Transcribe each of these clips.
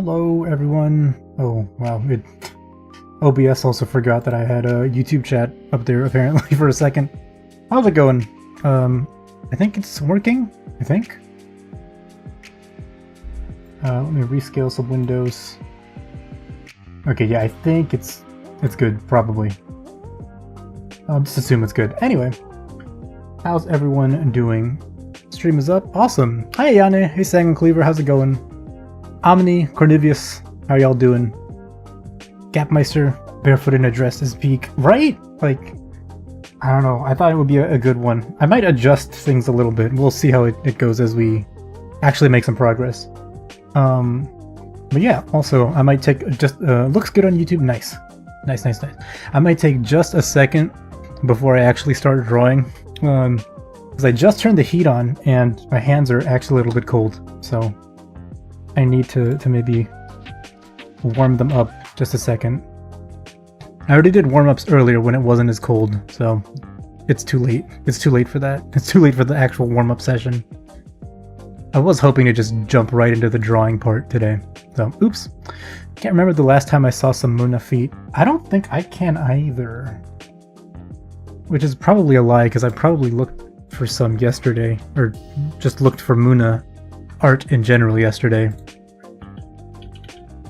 Hello, everyone. Oh, wow. OBS also forgot that I had a YouTube chat up there, apparently, for a second. How's it going? I think it's working, I think. Let me rescale some windows. Okay, yeah, I think it's good, probably. I'll just assume it's good. Anyway, how's everyone doing? Stream is up. Awesome. Hi, Yane. Hey, Sang Cleaver. How's it going? Omni, Cornivius. How y'all doing? Gapmeister, barefoot in a dress is peak. Right? Like, I don't know. I thought it would be a good one. I might adjust things a little bit. We'll see how it goes as we actually make some progress. But yeah, also, I might take just, looks good on YouTube. Nice. Nice. I might take just a second before I actually start drawing. Because I just turned the heat on and my hands are actually a little bit cold. So I need to maybe warm them up just a second. I already did warm-ups earlier when it wasn't as cold, so it's too late. It's too late for that. It's too late for the actual warm-up session. I was hoping to just jump right into the drawing part today. So, oops. Can't remember the last time I saw some Moona feet. I don't think I can either. Which is probably a lie, because I probably looked for some yesterday, or just looked for Moona art in general yesterday.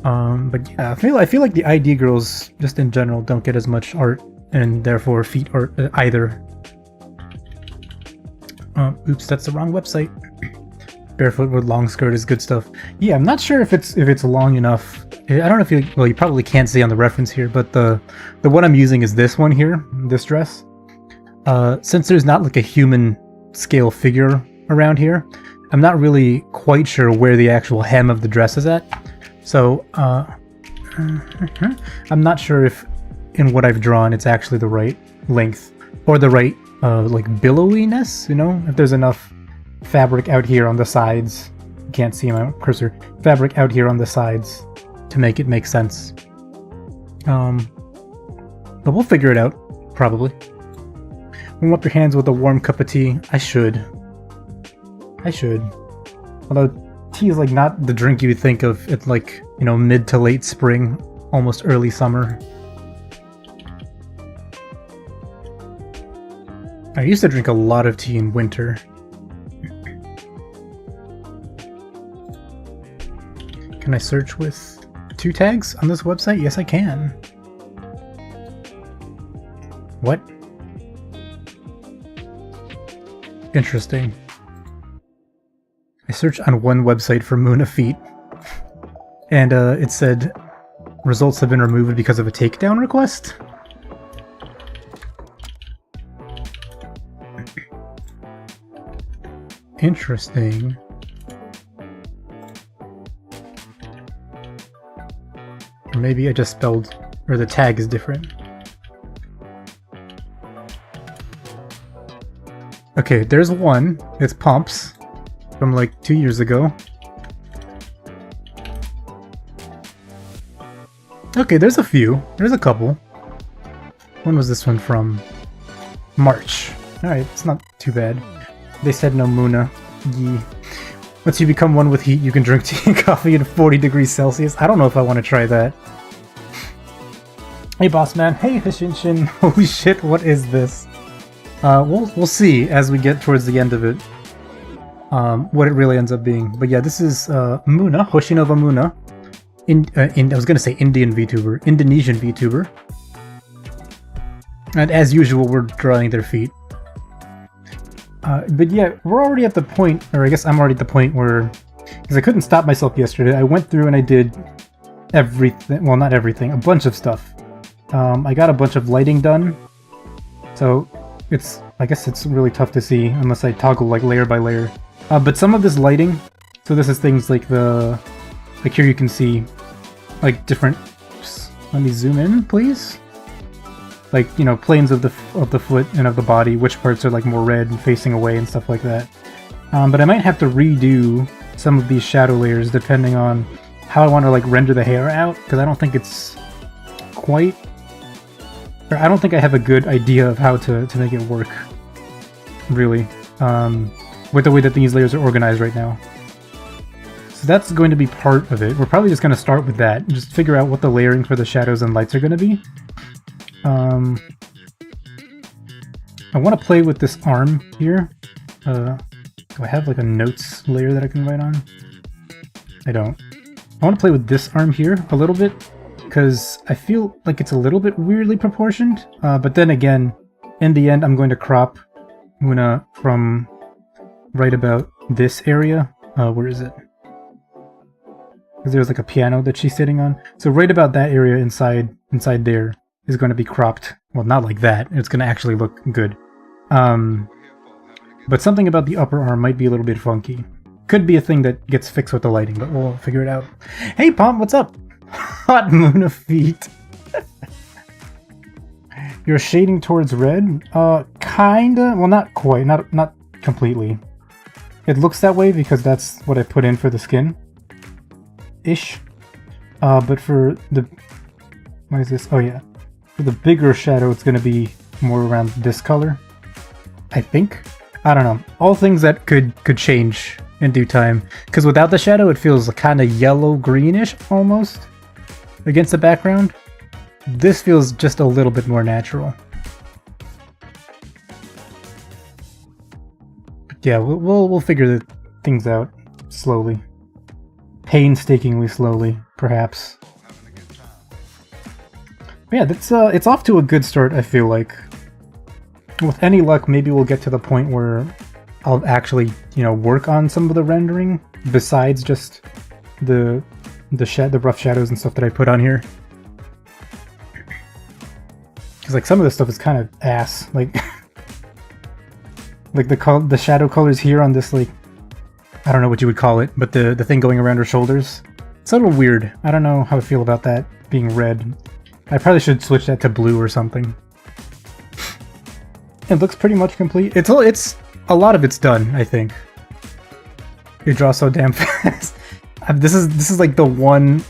But yeah, I feel like the ID girls, just in general, don't get as much art, and therefore feet art either. Oops, that's the wrong website. Barefoot with long skirt is good stuff. Yeah, I'm not sure if it's long enough. I don't know if you probably can't see on the reference here, but the one I'm using is this one here, this dress. Since there's not like a human scale figure around here, I'm not really quite sure where the actual hem of the dress is at. So, I'm not sure if in what I've drawn it's actually the right length or the right like billowiness, you know? If there's enough fabric out here on the sides, you can't see my cursor, fabric out here on the sides to make it make sense. But we'll figure it out, probably. Warm up your hands with a warm cup of tea. I should. Although tea is like not the drink you would think of. It's like, you know, mid to late spring, almost early summer. I used to drink a lot of tea in winter. Can I search with 2 tags on this website? Yes, I can. What? Interesting. I searched on one website for Moona feet, and it said results have been removed because of a takedown request. Interesting. Or maybe I just spelled, or the tag is different. Okay, there's one. It's Pumps from like 2 years ago. Okay, there's a few. There's a couple. When was this one from? March. Alright, it's not too bad. They said no Moona. Yee. Once you become one with heat, you can drink tea and coffee at 40 degrees Celsius. I don't know if I want to try that. Hey, boss man. Hey, Hishinshin. Holy shit, what is this? We'll see as we get towards the end of it. What it really ends up being. But yeah, this is Moona, Hoshinova Moona. I was gonna say Indian VTuber, Indonesian VTuber. And as usual, we're drawing their feet. But yeah, we're already at the point, or I guess I'm already at the point where, because I couldn't stop myself yesterday, I went through and I did everything, well not everything, a bunch of stuff. I got a bunch of lighting done, so I guess it's really tough to see unless I toggle like layer by layer. But some of this lighting, so this is things like like here you can see like different, let me zoom in please. Like, you know, planes of the foot and of the body, which parts are like more red and facing away and stuff like that. But I might have to redo some of these shadow layers depending on how I want to like render the hair out, because I don't think it's quite, or I don't think I have a good idea of how to make it work, really, with the way that these layers are organized right now. So that's going to be part of it. We're probably just going to start with that. Just figure out what the layering for the shadows and lights are going to be. I want to play with this arm here. Do I have like a notes layer that I can write on? I don't. I want to play with this arm here a little bit, because I feel like it's a little bit weirdly proportioned. But then again, in the end, I'm going to crop Moona from right about this area. Where is it? Because there's like a piano that she's sitting on. So right about that area inside there is going to be cropped. Well, not like that. It's going to actually look good. But something about the upper arm might be a little bit funky. Could be a thing that gets fixed with the lighting, but we'll figure it out. Hey, Pomp, what's up? Hot Moonafeet. You're shading towards red? Kinda. Well, not quite. Not completely. It looks that way because that's what I put in for the skin. Ish. But for the... What is this? Oh, yeah. For the bigger shadow, it's going to be more around this color. I think. I don't know. All things that could change in due time. Because without the shadow, it feels kind of yellow-greenish, almost, against the background. This feels just a little bit more natural. But yeah, we'll figure the things out slowly. Painstakingly slowly, perhaps. But yeah, that's it's off to a good start, I feel like. With any luck, maybe we'll get to the point where I'll actually, work on some of the rendering besides just the rough shadows and stuff that I put on here. Because like some of this stuff is kind of ass, like like the shadow colors here on this, like, I don't know what you would call it, but the thing going around her shoulders, it's a little weird. I don't know how I feel about that being red. I probably should switch that to blue or something. It looks pretty much complete. It's a lot of it's done, I think. You draw so damn fast. This is like the one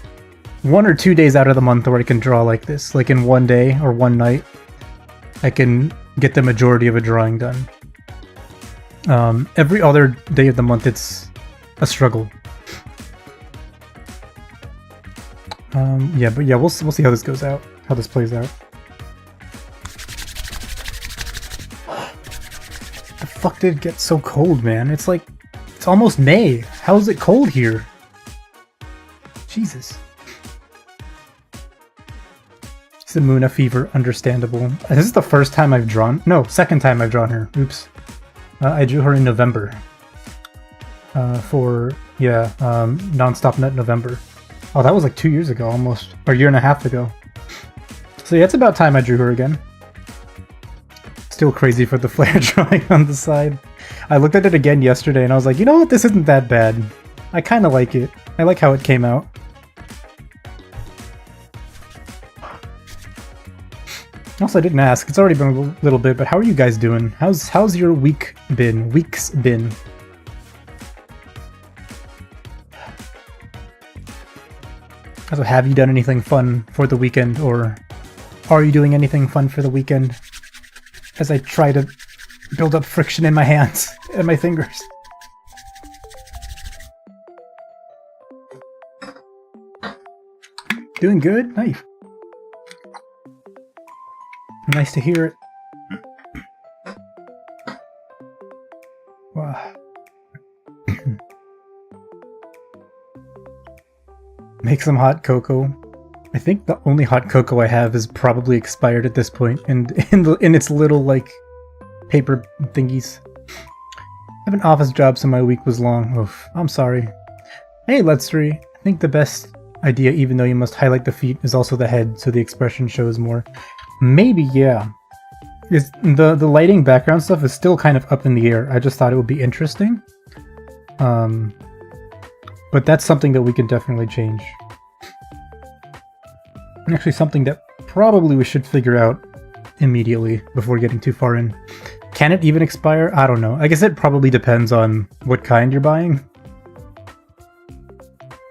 or 2 days out of the month where I can draw like this. Like in one day or one night, I can get the majority of a drawing done. Every other day of the month, it's a struggle. Yeah, but yeah, we'll see how this goes out, how this plays out. The fuck did it get so cold, man? It's like, it's almost May. How is it cold here? Jesus. It's the Moona fever, understandable. This is the first time I've drawn... No, second time I've drawn her. Oops. I drew her in November. Non-Stop Nut November. Oh, that was like 2 years ago, almost. Or a year and a half ago. So yeah, it's about time I drew her again. Still crazy for the flare drawing on the side. I looked at it again yesterday and I was like, you know what, this isn't that bad. I kind of like it. I like how it came out. Also, I didn't ask. It's already been a little bit, but how are you guys doing? How's your week been? Weeks been? Also, have you done anything fun for the weekend, or are you doing anything fun for the weekend? As I try to build up friction in my hands and my fingers. Doing good? Nice. Nice to hear it. Wow. Make some hot cocoa. I think the only hot cocoa I have is probably expired at this point, and in its little, like, paper thingies. I have an office job, so my week was long. Oof, I'm sorry. Hey, Let's 3. I think the best idea, even though you must highlight the feet, is also the head, so the expression shows more. Maybe, yeah. The lighting background stuff is still kind of up in the air. I just thought it would be interesting. But that's something that we can definitely change. And actually something that probably we should figure out immediately before getting too far in. Can it even expire? I don't know. I guess it probably depends on what kind you're buying.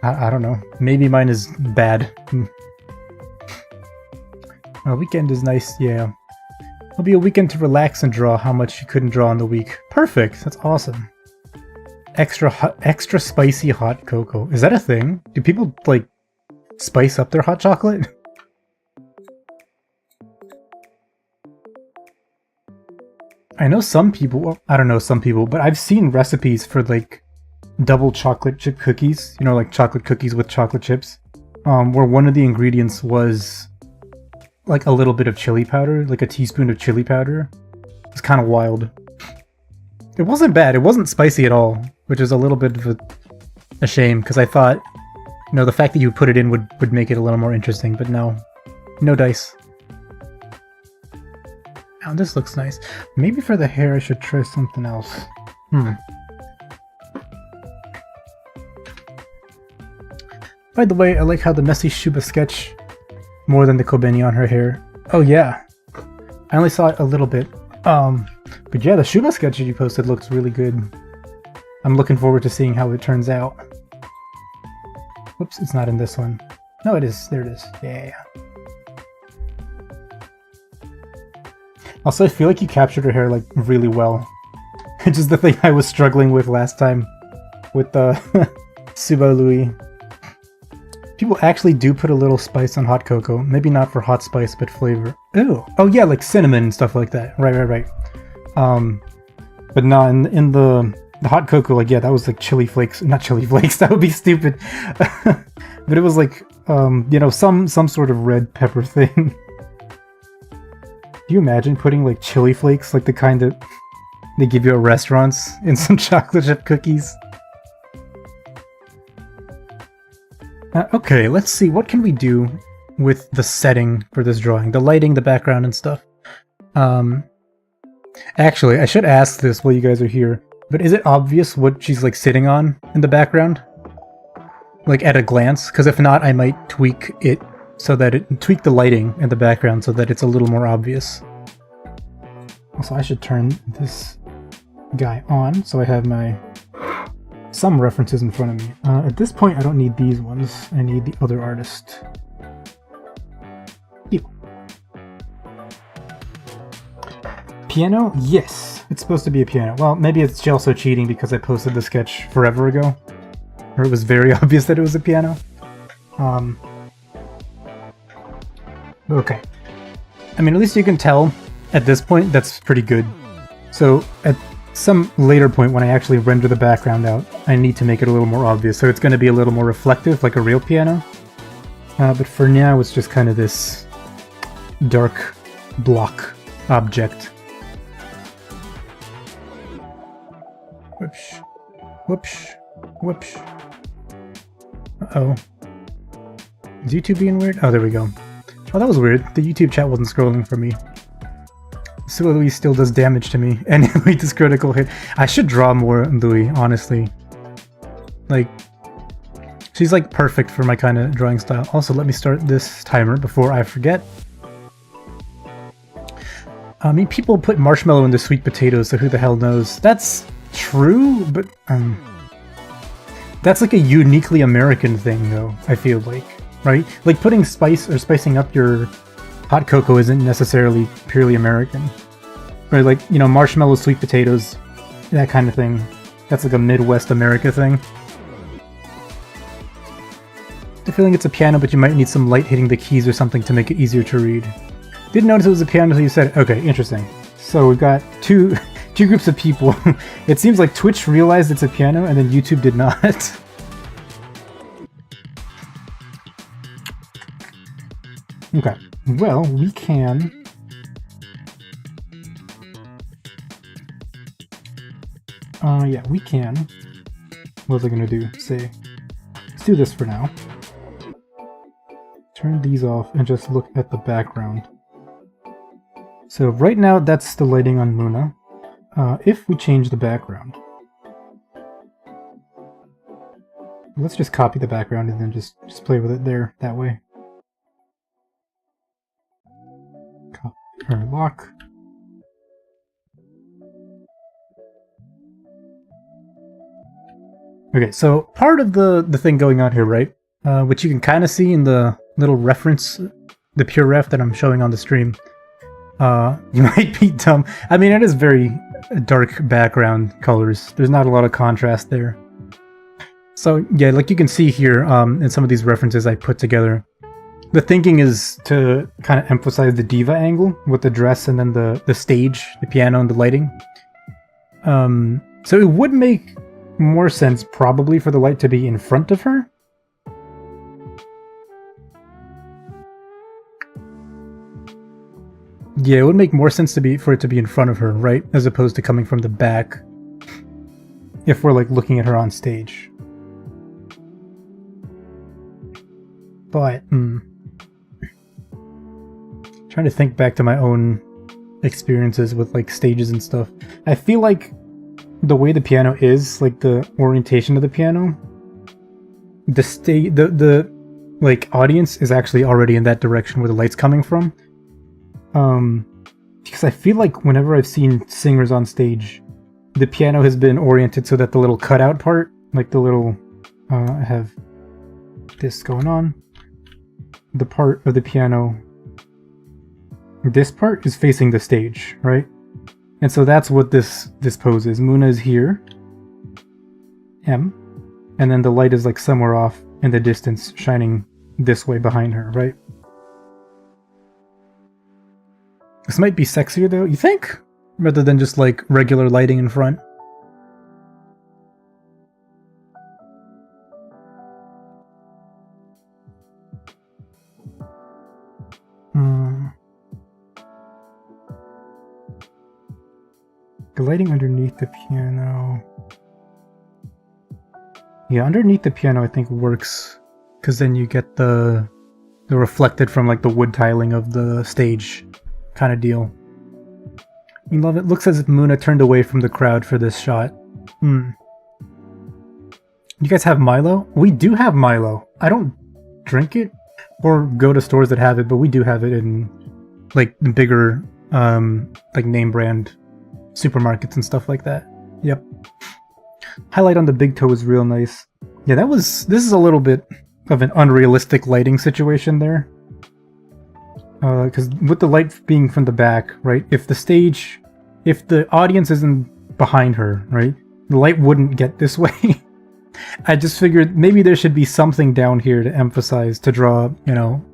I don't know. Maybe mine is bad. Weekend is nice, yeah. It'll be a weekend to relax and draw how much you couldn't draw in the week. Perfect! That's awesome. extra spicy hot cocoa. Is that a thing? Do people, like, spice up their hot chocolate? I know some people, well, I don't know some people, but I've seen recipes for, like, double chocolate chip cookies. You know, like chocolate cookies with chocolate chips. Where one of the ingredients was, like, a little bit of chili powder, like a teaspoon of chili powder. It's kind of wild. It wasn't bad. It wasn't spicy at all, which is a little bit of a shame, because I thought, you know, the fact that you put it in would make it a little more interesting, but no. No dice. Oh, this looks nice. Maybe for the hair I should try something else. By the way, I like how the messy Shuba sketch more than the Kobeni on her hair. Oh yeah. I only saw it a little bit. But yeah, the Shuba sketch that you posted looks really good. I'm looking forward to seeing how it turns out. Whoops, it's not in this one. No, it is. There it is. Yeah. Also, I feel like you captured her hair, like, really well. Which is the thing I was struggling with last time with the Suba Louis. People actually do put a little spice on hot cocoa. Maybe not for hot spice, but flavor. Ooh. Oh yeah, like cinnamon and stuff like that. Right. But no, in the hot cocoa, like, yeah, that was like chili flakes. Not chili flakes, that would be stupid. But it was like, you know, some sort of red pepper thing. Do you imagine putting, like, chili flakes, like the kind that they give you at restaurants, in some chocolate chip cookies? Okay, let's see. What can we do with the setting for this drawing? The lighting, the background, and stuff. Actually, I should ask this while you guys are here, but is it obvious what she's, like, sitting on in the background? Like, at a glance? Because if not, I might tweak it so that tweak the lighting in the background so that it's a little more obvious. Also, I should turn this guy on so I have some references in front of me. At this point, I don't need these ones. I need the other artist. You. Piano? Yes! It's supposed to be a piano. Well, maybe it's also cheating because I posted the sketch forever ago. Or it was very obvious that it was a piano. Okay. I mean, at least you can tell at this point that's pretty good. So, at some later point when I actually render the background out, I need to make it a little more obvious. So it's going to be a little more reflective, like a real piano. But for now, it's just kind of this dark block object. Whoops. Whoops. Whoops. Uh-oh. Is YouTube being weird? Oh, there we go. Oh, that was weird. The YouTube chat wasn't scrolling for me. So Louis still does damage to me. Anyway, this critical hit. I should draw more Louis, honestly. Like, she's like perfect for my kind of drawing style. Also, let me start this timer before I forget. I mean, people put marshmallow into sweet potatoes, so who the hell knows? That's true, but that's like a uniquely American thing, though, I feel like. Right? Like, putting spice or spicing up your hot cocoa isn't necessarily purely American. Right? Like, you know, marshmallow, sweet potatoes, that kind of thing. That's like a Midwest America thing. The feeling it's a piano, but you might need some light hitting the keys or something to make it easier to read. Didn't notice it was a piano until you said it. Okay, interesting. So we've got two groups of people. It seems like Twitch realized it's a piano, and then YouTube did not. Okay, well, we can... yeah, we can... What was I gonna do? Say, let's do this for now. Turn these off and just look at the background. So right now, that's the lighting on Moona. If we change the background... Let's just copy the background and then just play with it there, that way. Or lock. Okay, so part of the thing going on here, right? Which you can kind of see in the little reference, the pure ref that I'm showing on the stream. You might be dumb. I mean, it is very dark background colors. There's not a lot of contrast there. So yeah, like you can see here in some of these references I put together, the thinking is to kind of emphasize the diva angle with the dress and then the stage, the piano, and the lighting. So it would make more sense probably for the light to be in front of her. Yeah, it would make more sense for it to be in front of her, right? As opposed to coming from the back. If we're like looking at her on stage. But, trying to think back to my own experiences with like stages and stuff. I feel like the way the piano is, like the orientation of the piano, the like audience is actually already in that direction where the light's coming from. Because I feel like whenever I've seen singers on stage, the piano has been oriented so that the little cutout part, like the little, I have this going on, the part of the piano, this part is facing the stage, right? And so that's what this pose is. Moona is here, M, and then the light is like somewhere off in the distance, shining this way behind her, right? This might be sexier though, you think? Rather than just like regular lighting in front. The lighting underneath the piano. Yeah, underneath the piano I think works, because then you get the reflected from like the wood tiling of the stage kind of deal. You love it. Looks as if Moona turned away from the crowd for this shot. You guys have Milo? We do have Milo. I don't drink it or go to stores that have it, but we do have it in like the bigger like name brand supermarkets and stuff like that. Yep. Highlight on the big toe is real nice. Yeah, this is a little bit of an unrealistic lighting situation there. Because with the light being from the back, right, if the audience isn't behind her, right, the light wouldn't get this way. I just figured maybe there should be something down here to emphasize, to draw, you know,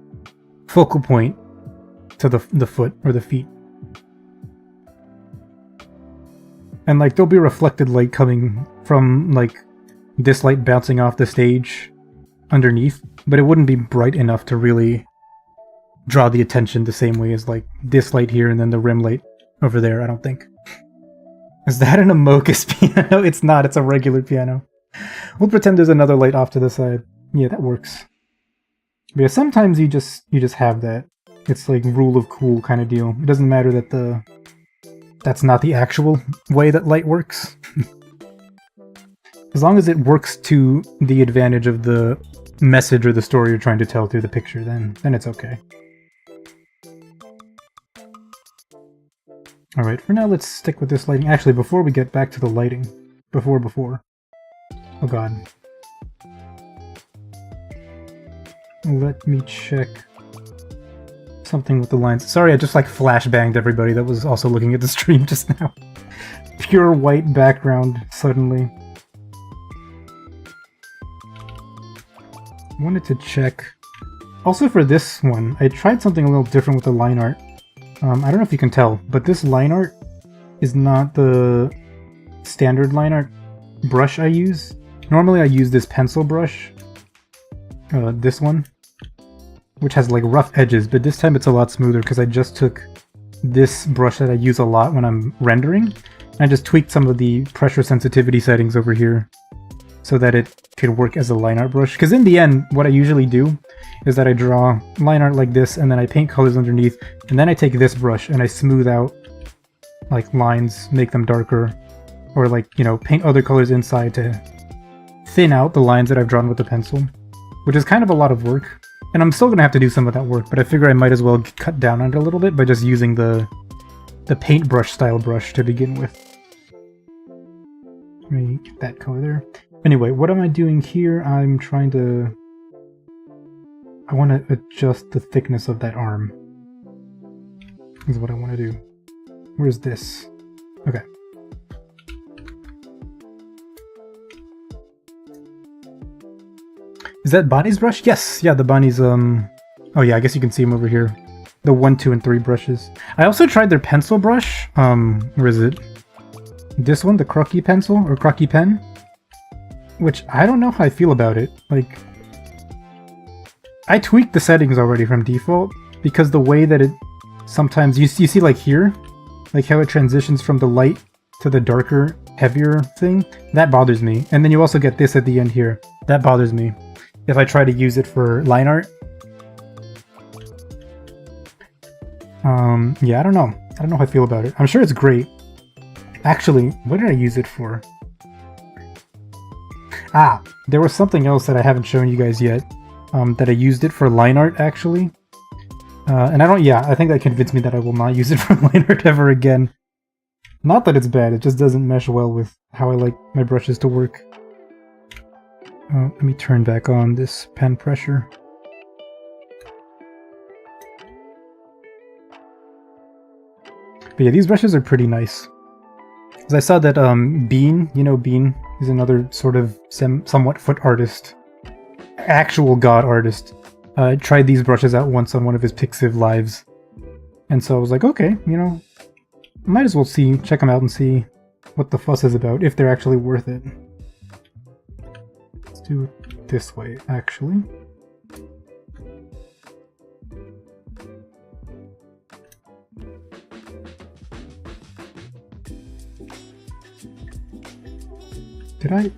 focal point to the foot or the feet. And like there'll be reflected light coming from like this light bouncing off the stage underneath, but it wouldn't be bright enough to really draw the attention the same way as like this light here and then the rim light over there, I don't think. Is that an Amogus piano? It's not, it's a regular piano. We'll pretend there's another light off to the side. Yeah, that works. But yeah, sometimes you just have that. It's like rule of cool kind of deal. It doesn't matter that that's not the actual way that light works. As long as it works to the advantage of the message or the story you're trying to tell through the picture, then it's okay. Alright, for now let's stick with this lighting. Actually, before we get back to the lighting, before. Oh god. Let me check something with the lines. Sorry, I just like flashbanged everybody that was also looking at the stream just now. Pure white background, suddenly. Wanted to check. Also for this one, I tried something a little different with the line art. I don't know if you can tell, but this line art is not the standard line art brush I use. Normally I use this pencil brush, this one, which has like rough edges, but this time it's a lot smoother because I just took this brush that I use a lot when I'm rendering, and I just tweaked some of the pressure sensitivity settings over here so that it could work as a line art brush. Because in the end, what I usually do is that I draw line art like this, and then I paint colors underneath, and then I take this brush and I smooth out like lines, make them darker, or like, you know, paint other colors inside to thin out the lines that I've drawn with the pencil, which is kind of a lot of work. And I'm still going to have to do some of that work, but I figure I might as well cut down on it a little bit by just using the paintbrush style brush to begin with. Let me get that color there. Anyway, what am I doing here? I'm trying to... I want to adjust the thickness of that arm. Is what I want to do. Where's this? Okay. Is that Bonnie's brush? Yes, yeah, the Bonnie's, oh yeah, I guess you can see them over here. The 1, 2, and 3 brushes. I also tried their pencil brush. Where is it? This one, the Crocky pencil, or Crocky pen? Which, I don't know how I feel about it. Like, I tweaked the settings already from default, because the way that it sometimes, you see like here? Like how it transitions from the light to the darker, heavier thing? That bothers me. And then you also get this at the end here. That bothers me. If I try to use it for line art. Yeah, I don't know. I don't know how I feel about it. I'm sure it's great. Actually, what did I use it for? Ah, there was something else that I haven't shown you guys yet. That I used it for line art, actually. And I think that convinced me that I will not use it for line art ever again. Not that it's bad, it just doesn't mesh well with how I like my brushes to work. Let me turn back on this pen pressure. But yeah, these brushes are pretty nice. Because I saw that Bean, you know Bean, is another sort of somewhat foot artist. Actual god artist. Tried these brushes out once on one of his Pixiv lives. And so I was like, okay, you know, might as well check them out and see what the fuss is about, if they're actually worth it. Let's do it this way, actually. Did I?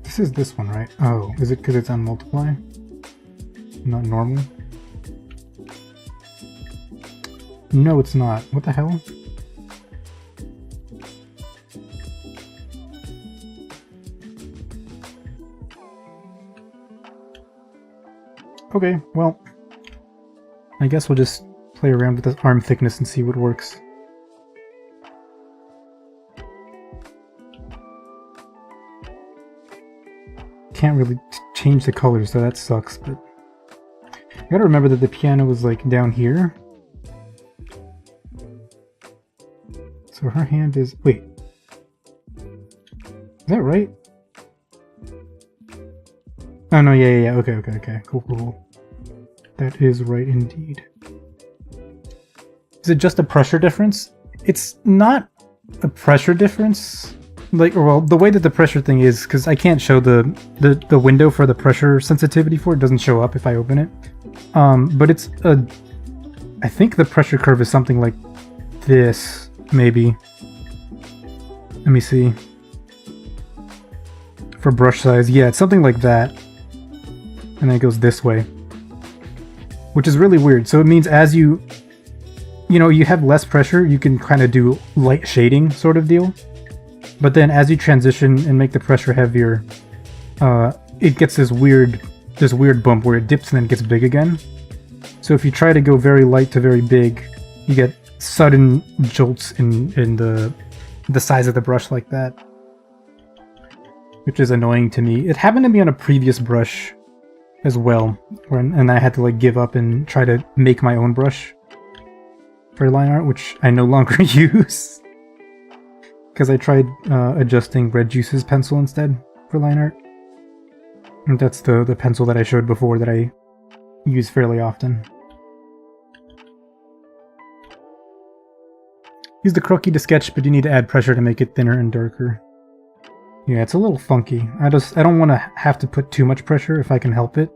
This is this one, right? Oh, is it because it's on multiply? Not normal? No, it's not. What the hell? Okay, well, I guess we'll just play around with this arm thickness and see what works. Can't really change the colors, so that sucks, but I gotta remember that the piano was like down here. So her hand is... wait. Is that right? Oh no, yeah, okay. Cool. That is right indeed. Is it just a pressure difference? It's not a pressure difference. Like, well, the way that the pressure thing is, because I can't show the window for the pressure sensitivity for it, doesn't show up if I open it. But it's a... I think the pressure curve is something like this, maybe. Let me see. For brush size, yeah, it's something like that. And then it goes this way. Which is really weird. So it means as you have less pressure, you can kind of do light shading sort of deal. But then as you transition and make the pressure heavier, it gets this weird bump where it dips and then gets big again. So if you try to go very light to very big, you get sudden jolts in the size of the brush like that. Which is annoying to me. It happened to me on a previous brush as well, and I had to like give up and try to make my own brush for line art, which I no longer use. Because I tried adjusting Red Juice's pencil instead for line art. And that's the pencil that I showed before that I use fairly often. Use the Croquis to sketch, but you need to add pressure to make it thinner and darker. Yeah, it's a little funky. I don't want to have to put too much pressure if I can help it.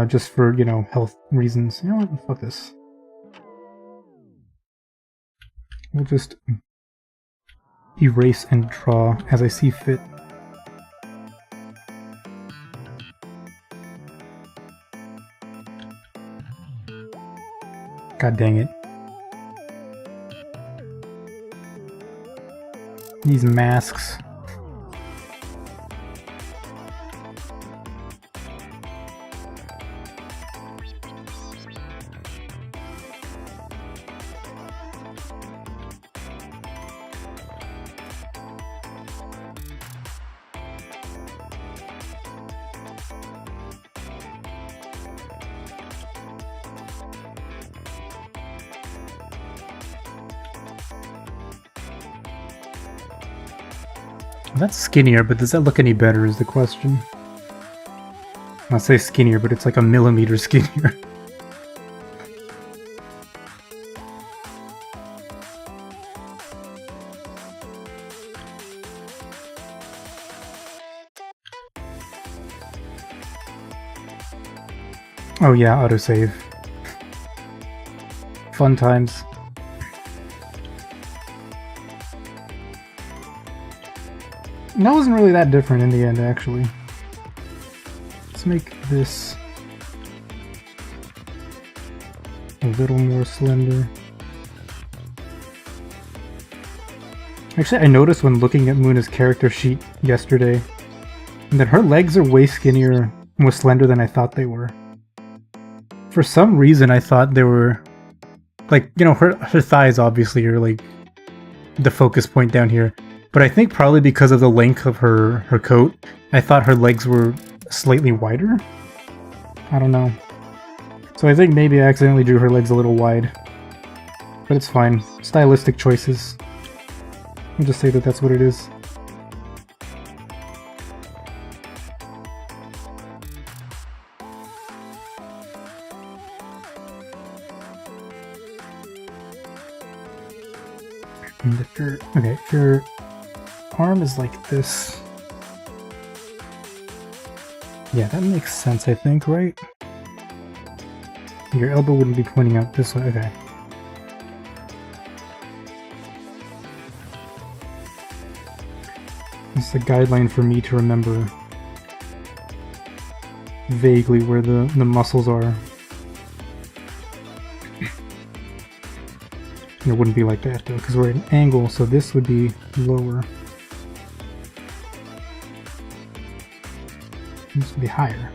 Just for, you know, health reasons. You know what? Fuck this. We'll just erase and draw as I see fit. God dang it. These masks. That's skinnier, but does that look any better is the question. I'll say skinnier, but it's like a millimeter skinnier. Oh yeah, autosave. Fun times. That wasn't really that different in the end, actually. Let's make this a little more slender. Actually, I noticed when looking at Moona's character sheet yesterday that her legs are way skinnier and more slender than I thought they were. For some reason, I thought they were, like, you know, her thighs obviously are like the focus point down here. But I think probably because of the length of her coat, I thought her legs were slightly wider. I don't know. So I think maybe I accidentally drew her legs a little wide. But it's fine. Stylistic choices. I'll just say that that's what it is. And if your arm is like this. Yeah, that makes sense, I think, right? Your elbow wouldn't be pointing out this way. Okay. It's a guideline for me to remember vaguely where the muscles are. It wouldn't be like that though, because we're at an angle, so this would be lower. This would be higher.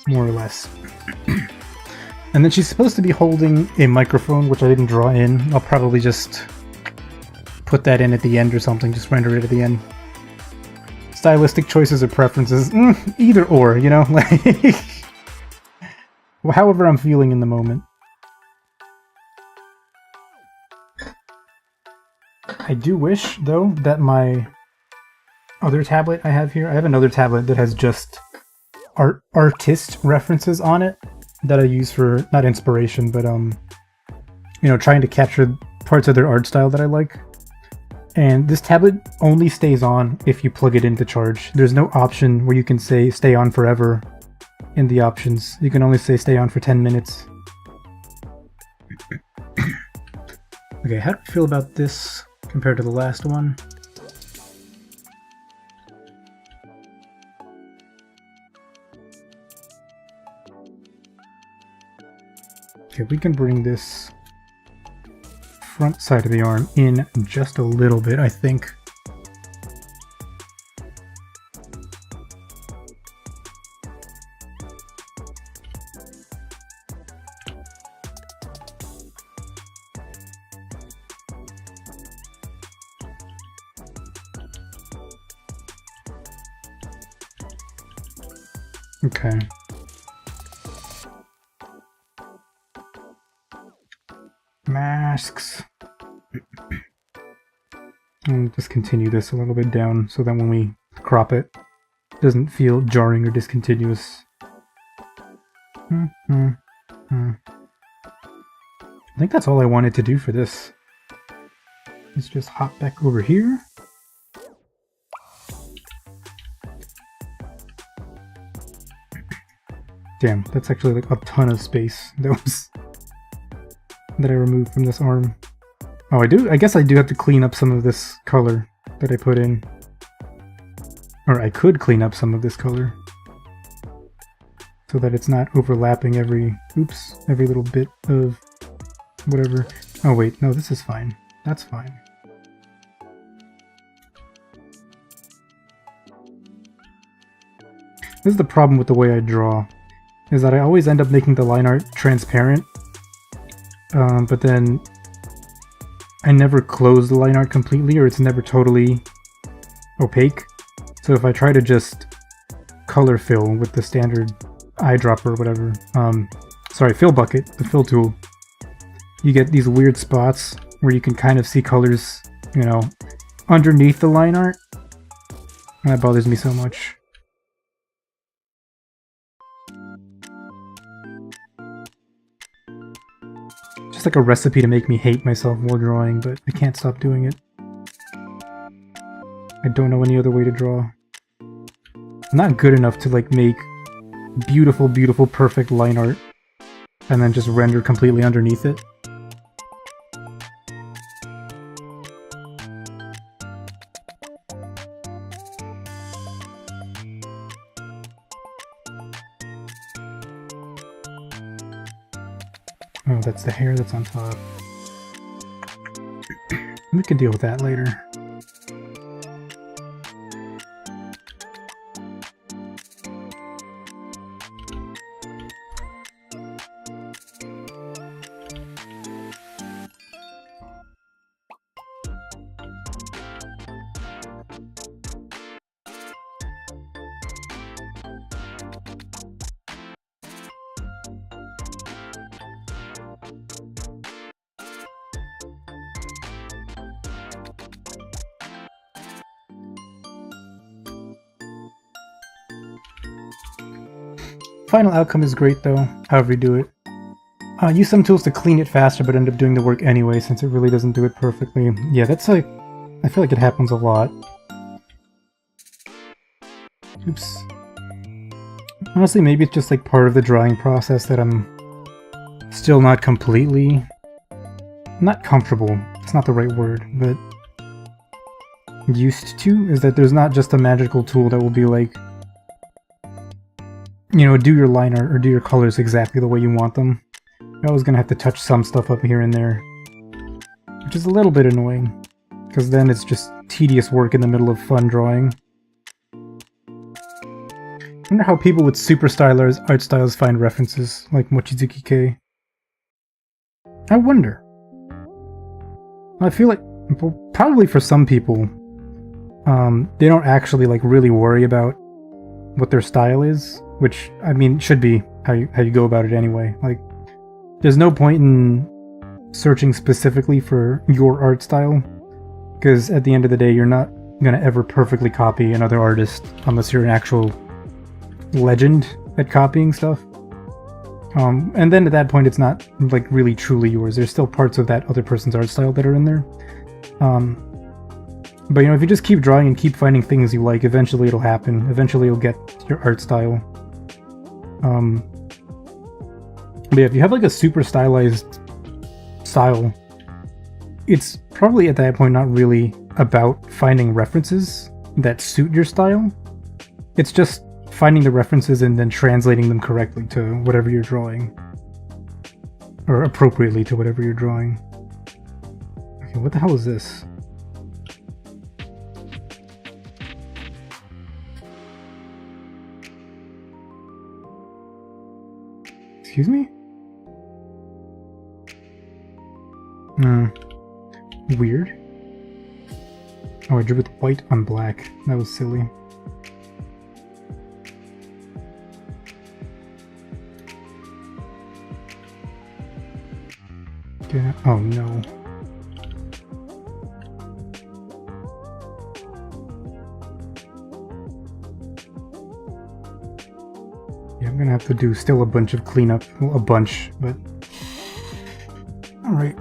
More or less. And then she's supposed to be holding a microphone, which I didn't draw in. I'll probably just put that in at the end or something, just render it at the end. Stylistic choices or preferences, either or, you know? Like, however I'm feeling in the moment. I do wish, though, that my other tablet I have here, I have another tablet that has just artist references on it that I use for, not inspiration, but, you know, trying to capture parts of their art style that I like. And this tablet only stays on if you plug it in to charge. There's no option where you can say stay on forever in the options. You can only say stay on for 10 minutes. Okay, how do you feel about this compared to the last one? Okay, we can bring this front side of the arm in just a little bit, I think. Okay. Masks. And just continue this a little bit down so that when we crop it, it doesn't feel jarring or discontinuous. I think that's all I wanted to do for this. Let's just hop back over here. Damn, that's actually like a ton of space that I removed from this arm. Oh, I guess I do have to clean up some of this color that I put in. Or I could clean up some of this color so that it's not overlapping every little bit of whatever. Oh wait, no, this is fine. That's fine. This is the problem with the way I draw, is that I always end up making the line art transparent, but then I never close the line art completely, or it's never totally opaque. So if I try to just color fill with the standard eyedropper or whatever, fill bucket, the fill tool, you get these weird spots where you can kind of see colors, you know, underneath the line art. And that bothers me so much. Just like a recipe to make me hate myself while drawing, but I can't stop doing it. I don't know any other way to draw. I'm not good enough to like make beautiful, beautiful, perfect line art and then just render completely underneath it. Oh, that's the hair that's on top. We can deal with that later. Final outcome is great though, however you do it. Use some tools to clean it faster, but end up doing the work anyway, since it really doesn't do it perfectly. Yeah, that's like... I feel like it happens a lot. Oops. Honestly, maybe it's just like part of the drawing process that I'm still not completely... not comfortable, it's not the right word, but... used to, is that there's not just a magical tool that will be like... you know, do your line art or do your colors exactly the way you want them. You're always gonna have to touch some stuff up here and there. Which is a little bit annoying, because then it's just tedious work in the middle of fun drawing. I wonder how people with super stylized art styles find references, like Mochizuki K. I wonder. I feel like, probably for some people, they don't actually like really worry about what their style is. Which, I mean, should be how you go about it anyway. Like, there's no point in searching specifically for your art style, because at the end of the day, you're not gonna ever perfectly copy another artist unless you're an actual legend at copying stuff. And then at that point, it's not, like, really truly yours. There's still parts of that other person's art style that are in there. But, you know, if you just keep drawing and keep finding things you like, eventually it'll happen. Eventually you'll get your art style. But yeah, if you have like a super stylized style, it's probably at that point not really about finding references that suit your style. It's just finding the references and then translating them correctly to whatever you're drawing. Or appropriately to whatever you're drawing. Okay, what the hell is this? Excuse me? Weird. Oh, I drew with white on black. That was silly. Okay. Oh no. Yeah, I'm gonna have to do still a bunch of cleanup. Well, a bunch, but... Alright.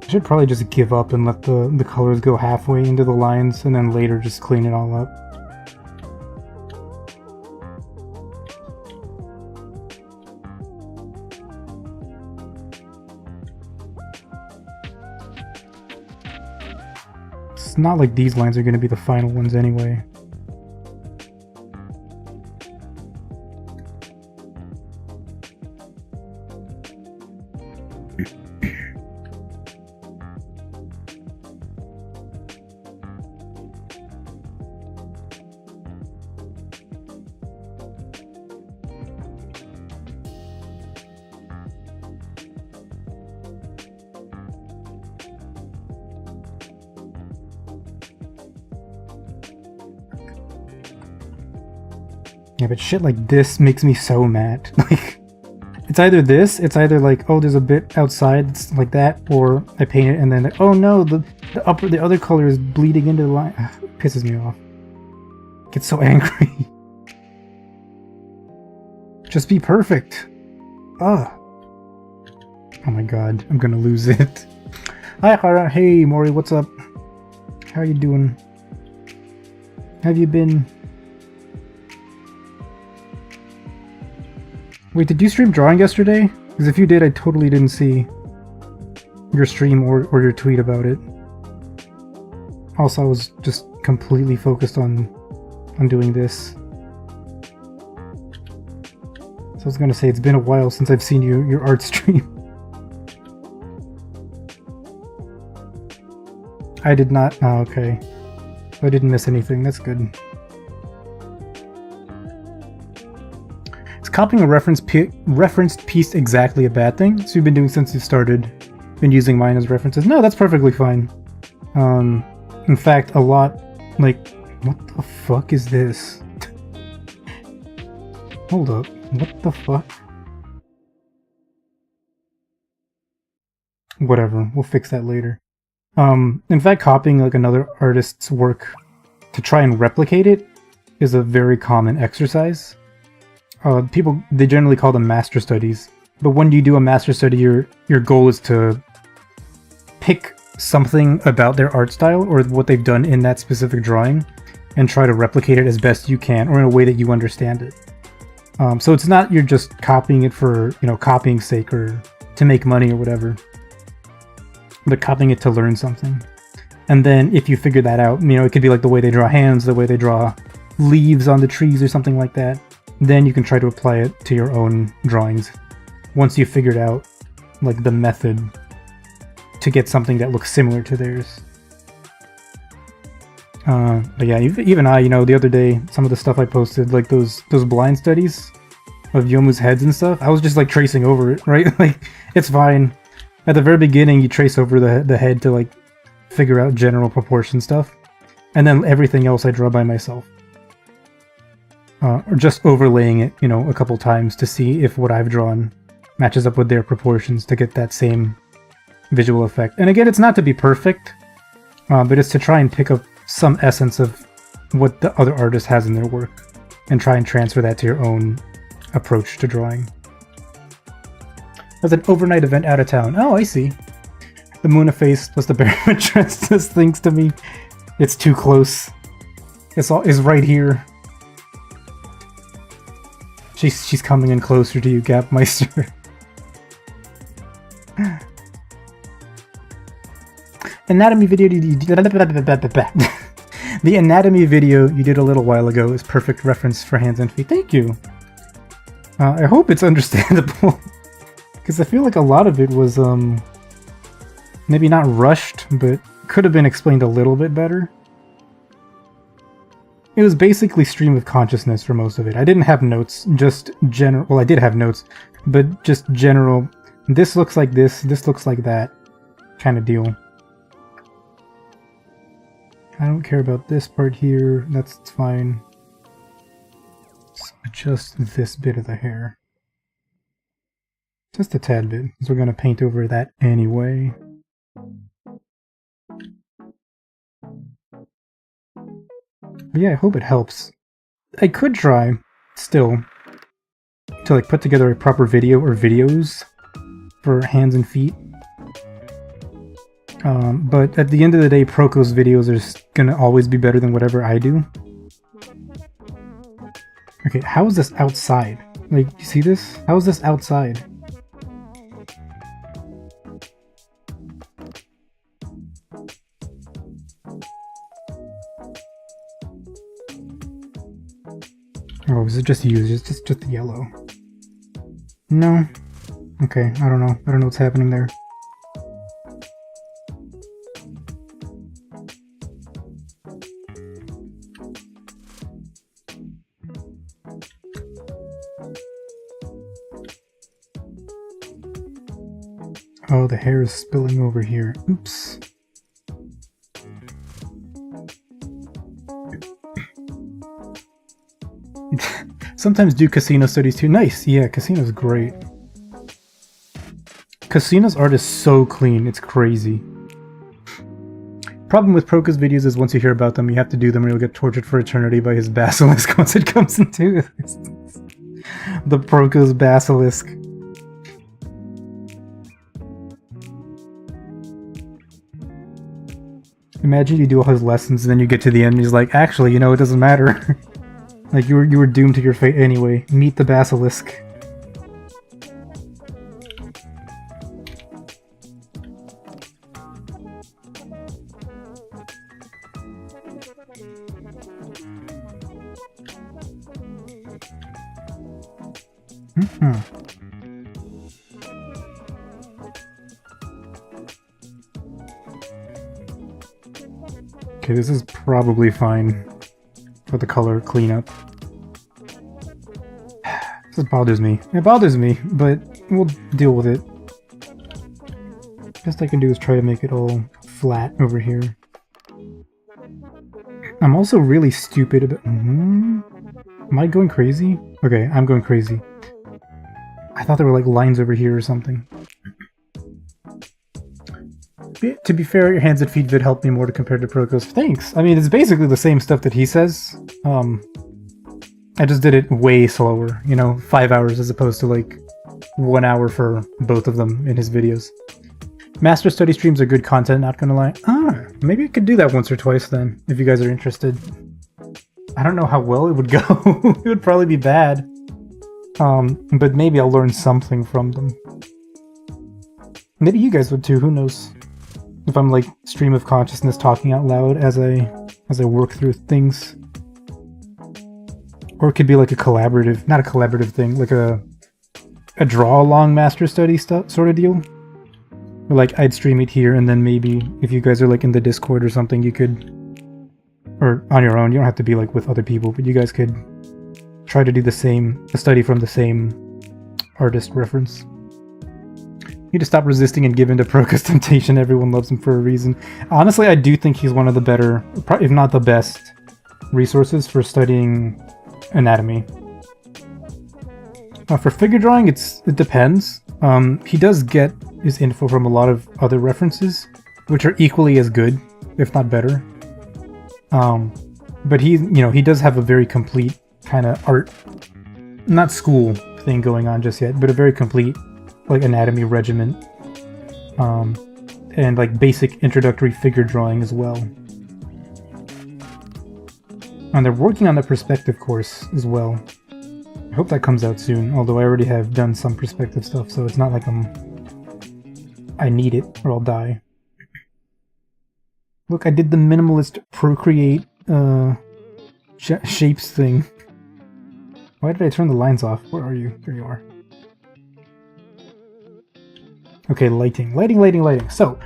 I should probably just give up and let the colors go halfway into the lines and then later just clean it all up. It's not like these lines are going to be the final ones anyway. Yeah, but shit like this makes me so mad. Like, it's either this, it's either like, oh, there's a bit outside that's like that, or I paint it and then, like, oh no, the other color is bleeding into the line. It pisses me off. I get so angry. Just be perfect. Ugh. Oh my god, I'm gonna lose it. Hi Hara, hey Mori, what's up? How you doing? Have you been? Wait, did you stream drawing yesterday? Because if you did, I totally didn't see your stream or your tweet about it. Also, I was just completely focused on doing this. So I was gonna say, it's been a while since I've seen your art stream. I did not. Oh, okay. I didn't miss anything. That's good. Is copying a referenced piece exactly a bad thing? So you've been doing since you started, been using mine as references? No, that's perfectly fine. In fact, a lot, like, what the fuck is this? Hold up. What the fuck? Whatever. We'll fix that later. In fact, copying like another artist's work to try and replicate it is a very common exercise. People, they generally call them master studies. But when you do a master study, your goal is to pick something about their art style or what they've done in that specific drawing and try to replicate it as best you can or in a way that you understand it. So it's not you're just copying it for, you know, copying's sake or to make money or whatever, but copying it to learn something. And then if you figure that out, you know, it could be like the way they draw hands, the way they draw leaves on the trees or something like that. Then you can try to apply it to your own drawings once you've figured out like the method to get something that looks similar to theirs. But yeah, even I, you know, the other day, some of the stuff I posted, like those blind studies of Yomu's heads and stuff, I was just like tracing over it, right? Like, it's fine. At the very beginning, you trace over the head to like figure out general proportion stuff, and then everything else I draw by myself. Or just overlaying it, you know, a couple times to see if what I've drawn matches up with their proportions to get that same visual effect. And again, it's not to be perfect, but it's to try and pick up some essence of what the other artist has in their work and try and transfer that to your own approach to drawing. That's an overnight event out of town. Oh, I see. The Moona face plus the barefoot dress does things to me. It's too close. It's right here. She's coming in closer to you, Gapmeister. Anatomy video the anatomy video you did a little while ago is perfect reference for hands and feet. Thank you. I hope it's understandable, because I feel like a lot of it was maybe not rushed, but could have been explained a little bit better. It was basically stream of consciousness for most of it. I didn't have notes, just general. Well, I did have notes, but just general. This looks like this looks like that kind of deal. I don't care about this part here, that's fine. Let's adjust this bit of the hair. Just a tad bit, because we're going to paint over that anyway. But yeah, I hope it helps. I could try, still, to like put together a proper video or videos for hands and feet. But at the end of the day, Proko's videos are gonna always be better than whatever I do. Okay, how is this outside? Like, you see this? How is this outside? Oh, is it just used? It's just yellow. No. Okay, I don't know. I don't know what's happening there. Oh, the hair is spilling over here. Oops. Sometimes do casino studies too. Nice, yeah, casino's great. Casino's art is so clean, it's crazy. Problem with Proka's videos is once you hear about them, you have to do them or you'll get tortured for eternity by his basilisk once it comes into existence. The Proka's basilisk. Imagine you do all his lessons and then you get to the end and he's like, actually, you know, it doesn't matter. Like, you were doomed to your fate anyway. Meet the basilisk. Okay, this is probably fine for the color cleanup. This bothers me. It bothers me, but we'll deal with it. Best I can do is try to make it all flat over here. I'm also really stupid about... Am I going crazy? Okay, I'm going crazy. I thought there were like lines over here or something. To be fair, your hands and feet vid helped me more to compare to Proko's. Thanks! I mean, it's basically the same stuff that he says. I just did it way slower. You know, 5 hours as opposed to like 1 hour for both of them in his videos. Master study streams are good content, not gonna lie. Maybe I could do that once or twice then, if you guys are interested. I don't know how well it would go. It would probably be bad. But maybe I'll learn something from them. Maybe you guys would too, who knows? If I'm like stream of consciousness talking out loud as I work through things. Or it could be like a collaborative, not a collaborative thing, like a draw along master study stuff sort of deal. Or like I'd stream it here and then maybe if you guys are like in the Discord or something you could, or on your own, you don't have to be like with other people, but you guys could try to do the same, a study from the same artist reference. You need to stop resisting and give in to Proka's temptation. Everyone loves him for a reason. Honestly, I do think he's one of the better, if not the best, resources for studying anatomy. For figure drawing, it depends. He does get his info from a lot of other references, which are equally as good, if not better. But he does have a very complete kind of art, not school thing going on just yet, but a very complete like anatomy regimen, and like basic introductory figure drawing as well. And they're working on the perspective course as well. I hope that comes out soon, although I already have done some perspective stuff, so it's not like I need it or I'll die. Look, I did the minimalist Procreate shapes thing. Why did I turn the lines off? Where are you? There you are. Okay, lighting. Lighting. So,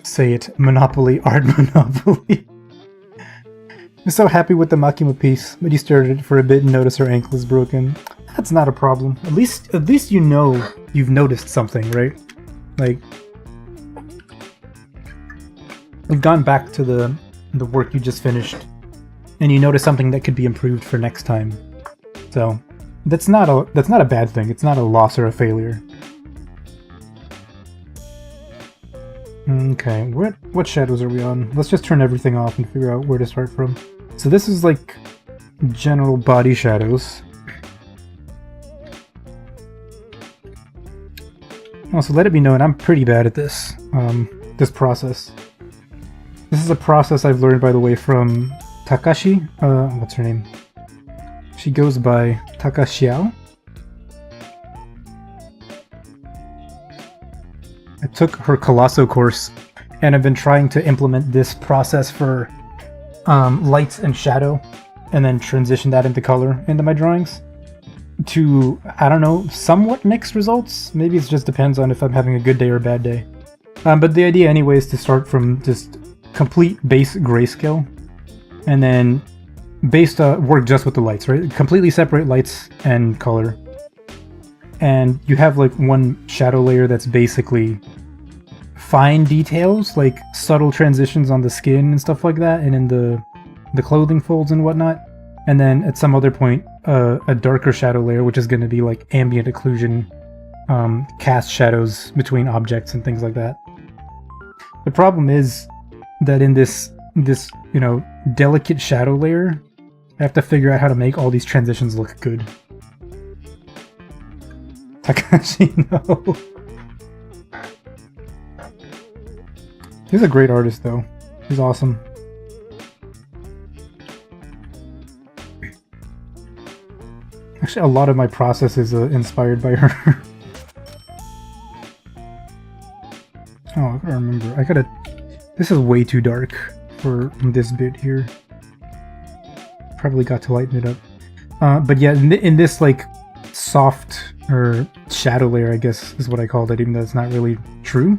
say it. Monopoly. Art Monopoly. I'm so happy with the Makima piece, but you stared at it for a bit and noticed her ankle is broken. That's not a problem. At least you know you've noticed something, right? Like, you've gone back to the work you just finished, and you notice something that could be improved for next time. So, that's not a bad thing. It's not a loss or a failure. Okay, what shadows are we on? Let's just turn everything off and figure out where to start from. So this is like general body shadows. Also, let it be known I'm pretty bad at this, this process. This is a process I've learned, by the way, from Takashi. What's her name? She goes by Takashiao. I took her Colosso course, and I've been trying to implement this process for lights and shadow, and then transition that into color into my drawings. To, I don't know, somewhat mixed results. Maybe it just depends on if I'm having a good day or a bad day. But the idea anyway is to start from just complete base grayscale, and then work just with the lights, right? Completely separate lights and color. And you have like one shadow layer that's basically fine details, like subtle transitions on the skin and stuff like that, and in the clothing folds and whatnot. and then at some other point a darker shadow layer, which is going to be like ambient occlusion, cast shadows between objects and things like that. The problem is that in this delicate shadow layer, I have to figure out how to make all these transitions look good. Takashi, no. He's a great artist, though. He's awesome. Actually, a lot of my process is inspired by her. Oh, I gotta remember. This is way too dark for this bit here. Probably got to lighten it up. But yeah, in this like soft or shadow layer, I guess is what I called it, even though it's not really true.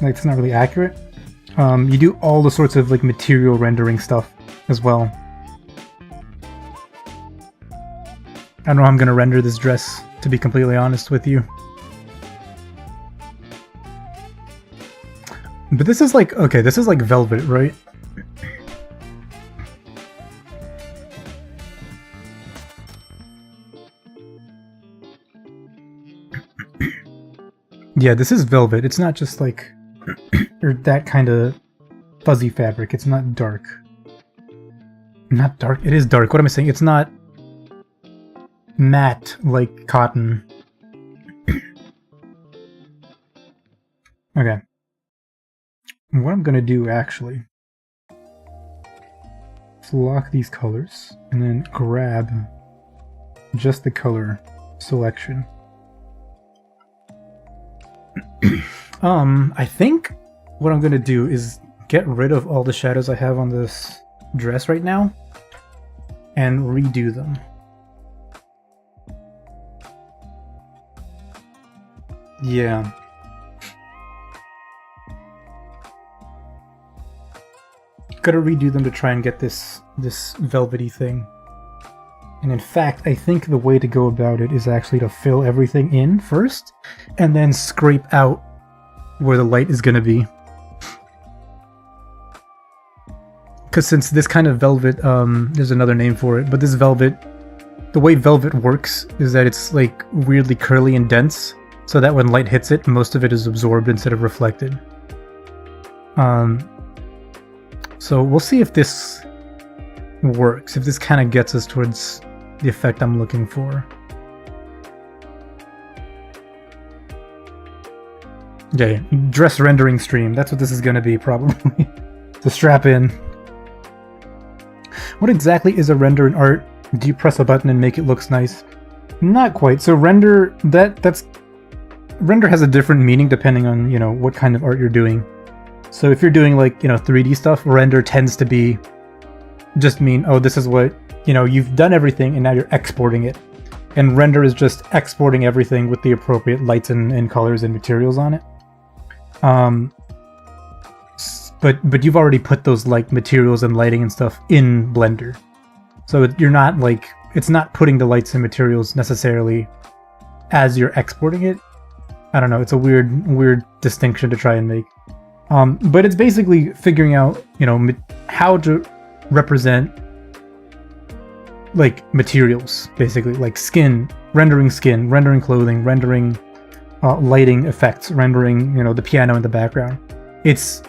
Like, it's not really accurate. You do all the sorts of like material rendering stuff as well. I don't know how I'm gonna render this dress, to be completely honest with you. But this is like, okay, this is like velvet, right? Yeah, this is velvet. It's not just like or that kind of fuzzy fabric. It's not dark. Not dark. It is dark. What am I saying? It's not matte like cotton. Okay. What I'm gonna do actually is lock these colors and then grab just the color selection. I think what I'm gonna do is get rid of all the shadows I have on this dress right now and redo them. Yeah. Gotta redo them to try and get this velvety thing. And in fact, I think the way to go about it is actually to fill everything in first, and then scrape out where the light is gonna be. Because since this kind of velvet, there's another name for it, but this velvet, the way velvet works is that it's like weirdly curly and dense, so that when light hits it, most of it is absorbed instead of reflected. So we'll see if this works, if this kind of gets us towards the effect I'm looking for. Okay, dress rendering stream. That's what this is going to be, probably. To strap in. What exactly is a render in art? Do you press a button and make it looks nice? Not quite. So render, render has a different meaning depending on, what kind of art you're doing. So if you're doing like, 3D stuff, render tends to just mean, oh, this is what, you've done everything and now you're exporting it. And render is just exporting everything with the appropriate lights and colors and materials on it. But you've already put those like materials and lighting and stuff in Blender. So you're not like, it's not putting the lights and materials necessarily as you're exporting it. I don't know, it's a weird distinction to try and make. But it's basically figuring out, how to represent like materials, basically, like rendering clothing, rendering lighting effects, rendering, the piano in the background. It's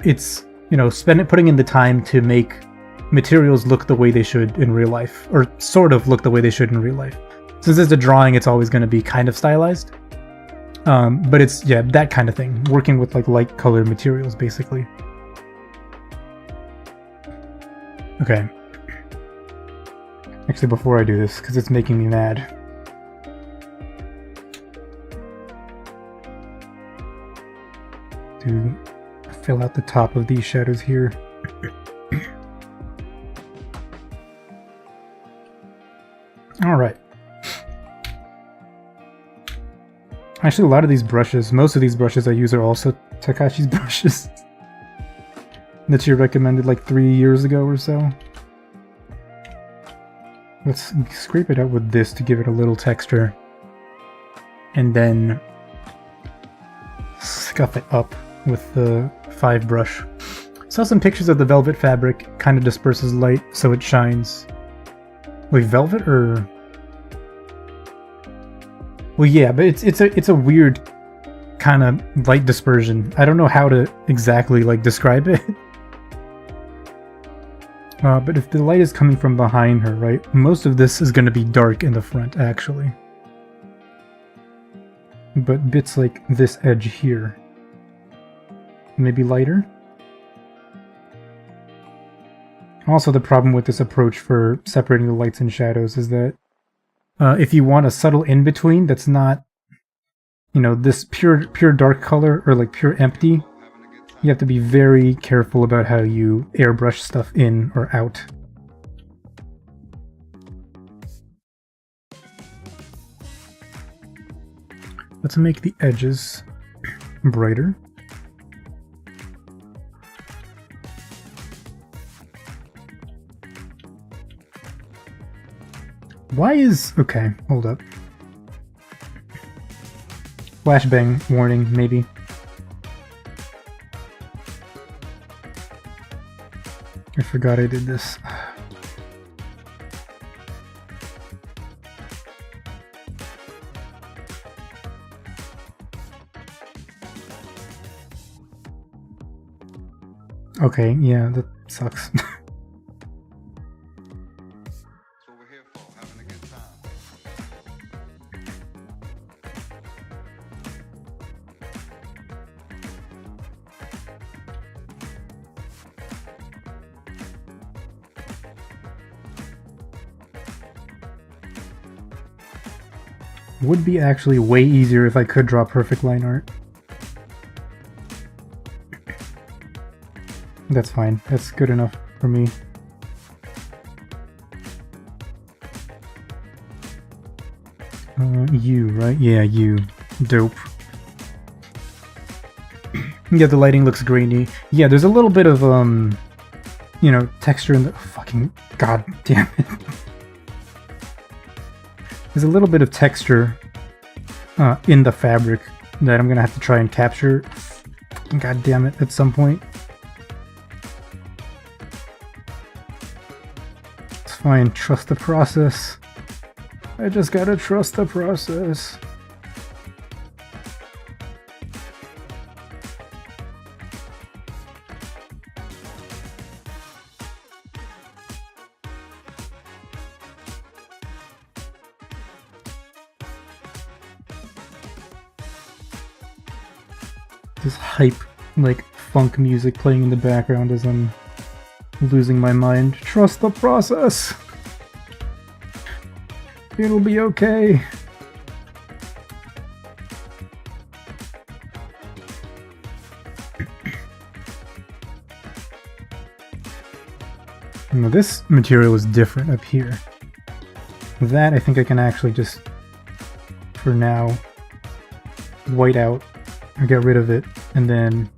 putting in the time to make materials look the way they should in real life, or sort of look the way they should in real life. Since it's a drawing, it's always going to be kind of stylized. But it's, yeah, that kind of thing. Working with like light colored materials, basically. Okay. Actually, before I do this, because it's making me mad. To fill out the top of these shadows here. Alright. Actually, a lot of these brushes, most of these brushes I use are also Takashi's brushes. That she recommended like 3 years ago or so. Let's scrape it out with this to give it a little texture. And then scuff it up with the 5 brush. Saw some pictures of the velvet fabric, kind of disperses light so it shines. Wait, velvet or... Well, yeah, but it's a weird kind of light dispersion. I don't know how to exactly like describe it. But if the light is coming from behind her, right, most of this is going to be dark in the front, actually. But bits like this edge here, maybe lighter? Also, the problem with this approach for separating the lights and shadows is that if you want a subtle in-between that's not, you know, this pure dark color or like pure empty, you have to be very careful about how you airbrush stuff in or out. Let's make the edges brighter. Why is... okay, hold up. Flashbang warning, maybe. I forgot I did this. Okay, yeah, that sucks. Would be actually way easier if I could draw perfect line art. That's fine. That's good enough for me. You, right? Yeah, you. Dope. Yeah, the lighting looks grainy. Yeah, there's a little bit of, you know, texture in the... fucking... god damn it. There's a little bit of texture in the fabric that I'm gonna have to try and capture. God damn it, at some point. It's fine, trust the process. I just gotta trust the process. This hype, like, funk music playing in the background as I'm losing my mind. Trust the process! It'll be okay. Now this material is different up here. That I think I can actually just, for now, white out or get rid of it and then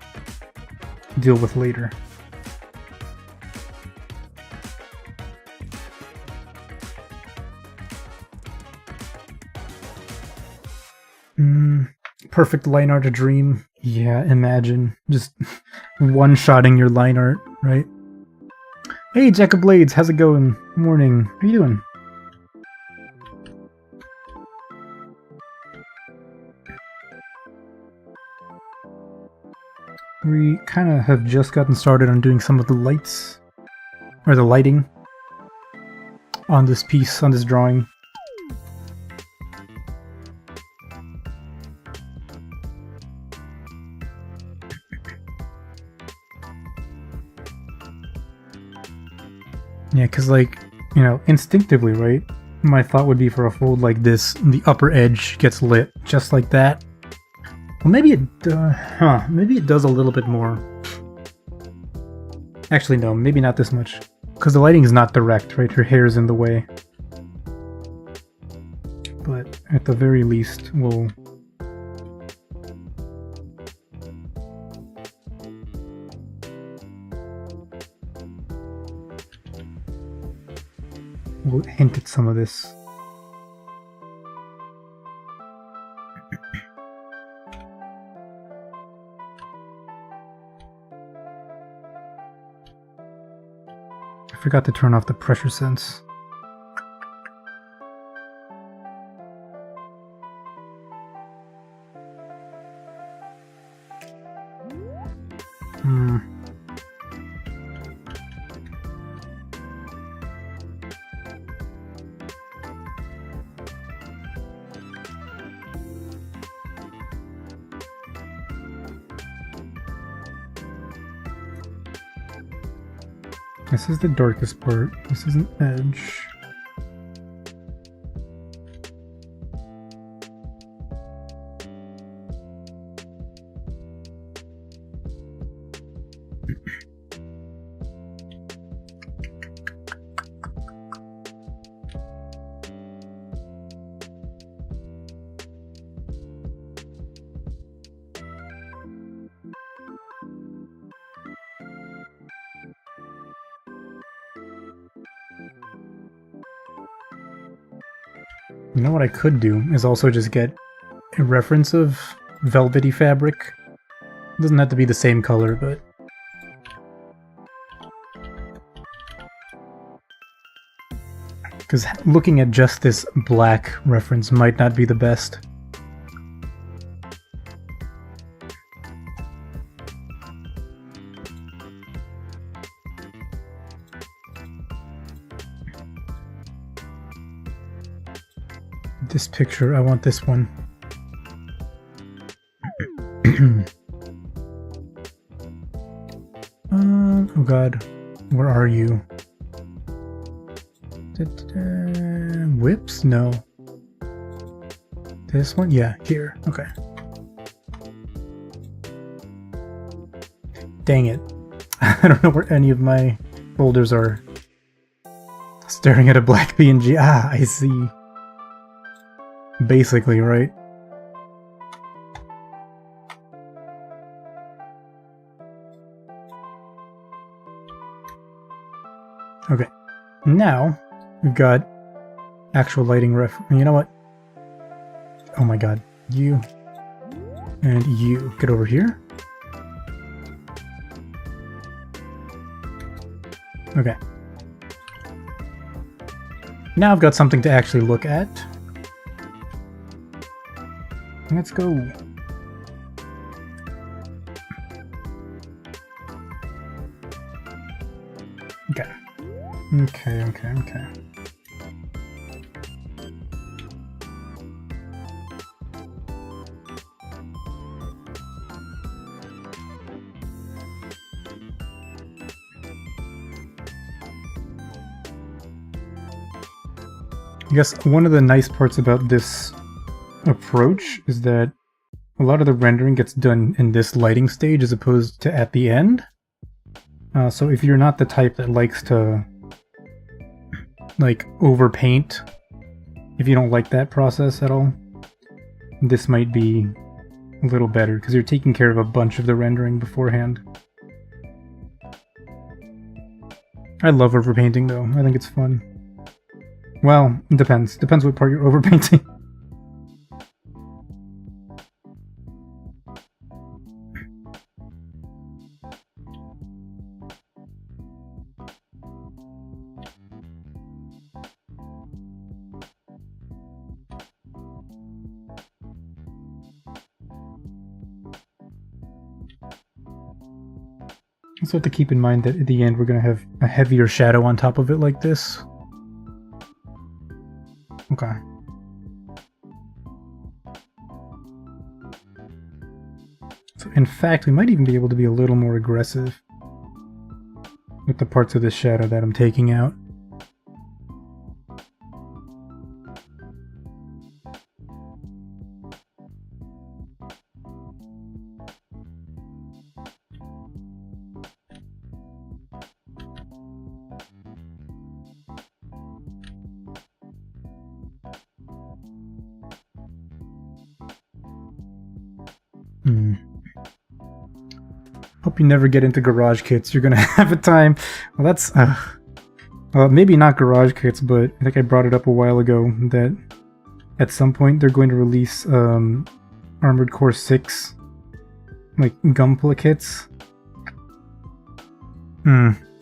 deal with later. Perfect line art a dream. Yeah, imagine just one-shotting your line art, right? Hey, Jack of Blades, how's it going? Morning. How you doing? We kind of have just gotten started on doing some of the lights, or the lighting, on this piece, on this drawing. Yeah, because, like, you know, instinctively, right? My thought would be for a fold like this, the upper edge gets lit, just like that. Well, maybe it, maybe it does a little bit more. Actually, no, maybe not this much. Because the lighting is not direct, right? Her hair is in the way. But at the very least, we'll... we'll hint at some of this. forgot to turn off the pressure sense. This is the darkest part. This is an edge. You know what I could do is also just get a reference of velvety fabric. It doesn't have to be the same color, but... because looking at just this black reference might not be the best. This picture, I want this one. Oh god, where are you? Whips? No. This one? Yeah, here. Okay. Dang it. I don't know where any of my folders are. Staring at a black PNG. Ah, I see. Basically, right? Okay. Now, we've got actual lighting ref. You know what? Oh my god. You. And you. Get over here. Okay. Now I've got something to actually look at. Let's go. Okay. Okay. I guess one of the nice parts about this approach is that a lot of the rendering gets done in this lighting stage as opposed to at the end. So if you're not the type that likes to like overpaint, if you don't like that process at all, this might be a little better because you're taking care of a bunch of the rendering beforehand. I love overpainting though. I think it's fun. Well, it depends. Depends what part you're overpainting. Also have to keep in mind that at the end we're going to have a heavier shadow on top of it like this. Okay. So in fact, we might even be able to be a little more aggressive with the parts of this shadow that I'm taking out. Hope you never get into garage kits. You're gonna have a time. Well, that's maybe not garage kits, but I think I brought it up a while ago that at some point they're going to release Armored Core 6 like Gunpla kits.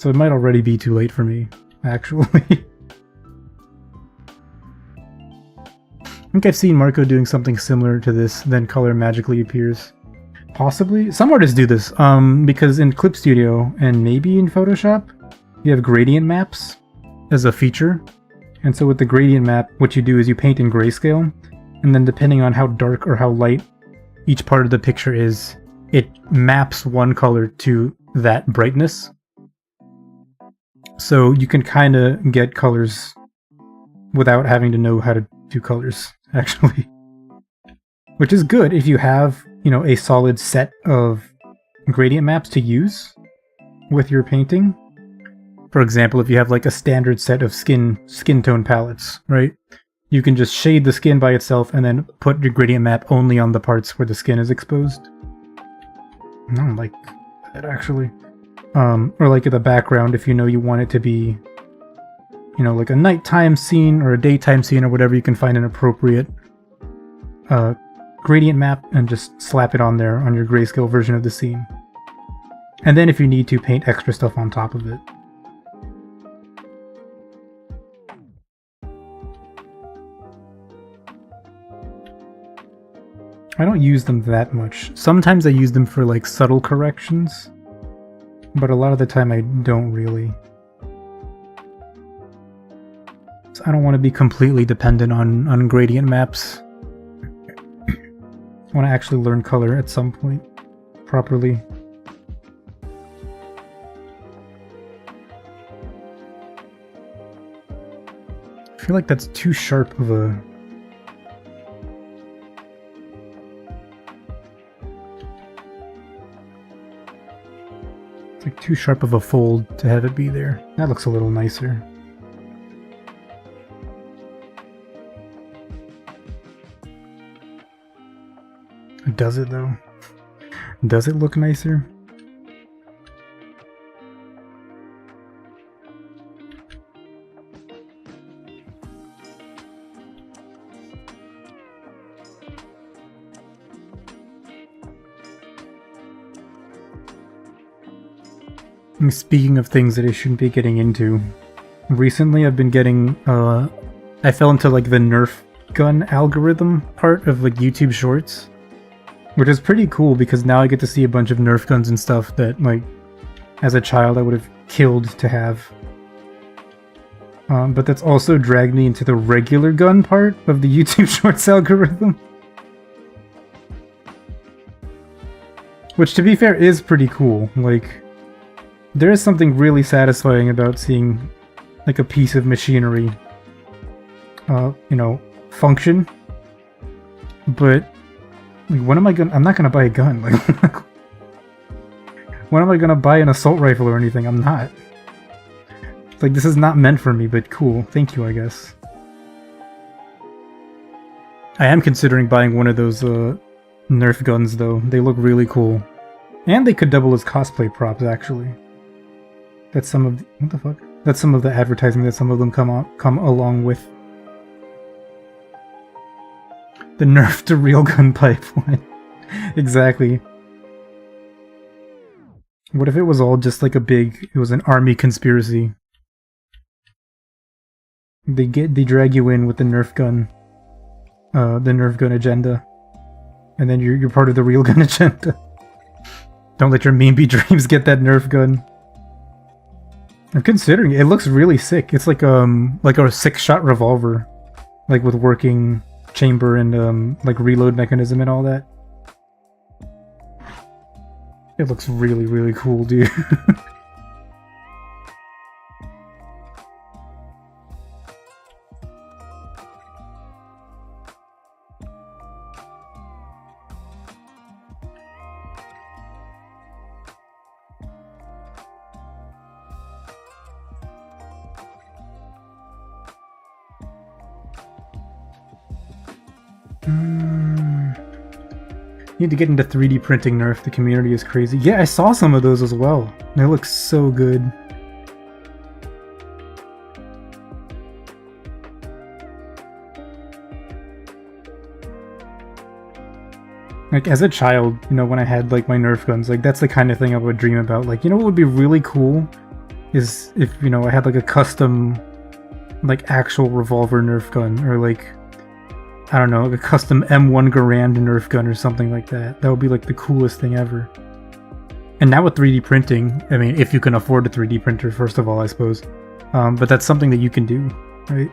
So it might already be too late for me, actually. I think I've seen Marco doing something similar to this, then color magically appears. Possibly? Some artists do this, because in Clip Studio, and maybe in Photoshop, you have gradient maps as a feature. And so with the gradient map, what you do is you paint in grayscale, and then depending on how dark or how light each part of the picture is, it maps one color to that brightness. So you can kind of get colors without having to know how to do colors, actually. Which is good if you have, you know, a solid set of gradient maps to use with your painting. For example, if you have like a standard set of skin tone palettes, right? You can just shade the skin by itself and then put your gradient map only on the parts where the skin is exposed. I don't like that, actually. Or like in the background, if you know you want it to be, you know, like a nighttime scene or a daytime scene or whatever, you can find an appropriate gradient map and just slap it on there on your grayscale version of the scene. And then if you need to, paint extra stuff on top of it. I don't use them that much. Sometimes I use them for like subtle corrections, but a lot of the time I don't really. So I don't want to be completely dependent on gradient maps. I want to actually learn color at some point properly. I feel like that's too sharp of a... It's like too sharp of a fold to have it be there. That looks a little nicer. Does it though? Does it look nicer? Speaking of things that I shouldn't be getting into, recently I've been getting, I fell into like the Nerf gun algorithm part of like YouTube Shorts, which is pretty cool because now I get to see a bunch of Nerf guns and stuff that, like, as a child I would have killed to have. But that's also dragged me into the regular gun part of the YouTube Shorts algorithm. Which, to be fair, is pretty cool. Like, there is something really satisfying about seeing, like, a piece of machinery, you know, function. But, like, when am I gonna... I'm not gonna buy a gun. Like, when am I gonna buy an assault rifle or anything? I'm not. It's like, this is not meant for me, but cool. Thank you, I guess. I am considering buying one of those, Nerf guns, though. They look really cool. And they could double as cosplay props, actually. That's some of the, what the fuck? That's some of the advertising that some of them come along with. The Nerf to real gun pipeline. Exactly. What if it was all just like it was an army conspiracy? They drag you in with the Nerf gun agenda. And then you're part of the real gun agenda. Don't let your mean dreams get that Nerf gun. I'm considering it. It looks really sick. It's like a 6-shot revolver, like with working chamber and like reload mechanism and all that. It looks really, really cool, dude. Need to get into 3D printing, Nerf. The community is crazy. Yeah, I saw some of those as well. They look so good. Like, as a child, you know, when I had, like, my Nerf guns, like, that's the kind of thing I would dream about. Like, you know what would be really cool? is if, you know, I had like a custom, like actual revolver Nerf gun, or like, I don't know, like a custom M1 Garand Nerf gun or something like that. That would be like the coolest thing ever. And now with 3D printing, I mean, if you can afford a 3D printer, first of all, I suppose. But that's something that you can do, right?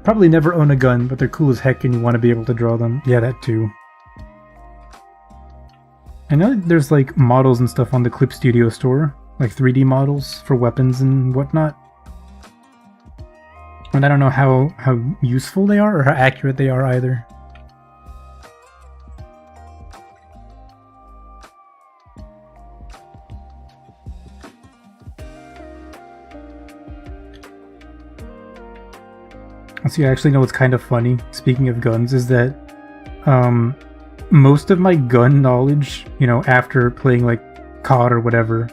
Probably never own a gun, but they're cool as heck and you want to be able to draw them. Yeah, that too. I know there's like models and stuff on the Clip Studio store, like 3D models for weapons and whatnot. And I don't know how useful they are or how accurate they are either. So you actually know what's kind of funny, speaking of guns, is that most of my gun knowledge, you know, after playing like COD or whatever,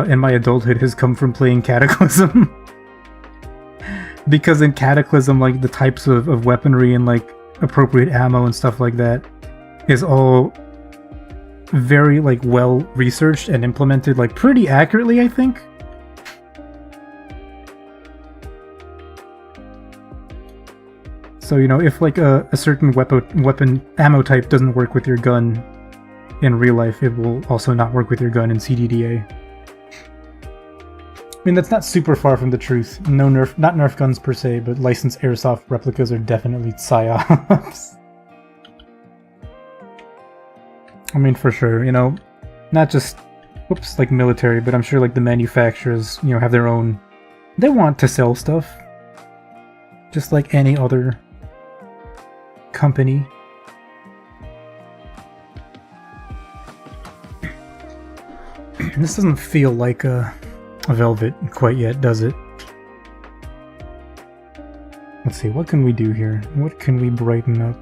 in my adulthood has come from playing Cataclysm. Because in Cataclysm, like the types of weaponry and like appropriate ammo and stuff like that is all very like well researched and implemented like pretty accurately, I think. So, you know, if like a certain weapon ammo type doesn't work with your gun in real life, it will also not work with your gun in CDDA. I mean, that's not super far from the truth. No not Nerf guns per se, but licensed airsoft replicas are definitely psyops. I mean, for sure, you know, not just, whoops, like military, but I'm sure like the manufacturers, you know, have their own, they want to sell stuff. Just like any other company. This doesn't feel like a velvet quite yet, does it? Let's see, what can we do here? What can we brighten up?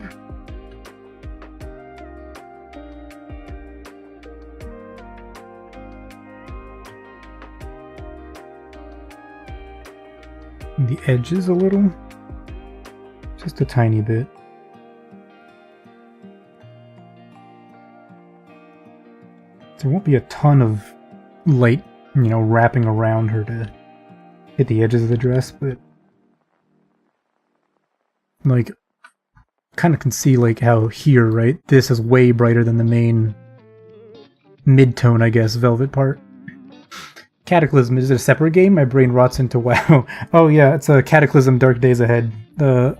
The edges a little? Just a tiny bit. There won't be a ton of light, you know, wrapping around her to hit the edges of the dress, but like, kind of can see like how here, right? This is way brighter than the main mid-tone, I guess, velvet part. Cataclysm, is it a separate game? My brain rots into WoW. Oh yeah, it's a Cataclysm Dark Days Ahead. The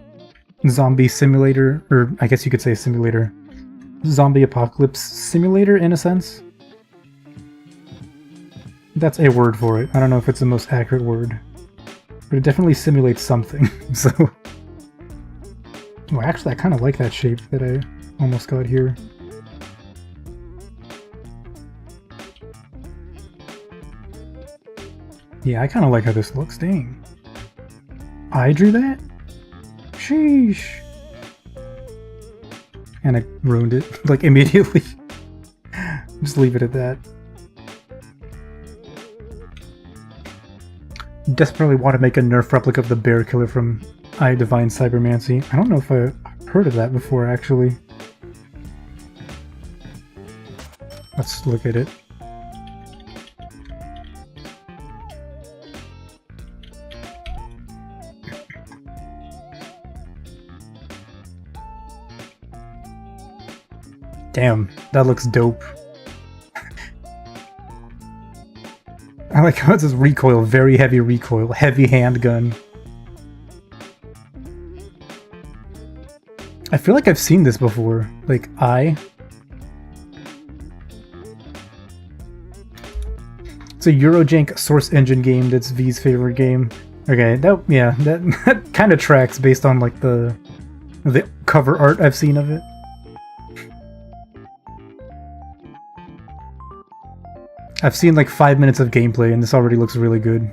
zombie simulator, or I guess you could say simulator. Zombie apocalypse simulator, in a sense. That's a word for it. I don't know if it's the most accurate word. But it definitely simulates something, so... Oh, actually, I kind of like that shape that I almost got here. Yeah, I kind of like how this looks, dang. I drew that? Sheesh. And I ruined it, like, immediately. Just leave it at that. Desperately want to make a Nerf replica of the bear killer from I Divine Cybermancy. I don't know if I've heard of that before, actually. Let's look at it. Damn, that looks dope. I like how it says recoil, very heavy recoil, heavy handgun. I feel like I've seen this before. Like, It's a Eurojank source engine game that's V's favorite game. Okay, that kind of tracks based on like the cover art I've seen of it. I've seen like 5 minutes of gameplay and this already looks really good.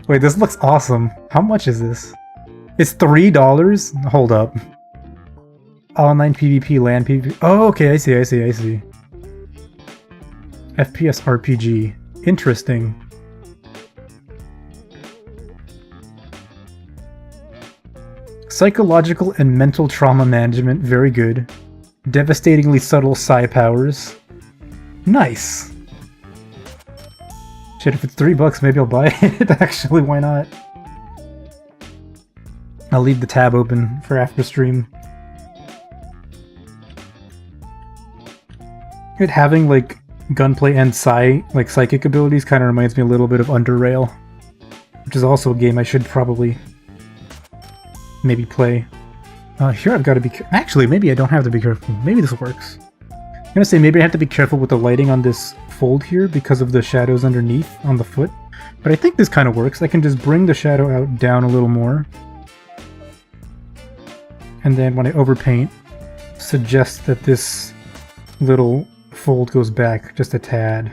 Wait, this looks awesome. How much is this? It's $3? Hold up. Online PvP, LAN PvP. Oh, okay, I see. FPS RPG. Interesting. Psychological and mental trauma management, very good. Devastatingly subtle psi powers. Nice! Shit, if it's $3, maybe I'll buy it. Actually, why not? I'll leave the tab open for after stream. It having, like, gunplay and psychic abilities kind of reminds me a little bit of Under Rail, which is also a game I should probably maybe play. Here I've got to be actually, maybe I don't have to be careful. Maybe this works. I'm gonna say maybe I have to be careful with the lighting on this fold here because of the shadows underneath on the foot. But I think this kind of works. I can just bring the shadow out down a little more. And then when I overpaint, suggest that this little fold goes back just a tad.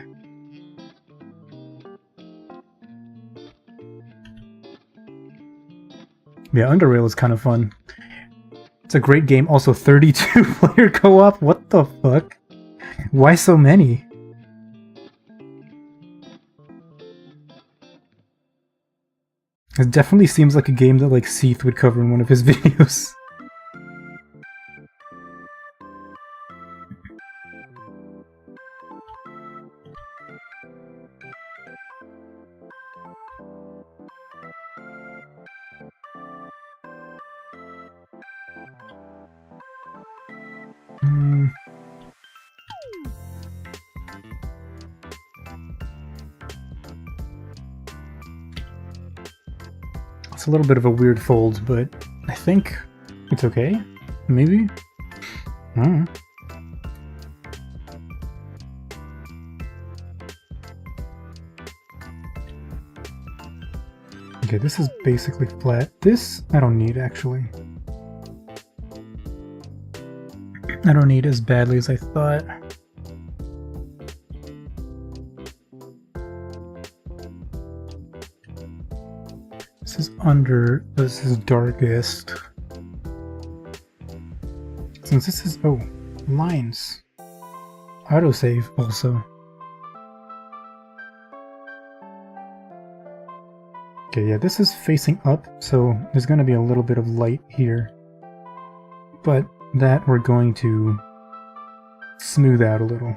Yeah, Under Rail is kind of fun. It's a great game. Also 32-player co-op? What the fuck? Why so many? It definitely seems like a game that like Seath would cover in one of his videos. It's a little bit of a weird fold, but I think it's okay. Maybe? I don't know. Okay, this is basically flat. This I don't need, actually. I don't need as badly as I thought. This is under, this is darkest. Since this is, oh, lines. Autosave also. Okay, yeah, this is facing up, so there's going to be a little bit of light here. But that we're going to smooth out a little.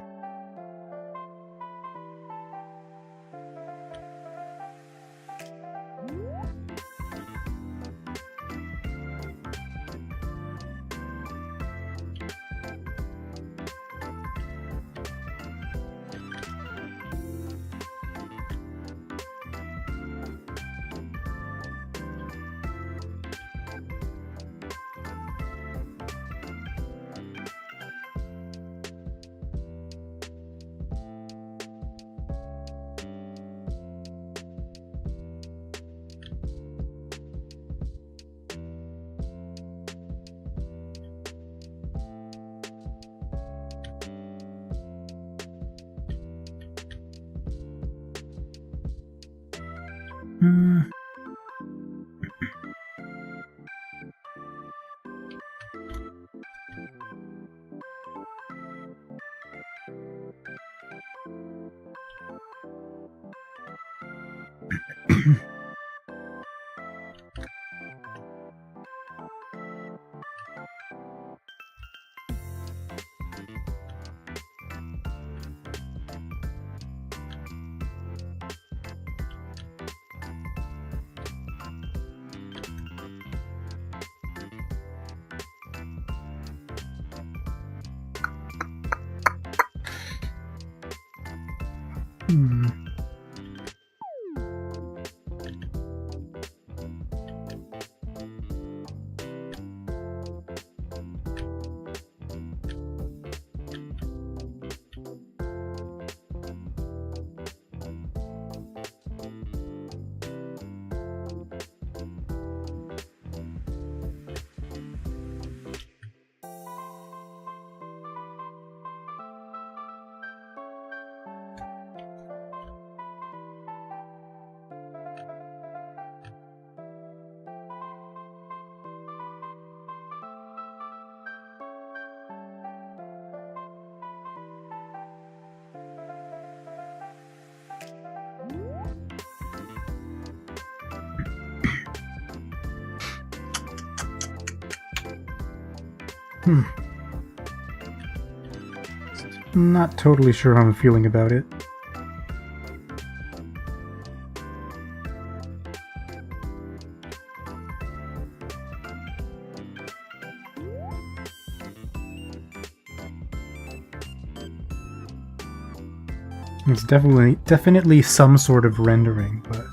Not totally sure how I'm feeling about it. It's definitely some sort of rendering, but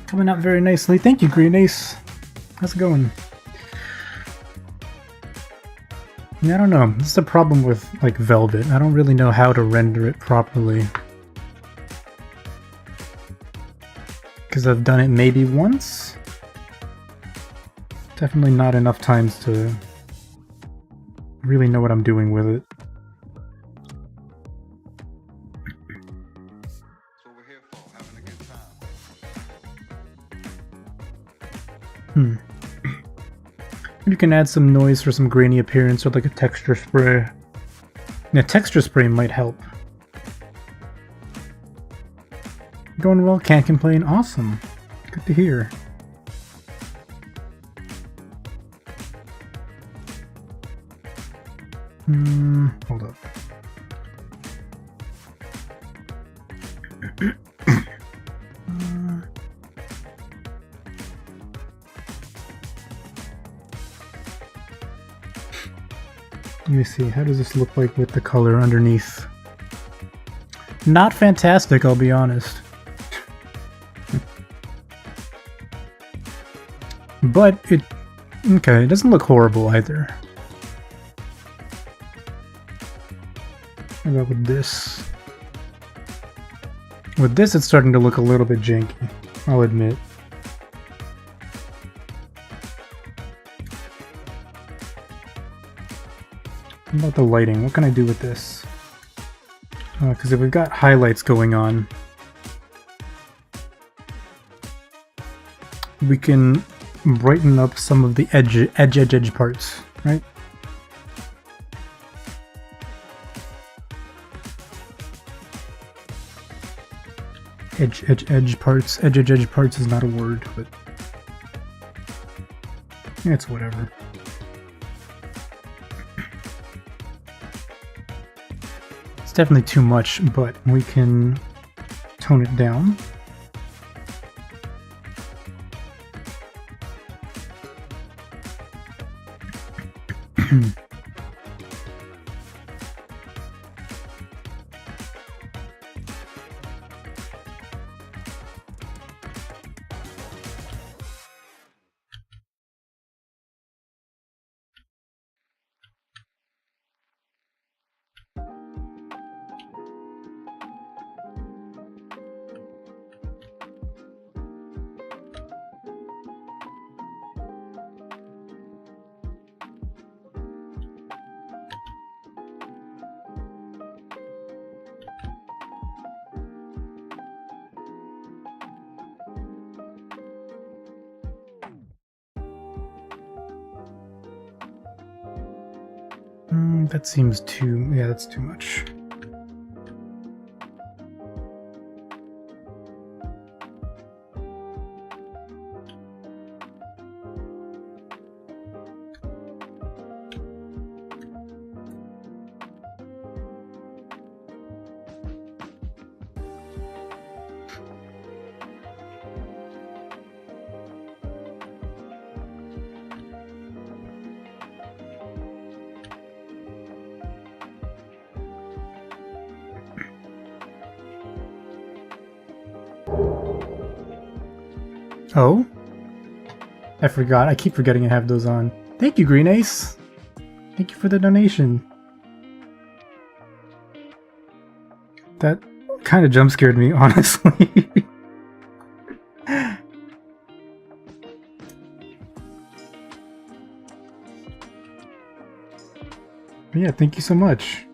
coming out very nicely. Thank you, Green Ace. How's it going? Yeah, I don't know. This is a problem with, like, Velvet. I don't really know how to render it properly. Because I've done it maybe once? Definitely not enough times to really know what I'm doing with it. You can add some noise for some grainy appearance or like a texture spray. Yeah, texture spray might help. Going well, can't complain. Awesome. Good to hear. Hold up. Let me see, how does this look like with the color underneath? Not fantastic, I'll be honest. But it doesn't look horrible either. How about with this? With this, it's starting to look a little bit janky, I'll admit. What about the lighting? What can I do with this? Because if we've got highlights going on, we can brighten up some of the edge parts, right? Edge parts. Edge parts is not a word, but it's whatever. It's definitely too much, but we can tone it down. That seems too... yeah, that's too much. Oh? I forgot. I keep forgetting I have those on. Thank you, Green Ace! Thank you for the donation. That kind of jump scared me, honestly. But yeah, thank you so much.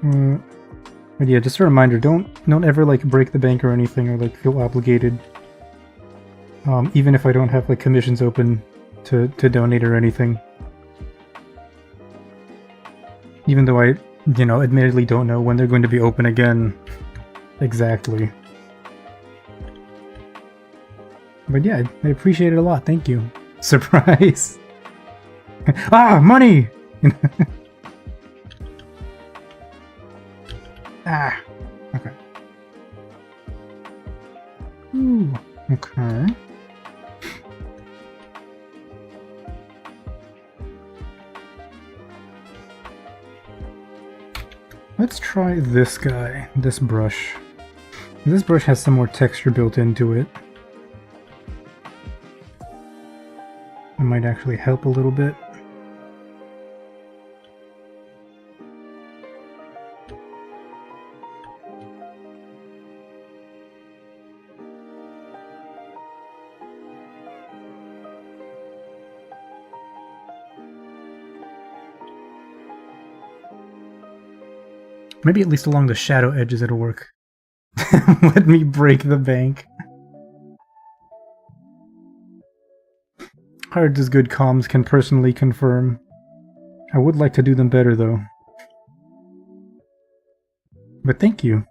But yeah, just a reminder, don't ever like break the bank or anything, or like feel obligated. Even if I don't have like commissions open to donate or anything. Even though I, you know, admittedly don't know when they're going to be open again. Exactly. But yeah, I appreciate it a lot, thank you. Surprise! Ah, money! Ah, okay. Ooh, okay. Let's try this guy, this brush. This brush has some more texture built into it. It might actually help a little bit. Maybe at least along the shadow edges it'll work. Let me break the bank. Hard as good comms can personally confirm. I would like to do them better though. But thank you.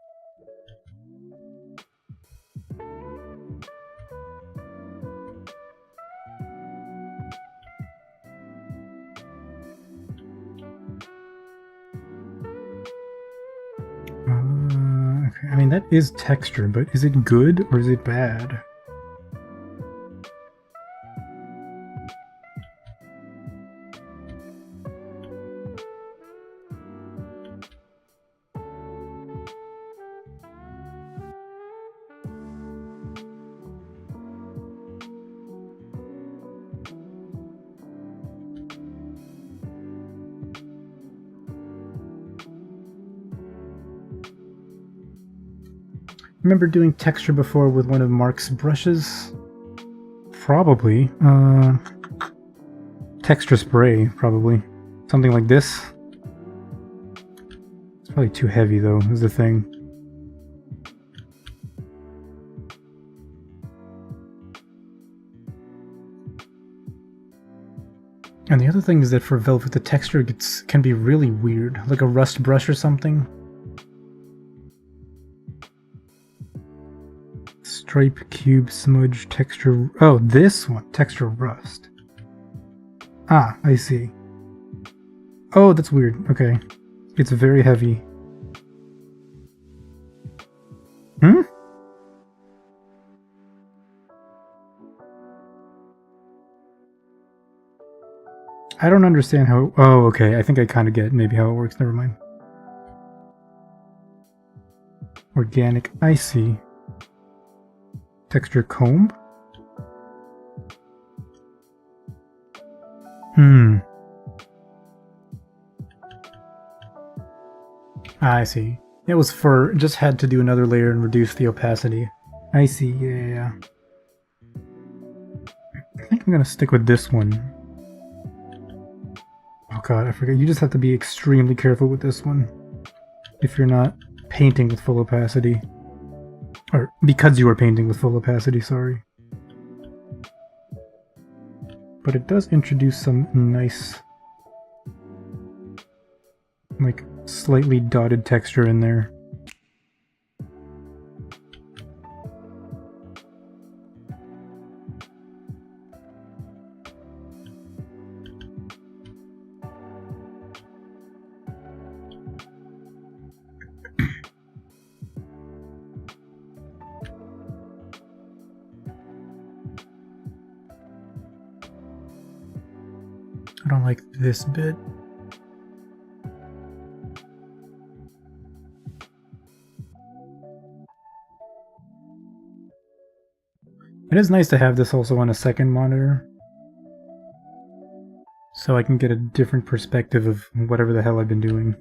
Okay. I mean, that is texture, but is it good or is it bad? Remember doing texture before with one of Mark's brushes? Probably. Texture spray, probably. Something like this. It's probably too heavy though, is the thing. And the other thing is that for velvet, the texture can be really weird, like a rust brush or something. Stripe, cube, smudge, texture... Oh, this one! Texture rust. Ah, I see. Oh, that's weird. Okay. It's very heavy. Hmm? I don't understand how... Oh, okay. I think I kind of get maybe how it works. Never mind. Organic. I see. Texture comb? I see. It was for... Just had to do another layer and reduce the opacity. I see. Yeah. I think I'm gonna stick with this one. Oh god, I forget. You just have to be extremely careful with this one. If you're not painting with full opacity. Or because you are painting with full opacity, sorry. But it does introduce some nice, like, slightly dotted texture in there. I don't like this bit. It is nice to have this also on a second monitor, so I can get a different perspective of whatever the hell I've been doing.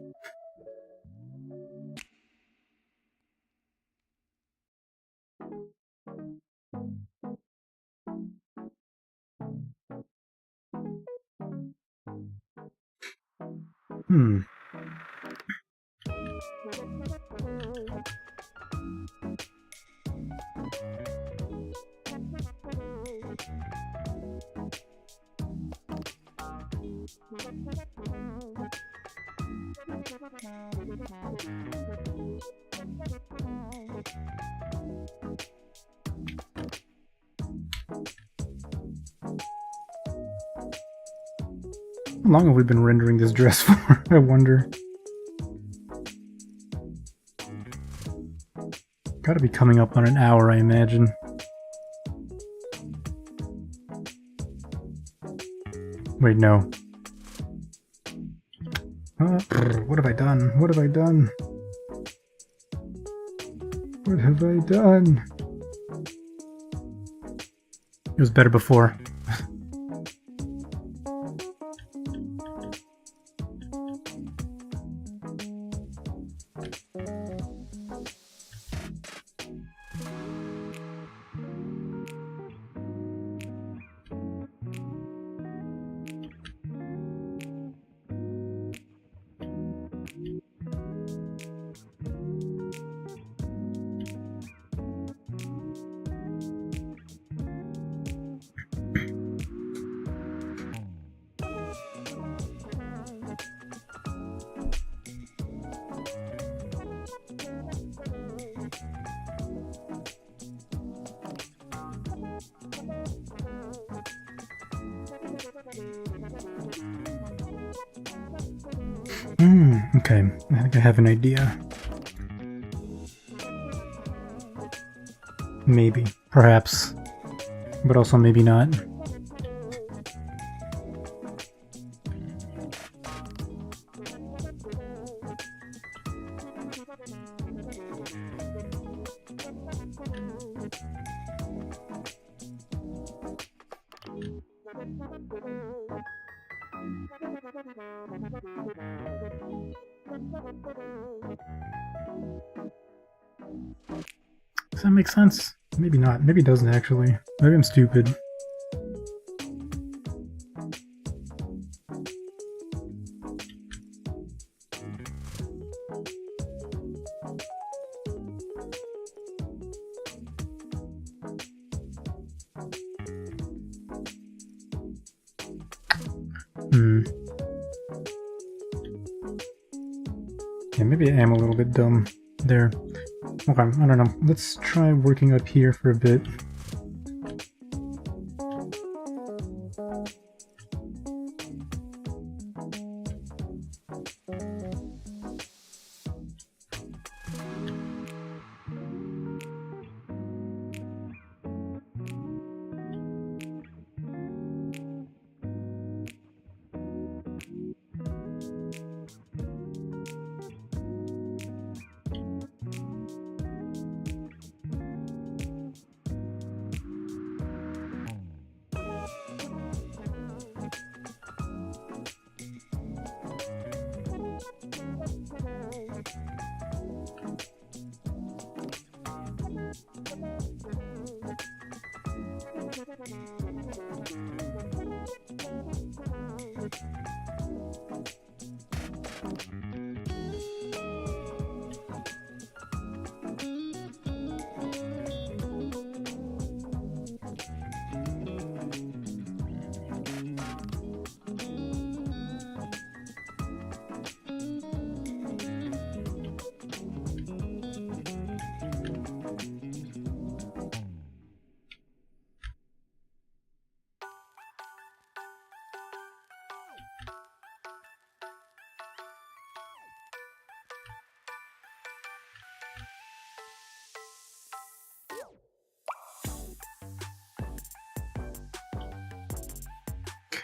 How long have we been rendering this dress for, I wonder? Gotta be coming up on an hour, I imagine. Wait, no. What have I done? What have I done? What have I done? It was better before. Okay, I think I have an idea. Maybe, perhaps, but also maybe not. Does that make sense? Maybe not. Maybe it doesn't actually. Maybe I'm stupid. Yeah, maybe I am a little bit dumb there. Okay, I don't know. Let's try working up here for a bit.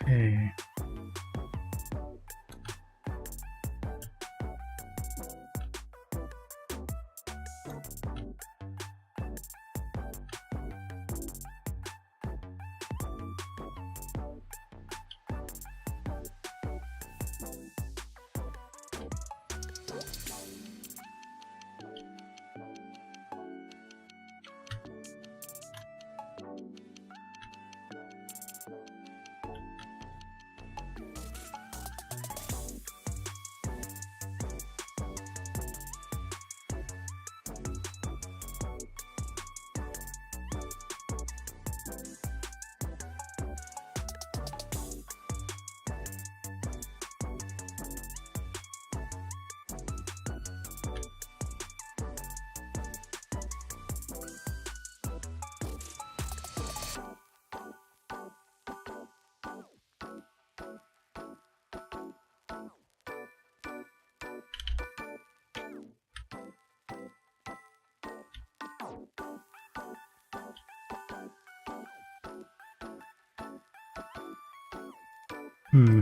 Okay. Hmm.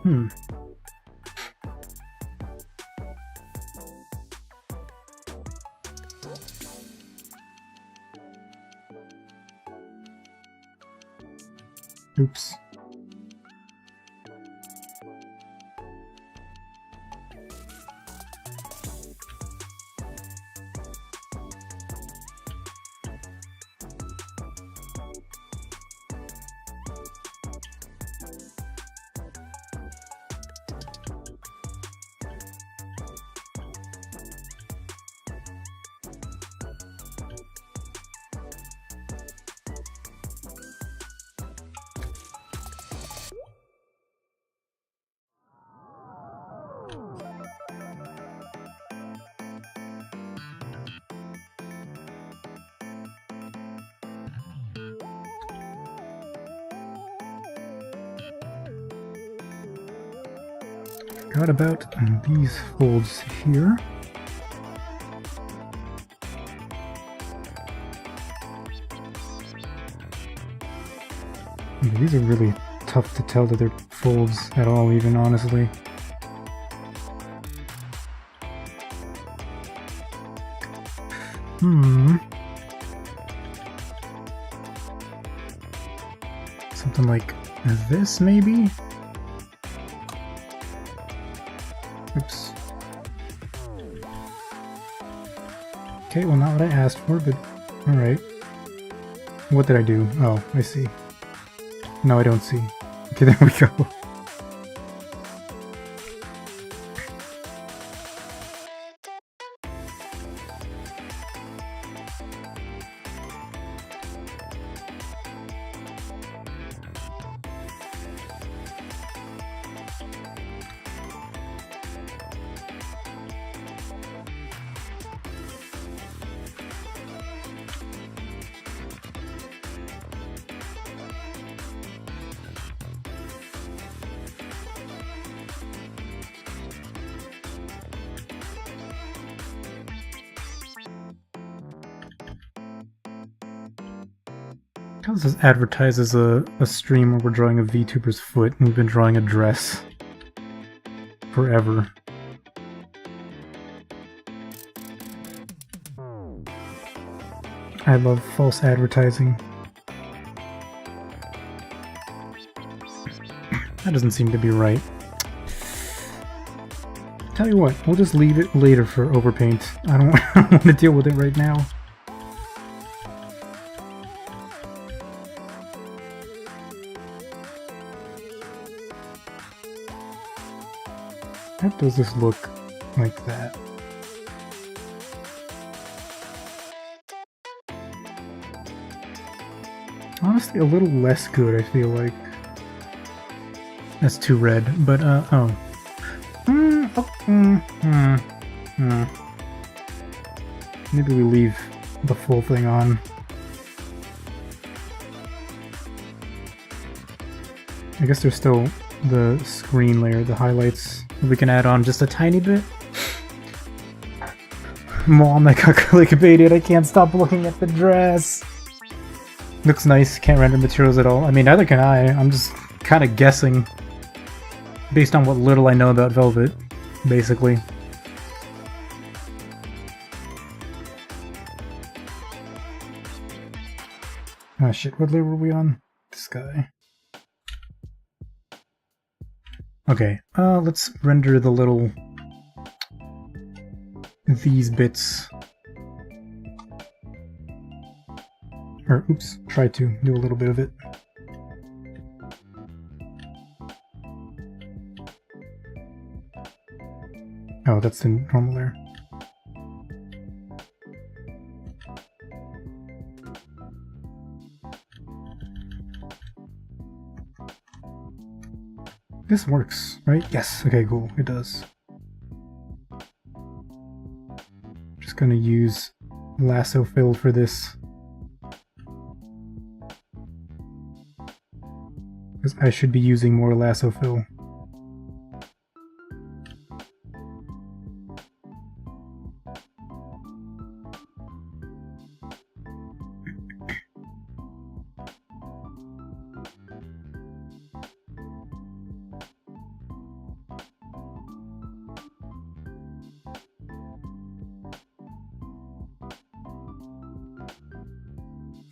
Hmm. Oops. Forgot about these folds here. These are really tough to tell that they're folds at all, even honestly. Something like this, maybe? Oops. Okay, well, not what I asked for, but alright. What did I do? Oh, I see. No, I don't see. Okay, there we go. How does this advertise as a stream where we're drawing a VTuber's foot and we've been drawing a dress forever? I love false advertising. That doesn't seem to be right. Tell you what, we'll just leave it later for overpaint. I don't want to deal with it right now. How does this look like that? Honestly, a little less good, I feel like. That's too red, but, oh. Maybe we leave the full thing on. I guess there's still the screen layer, the highlights. We can add on just a tiny bit. Mom, I got clickbaited. I can't stop looking at the dress. Looks nice. Can't render materials at all. I mean, neither can I. I'm just kind of guessing based on what little I know about Velvet, basically. Ah, shit. What layer were we on? This guy. Okay, let's render the little... these bits. Or, oops, try to do a little bit of it. Oh, that's the normal layer. This works, right? Yes, okay, cool, it does. Just gonna use lasso fill for this. Because I should be using more lasso fill.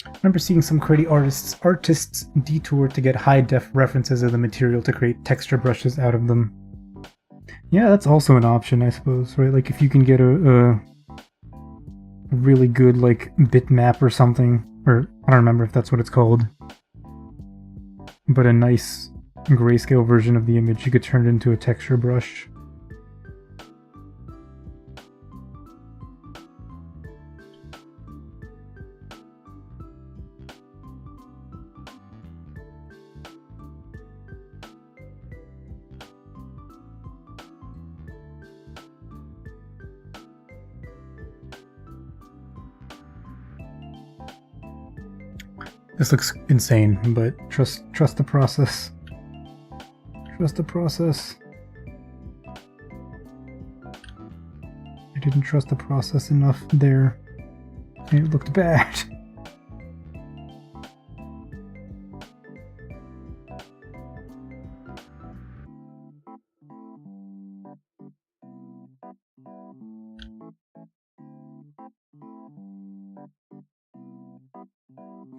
I remember seeing some Creaty artists detour to get high-def references of the material to create texture brushes out of them. Yeah, that's also an option, I suppose, right? Like if you can get a really good like bitmap or something, or I don't remember if that's what it's called, but a nice grayscale version of the image, you could turn it into a texture brush. This looks insane, but trust the process. Trust the process. I didn't trust the process enough there. And it looked bad.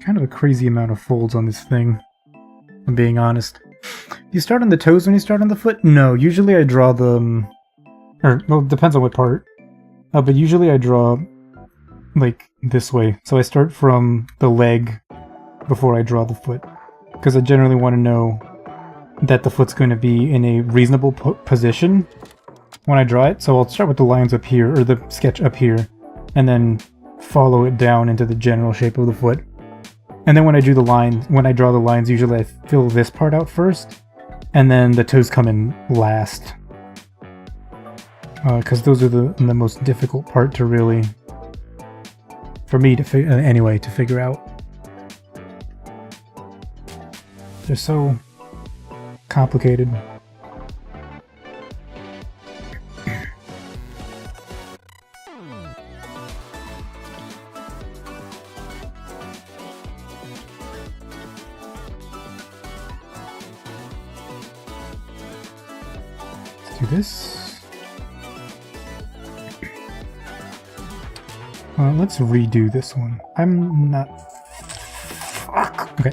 Kind of a crazy amount of folds on this thing, if I'm being honest. You start on the toes when you start on the foot? No, usually I draw them... Or, well, it depends on what part. But usually I draw, like, this way. So I start from the leg before I draw the foot. Because I generally want to know that the foot's going to be in a reasonable position when I draw it. So I'll start with the lines up here, or the sketch up here, and then follow it down into the general shape of the foot. And then when I draw the lines, usually I fill this part out first, and then the toes come in last. Because those are the most difficult part to really, for me to figure out. They're so complicated. This. Let's redo this one. I'm not... Fuck! Okay,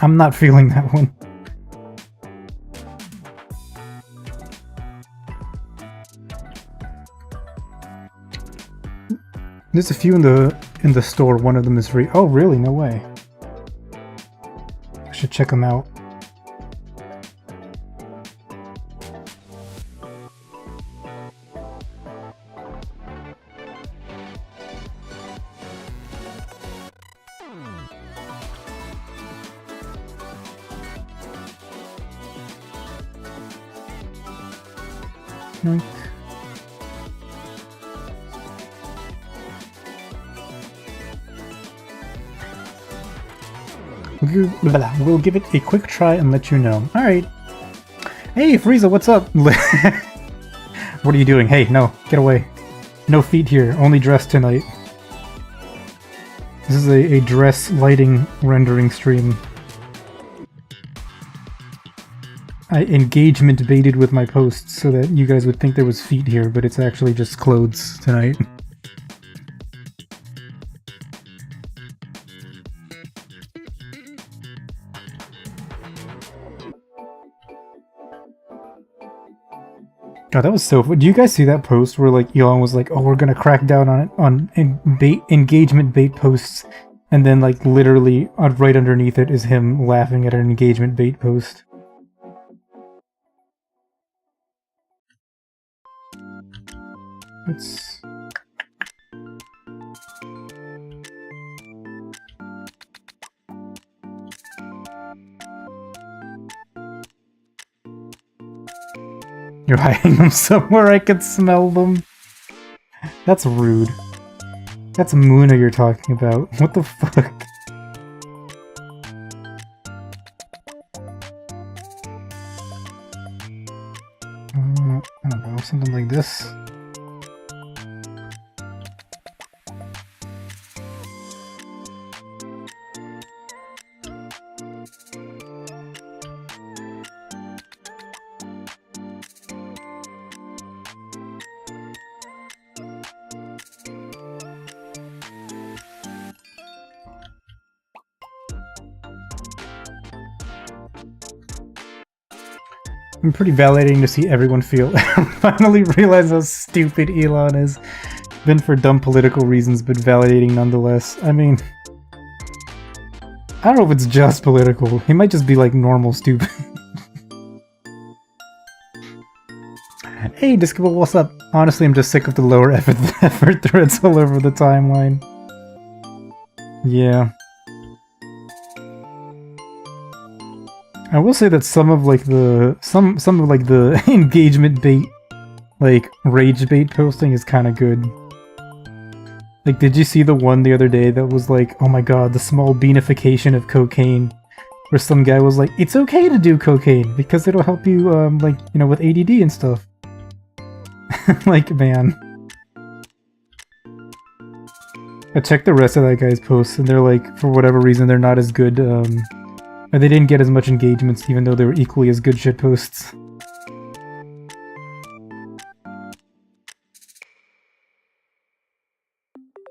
I'm not feeling that one. There's a few in the store. One of them is free. Oh, really? No way. I should check them out. We'll give it a quick try and let you know. Alright. Hey, Frieza, what's up? What are you doing? Hey, no, get away. No feet here, only dress tonight. This is a dress lighting rendering stream. I engagement baited with my posts so that you guys would think there was feet here, but it's actually just clothes tonight. God, that was so fun. Do you guys see that post where like Elon was like, "Oh, we're gonna crack down on engagement bait posts," and then like literally right underneath it is him laughing at an engagement bait post. It's... You're hiding them somewhere I can smell them. That's rude. That's Moona you're talking about. What the fuck? I don't know, something like this. I'm pretty validating to see everyone feel finally realize how stupid Elon is. Been for dumb political reasons, but validating nonetheless. I mean, I don't know if it's just political. He might just be like normal stupid. Hey, Discable, what's up? Honestly, I'm just sick of the lower effort threads all over the timeline. Yeah. I will say that some of the engagement bait, like rage bait posting is kind of good. Like, did you see the one the other day that was like, oh my god, the small beanification of cocaine, where some guy was like, it's okay to do cocaine because it'll help you, like, you know, with ADD and stuff. Like, man. I checked the rest of that guy's posts, and they're like, for whatever reason, they're not as good. Or they didn't get as much engagements, even though they were equally as good shit posts.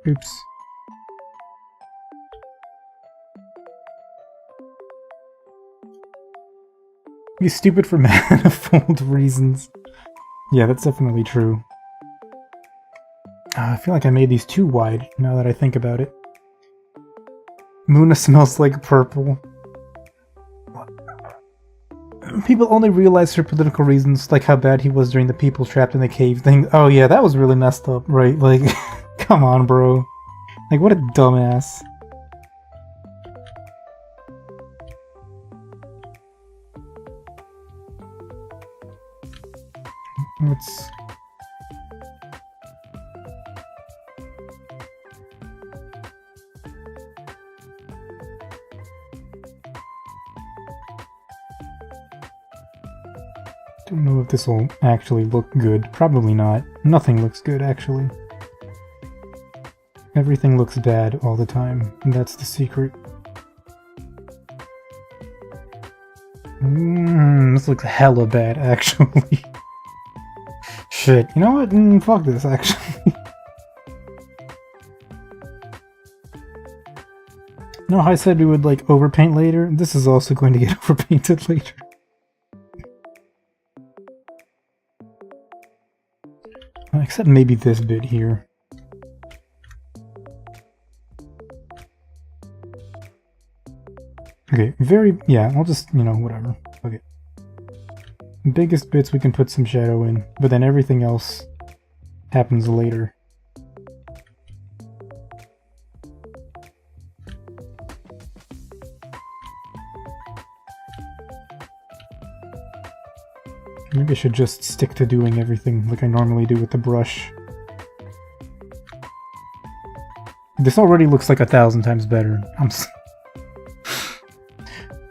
Oops. He's stupid for manifold reasons. Yeah, that's definitely true. I feel like I made these too wide, now that I think about it. Moona smells like purple. People only realize for political reasons, like how bad he was during the people trapped in the cave thing. Oh yeah, that was really messed up, right? Like, come on, bro. Like, what a dumbass. Let's... Don't know if this will actually look good. Probably not. Nothing looks good, actually. Everything looks bad all the time, and that's the secret. This looks hella bad, actually. Shit, you know what? Fuck this, actually. No, I said we would, like, overpaint later. This is also going to get overpainted later. Except maybe this bit here. Okay, yeah, I'll just, you know, whatever. Okay. Biggest bits we can put some shadow in, but then everything else happens later. Maybe I should just stick to doing everything like I normally do with the brush. This already looks like 1,000 times better.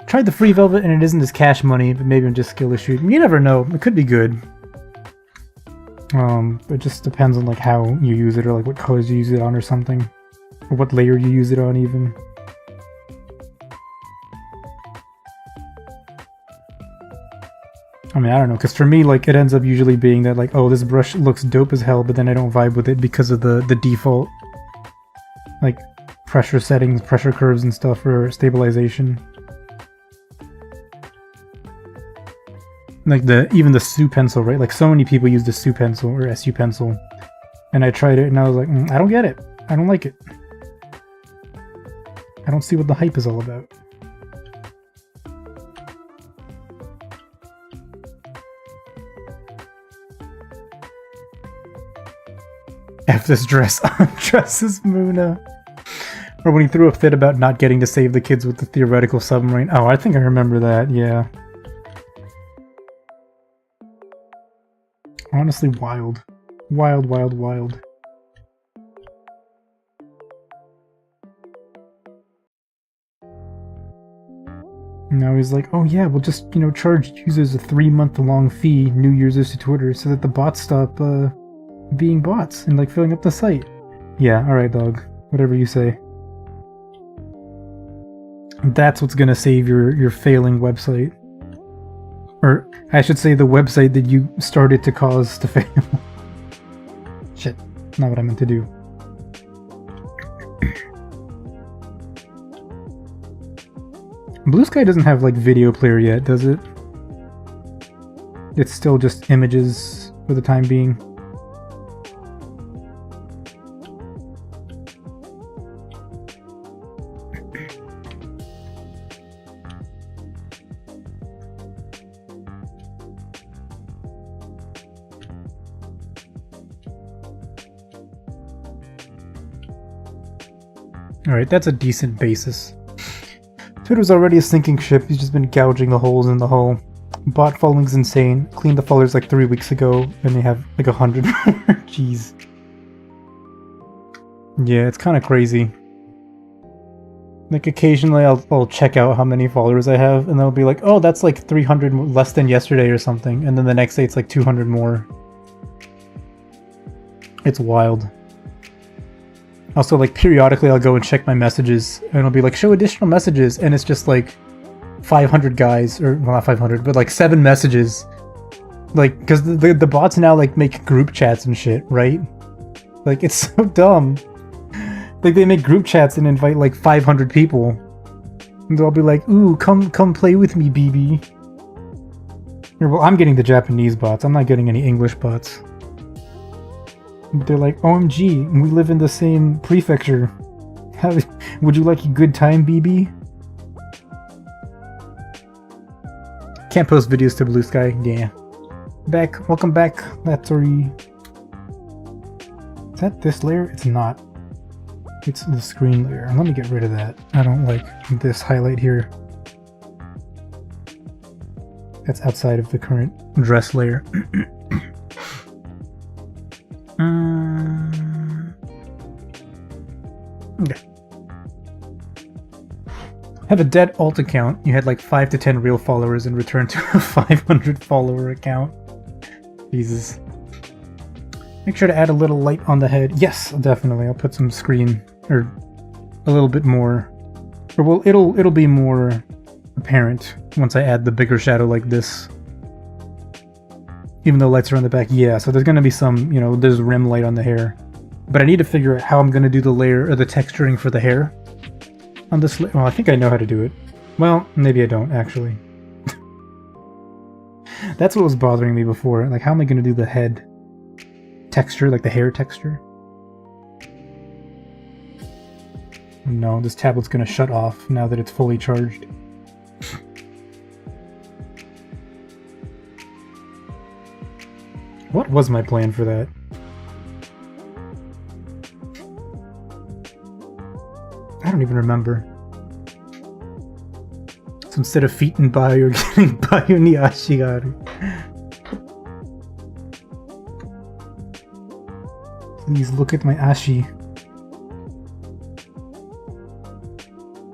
Tried the free velvet and it isn't as cash money, but maybe I'm just skill issue. You never know. It could be good. It just depends on like how you use it or like what colors you use it on or something. Or what layer you use it on even. I mean, I don't know, because for me, like, it ends up usually being that, like, oh, this brush looks dope as hell, but then I don't vibe with it because of the default, like, pressure settings, pressure curves and stuff for stabilization. Like, even the SU pencil, right? Like, so many people use the SU pencil, or SU pencil, and I tried it, and I was like, I don't get it. I don't like it. I don't see what the hype is all about. F this dress undresses Moona. Or when he threw a fit about not getting to save the kids with the theoretical submarine. Oh, I think I remember that, yeah. Honestly, wild. Wild, wild, wild. Now he's like, oh yeah, we'll just, you know, charge users a 3-month-long fee, new users to Twitter, so that the bots stop, being bots and, like, filling up the site. Yeah, alright, dog. Whatever you say. That's what's gonna save your failing website. Or, I should say the website that you started to cause to fail. Shit, not what I meant to do. Blue Sky doesn't have, like, video player yet, does it? It's still just images for the time being. Alright, that's a decent basis. Twitter's already a sinking ship, he's just been gouging the holes in the hull. Bot following's insane. Cleaned the followers like 3 weeks ago, and they have like 100 more. Jeez. Yeah, it's kind of crazy. Like, occasionally I'll check out how many followers I have, and they'll be like, oh, that's like 300 less than yesterday or something, and then the next day it's like 200 more. It's wild. Also, like, periodically I'll go and check my messages, and it'll be like, show additional messages, and it's just like 500 guys, or, well, not 500, but like 7 messages. Like, because the bots now, like, make group chats and shit, right? Like, it's so dumb. Like, they make group chats and invite like 500 people. And they'll be like, ooh, come play with me, BB. Or, well, I'm getting the Japanese bots, I'm not getting any English bots. They're like, OMG, we live in the same prefecture. Would you like a good time, BB? Can't post videos to Blue Sky. Yeah. Back. Welcome back, Latori. Is that this layer? It's not. It's the screen layer. Let me get rid of that. I don't like this highlight here. That's outside of the current dress layer. Okay. Have a dead alt account. You had like 5 to 10 real followers and returned to a 500 follower account. Jesus. Make sure to add a little light on the head. Yes, definitely. I'll put some screen, or a little bit more. Or, well, it'll be more apparent once I add the bigger shadow like this. Even though lights are on the back, yeah, so there's gonna be some, you know, there's rim light on the hair. But I need to figure out how I'm gonna do the layer, or the texturing for the hair. On this, well, I think I know how to do it. Well, maybe I don't, actually. That's what was bothering me before. Like, how am I gonna do the head texture, like the hair texture? No, this tablet's gonna shut off now that it's fully charged. What was my plan for that? I don't even remember. So instead of feet and bayo, you're getting bayo ni ashi ga aru. Please look at my ashi.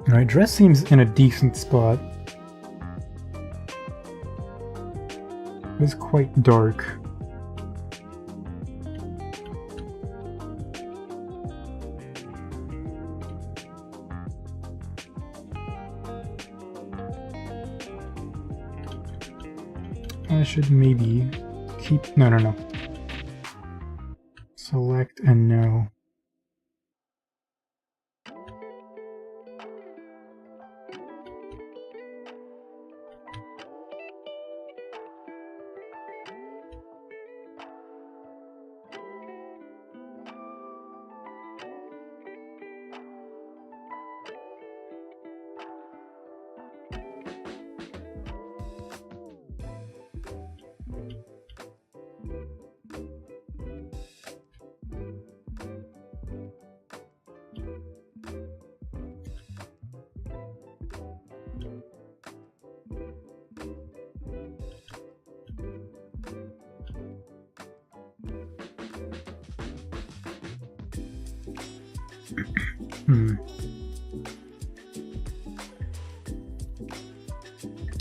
Alright, dress seems in a decent spot. It's quite dark. I should maybe keep... No. Select and no.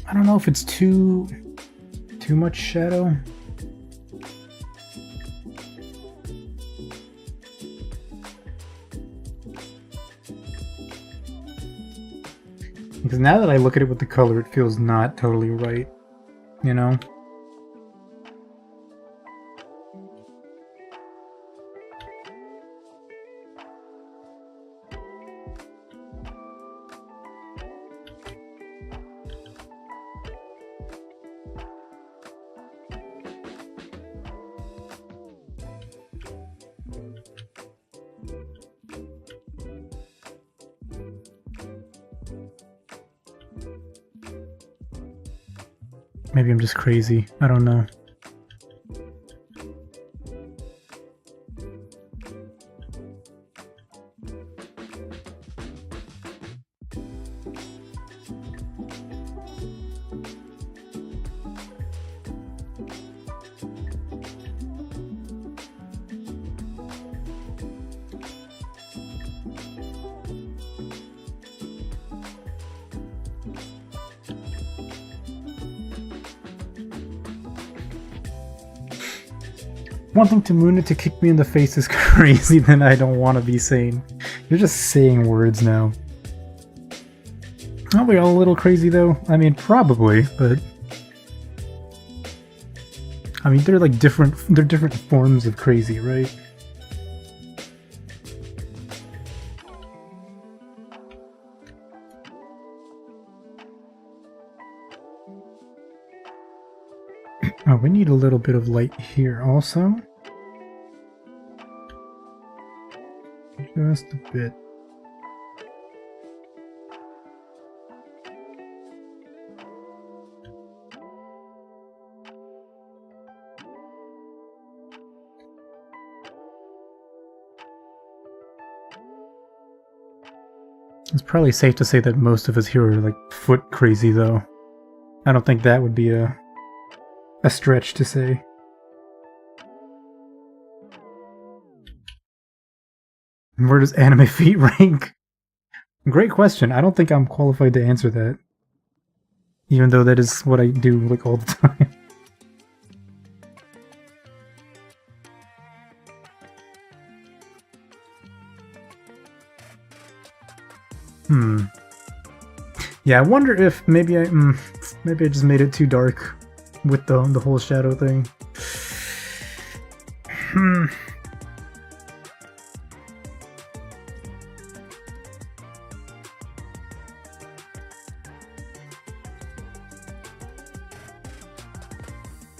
I don't know if it's too much shadow. Because now that I look at it with the color, it feels not totally right, you know? Maybe I'm just crazy. I don't know. Wanting to Moona to kick me in the face is crazy than I don't want to be saying. You're just saying words now. Aren't we all a little crazy though? I mean, probably, but... I mean, they're like different forms of crazy, right? Oh, we need a little bit of light here also. Just a bit. It's probably safe to say that most of us here are like foot crazy though. I don't think that would be a stretch to say. Where does anime feet rank? Great question. I don't think I'm qualified to answer that. Even though that is what I do like all the time. Yeah, I wonder if maybe I just made it too dark with the whole shadow thing.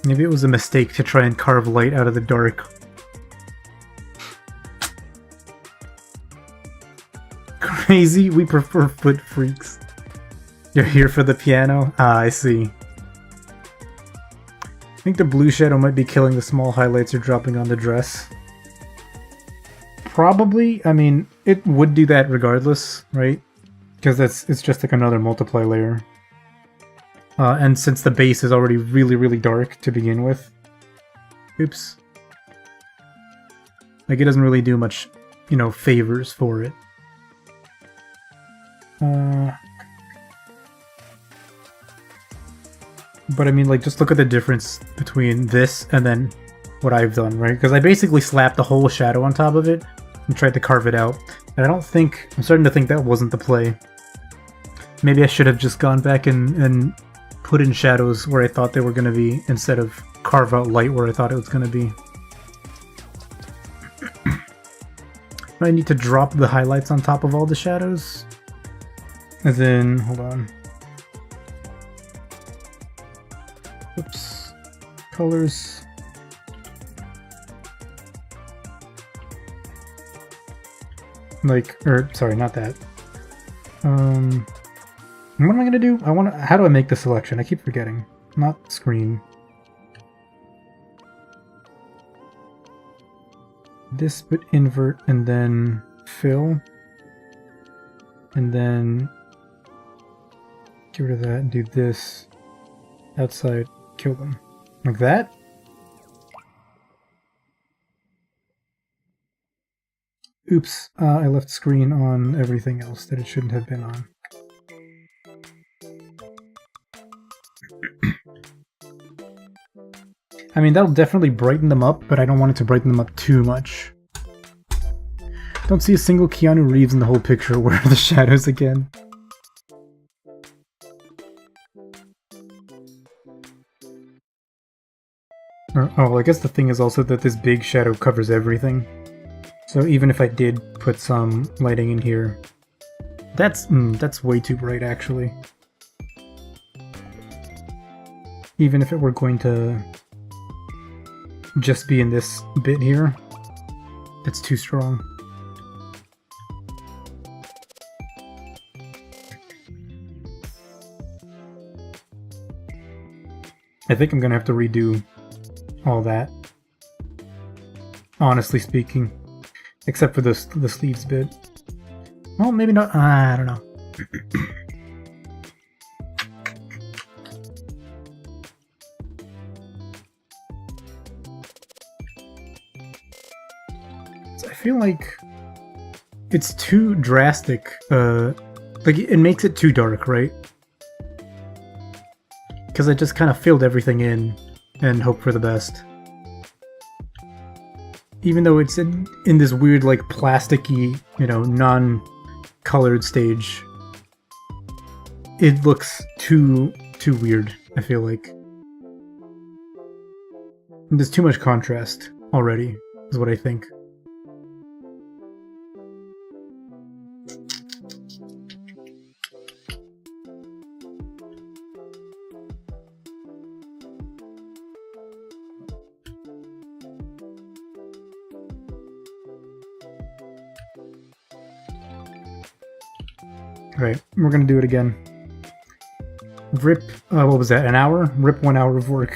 Maybe it was a mistake to try and carve light out of the dark. Crazy, we prefer foot freaks. You're here for the piano? Ah, I see. I think the blue shadow might be killing the small highlights you're dropping on the dress. Probably. I mean, it would do that regardless, right? Because it's just like another multiply layer. And since the base is already really, really dark to begin with. Oops. Like, it doesn't really do much, you know, favors for it. But I mean, like, just look at the difference between this and then what I've done, right? Because I basically slapped the whole shadow on top of it and tried to carve it out. And I don't think... I'm starting to think that wasn't the play. Maybe I should have just gone back and put in shadows where I thought they were going to be, instead of carve out light where I thought it was going to be. I need to drop the highlights on top of all the shadows. And then, hold on. Oops. Colors. Like, sorry, not that. What am I gonna do? How do I make the selection? I keep forgetting. Not screen. This, but invert, and then fill. And then get rid of that and do this. Outside, kill them. Like that? Oops, I left screen on everything else that it shouldn't have been on. I mean, that'll definitely brighten them up, but I don't want it to brighten them up too much. Don't see a single Keanu Reeves in the whole picture. Where are the shadows again? Oh, well, I guess the thing is also that this big shadow covers everything. So even if I did put some lighting in here, that's way too bright, actually. Even if it were going to just be in this bit here, that's too strong. I think I'm gonna have to redo all that, honestly speaking. Except for the sleeves bit. Well, maybe not. I don't know. So I feel like it's too drastic. Like, it makes it too dark, right? Because I just kind of filled everything in and hope for the best. Even though it's in this weird, like, plasticky, you know, non-colored stage, it looks too weird, I feel like. There's too much contrast already, is what I think. Alright, we're gonna do it again. Rip, what was that, an hour? Rip 1 hour of work.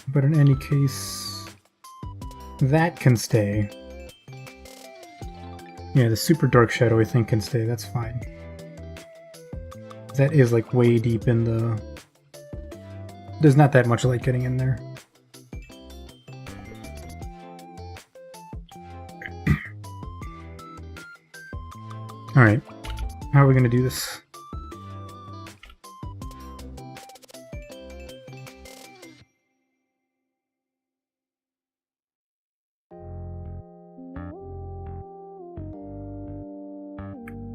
But in any case, that can stay. Yeah, the super dark shadow I think can stay, that's fine. That is like way deep in the... There's not that much light getting in there. Alright, how are we gonna do this?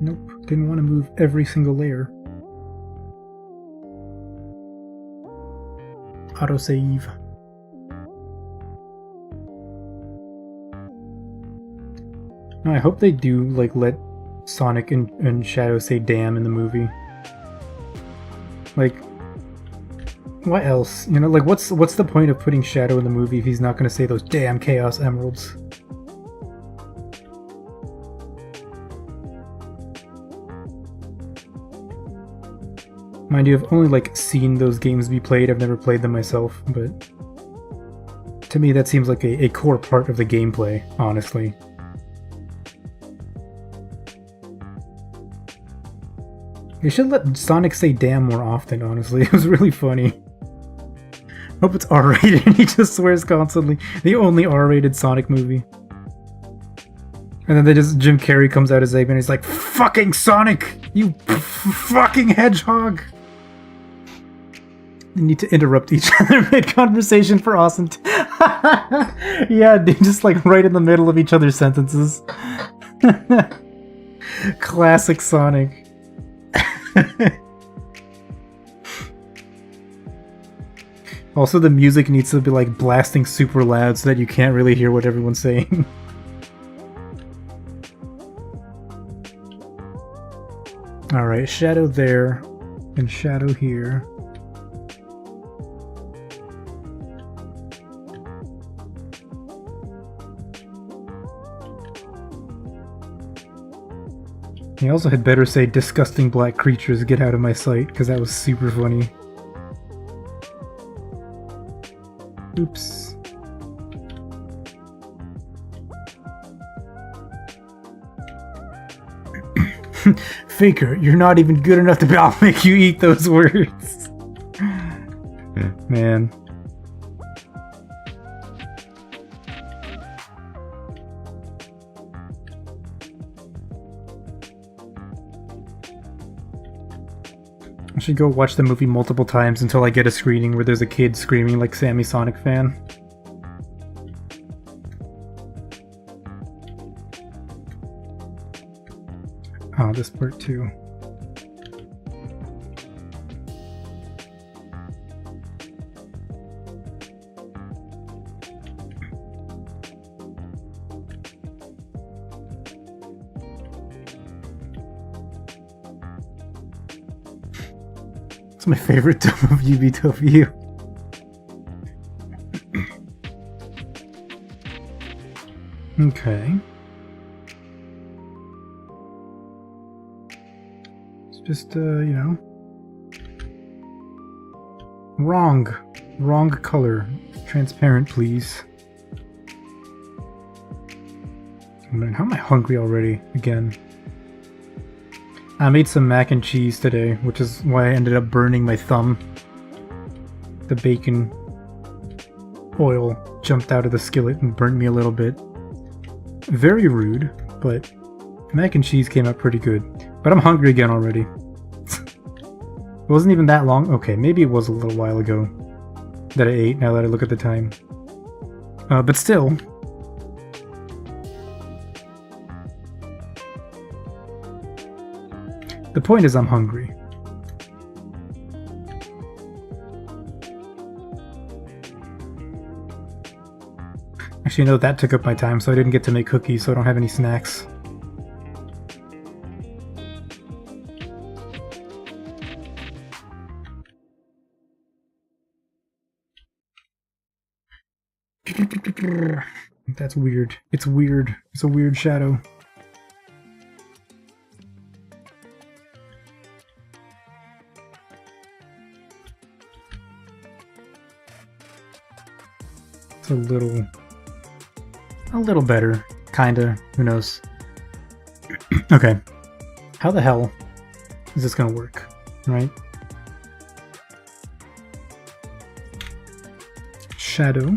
Nope, didn't want to move every single layer. Autosave. No, I hope they do, like, let Sonic and Shadow say damn in the movie. Like, what else? You know, like, what's the point of putting Shadow in the movie if he's not gonna say those damn Chaos Emeralds? Mind you, I've only, like, seen those games be played, I've never played them myself, but to me that seems like a core part of the gameplay, honestly. They should let Sonic say damn more often, honestly. It was really funny. Hope it's R-rated and he just swears constantly. The only R-rated Sonic movie. And then Jim Carrey comes out as Eggman and he's like, "Fucking Sonic! You fucking hedgehog!" They need to interrupt each other mid-conversation for awesome yeah, just like right in the middle of each other's sentences. Classic Sonic. Also, the music needs to be like blasting super loud so that you can't really hear what everyone's saying. Alright, shadow there, and shadow here. He also had better say, "Disgusting black creatures, get out of my sight," because that was super funny. Oops. Faker, you're not even good enough to be. I'll make you eat those words. Man. I should go watch the movie multiple times until I get a screening where there's a kid screaming like Sammy Sonic fan. Oh, this part too. It's my favorite dub of UBW. Okay. It's just, you know. Wrong. Wrong color. Transparent, please. Oh man, how am I hungry already? Again. I made some mac and cheese today, which is why I ended up burning my thumb. The bacon oil jumped out of the skillet and burnt me a little bit. Very rude, but mac and cheese came out pretty good. But I'm hungry again already. It wasn't even that long. Okay, maybe it was a little while ago that I ate, now that I look at the time. But still. The point is I'm hungry. Actually, no, that took up my time, so I didn't get to make cookies, so I don't have any snacks. That's weird. It's weird. It's a weird shadow. It's a little better, kinda, who knows. Okay, how the hell is this gonna work, right? Shadow.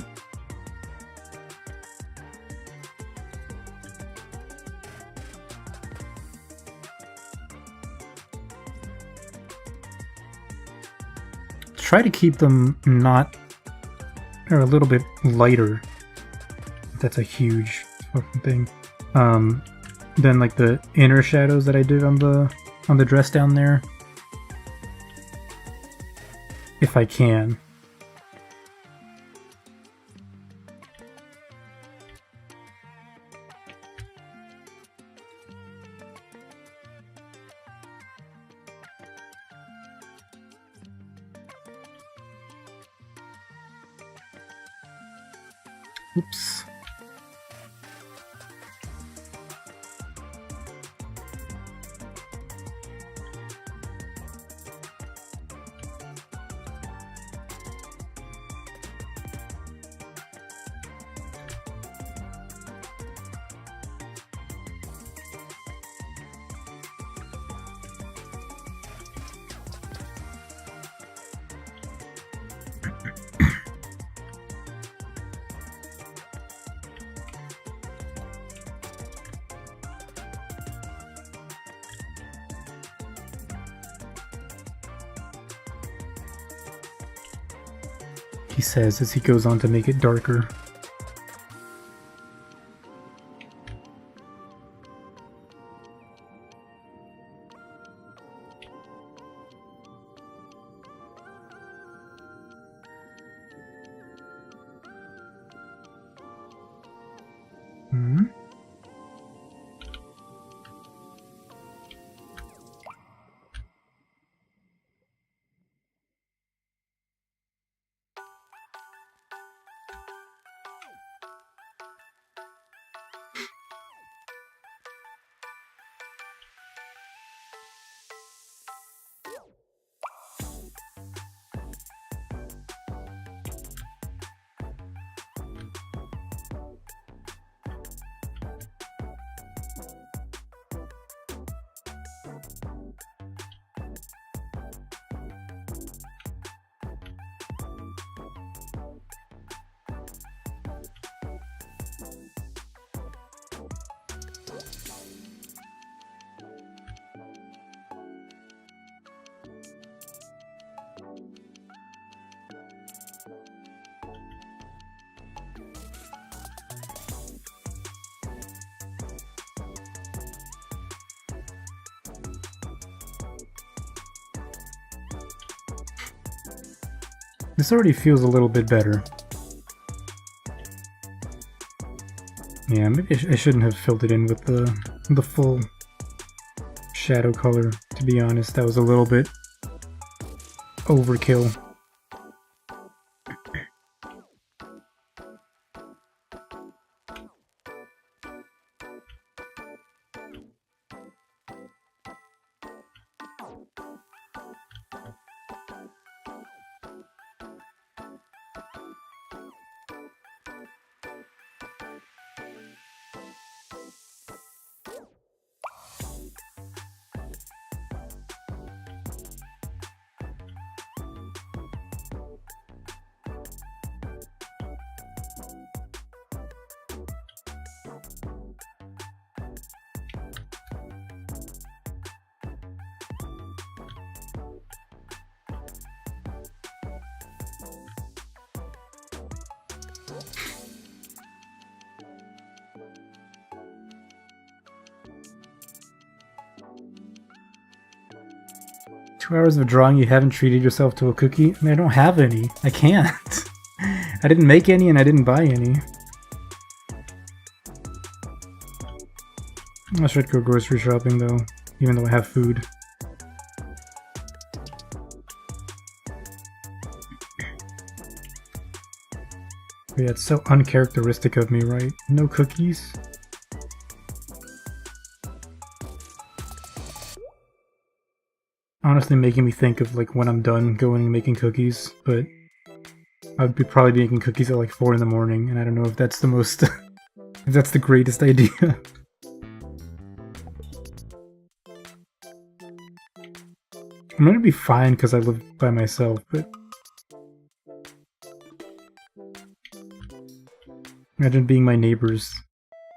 Try to keep them not, or a little bit lighter. That's a huge fucking thing. Then like the inner shadows that I did on the dress down there. If I can. Oops. He says as he goes on to make it darker. This already feels a little bit better. Yeah, maybe I shouldn't have filled it in with the full shadow color, to be honest. That was a little bit overkill. 2 hours of drawing, you haven't treated yourself to a cookie? I mean, I don't have any. I can't. I didn't make any and I didn't buy any. I should go grocery shopping though, even though I have food. But yeah, it's so uncharacteristic of me, right? No cookies? Honestly making me think of like when I'm done going and making cookies, but I'd probably be making cookies at like 4 in the morning, and I don't know if that's the most if that's the greatest idea. I'm gonna be fine because I live by myself, but imagine being my neighbors.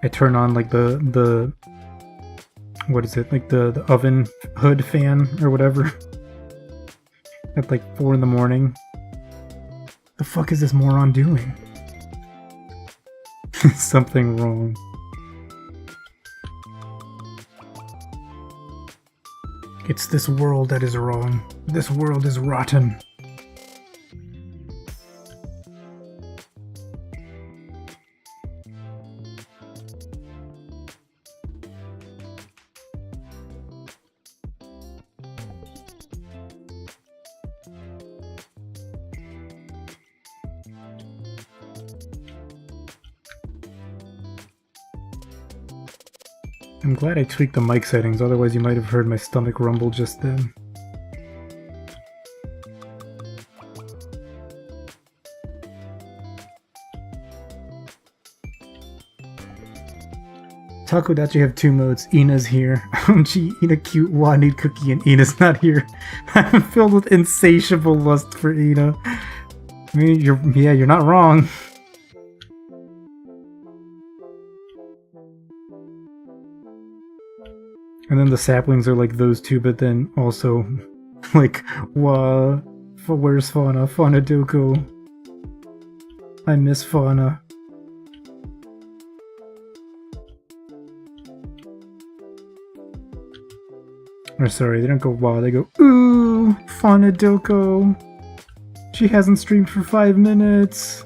I turn on like the what is it, like the oven hood fan or whatever at like 4 in the morning. The fuck is this moron doing? Something wrong. It's this world that is wrong. This world is rotten. I'm glad I tweaked the mic settings, otherwise you might have heard my stomach rumble just then. Takodachi have 2 modes. Ina's here. Gee, Ina cute wanted cookie and Ina's not here. I'm filled with insatiable lust for Ina. I mean, you're not wrong. And then the saplings are like those two, but then also like, where's Fauna? Fauna Doko. I miss Fauna. Or sorry, they don't go wow, they go ooh, Fauna Doko. She hasn't streamed for 5 minutes.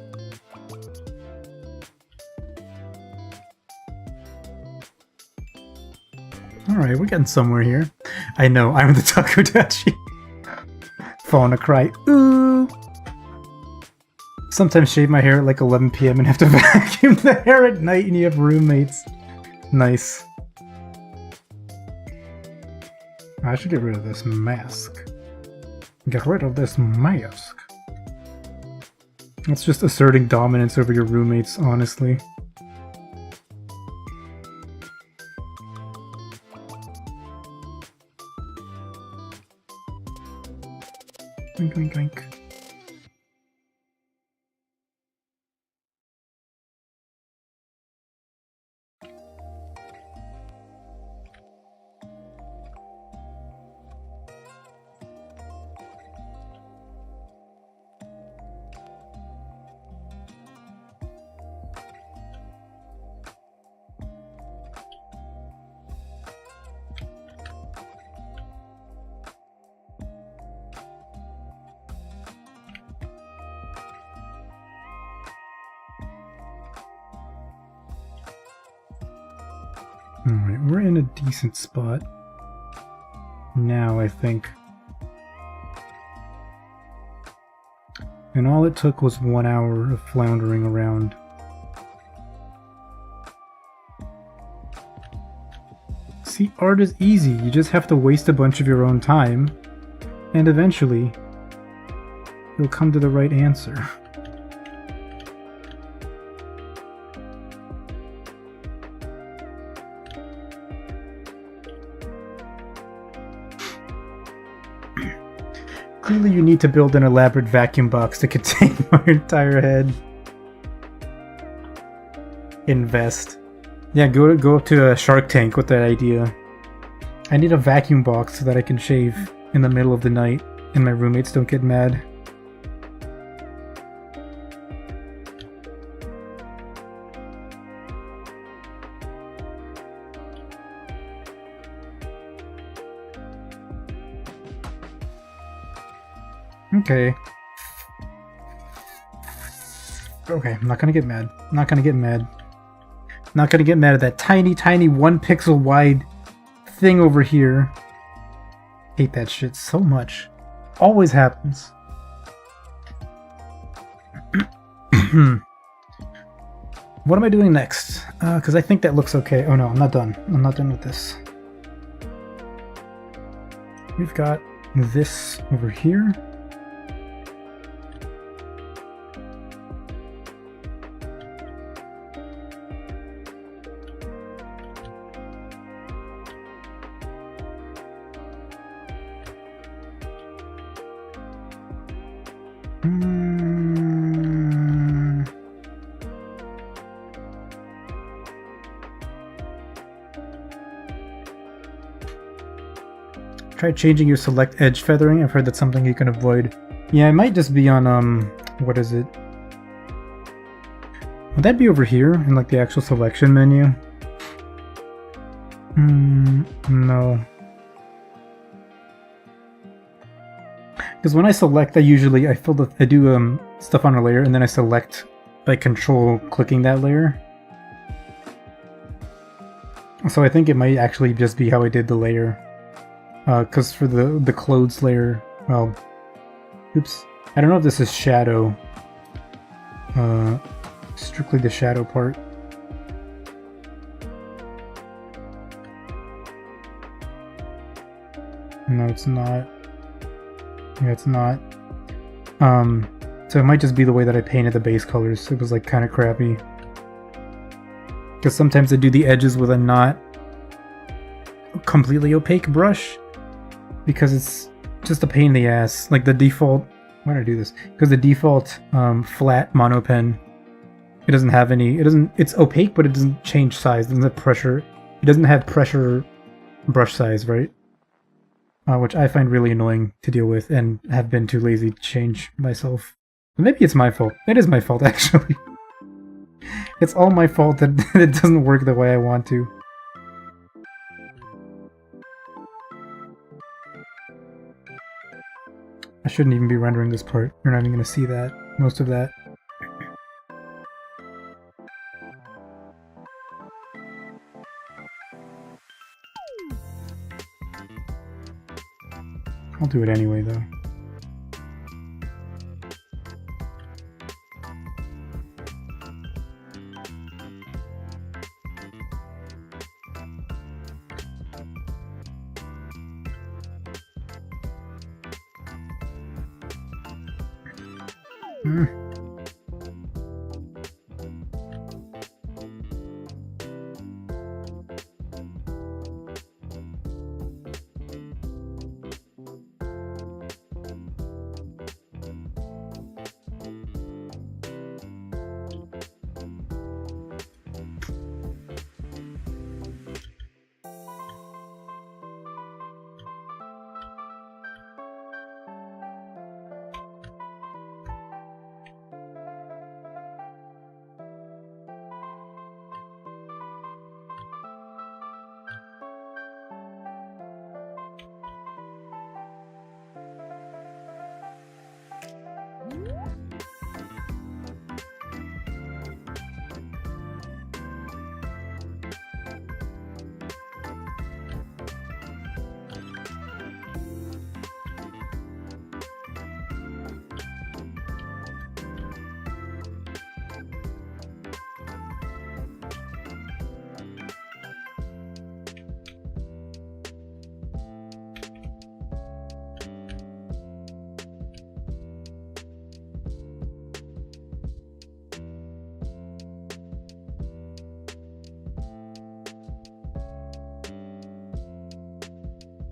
Alright, we're getting somewhere here. I know, I'm the Takodachi. Fauna cry, ooh! Sometimes shave my hair at like 11 PM and have to vacuum the hair at night and you have roommates. Nice. I should get rid of this mask. Get rid of this mask. It's just asserting dominance over your roommates, honestly. Drink, drink, drink. Alright, we're in a decent spot. Now, I think. And all it took was 1 hour of floundering around. See, art is easy. You just have to waste a bunch of your own time, and eventually, you'll come to the right answer. Clearly you need to build an elaborate vacuum box to contain my entire head. Invest. Yeah, go up to a Shark Tank with that idea. I need a vacuum box so that I can shave in the middle of the night and my roommates don't get mad. Okay. Okay, I'm not gonna get mad. I'm not gonna get mad. I'm not gonna get mad at that tiny, tiny 1 pixel wide thing over here. Hate that shit so much. Always happens. What am I doing next? Because I think that looks okay. Oh no, I'm not done. I'm not done with this. We've got this over here. Try changing your select edge feathering. I've heard that's something you can avoid. Yeah, it might just be on, what is it? Would that be over here in like the actual selection menu? No. Because when I select, I do stuff on a layer and then I select by control clicking that layer. So I think it might actually just be how I did the layer. Because for the clothes layer, well, oops, I don't know if this is shadow, strictly the shadow part. No, it's not. Yeah, it's not. So it might just be the way that I painted the base colors. It was like kind of crappy. Because sometimes I do the edges with a not completely opaque brush. Because it's just a pain in the ass. Like the default, why did I do this? Because the default flat mono pen, it doesn't have any, it's opaque, but it doesn't change size. It doesn't have pressure. It doesn't have pressure brush size, right? Which I find really annoying to deal with and have been too lazy to change myself. Maybe it's my fault. It is my fault, actually. It's all my fault that it doesn't work the way I want to. I shouldn't even be rendering this part. You're not even going to see that. Most of that. I'll do it anyway, though.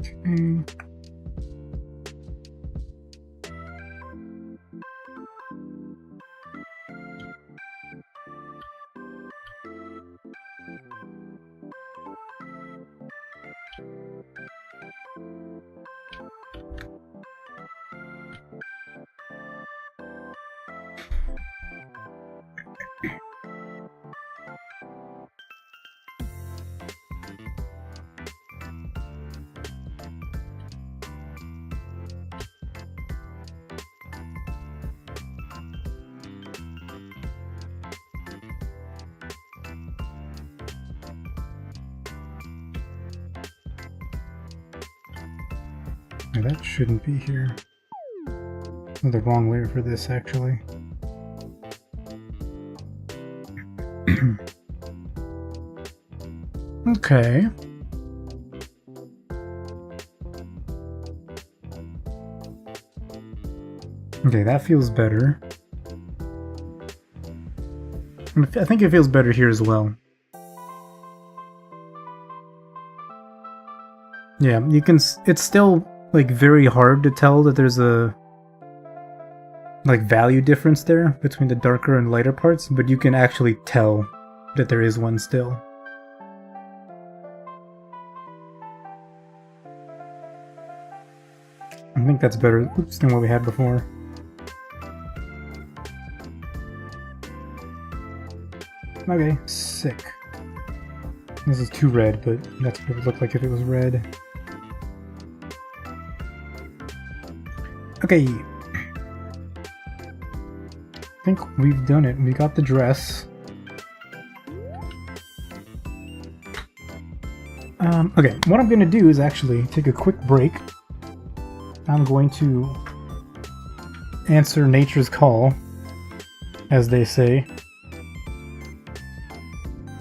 Okay. No, that shouldn't be here. Oh, the wrong layer for this, actually. Okay. Okay, that feels better. I think it feels better here as well. Yeah, you can. It's still like very hard to tell that there's a like value difference there between the darker and lighter parts, but you can actually tell that there is one still. I think that's better than what we had before. Okay, sick. This is too red, but that's what it would look like if it was red. Okay. I think we've done it. We got the dress. Okay, what I'm going to do is actually take a quick break. I'm going to answer nature's call, as they say.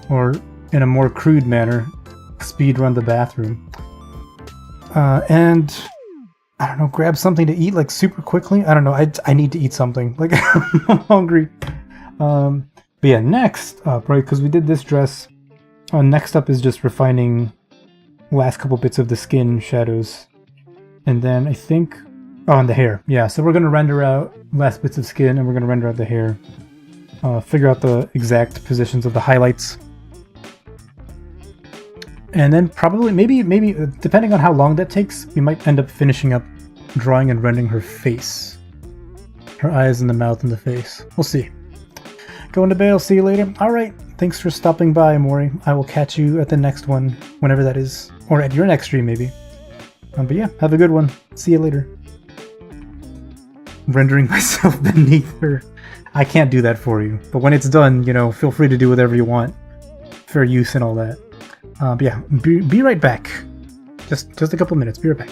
Or, in a more crude manner, speed run the bathroom. And, I don't know, grab something to eat, like, super quickly? I don't know, I need to eat something. Like, I'm hungry. But yeah, next up, right, because we did this dress, next up is just refining last couple bits of the skin shadows. And then I think... Oh, and the hair. Yeah, so we're going to render out last bits of skin, and we're going to render out the hair. Figure out the exact positions of the highlights. And then probably, maybe, depending on how long that takes, we might end up finishing up drawing and rendering her face. Her eyes and the mouth and the face. We'll see. Going to bed, I'll see you later. Alright, thanks for stopping by, Mori. I will catch you at the next one, whenever that is. Or at your next stream, maybe. But yeah, have a good one. See you later. Rendering myself beneath her. I can't do that for you. But when it's done, you know, feel free to do whatever you want. Fair use and all that. But yeah, be right back. Just a couple minutes. Be right back.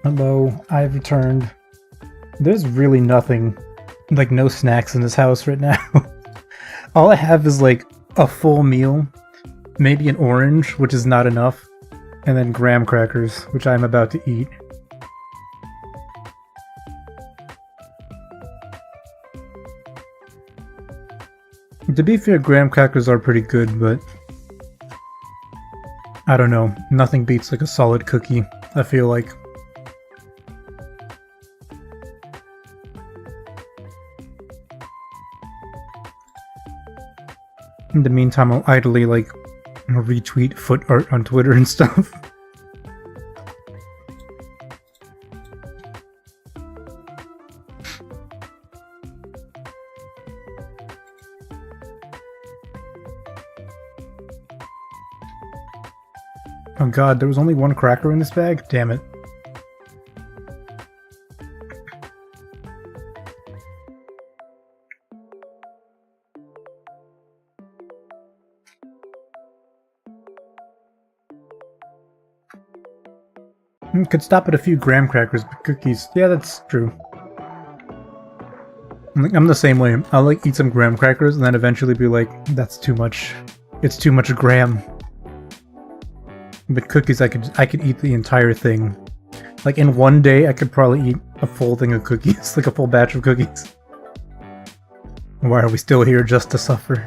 Hello, I've returned. There's really nothing, like no snacks in this house right now. All I have is like a full meal, maybe an orange, which is not enough, and then graham crackers, which I'm about to eat. To be fair, graham crackers are pretty good, but I don't know, nothing beats like a solid cookie, I feel like. In the meantime, I'll idly like retweet foot art on Twitter and stuff. Oh god, there was only one cracker in this bag? Damn it. Could stop at a few graham crackers, but cookies. Yeah, that's true. I'm the same way. I'll like eat some graham crackers and then eventually be like, that's too much. It's too much graham. But cookies, I could eat the entire thing. Like in one day, I could probably eat a full thing of cookies, like a full batch of cookies. Why are we still here just to suffer?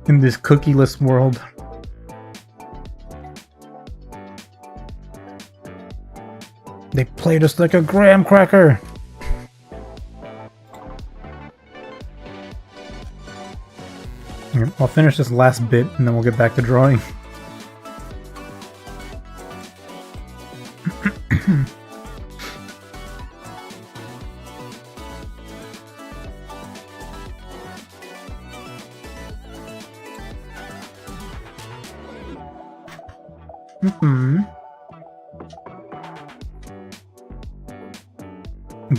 In this cookieless world. They played us like a graham cracker! Here, I'll finish this last bit and then we'll get back to drawing.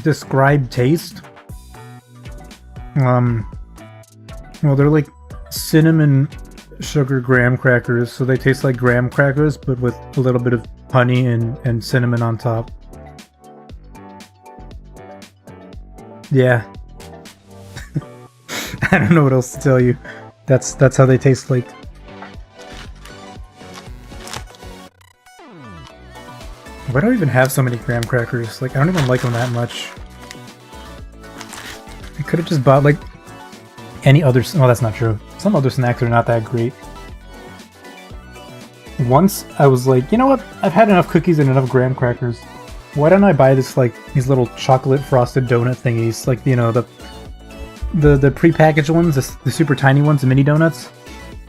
Describe taste? Well, they're like cinnamon sugar graham crackers, so they taste like graham crackers, but with a little bit of honey and cinnamon on top. Yeah. I don't know what else to tell you. That's how they taste like. Why do I even have so many graham crackers? Like, I don't even like them that much. I could have just bought, like, any other... Oh, that's not true. Some other snacks are not that great. Once, I was like, you know what? I've had enough cookies and enough graham crackers. Why don't I buy this, like, these little chocolate frosted donut thingies? Like, you know, the pre-packaged ones, the super tiny ones, the mini donuts.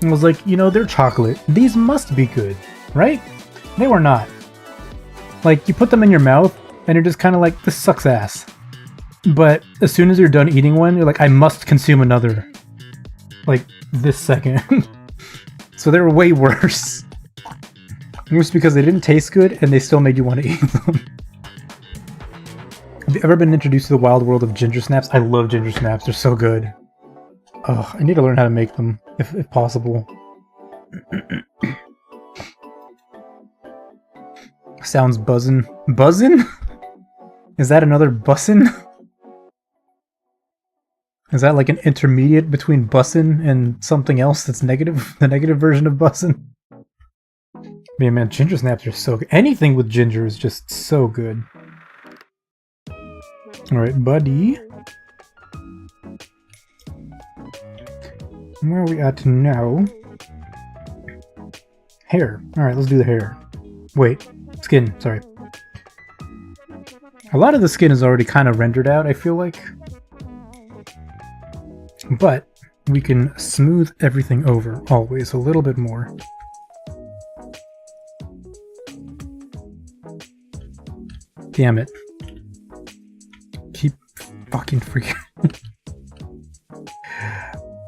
And I was like, you know, they're chocolate. These must be good, right? They were not. Like, you put them in your mouth, and you're just kind of like, this sucks ass. But as soon as you're done eating one, you're like, I must consume another. Like, this second. So they were way worse. It was because they didn't taste good, and they still made you want to eat them. Have you ever been introduced to the wild world of ginger snaps? I love ginger snaps, they're so good. Ugh, I need to learn how to make them, if possible. Sounds buzzin'. Buzzin'? Is that another bussin'? Is that like an intermediate between bussin' and something else that's negative? The negative version of bussin'? Yeah, man, ginger snaps are so good. Anything with ginger is just so good. Alright, buddy. Where are we at now? Hair. Alright, let's do the hair. Wait. Skin, sorry. A lot of the skin is already kind of rendered out, I feel like. But we can smooth everything over, always, a little bit more. Damn it. Keep fucking freaking...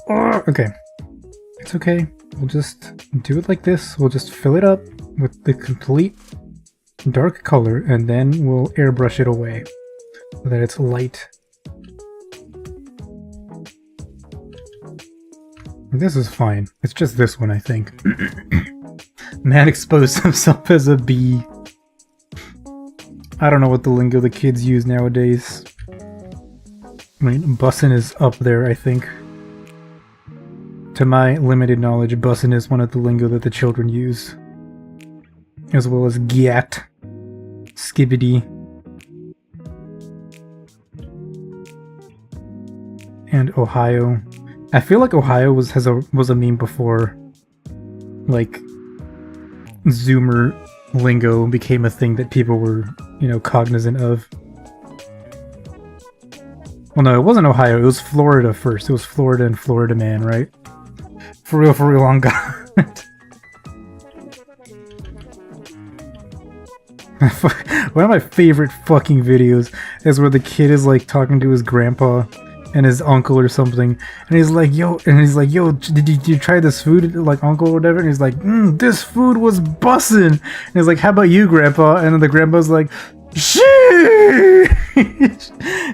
Oh, okay. It's okay. We'll just do it like this. We'll just fill it up with the complete dark color, and then we'll airbrush it away so that it's light. This is fine. It's just this one, I think. Man exposed himself as a bee. I don't know what the lingo the kids use nowadays. I mean, bussin' is up there, I think. To my limited knowledge, bussin' is one of the lingo that the children use. As well as gyat, skibbity, and Ohio. I feel like Ohio was a meme before, like, Zoomer lingo became a thing that people were, you know, cognizant of. Well, no, it wasn't Ohio. It was Florida first. It was Florida and Florida Man, right? For real, on God. One of my favorite fucking videos is where the kid is like talking to his grandpa and his uncle or something, and he's like, yo, did you try this food, like, uncle or whatever? And he's like, this food was bussin'. And he's like, how about you, grandpa? And then the grandpa's like, sheesh.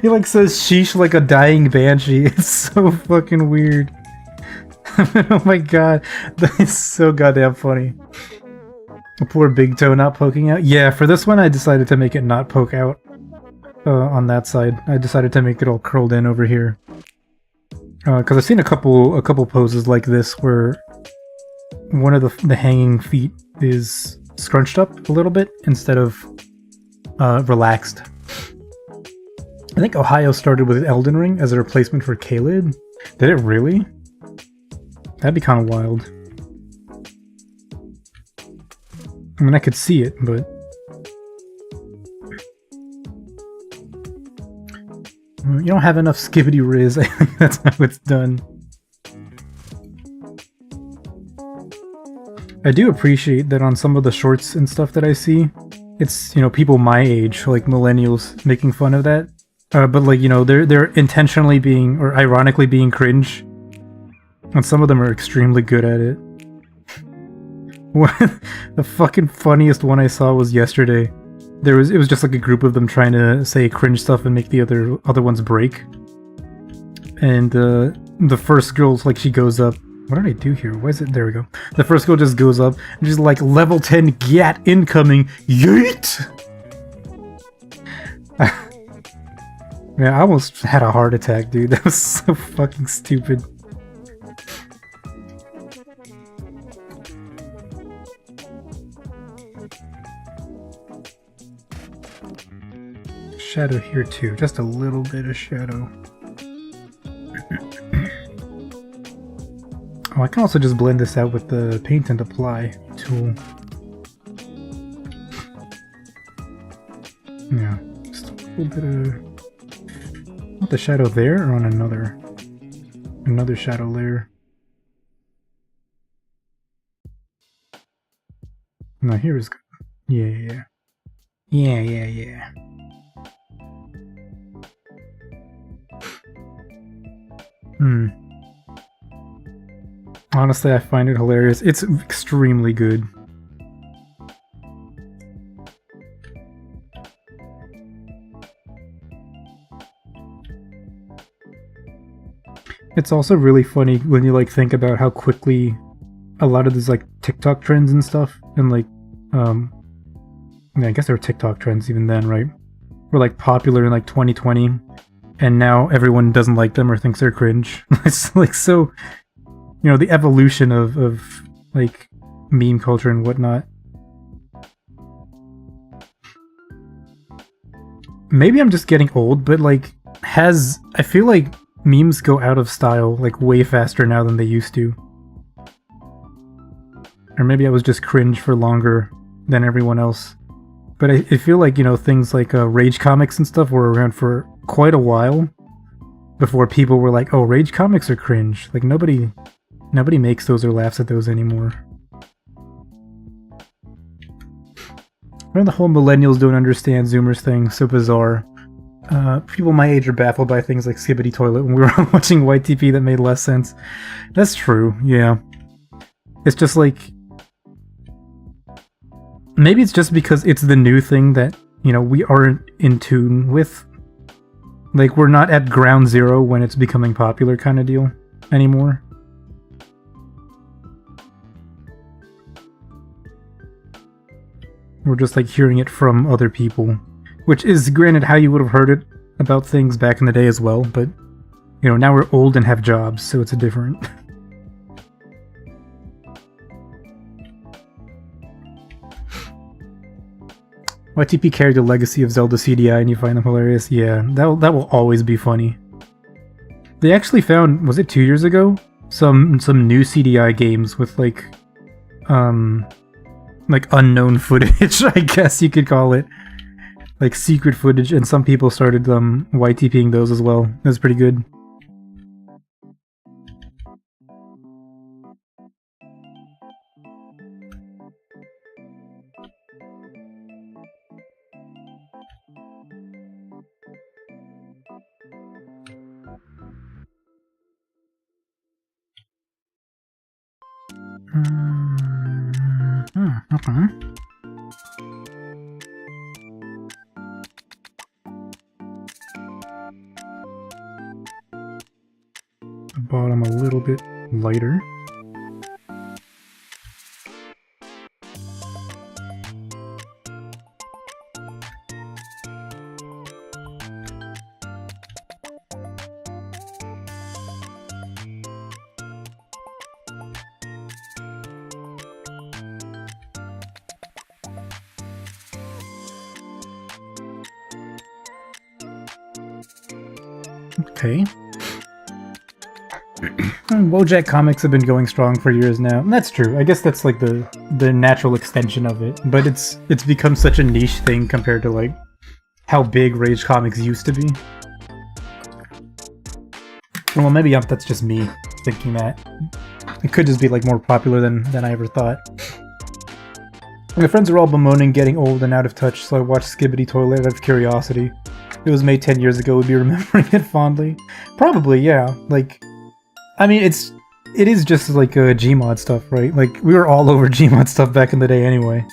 He like says sheesh like a dying banshee. It's so fucking weird. Oh my god, that is so goddamn funny. A poor big toe not poking out. Yeah, for this one I decided to make it not poke out. On that side, I decided to make it all curled in over here. Because I've seen a couple poses like this where one of the hanging feet is scrunched up a little bit instead of relaxed. I think Ohio started with Elden Ring as a replacement for Caelid. Did it really? That'd be kind of wild. I mean, I could see it, but... You don't have enough skibbity riz. I think that's how it's done. I do appreciate that on some of the shorts and stuff that I see, it's, you know, people my age, like millennials, making fun of that. But like, you know, they're intentionally being, or ironically being cringe. And some of them are extremely good at it. The fucking funniest one I saw was yesterday. It was just like a group of them trying to say cringe stuff and make the other ones break. And the first girl's like, she goes up. What did I do here? Why is it? There we go. The first girl just goes up and she's like, level 10 GAT incoming. Yeet! Man, I almost had a heart attack, dude. That was so fucking stupid. Shadow here too, just a little bit of shadow. Oh, I can also just blend this out with the paint and apply tool. Yeah, just a little bit of... Want the shadow there or on another shadow layer? No, here is good. Yeah. Honestly, I find it hilarious. It's extremely good. It's also really funny when you like think about how quickly a lot of these like TikTok trends and stuff, and like I guess they were TikTok trends even then, right? Were like popular in like 2020, and now everyone doesn't like them or thinks they're cringe. It's like so, you know, the evolution of like meme culture and whatnot. Maybe I'm just getting old, but like I feel like memes go out of style like way faster now than they used to. Or maybe I was just cringe for longer than everyone else. But I feel like, you know, things like Rage comics and stuff were around for quite a while before people were like, oh, Rage comics are cringe. Like nobody makes those or laughs at those anymore. Or the whole millennials don't understand Zoomers thing, so bizarre. People my age are baffled by things like Skibbity Toilet when we were watching YTP that made less sense. That's true, yeah. It's just like... Maybe it's just because it's the new thing that, you know, we aren't in tune with. Like, we're not at ground zero when it's becoming popular kind of deal anymore. We're just, like, hearing it from other people. Which is, granted, how you would have heard it about things back in the day as well, but, you know, now we're old and have jobs, so it's a different... YTP carried the legacy of Zelda CDI and you find them hilarious? Yeah, that will always be funny. They actually found, was it 2 years ago? Some new CDI games with like unknown footage, I guess you could call it. Like secret footage, and some people started YTPing those as well. That was pretty good. Okay. The bottom a little bit lighter. Okay. Wojak comics have been going strong for years now. And that's true. I guess that's like the natural extension of it. But it's become such a niche thing compared to like how big Rage comics used to be. Well, maybe that's just me thinking that. It could just be like more popular than I ever thought. My friends are all bemoaning getting old and out of touch, so I watched Skibbity Toilet out of curiosity. It was made 10 years ago, we'd be remembering it fondly. Probably, yeah. Like, I mean, it is just like Gmod stuff, right? Like, we were all over Gmod stuff back in the day anyway.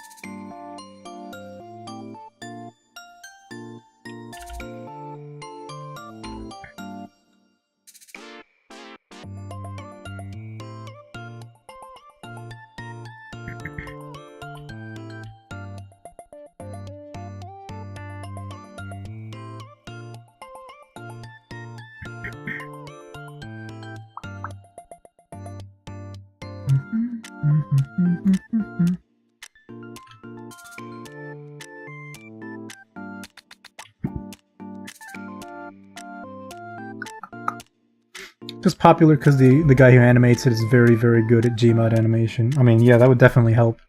Just popular because the guy who animates it is very, very good at Gmod animation. I mean, yeah, that would definitely help.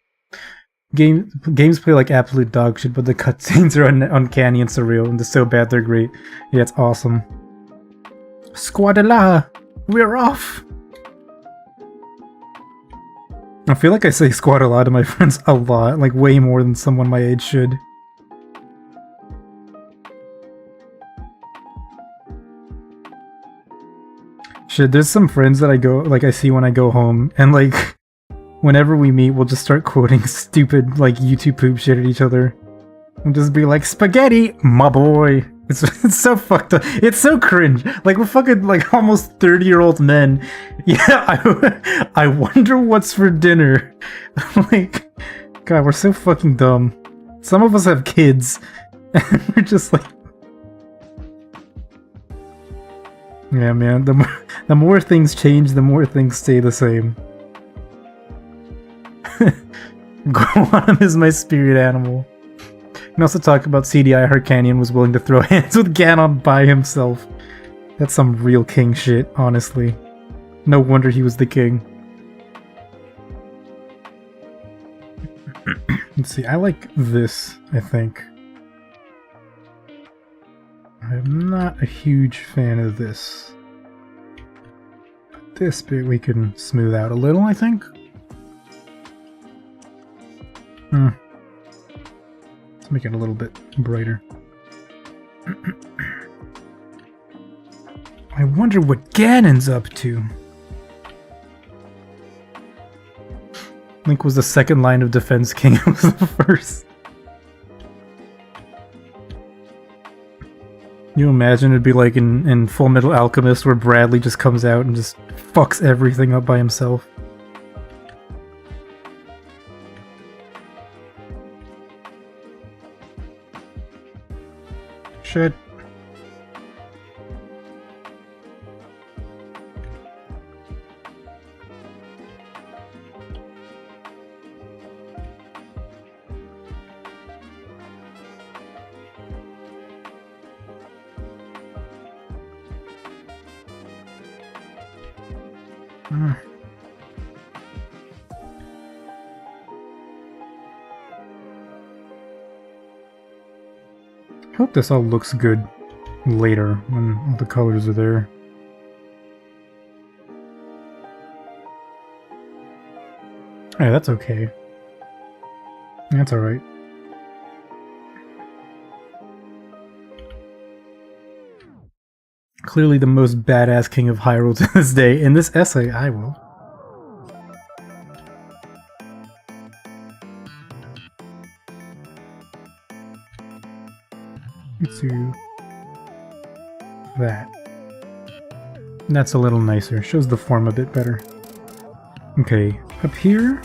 Games play like absolute dog shit, but the cutscenes are uncanny and surreal, and they're so bad they're great. Yeah, it's awesome. Squadala! We're off! I feel like I say Squadala to my friends a lot, like way more than someone my age should. Shit, there's some friends that I see when I go home, and like, whenever we meet, we'll just start quoting stupid, like, YouTube poop shit at each other. And just be like, spaghetti, my boy! It's so fucked up. It's so cringe. Like, we're fucking, like, almost 30-year-old men. Yeah, I wonder what's for dinner. Like, God, we're so fucking dumb. Some of us have kids, and we're just like... Yeah, man, the more things change, the more things stay the same. Guam is my spirit animal. You can also talk about CDI Harkanian was willing to throw hands with Ganon by himself. That's some real king shit, honestly. No wonder he was the king. Let's see, I like this, I think. I'm not a huge fan of this. This bit we can smooth out a little, I think. Let's make it a little bit brighter. I wonder what Ganon's up to. Link was the second line of defense, King was the first. You imagine it'd be like in Full Metal Alchemist where Bradley just comes out and just fucks everything up by himself. Shit. I hope this all looks good later when all the colors are there. Hey, that's okay. That's alright. Clearly the most badass king of Hyrule to this day. In this essay, I will. Let's do that. That's a little nicer. Shows the form a bit better. Okay, up here.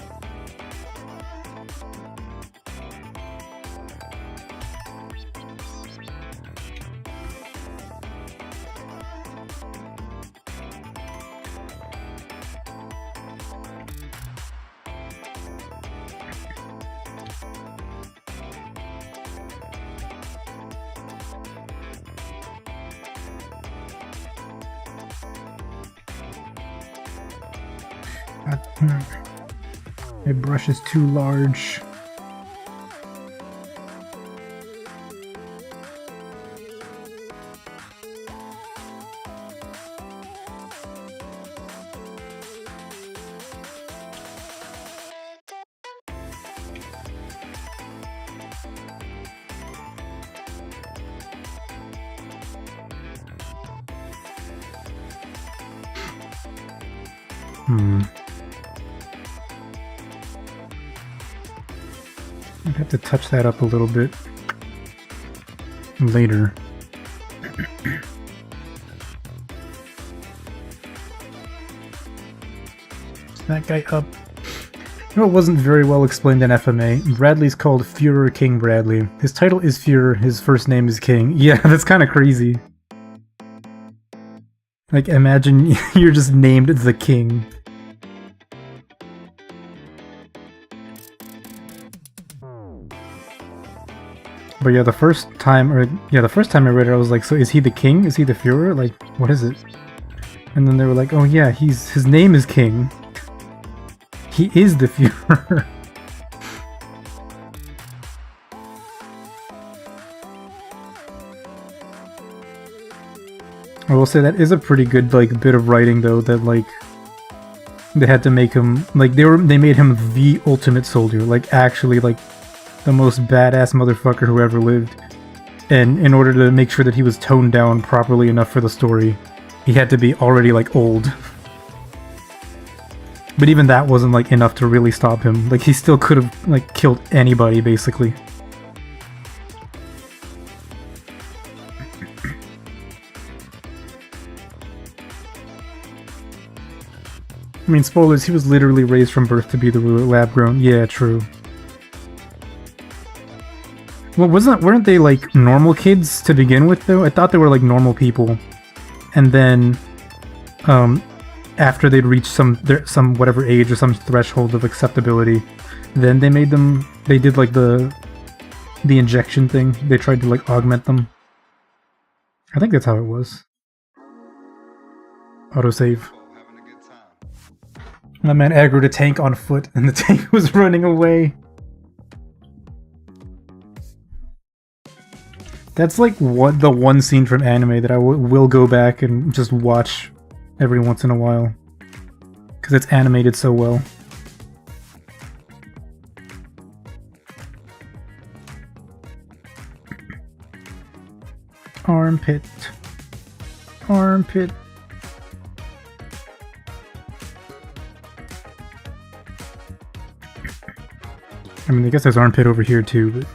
My brush is too large. I'd have to touch that up a little bit later. Is that guy up? You know, it wasn't very well explained in FMA. Bradley's called Führer King Bradley. His title is Führer, his first name is King. Yeah, that's kind of crazy. Like, imagine you're just named the King. But yeah, the first time I read it, I was like, so is he the king? Is he the Führer? Like, what is it? And then they were like, oh yeah, his name is King. He is the Führer. I will say that is a pretty good like bit of writing though, that like they had to make him like they made him the ultimate soldier, like actually like the most badass motherfucker who ever lived. And in order to make sure that he was toned down properly enough for the story, he had to be already like old. But even that wasn't like enough to really stop him. Like he still could have like killed anybody basically. I mean, spoilers, he was literally raised from birth to be the ruler, lab-grown. Yeah, true. Well, weren't they like normal kids to begin with though? I thought they were like normal people. And then after they'd reached some whatever age or some threshold of acceptability, then they did like the injection thing. They tried to like augment them. I think that's how it was. Autosave. My man aggroed a tank on foot and the tank was running away. That's like the one scene from anime that I will go back and just watch every once in a while. Because it's animated so well. Armpit. Armpit. I mean, I guess there's armpit over here too, but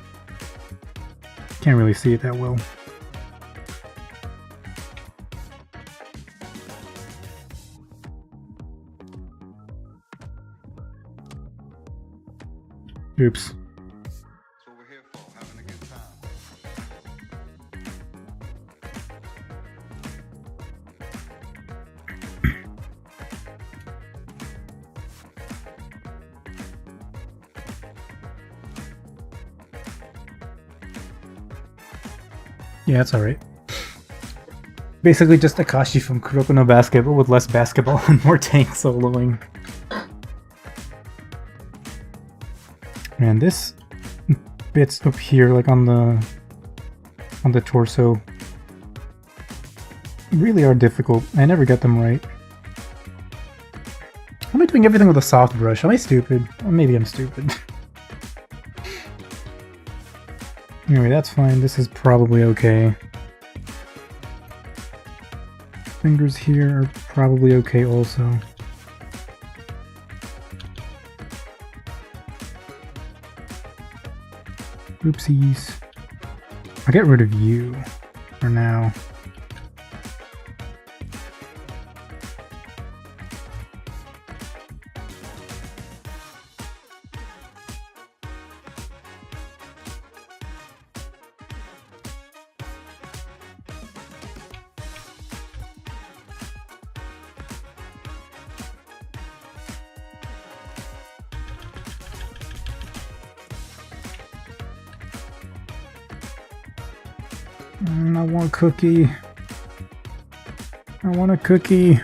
can't really see it that well. Oops. That's what we're here for, having a good time. Yeah, that's alright. Basically just Akashi from Kuroko no Basket, but with less basketball and more tank soloing. And this bits up here, like on the torso, really are difficult. I never get them right. Am I doing everything with a soft brush? Am I stupid? Or maybe I'm stupid. Anyway, that's fine. This is probably okay. Fingers here are probably okay also. Oopsies. I'll get rid of you for now. I want a cookie. I want a cookie.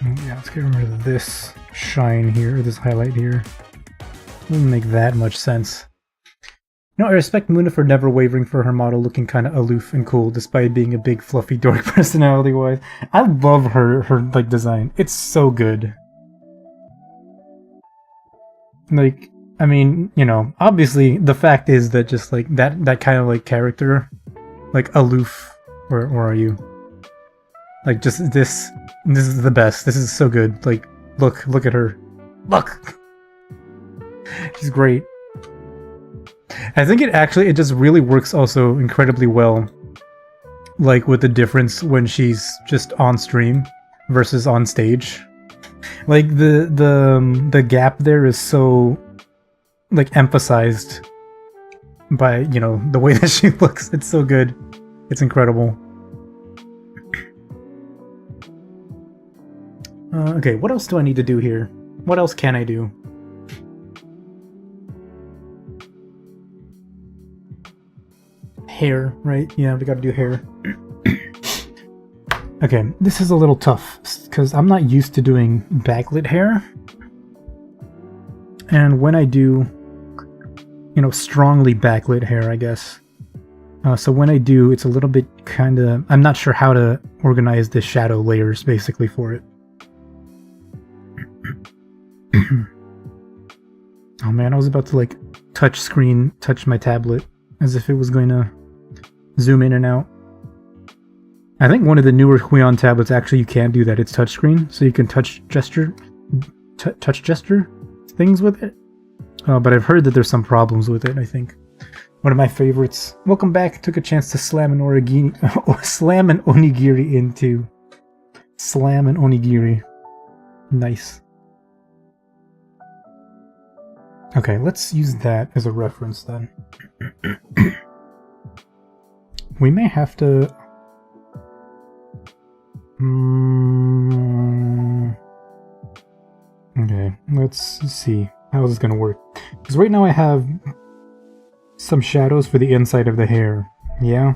Yeah, let's get rid of this shine here, or this highlight here. Doesn't make that much sense. No, I respect Moona for never wavering for her model looking kind of aloof and cool, despite being a big fluffy dork personality-wise. I love her like design. It's so good. Like, I mean, you know, obviously the fact is that just like that kind of like character, like aloof, or are you? Like just this is the best. This is so good. Like, look at her. Look. She's great. I think it just really works also incredibly well, like with the difference when she's just on stream versus on stage. Like the gap there is so like emphasized by, you know, the way that she looks. It's so good. It's incredible. Okay, what else do I need to do here? What else can I do? Hair, right? Yeah, we gotta do hair. Okay, this is a little tough, because I'm not used to doing backlit hair. And when I do, you know, strongly backlit hair, I guess. So when I do, it's a little bit kinda... I'm not sure how to organize the shadow layers, basically, for it. Oh man, I was about to, like, touch my tablet, as if it was going to zoom in and out. I think one of the newer Huion tablets actually you can do that. It's touchscreen, so you can touch gesture things with it. But I've heard that there's some problems with it, I think. One of my favorites. Welcome back. Took a chance to slam an onigiri into. Slam an onigiri. Nice. Okay, let's use that as a reference then. We may have to... Okay, let's see how this is going to work. Because right now I have some shadows for the inside of the hair, yeah?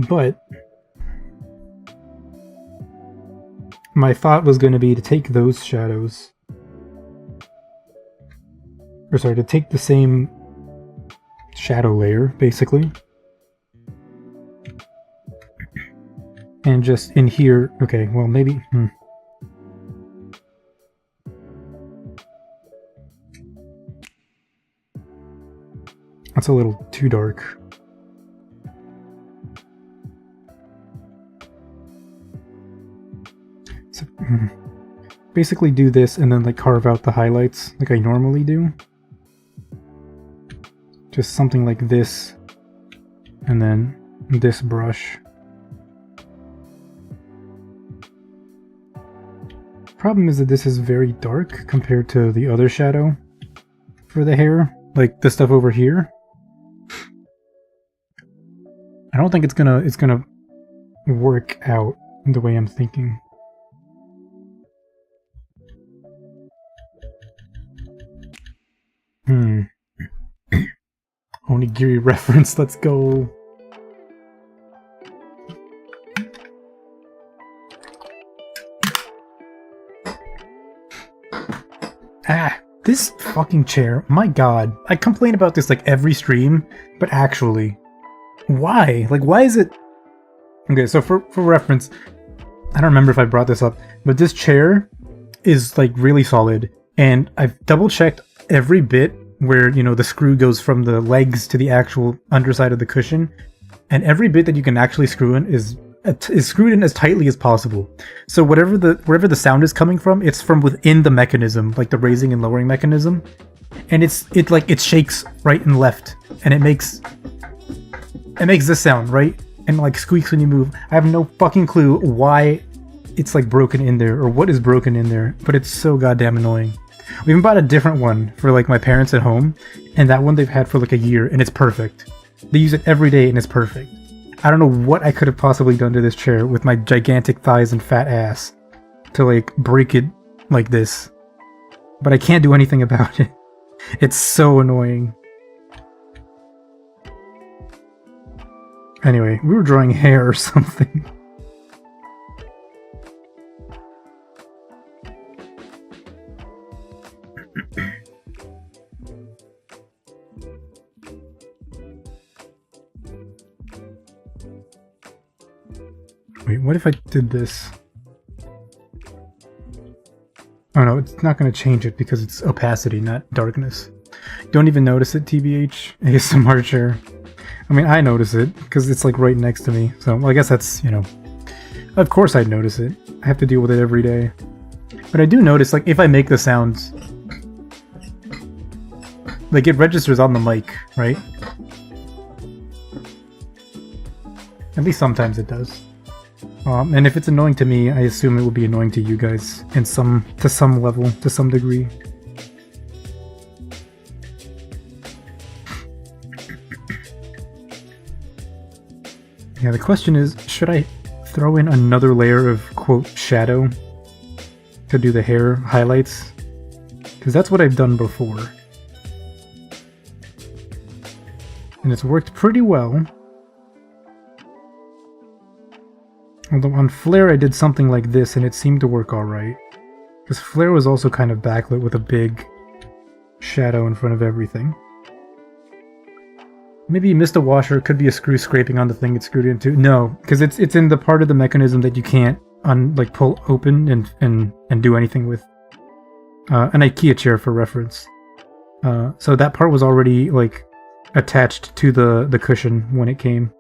But my thought was going to be to take those shadows, or sorry, to take the same shadow layer, basically, and just in here, okay, well maybe, that's a little too dark. So, basically do this and then like carve out the highlights like I normally do. Just something like this, and then this brush problem is that this is very dark compared to the other shadow for the hair, like the stuff over here. I don't think it's gonna work out the way I'm thinking. Onigiri reference, let's go. Ah, this fucking chair, my god. I complain about this like every stream, but actually, why? Like, why is it... Okay, so for reference, I don't remember if I brought this up, but this chair is like really solid, and I've double checked every bit where, you know, the screw goes from the legs to the actual underside of the cushion, and every bit that you can actually screw in is screwed in as tightly as possible. So wherever the sound is coming from, it's from within the mechanism, like the raising and lowering mechanism, and it shakes right and left, and it makes this sound, right? And like squeaks when you move. I have no fucking clue why it's like broken in there or what is broken in there, but it's so goddamn annoying. We even bought a different one for like my parents at home, and that one they've had for like a year, and it's perfect. They use it every day and it's perfect. I don't know what I could have possibly done to this chair with my gigantic thighs and fat ass to like break it like this, but I can't do anything about it. It's so annoying. Anyway, we were drawing hair or something. Wait, what if I did this? Oh no, it's not going to change it because it's opacity, not darkness. Don't even notice it, TBH. ASMR chair. I mean, I notice it because it's like right next to me. So, well, I guess that's, you know, of course I'd notice it. I have to deal with it every day. But I do notice, like, if I make the sounds, like, it registers on the mic, right? At least sometimes it does. And if it's annoying to me, I assume it will be annoying to you guys to some level, to some degree. Yeah, the question is, should I throw in another layer of, quote, shadow to do the hair highlights? Because that's what I've done before. And it's worked pretty well. Although on Flare I did something like this and it seemed to work alright. Because Flare was also kind of backlit with a big shadow in front of everything. Maybe you missed a washer, it could be a screw scraping on the thing it's screwed into. No, because it's in the part of the mechanism that you can't pull open and do anything with. An IKEA chair for reference. So that part was already like attached to the cushion when it came.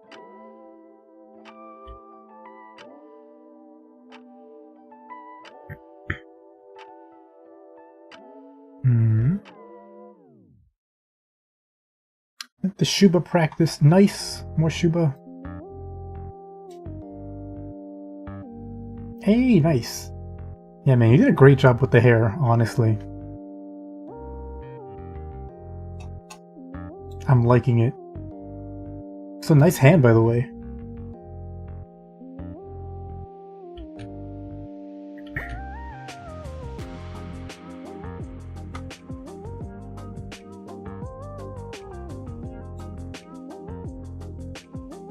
The Shuba practice. Nice. More Shuba. Hey, nice. Yeah, man, you did a great job with the hair, honestly. I'm liking it. It's a nice hand, by the way.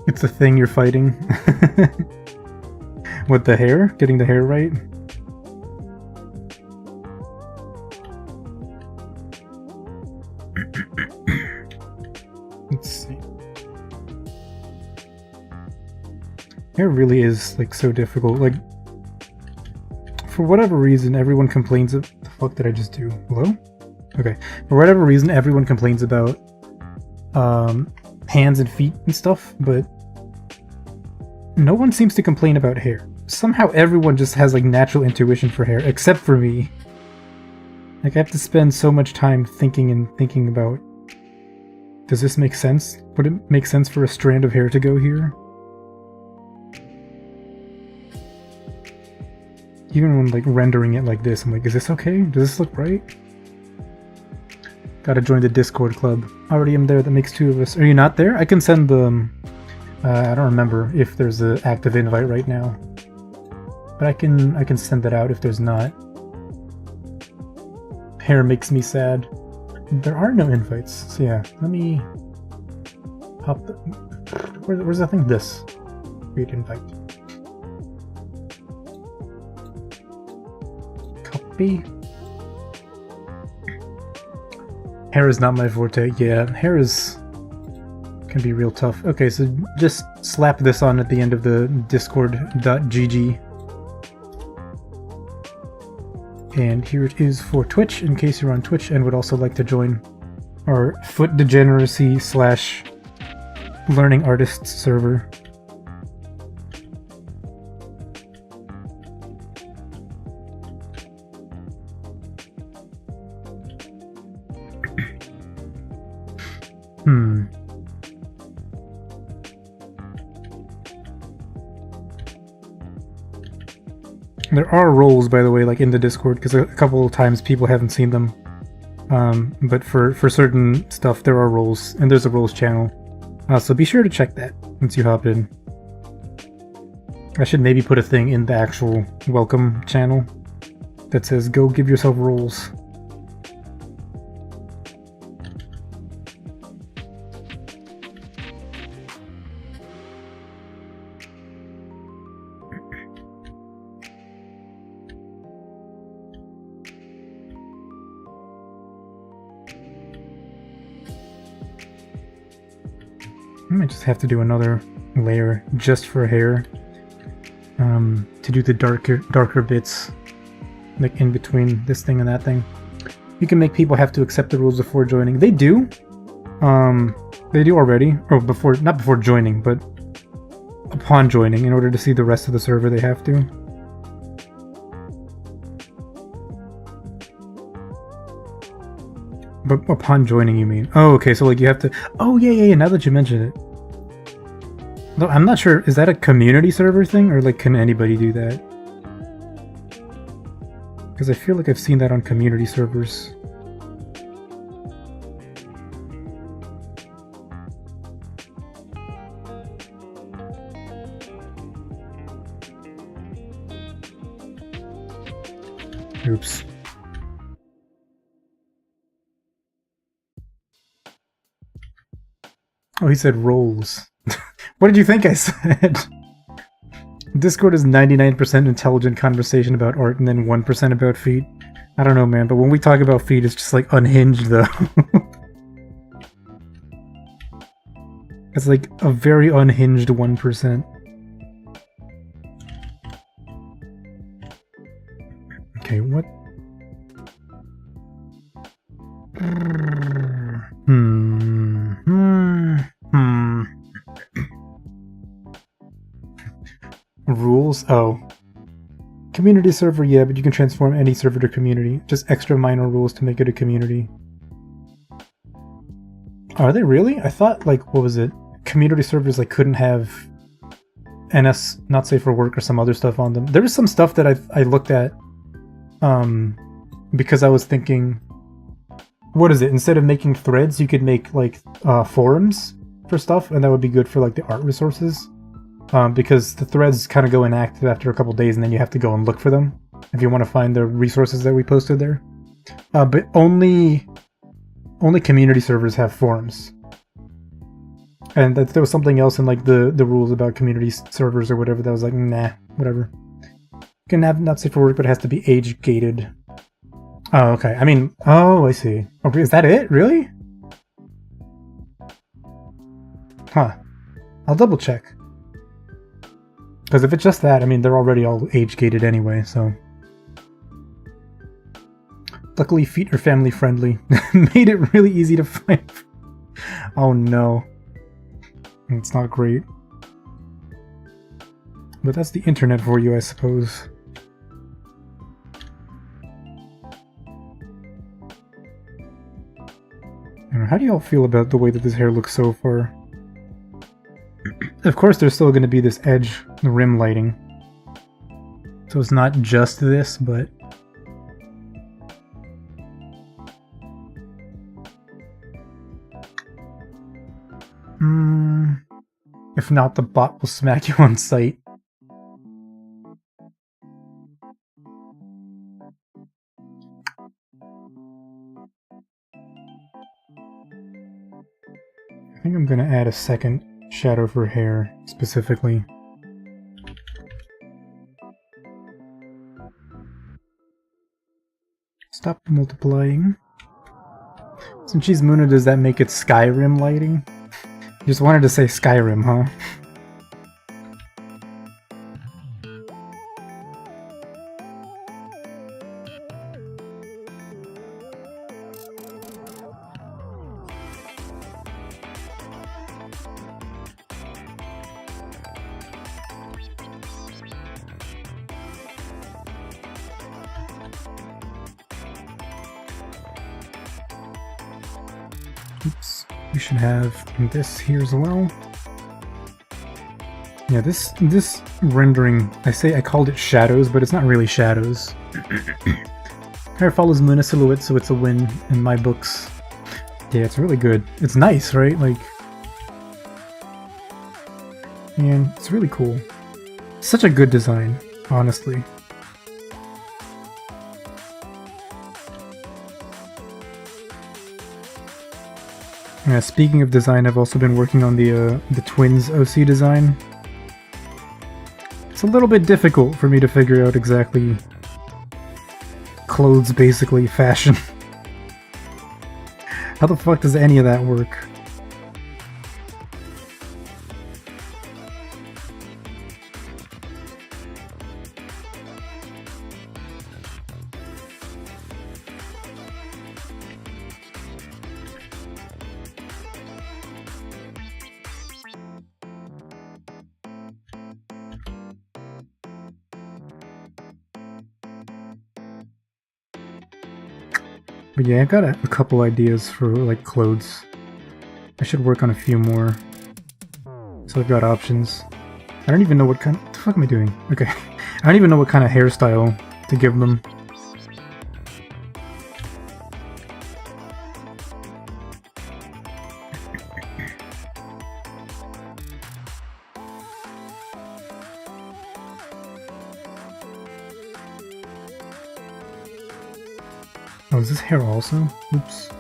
It's the thing you're fighting. With the hair? Getting the hair right? Let's see. Hair really is like so difficult. Like, for whatever reason, everyone complains of... The fuck did I just do? Hello? Okay. For whatever reason, everyone complains about hands and feet and stuff, but no one seems to complain about hair. Somehow everyone just has like natural intuition for hair, except for me. Like, I have to spend so much time thinking about, does this make sense? Would it make sense for a strand of hair to go here? even when like rendering it like this, I'm like, is this okay? Does this look right? Gotta join the Discord club. Already am there, that makes 2 of us. Are you not there? I can send the... I don't remember if there's an active invite right now. But I can send that out if there's not. Hair makes me sad. There are no invites. So yeah, let me... pop the... Where's the thing? This. Create invite. Copy. Hair is not my forte. Yeah, hair can be real tough. Okay, so just slap this on at the end of the discord.gg. And here it is for Twitch, in case you're on Twitch and would also like to join our Foot Degeneracy / Learning Artists server. There are roles, by the way, like in the Discord, because a couple of times people haven't seen them. But for certain stuff, there are roles, and there's a roles channel. So be sure to check that once you hop in. I should maybe put a thing in the actual welcome channel that says, go give yourself roles. I might just have to do another layer just for hair to do the darker bits, like in between this thing and that thing. You can make people have to accept the rules before joining. They do. They do already, or before, not before joining, but upon joining. In order to see the rest of the server, they have to. But upon joining, you mean? Oh, okay, so like you have to... Oh, yeah, now that you mention it. No, I'm not sure, is that a community server thing, or like can anybody do that? Because I feel like I've seen that on community servers. Oops. Oh, he said roles. What did you think I said? Discord is 99% intelligent conversation about art and then 1% about feet. I don't know, man, but when we talk about feet, it's just like unhinged, though. It's like a very unhinged 1%. Okay, what? Rules? Oh. Community server, yeah, but you can transform any server to community. Just extra minor rules to make it a community. Are they really? I thought, like, what was it? Community servers, like, couldn't have NS not safe for work or some other stuff on them. There was some stuff that I looked at, because I was thinking, what is it? Instead of making threads, you could make, like, forums for stuff, and that would be good for, like, the art resources. Because the threads kind of go inactive after a couple days, and then you have to go and look for them if you want to find the resources that we posted there. But only community servers have forums. And that there was something else in like the rules about community servers or whatever that was like, nah, whatever. You can have not safe for work, but it has to be age gated. Oh, okay. I mean, oh, I see. Oh, is that it? Really? Huh. I'll double check. Because if it's just that, I mean, they're already all age-gated anyway, so... Luckily, feet are family-friendly. Made it really easy to find. Oh no. It's not great. But that's the internet for you, I suppose. I don't know, how do y'all feel about the way that this hair looks so far? Of course, there's still going to be this edge, the rim lighting. So it's not just this, but... If not, the bot will smack you on sight. I think I'm gonna add a second shadow for hair, specifically. Stop multiplying. Since she's Moona, does that make it Skyrim lighting? Just wanted to say Skyrim, huh? Oops. We should have this here as well. Yeah, this rendering, I called it shadows, but it's not really shadows. Hair follows Moona silhouette, so it's a win in my books. Yeah, it's really good. It's nice, right? Like, man, it's really cool. Such a good design, honestly. Speaking of design, I've also been working on the twins Oxsea design. It's a little bit difficult for me to figure out exactly clothes, basically, fashion. How the fuck does any of that work? But yeah, I've got a couple ideas for, like, clothes. I should work on a few more. So I've got options. I don't even know what kind... What the fuck am I doing? Okay. I don't even know what kind of hairstyle to give them. Oh, is this hair also? Oops.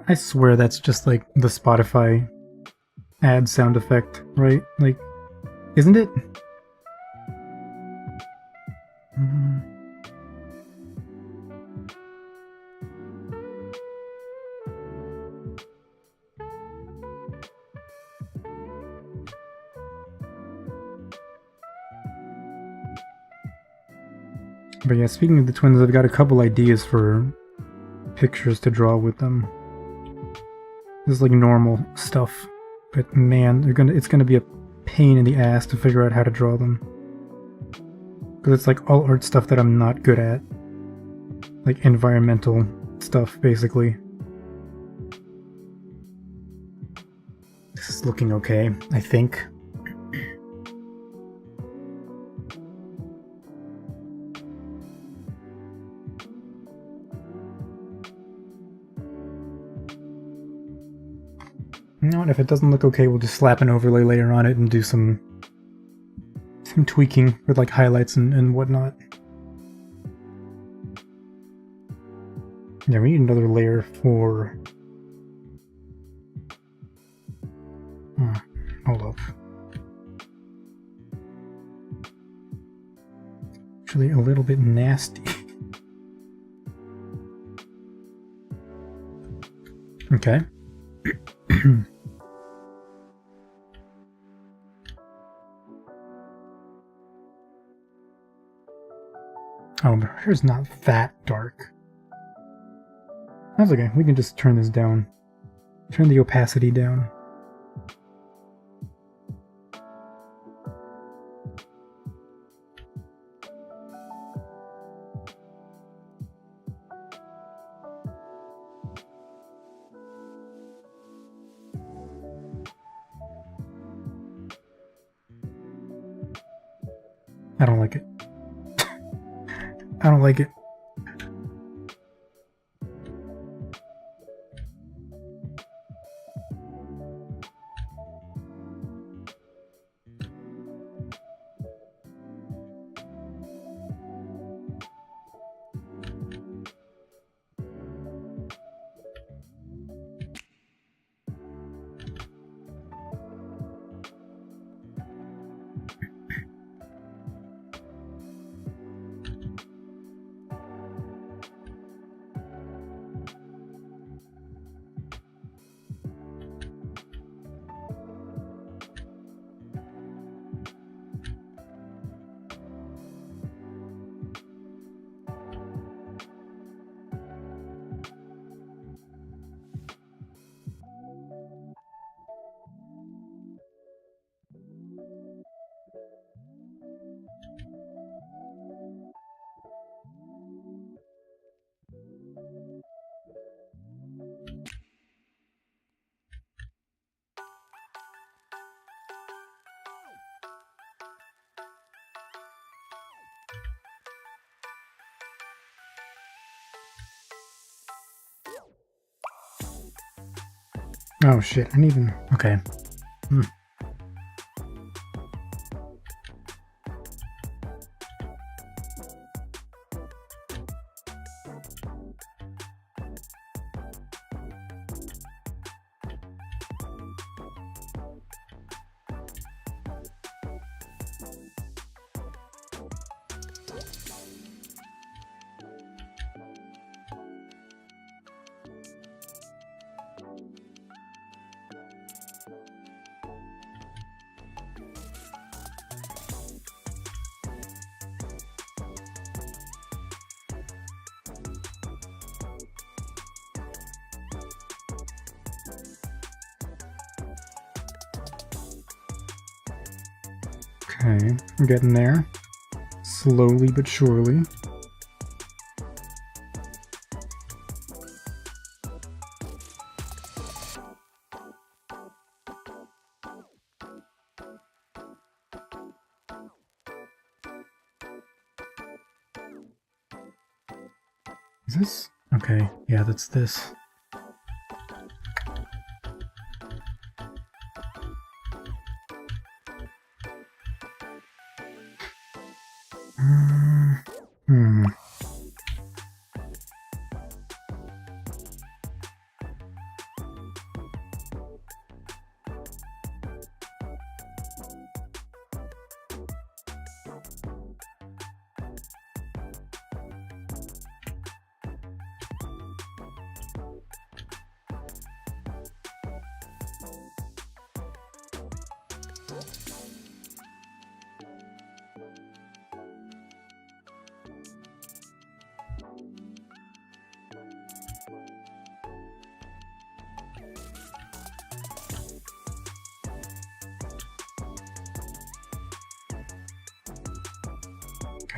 I swear that's just like the Spotify ad sound effect, right? Like, isn't it? But yeah, speaking of the twins, I've got a couple ideas for pictures to draw with them. This is like normal stuff, but man, it's gonna be a pain in the ass to figure out how to draw them. Because it's like all art stuff that I'm not good at. Like environmental stuff, basically. This is looking okay, I think. You know what, if it doesn't look okay, we'll just slap an overlay layer on it and do some tweaking with like highlights and whatnot. Yeah, we need another layer for... hold up. Actually, a little bit nasty. Okay. Oh, but her hair's not that dark. That's okay, we can just turn this down. Turn the opacity down. I don't like it. I don't like it. Oh shit, I need even... okay. Okay, I'm getting there. Slowly but surely. Is this? Okay, yeah, that's this.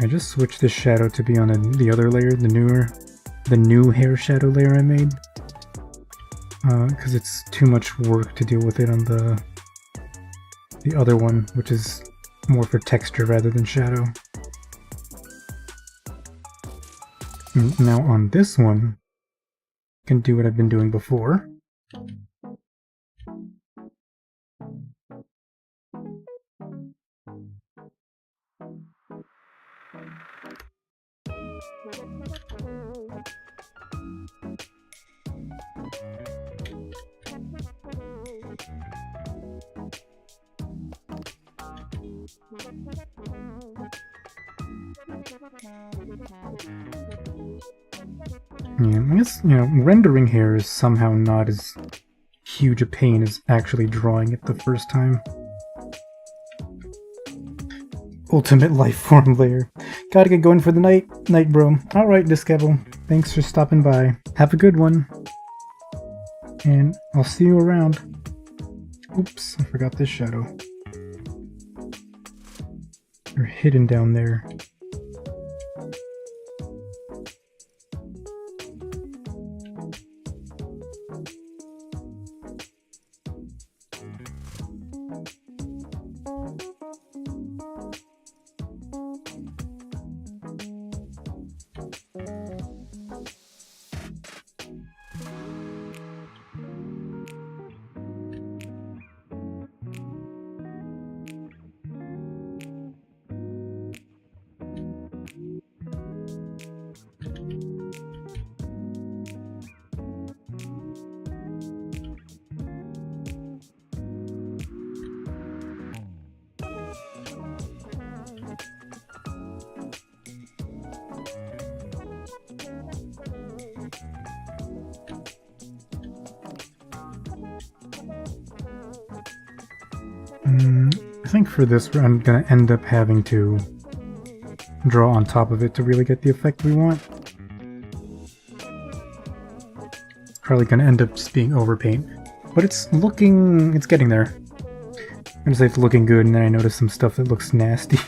I just switched the shadow to be on the other layer, the new hair shadow layer I made, because it's too much work to deal with it on the other one, which is more for texture rather than shadow. And now on this one, I can do what I've been doing before. Yeah, I guess, you know, rendering here is somehow not as huge a pain as actually drawing it the first time. Ultimate life form layer. Gotta get going for the night, bro. Alright, Diskevel. Thanks for stopping by. Have a good one. And I'll see you around. Oops, I forgot this shadow. You're hidden down there. I think for this I'm gonna end up having to draw on top of it to really get the effect we want. Probably gonna end up just being overpaint. But it's getting there. I'm gonna say it's looking good, and then I notice some stuff that looks nasty.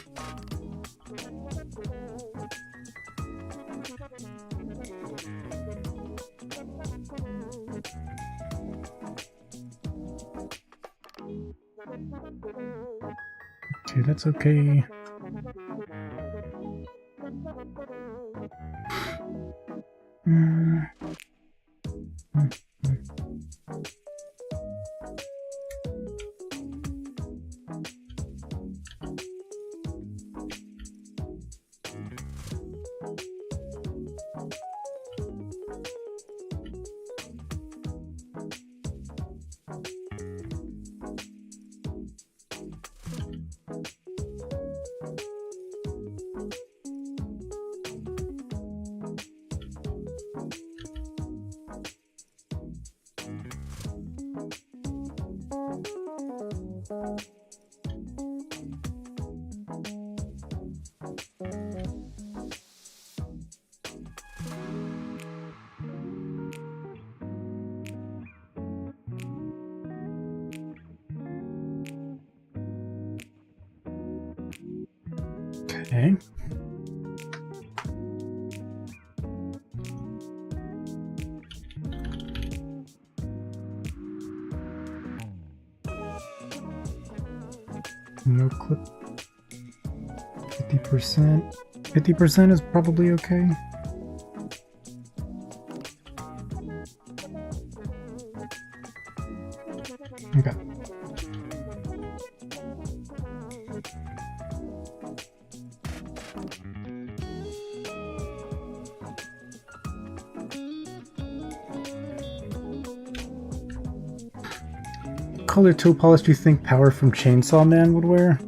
Okay, that's okay. Okay. No clip. 50%. 50% is probably okay. Okay. Color toe polish do you think Power from Chainsaw Man would wear?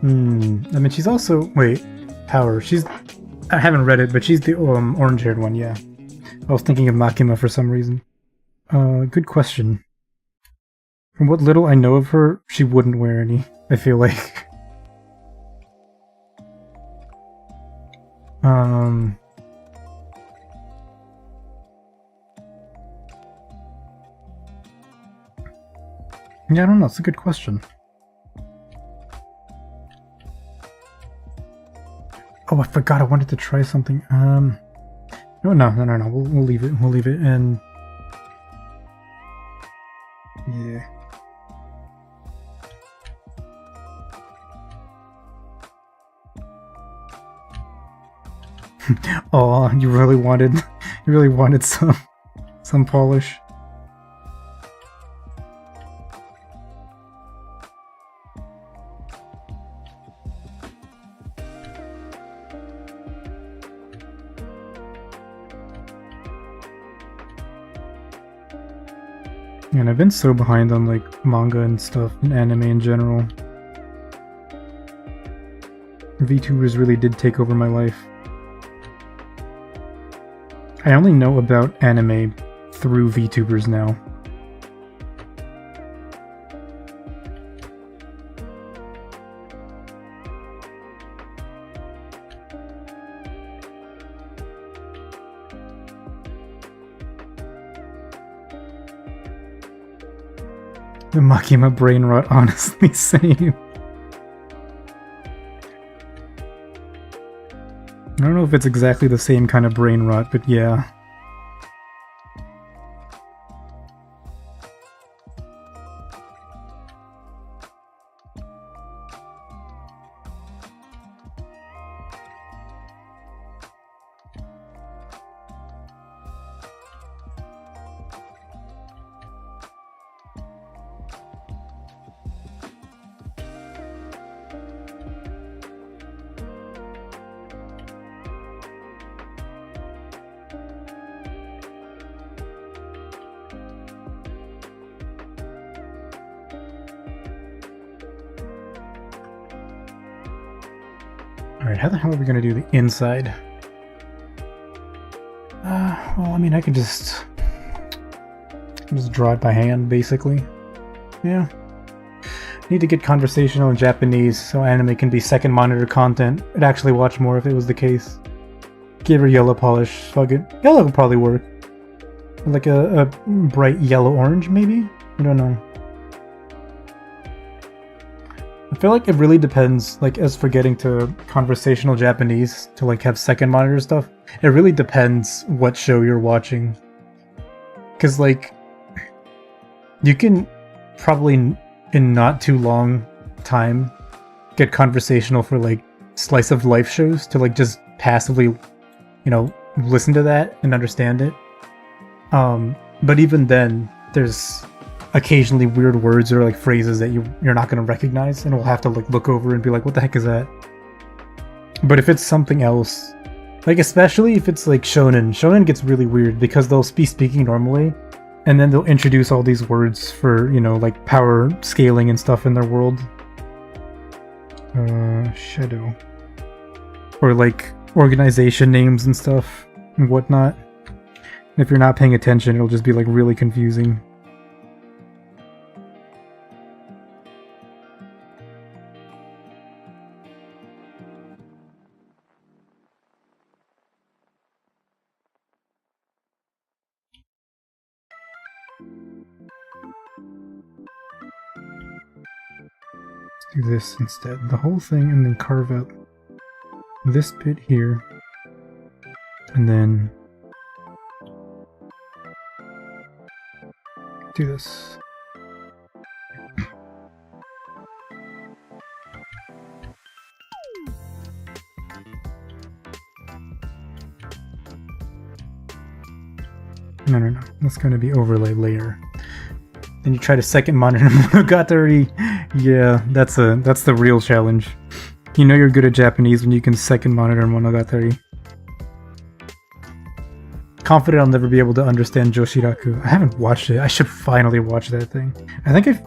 I mean, she's also... Wait, Power. She's... I haven't read it, but she's the orange-haired one, yeah. I was thinking of Makima for some reason. Good question. From what little I know of her, she wouldn't wear any, I feel like. Yeah, I don't know, it's a good question. Oh, I forgot I wanted to try something. No, we'll leave it. We'll leave it, and... Yeah. Oh, you really wanted some polish. And I've been so behind on like manga and stuff and anime in general. VTubers really did take over my life. I only know about anime through VTubers now. The Makima brain rot, honestly, same. I don't know if it's exactly the same kind of brain rot, but yeah. Alright, how the hell are we gonna do the inside? Well, I mean, I can just draw it by hand, basically. Yeah. Need to get conversational in Japanese so anime can be second monitor content. I'd actually watch more if it was the case. Give her yellow polish. Fuck it. Yellow would probably work. Like a bright yellow-orange, maybe? I don't know. I feel like it really depends, like, as for getting to conversational Japanese, to, like, have second monitor stuff, it really depends what show you're watching. Because, like, you can probably, in not too long time, get conversational for, like, slice of life shows to, like, just passively, you know, listen to that and understand it. But even then, there's occasionally weird words or like phrases that you're not going to recognize, and we'll have to like look over and be like, what the heck is that? But if it's something else, like especially if it's like shonen gets really weird because they'll be speaking normally and then they'll introduce all these words for, you know, like power scaling and stuff in their world. Shadow. Or like organization names and stuff and whatnot. And if you're not paying attention, it'll just be like really confusing. Do this instead, the whole thing, and then carve out this bit here, and then do this. No, that's going to be overlay layer. Then you try to second monitor Monogatari. Yeah, that's the real challenge. You know you're good at Japanese when you can second monitor Monogatari. Confident I'll never be able to understand Joshiraku. I haven't watched it. I should finally watch that thing. I think I've...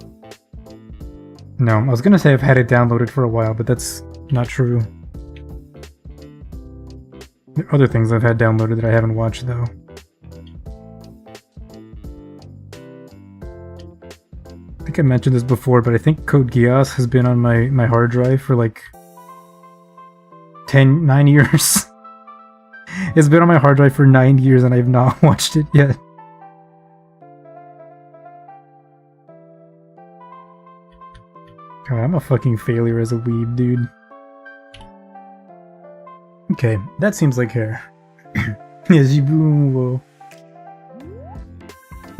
No, I was gonna say I've had it downloaded for a while, but that's not true. There are other things I've had downloaded that I haven't watched, though. I think I mentioned this before, but I think Code Geass has been on my hard drive for like 9 years. It's been on my hard drive for 9 years and I have not watched it yet. God, I'm a fucking failure as a weeb, dude. Okay, that seems like hair.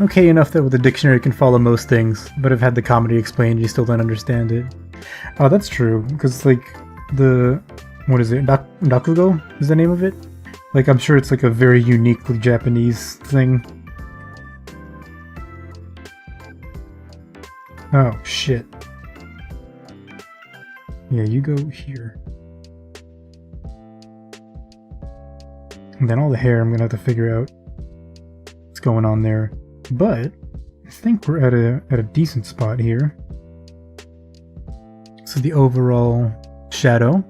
Okay, enough that with the dictionary can follow most things, but I've had the comedy explained, you still don't understand it. Oh, that's true, because like the... what is it? Dakugo is the name of it? Like, I'm sure it's like a very uniquely Japanese thing. Oh, shit. Yeah, you go here. And then all the hair, I'm gonna have to figure out what's going on there. But, think we're at a decent spot here. So the overall shadow.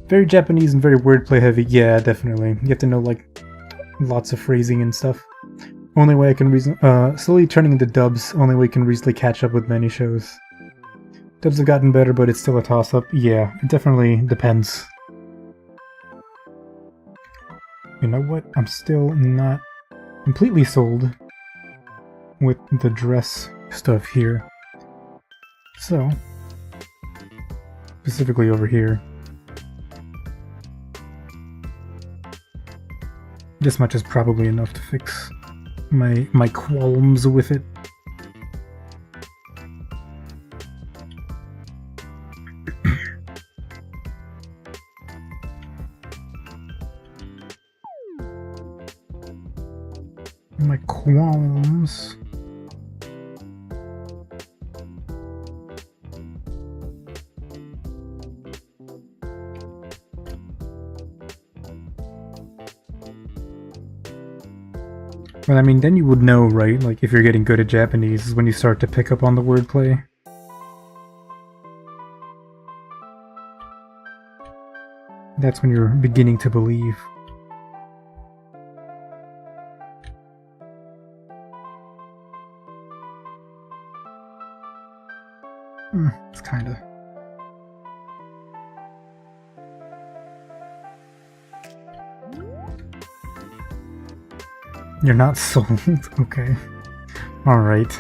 Very Japanese and very wordplay heavy. Yeah, definitely. You have to know like lots of phrasing and stuff. Only way I can slowly turning into dubs. Only way I can reasonably catch up with many shows. Dubs have gotten better, but it's still a toss-up. Yeah, it definitely depends. You know what? I'm still not completely sold with the dress stuff here. So, specifically over here. This much is probably enough to fix my qualms with it. My qualms. Well, I mean, then you would know, right? Like, if you're getting good at Japanese is when you start to pick up on the wordplay. That's when you're beginning to believe. It's kinda... You're not sold? Okay. Alright.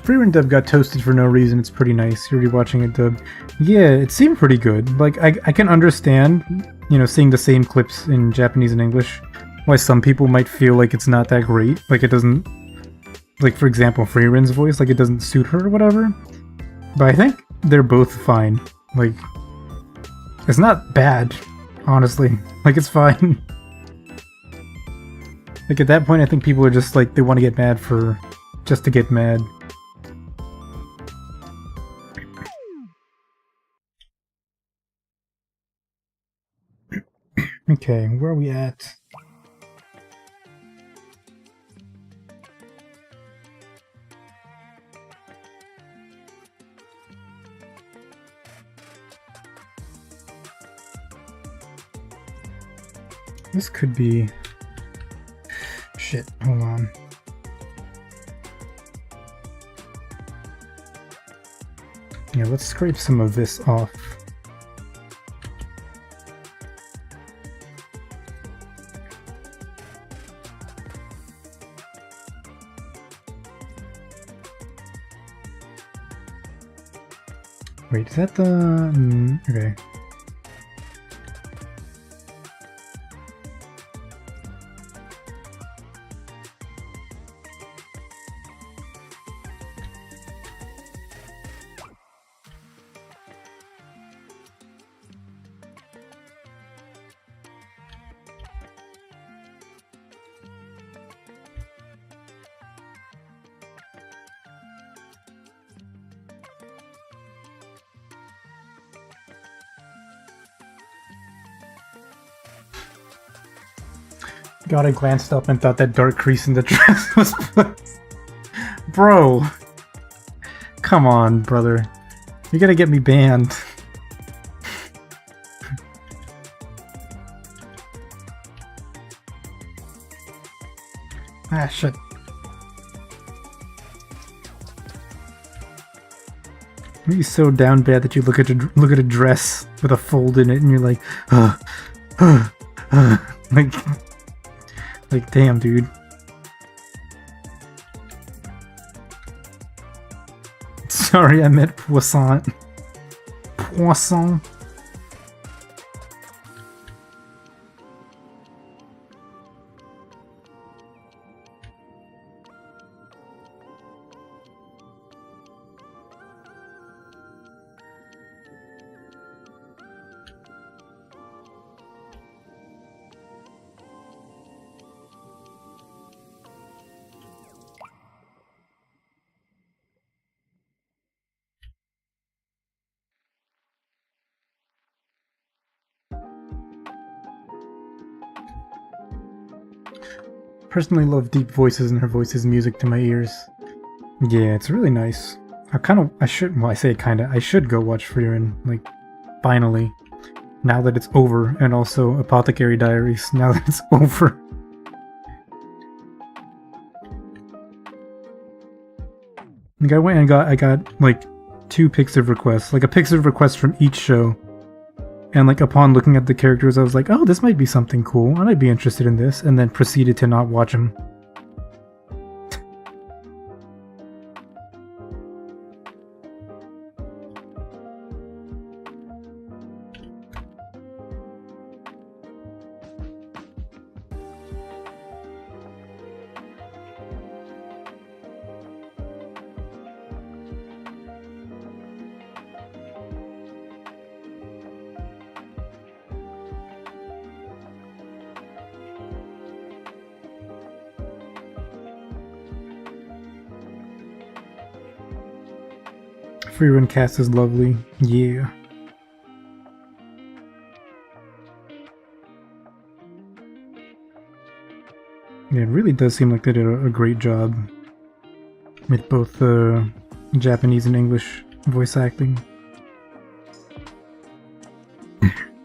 Free run dub got toasted for no reason. It's pretty nice. You're rewatching it dub. Yeah, it seemed pretty good. Like, I can understand, you know, seeing the same clips in Japanese and English, why some people might feel like it's not that great. Like, it doesn't... Like, for example, Free Run's voice, like, it doesn't suit her or whatever. But I think they're both fine. Like, it's not bad, honestly. Like, it's fine. Like, at that point, I think people are just, like, they want to get mad for... just to get mad. Okay, where are we at? This could be... Shit, hold on. Yeah, let's scrape some of this off. Wait, is that the... okay. God, I glanced up and thought that dark crease in the dress was... Bro! Come on, brother. You're gonna get me banned. Ah, shit. You're so down bad that you look at a dress with a fold in it and you're like, like, damn, dude. Sorry, I meant poisson. Poisson. personally love deep voices, and her voice is music to my ears. Yeah, it's really nice. I should go watch Frieren, like, finally. Now that it's over, and also Apothecary Diaries, now that it's over. Like, I got, like, 2 Pixiv requests. Like, a Pixiv request from each show. And, like, upon looking at the characters, I was like, oh, this might be something cool. I might be interested in this. And then proceeded to not watch them. Frieren cast is lovely. Yeah. Yeah, it really does seem like they did a great job with both Japanese and English voice acting.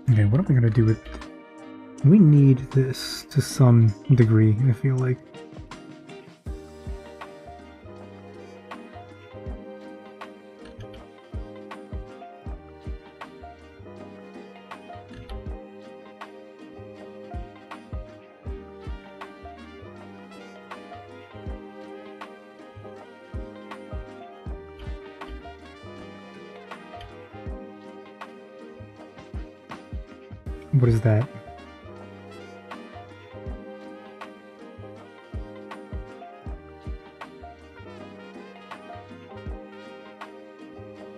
Okay, what am I gonna do with... We need this to some degree, I feel like. What is that?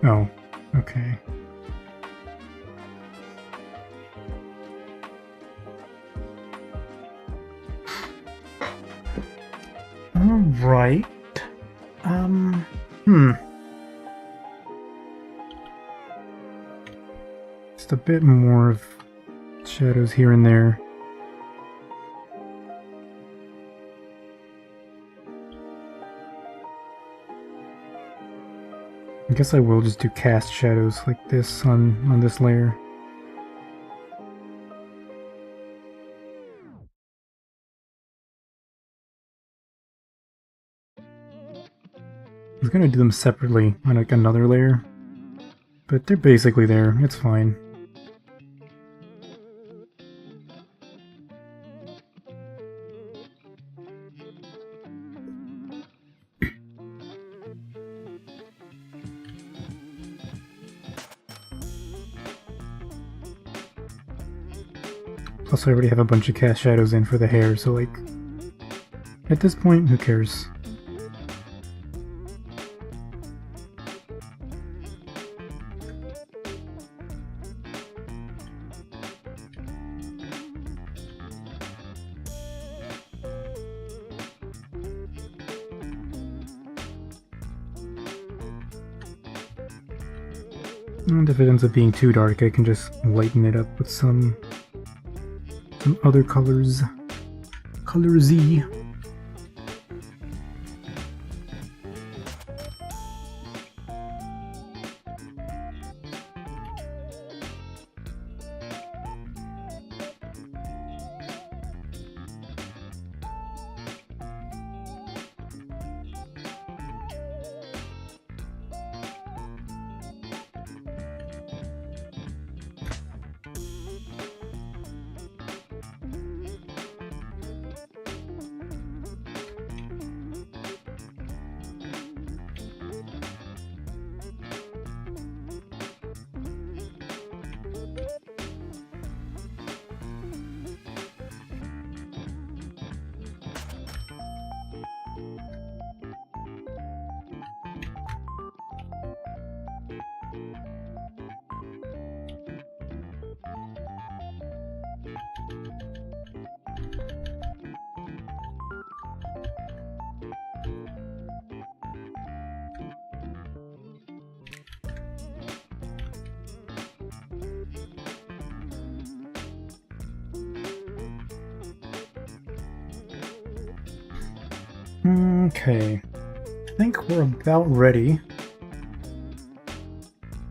Oh, okay. All right. Just a bit more of shadows here and there. I guess I will just do cast shadows like this on this layer. I was gonna do them separately on like another layer, but they're basically there. It's fine. Plus, I already have a bunch of cast shadows in for the hair, so like, at this point, who cares? And if it ends up being too dark, I can just lighten it up with some other colors. Color Z. Okay, I think we're about ready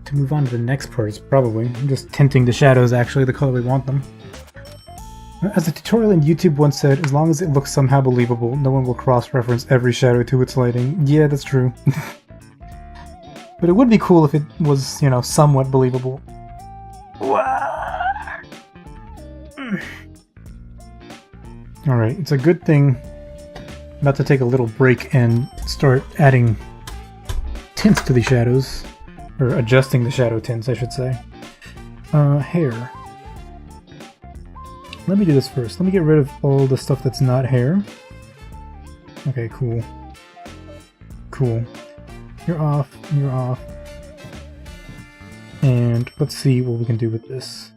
to move on to the next parts, probably. I'm just tinting the shadows actually the color we want them. As a tutorial in YouTube once said, as long as it looks somehow believable, no one will cross-reference every shadow to its lighting. Yeah, that's true. But it would be cool if it was, you know, somewhat believable. Alright, it's a good thing I'm about to take a little break and start adding tints to the shadows. Or adjusting the shadow tints, I should say. Hair. Let me do this first. Let me get rid of all the stuff that's not hair. Okay, cool. Cool. You're off, you're off. And let's see what we can do with this.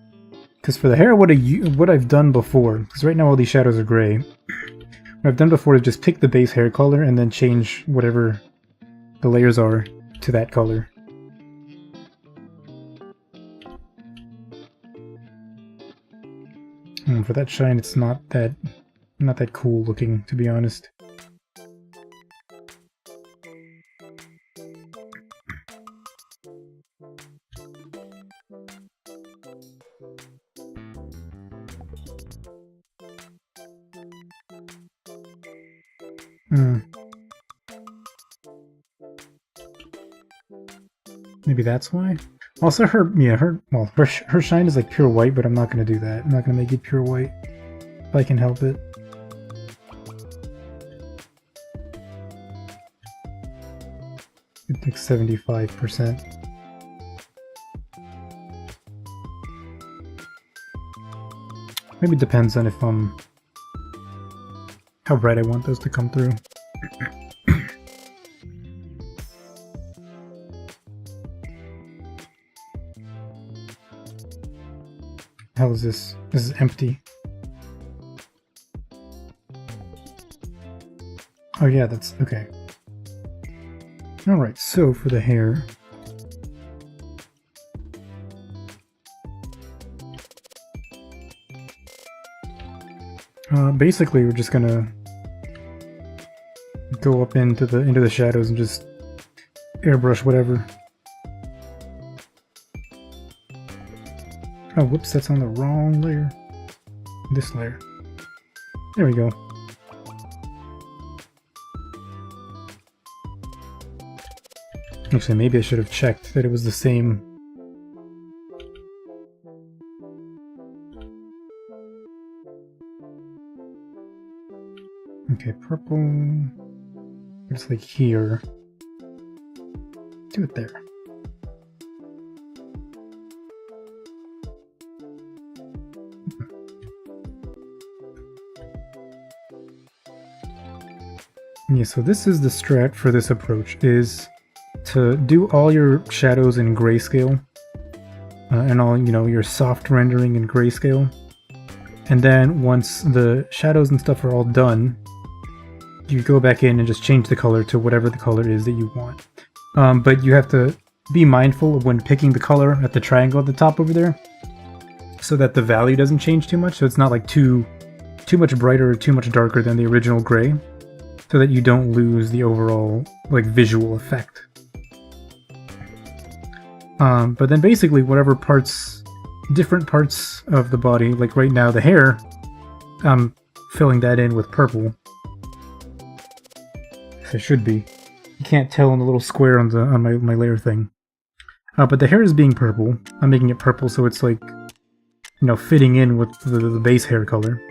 Because for the hair, what I've done before, because right now all these shadows are gray, what I've done before is just pick the base hair color and then change whatever the layers are to that color. For that shine, it's not that cool looking, to be honest. Maybe that's why? Also, her shine is like pure white, but I'm not going to do that. I'm not going to make it pure white if I can help it. It's like 75%. Maybe it depends on if how bright I want those to come through. Hell is this? This is empty. Oh yeah, that's okay. Alright, so for the hair. Basically we're just gonna go up into the shadows and just airbrush whatever. Oh, whoops, that's on the wrong layer. This layer. There we go. Actually, maybe I should have checked that it was the same. Okay, purple. It's like here. Do it there. Yeah, so this is the strat for this approach, is to do all your shadows in grayscale, and all, you know, your soft rendering in grayscale. And then once the shadows and stuff are all done, you go back in and just change the color to whatever the color is that you want. But you have to be mindful of when picking the color at the triangle at the top over there, so that the value doesn't change too much, so it's not like too much brighter or too much darker than the original gray, so that you don't lose the overall like visual effect. But then basically whatever parts, different parts of the body, like right now the hair, I'm filling that in with purple. It should be. You can't tell on the little square on my layer thing. But the hair is being purple. I'm making it purple so it's like, you know, fitting in with the base hair color.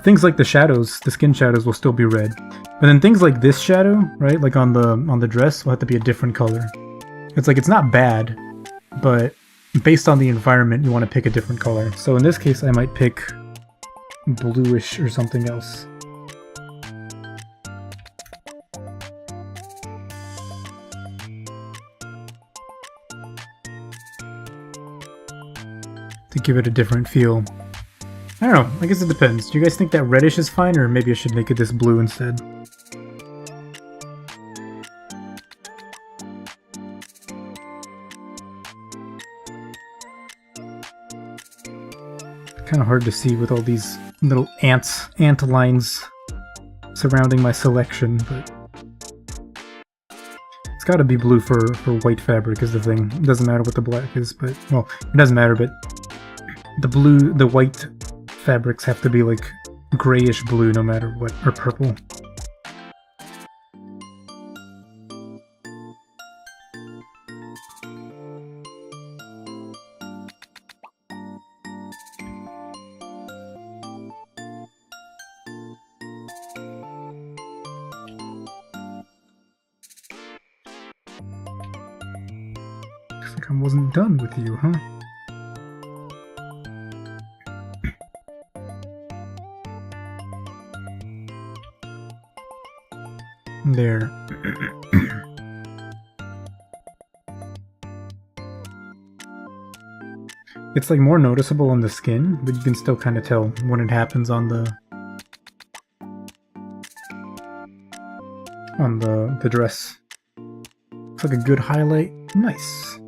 Things like the shadows, the skin shadows, will still be red. But then things like this shadow, right, like on the dress, will have to be a different color. It's like, it's not bad, but based on the environment, you want to pick a different color. So in this case, I might pick bluish or something else. To give it a different feel. I don't know, I guess it depends. Do you guys think that reddish is fine, or maybe I should make it this blue instead? Kind of hard to see with all these little ant lines surrounding my selection, but it's gotta be blue for white fabric is the thing. It doesn't matter what the black is, but, well, it doesn't matter, but the white fabrics have to be like grayish blue no matter what, or purple. Looks like I wasn't done with you, huh? There. It's like more noticeable on the skin, but you can still kind of tell when it happens on the dress. It's like a good highlight. Nice.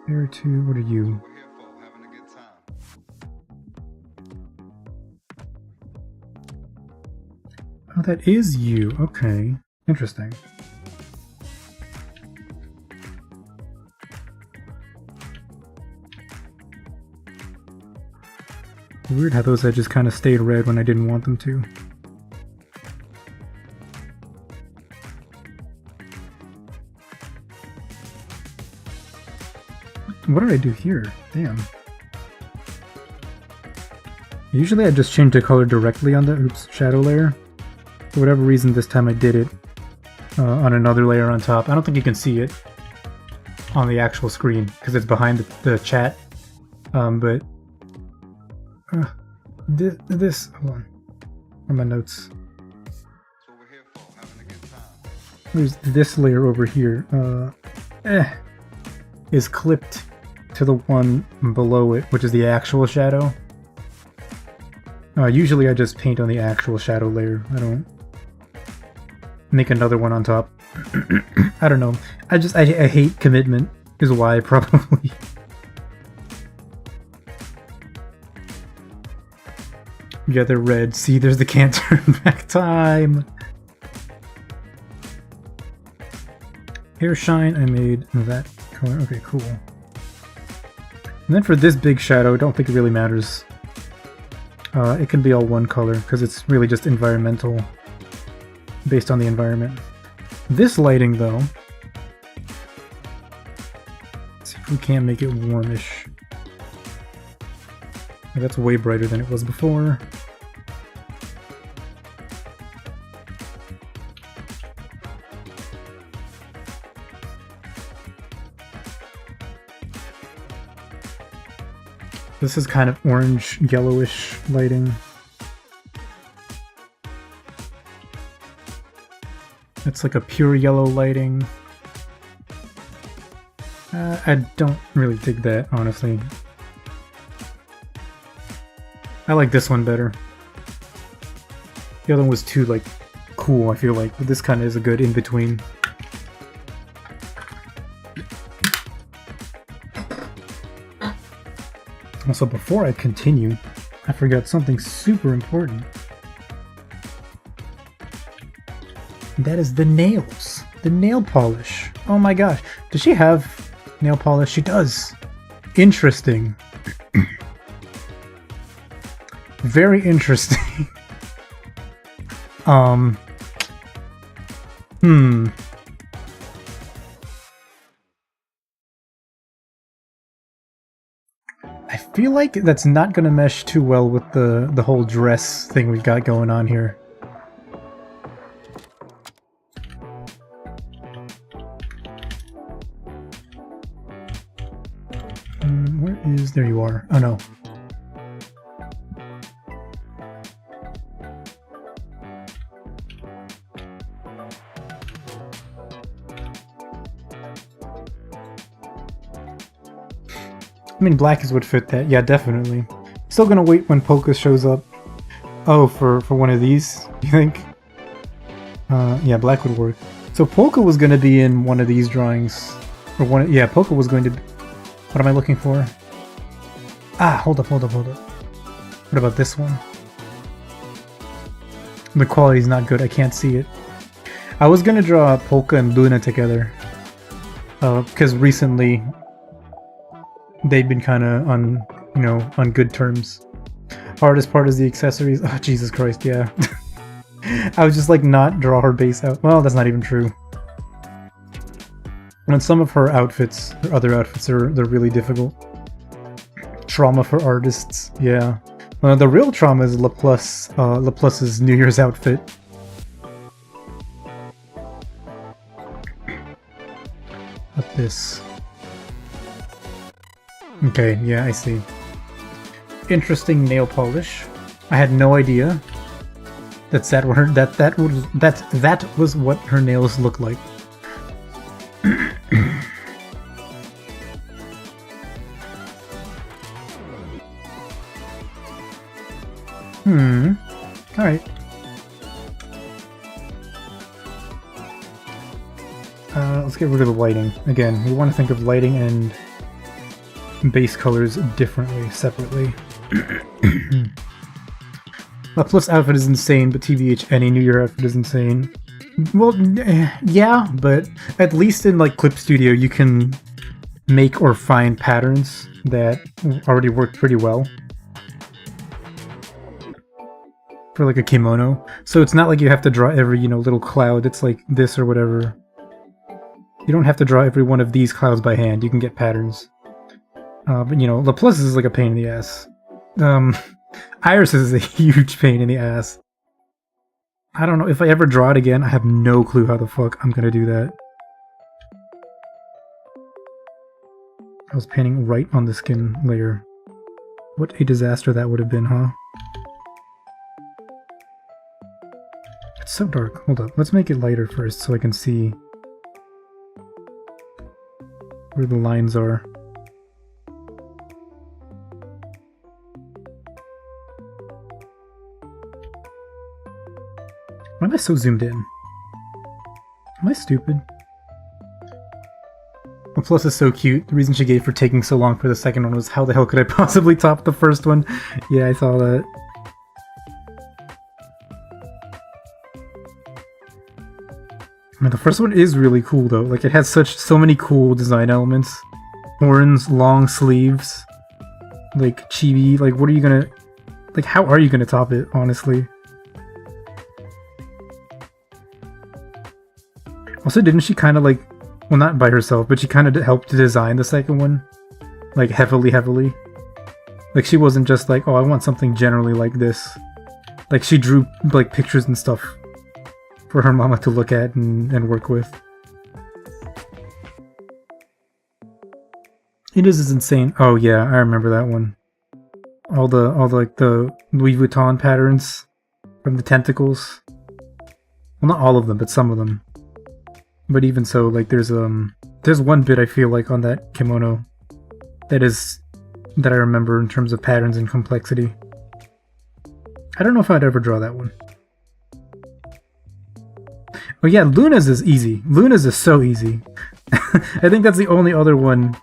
There too. What are you? Oh, that is you. Okay. Interesting. Weird how those edges kind of stayed red when I didn't want them to. What did I do here? Damn. Usually I just change the color directly on the shadow layer. For whatever reason, this time I did it on another layer on top. I don't think you can see it on the actual screen because it's behind the chat. But this hold on. Where are my notes? There's this layer over here. Is clipped to the one below it, which is the actual shadow. Usually I just paint on the actual shadow layer. I don't make another one on top. I don't know. I hate commitment is why, probably. Yeah, they're red. See, there's the can't turn back time. Hair shine, I made that color. Okay, cool. And then for this big shadow, I don't think it really matters. It can be all one color, because it's really just environmental, based on the environment. This lighting, though, let's see if we can make it warmish. Oh, that's way brighter than it was before. This is kind of orange, yellowish lighting. It's like a pure yellow lighting. I don't really dig that, honestly. I like this one better. The other one was too, like, cool, I feel like. But this kind of is a good in-between. Also, before I continue, I forgot something super important. And that is the nails. The nail polish. Oh my gosh. Does she have nail polish? She does. Interesting. Very interesting. I feel like that's not gonna mesh too well with the whole dress thing we've got going on here. Where is... there you are. Oh no. I mean, black is what fit that. Yeah, definitely. Still gonna wait when Polka shows up. Oh, for one of these, you think? Yeah, black would work. So Polka was gonna be in one of these drawings. Or one... yeah, Polka was going to be... what am I looking for? Ah, hold up. What about this one? The quality's not good, I can't see it. I was gonna draw Polka and Luna together. Because recently they've been kinda on, you know, on good terms. Hardest part is the accessories. Oh, Jesus Christ, yeah. I was just like, not draw her base out. Well, that's not even true. And some of her outfits, her other outfits, they're really difficult. Trauma for artists, yeah. The real trauma is Laplus's New Year's outfit. What's this? Okay, yeah, I see. Interesting nail polish. I had no idea that was what her nails look like. Alright. Let's get rid of the lighting. Again, we want to think of lighting and base colors differently, separately. Plus outfit is insane, but TBH, any New Year outfit is insane. Well, yeah, but at least in like Clip Studio you can make or find patterns that already work pretty well for like a kimono. So it's not like you have to draw every, you know, little cloud that's like this or whatever. You don't have to draw every one of these clouds by hand, you can get patterns. But you know, Laplace is like a pain in the ass. Iris is a huge pain in the ass. I don't know, if I ever draw it again, I have no clue how the fuck I'm gonna do that. I was painting right on the skin layer. What a disaster that would have been, huh? It's so dark. Hold up, let's make it lighter first so I can see where the lines are. Why am I so zoomed in? Am I stupid? Well, Plus is so cute. The reason she gave for taking so long for the second one was how the hell could I possibly top the first one? Yeah, I saw that. I mean, the first one is really cool though. Like, it has so many cool design elements. Horns, long sleeves, like chibi. Like, what are you gonna... Like, how are you gonna top it, honestly? Also, didn't she kind of like, well, not by herself, but she kind of helped to design the second one? Like, heavily. Like, she wasn't just like, oh, I want something generally like this. Like, she drew, like, pictures and stuff for her mama to look at and work with. It is insane. Oh, yeah, I remember that one. All the like, the Louis Vuitton patterns from the tentacles. Well, not all of them, but some of them. But even so, like, there's one bit I feel like on that kimono that I remember in terms of patterns and complexity. I don't know if I'd ever draw that one. Oh yeah, Luna's is easy. Luna's is so easy. I think that's the only other one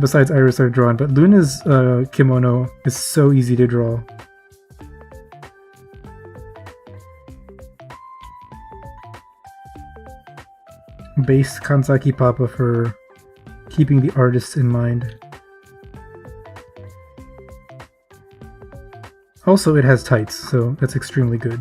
besides Iris I've drawn, but Luna's kimono is so easy to draw. Base Kanzaki Papa for keeping the artists in mind. Also, it has tights, so that's extremely good.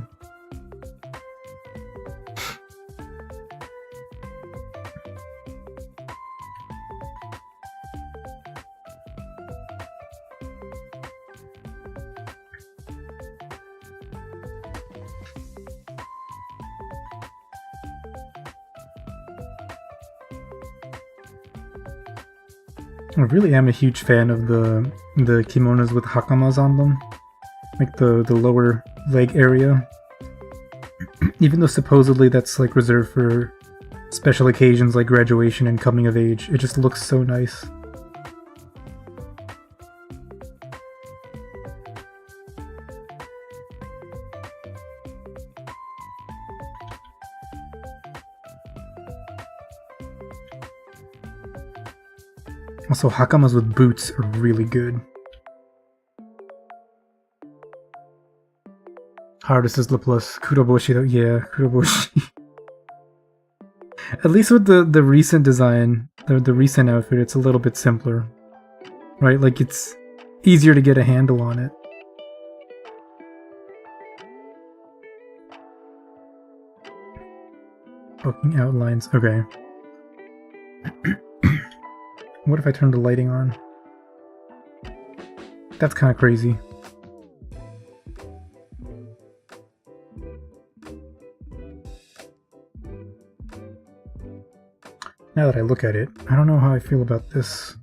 I really am a huge fan of the kimonos with hakamas on them. Like the lower leg area. Even though supposedly that's like reserved for special occasions like graduation and coming of age, it just looks so nice. Also, hakamas with boots are really good. Hardest is the plus. Kuroboshi though. Yeah, Kuroboshi. At least with the recent design, the recent outfit, it's a little bit simpler. Right? Like, it's easier to get a handle on it. Poking outlines. Okay. What if I turn the lighting on? That's kind of crazy. Now that I look at it, I don't know how I feel about this.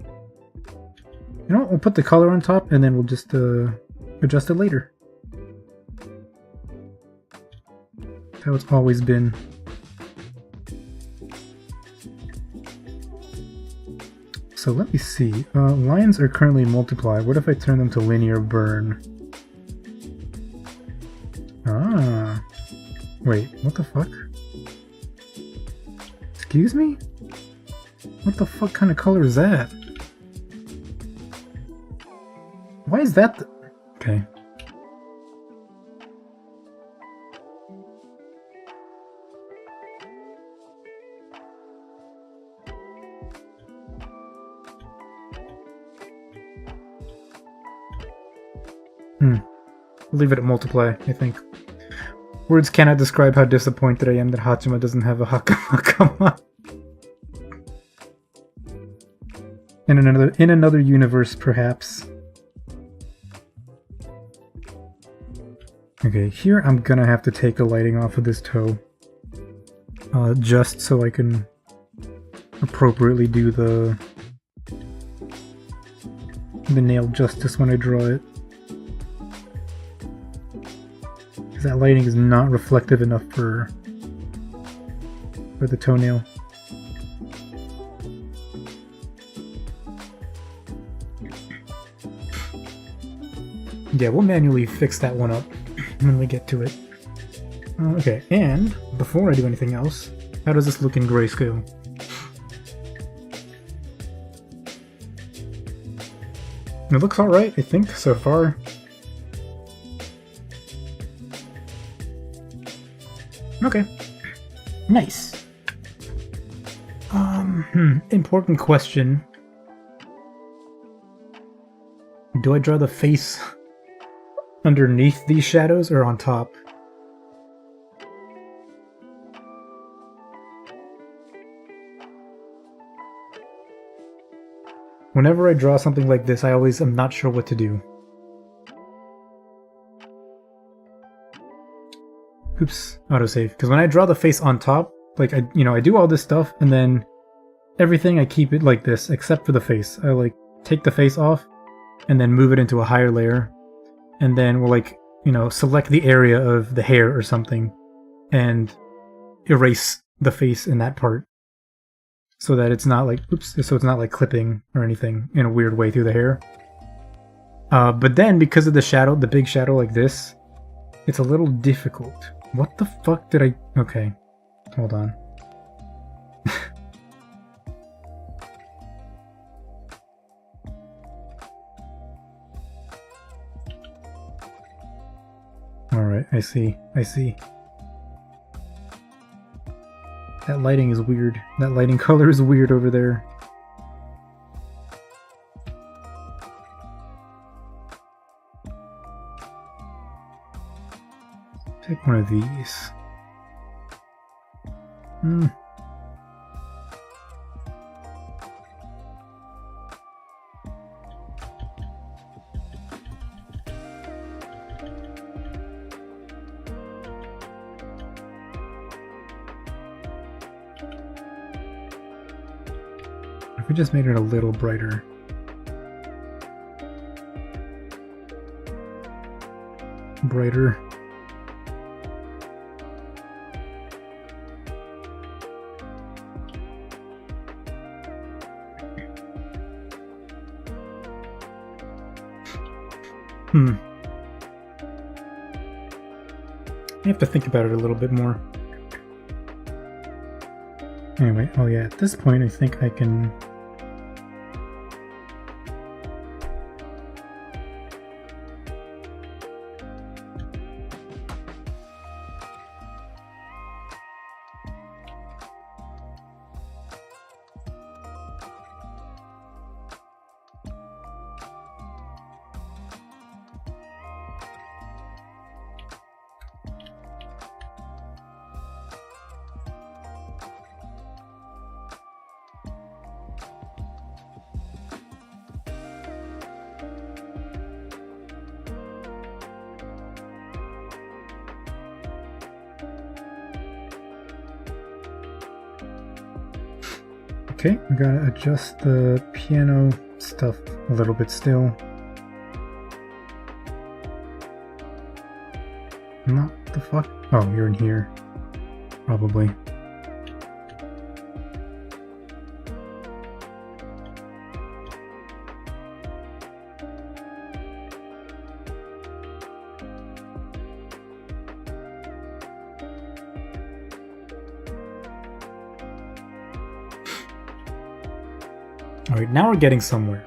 You know what? We'll put the color on top and then we'll just adjust it later. That's how it's always been. So let me see. Lines are currently multiply. What if I turn them to linear burn? Ah. Wait, what the fuck? Excuse me? What the fuck kind of color is that? Why is that okay. Leave it at multiply, I think. Words cannot describe how disappointed I am that Hachima doesn't have a Hakama. In another universe, perhaps. Okay, here I'm gonna have to take the lighting off of this toe. Just so I can appropriately do the nail justice when I draw it. Because that lighting is not reflective enough for the toenail. Yeah, we'll manually fix that one up when we get to it. Okay, and before I do anything else, how does this look in grayscale? It looks alright, I think, so far. Okay. Nice. Important question. Do I draw the face underneath these shadows or on top? Whenever I draw something like this, I always am not sure what to do. Oops, autosave. Because when I draw the face on top, like, I do all this stuff, and then everything I keep it like this, except for the face. I, like, take the face off, and then move it into a higher layer, and then we'll, like, select the area of the hair or something, and erase the face in that part. So that it's not like, so it's not like clipping or anything in a weird way through the hair. But then, because of the shadow, the big shadow like this, it's a little difficult. What the fuck did I... Okay, hold on. Alright, I see. That lighting is weird. That lighting color is weird over there. Pick one of these. If we just made it a little brighter. Brighter. I have to think about it a little bit more. Anyway, oh yeah, at this point I think I can... Okay, we gotta adjust the piano stuff a little bit still. What the fuck? Oh, you're in here. Probably. Alright, now we're getting somewhere.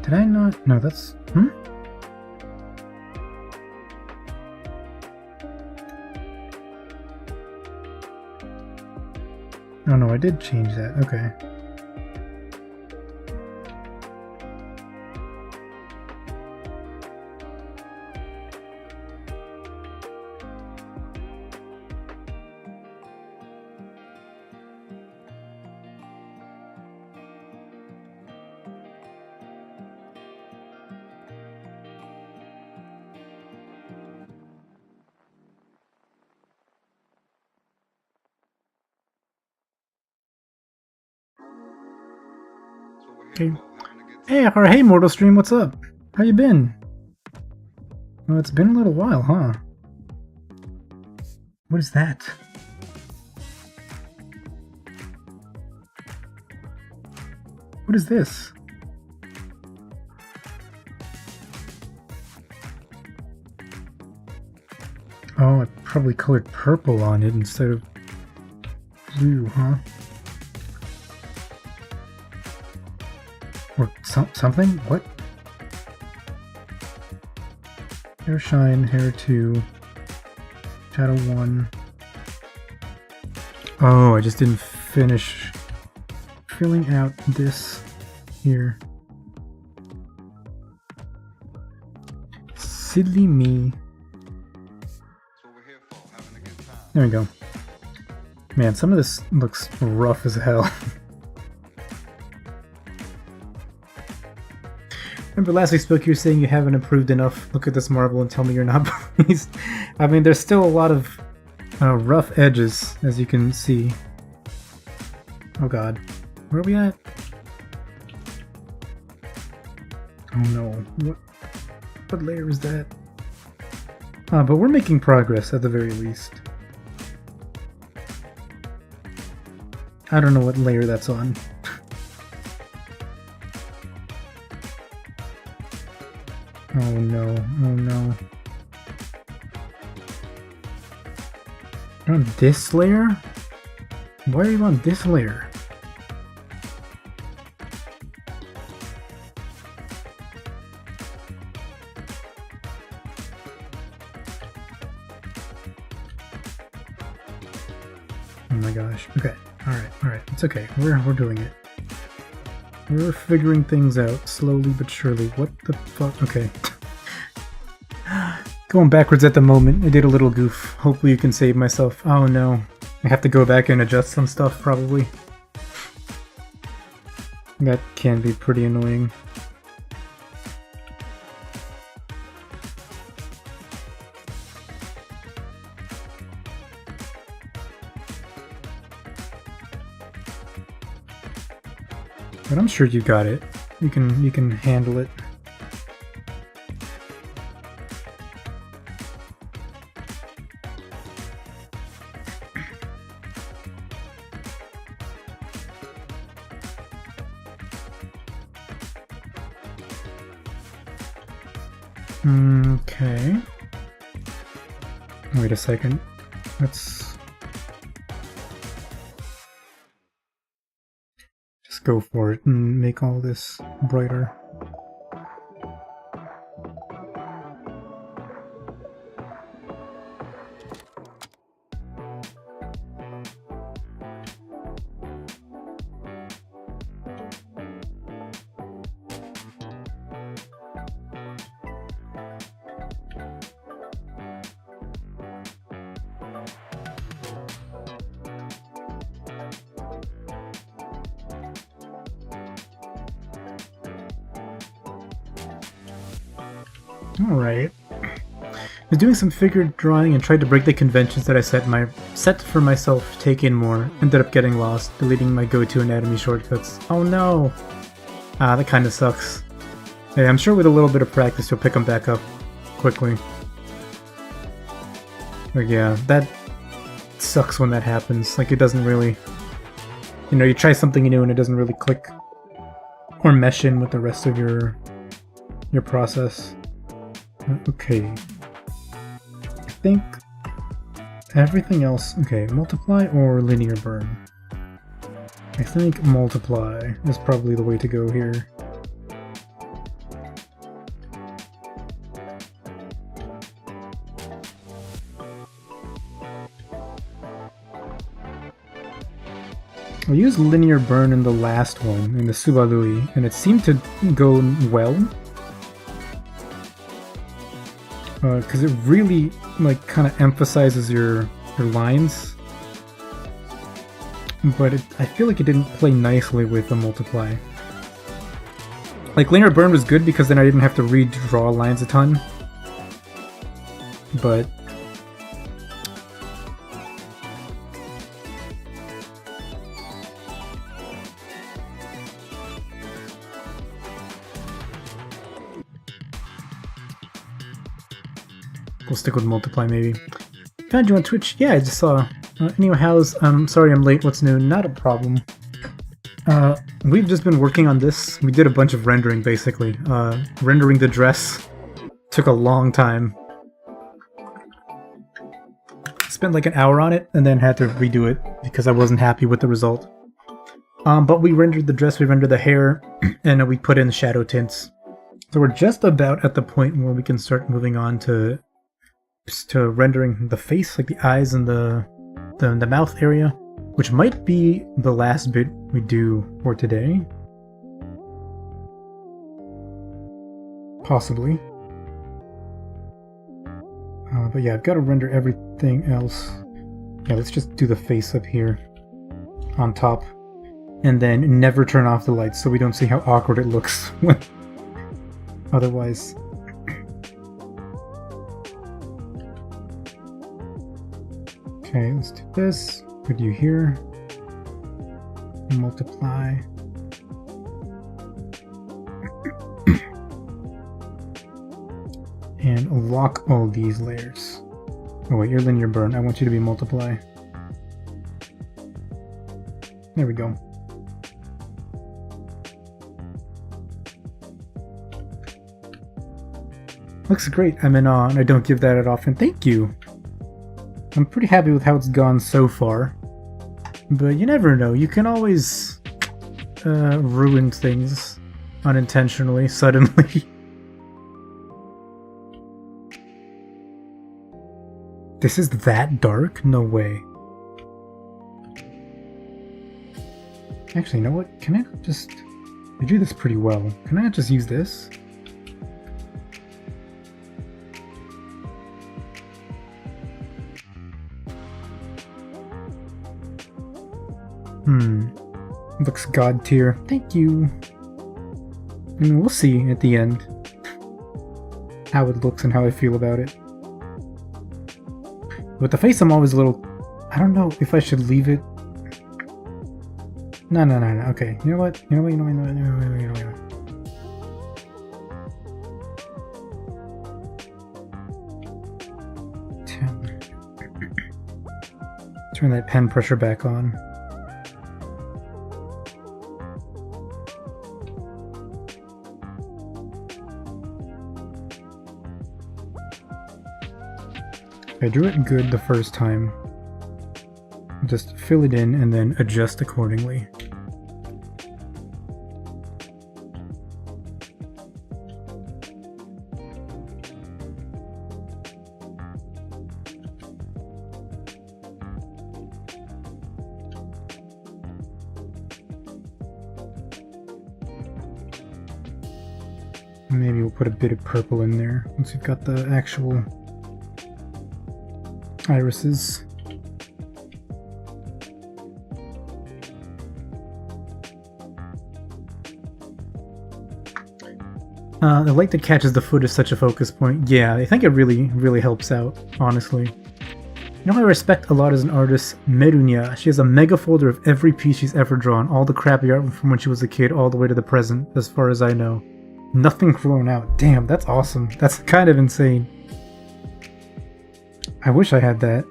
Did I not? No, that's... Oh no, I did change that. Okay. Hey, Mortal Stream, what's up? How you been? Well, it's been a little while, huh? What is that? What is this? Oh, I probably colored purple on it instead of blue, huh? Or something? What? Hair shine, hair 2, shadow 1. Oh, I just didn't finish filling out this here. Silly me. There we go. Man, some of this looks rough as hell. Remember last we spoke, you were saying you haven't improved enough. Look at this marble and tell me you're not pleased. I mean, there's still a lot of rough edges, as you can see. Oh god. Where are we at? Oh no. What layer is that? But we're making progress at the very least. I don't know what layer that's on. Oh no, oh no. You're on this layer? Why are you on this layer? Oh my gosh. Okay. Alright. It's okay. We're doing it. We're figuring things out slowly but surely. What the fuck? Okay. Going backwards at the moment. I did a little goof. Hopefully you can save myself. Oh no. I have to go back and adjust some stuff probably. That can be pretty annoying. But I'm sure you got it. You can handle it. Okay. Wait a second. Let's just go for it and make all this brighter. Alright. I was doing some figure drawing and tried to break the conventions that I set for myself to take in more. Ended up getting lost, deleting my go-to anatomy shortcuts. Oh no! Ah, that kinda sucks. Hey, I'm sure with a little bit of practice you'll pick them back up quickly. But yeah, that sucks when that happens. Like, it doesn't really... You know, you try something new and it doesn't really click or mesh in with the rest of your process. Okay. I think everything else... Okay, multiply or linear burn? I think multiply is probably the way to go here. I used linear burn in the last one, in the Subalui, and it seemed to go well. Because it really, like, kind of emphasizes your lines. But I feel like it didn't play nicely with the multiply. Like, linear burn was good because then I didn't have to redraw lines a ton. But... we'll stick with multiply, maybe. Found you on Twitch? Yeah, I just saw. Anyway, sorry I'm late, what's new? Not a problem. We've just been working on this. We did a bunch of rendering, basically. Rendering the dress took a long time. Spent like an hour on it, and then had to redo it, because I wasn't happy with the result. But we rendered the dress, we rendered the hair, and we put in the shadow tints. So we're just about at the point where we can start moving on to rendering the face, like the eyes and the mouth area, which might be the last bit we do for today. Possibly. But yeah, I've got to render everything else. Yeah, let's just do the face up here on top, and then never turn off the lights so we don't see how awkward it looks when otherwise. Okay, let's do this. Put you here. Multiply. And lock all these layers. Oh wait, you're linear burn. I want you to be multiply. There we go. Looks great. I'm in awe, and I don't give that often. Thank you! I'm pretty happy with how it's gone so far. But you never know. You can always ruin things unintentionally, suddenly. This is that dark? No way. Actually, you know what? Can I not just... I do this pretty well. Can I not just use this? Looks god tier. Thank you. I mean, we'll see at the end how it looks and how I feel about it. With the face, I'm always a little... I don't know if I should leave it. No. Okay. You know what? You know what? 10. Turn that pen pressure back on. I drew it good the first time. Just fill it in and then adjust accordingly. Maybe we'll put a bit of purple in there once we've got the actual irises. The light that catches the foot is such a focus point. Yeah, I think it really helps out, honestly. You know who I respect a lot as an artist? Merunya. She has a mega folder of every piece she's ever drawn, all the crappy art from when she was a kid all the way to the present, as far as I know. Nothing thrown out. Damn, that's awesome. That's kind of insane. I wish I had that.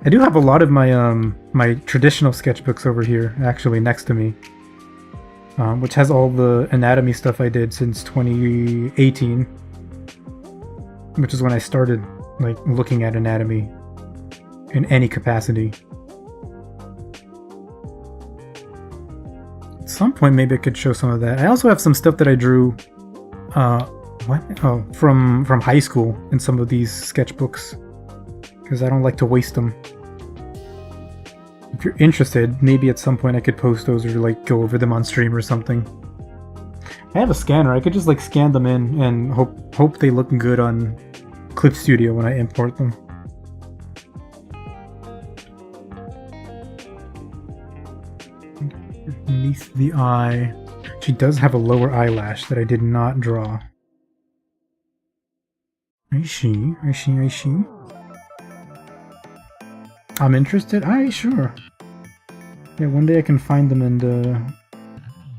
I do have a lot of my my traditional sketchbooks over here, actually, next to me. Which has all the anatomy stuff I did since 2018. Which is when I started, like, looking at anatomy in any capacity. At some point, maybe I could show some of that. I also have some stuff that I drew, what? Oh, from high school in some of these sketchbooks, because I don't like to waste them. If you're interested, maybe at some point I could post those or like go over them on stream or something. I have a scanner. I could just like scan them in and hope they look good on Clip Studio when I import them. Beneath the eye. She does have a lower eyelash that I did not draw. I see. I'm interested? Aye, sure. Yeah, one day I can find them and,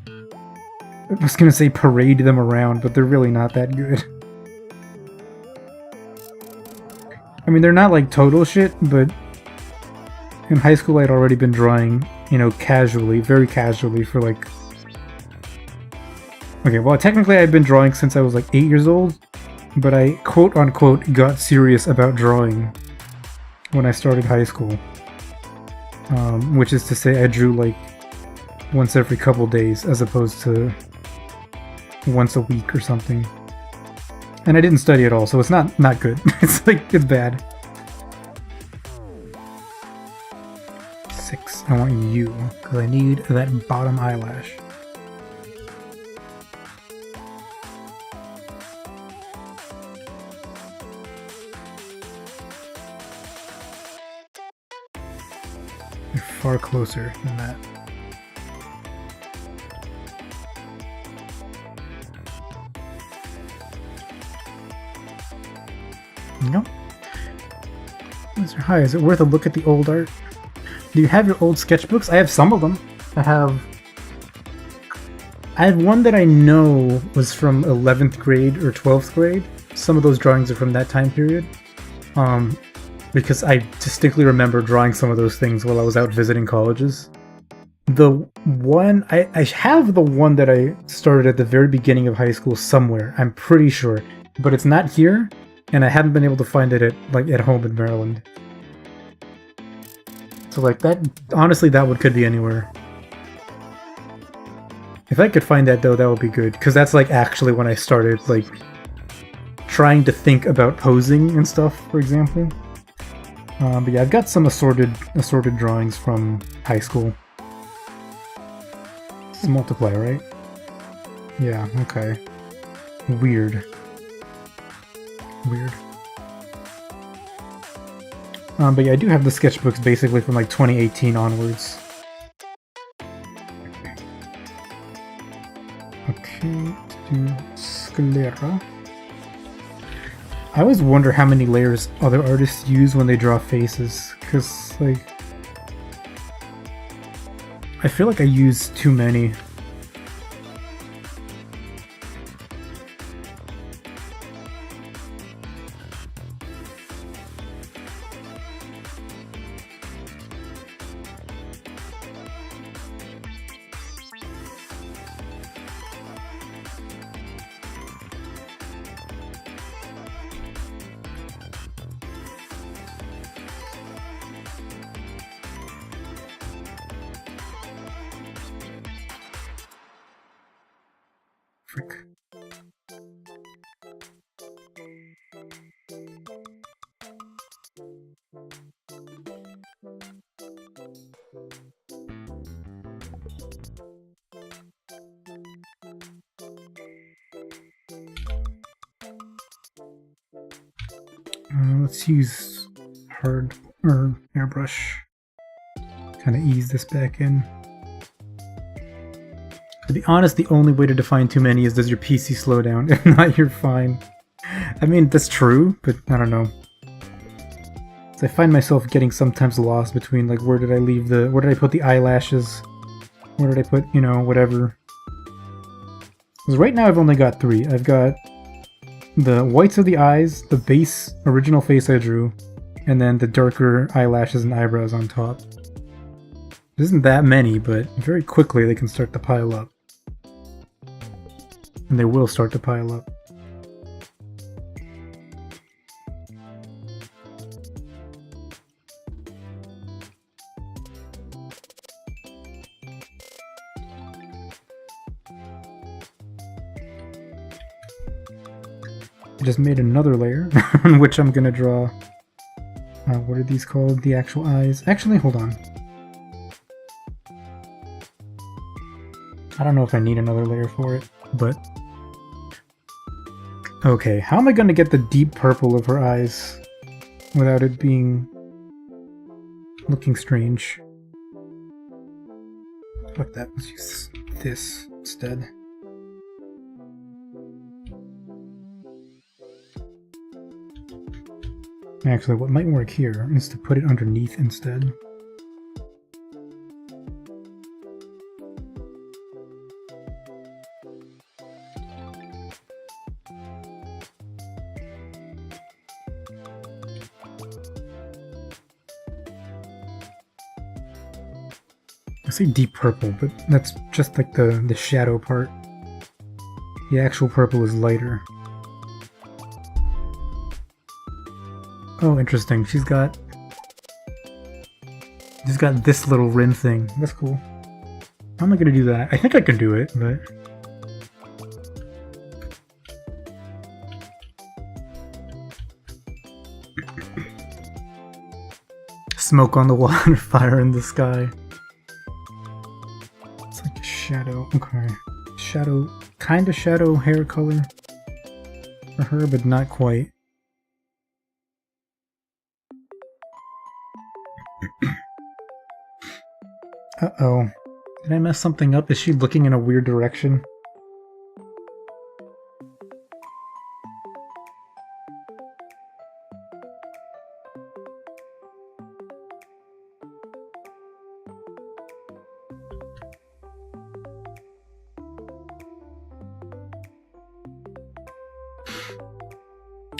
I was gonna say parade them around, but they're really not that good. I mean, they're not like total shit, but in high school I'd already been drawing, you know, casually, very casually for like... Okay, well, technically I've been drawing since I was like 8 years old, but I quote-unquote got serious about drawing when I started high school. Which is to say I drew like once every couple days as opposed to once a week or something. And I didn't study at all, so it's not good. It's like, it's bad. 6. I want you, because I need that bottom eyelash. You're far closer than that. Nope. Mr. Hi, is it worth a look at the old art? Do you have your old sketchbooks? I have some of them. I have one that I know was from 11th grade or 12th grade. Some of those drawings are from that time period. Because I distinctly remember drawing some of those things while I was out visiting colleges. The one... I have the one that I started at the very beginning of high school somewhere, I'm pretty sure. But it's not here, and I haven't been able to find it at home in Maryland. So like that, honestly, that one could be anywhere. If I could find that though, that would be good, because that's like actually when I started like trying to think about posing and stuff, for example. But yeah, I've got some assorted drawings from high school. This is multiply, right? Yeah, okay. Weird. But yeah, I do have the sketchbooks basically from like 2018 onwards. Okay, let's do sclera. I always wonder how many layers other artists use when they draw faces, because like... I feel like I use too many. Let's use hard or airbrush. Kind of ease this back in. I be honest, the only way to define too many is does your PC slow down? If not, you're fine. I mean, that's true, but I don't know. So I find myself getting sometimes lost between, like, where did I put the eyelashes? Where did I put, you know, whatever. Because right now I've only got 3. I've got the whites of the eyes, the base original face I drew, and then the darker eyelashes and eyebrows on top. There isn't that many, but very quickly they can start to pile up. And they will start to pile up. Just made another layer on which I'm gonna draw. What are these called? The actual eyes. Actually, hold on. I don't know if I need another layer for it, but okay. How am I gonna get the deep purple of her eyes without it being looking strange? Fuck that. Let's use this instead. Actually, what might work here is to put it underneath instead. I say deep purple, but that's just like the shadow part. The actual purple is lighter. Oh, interesting. She's got this little rim thing. That's cool. How am I gonna do that? I think I can do it, but smoke on the water, fire in the sky. It's like a shadow. Okay. Shadow, kind of shadow hair color for her, but not quite. Uh-oh. Did I mess something up? Is she looking in a weird direction?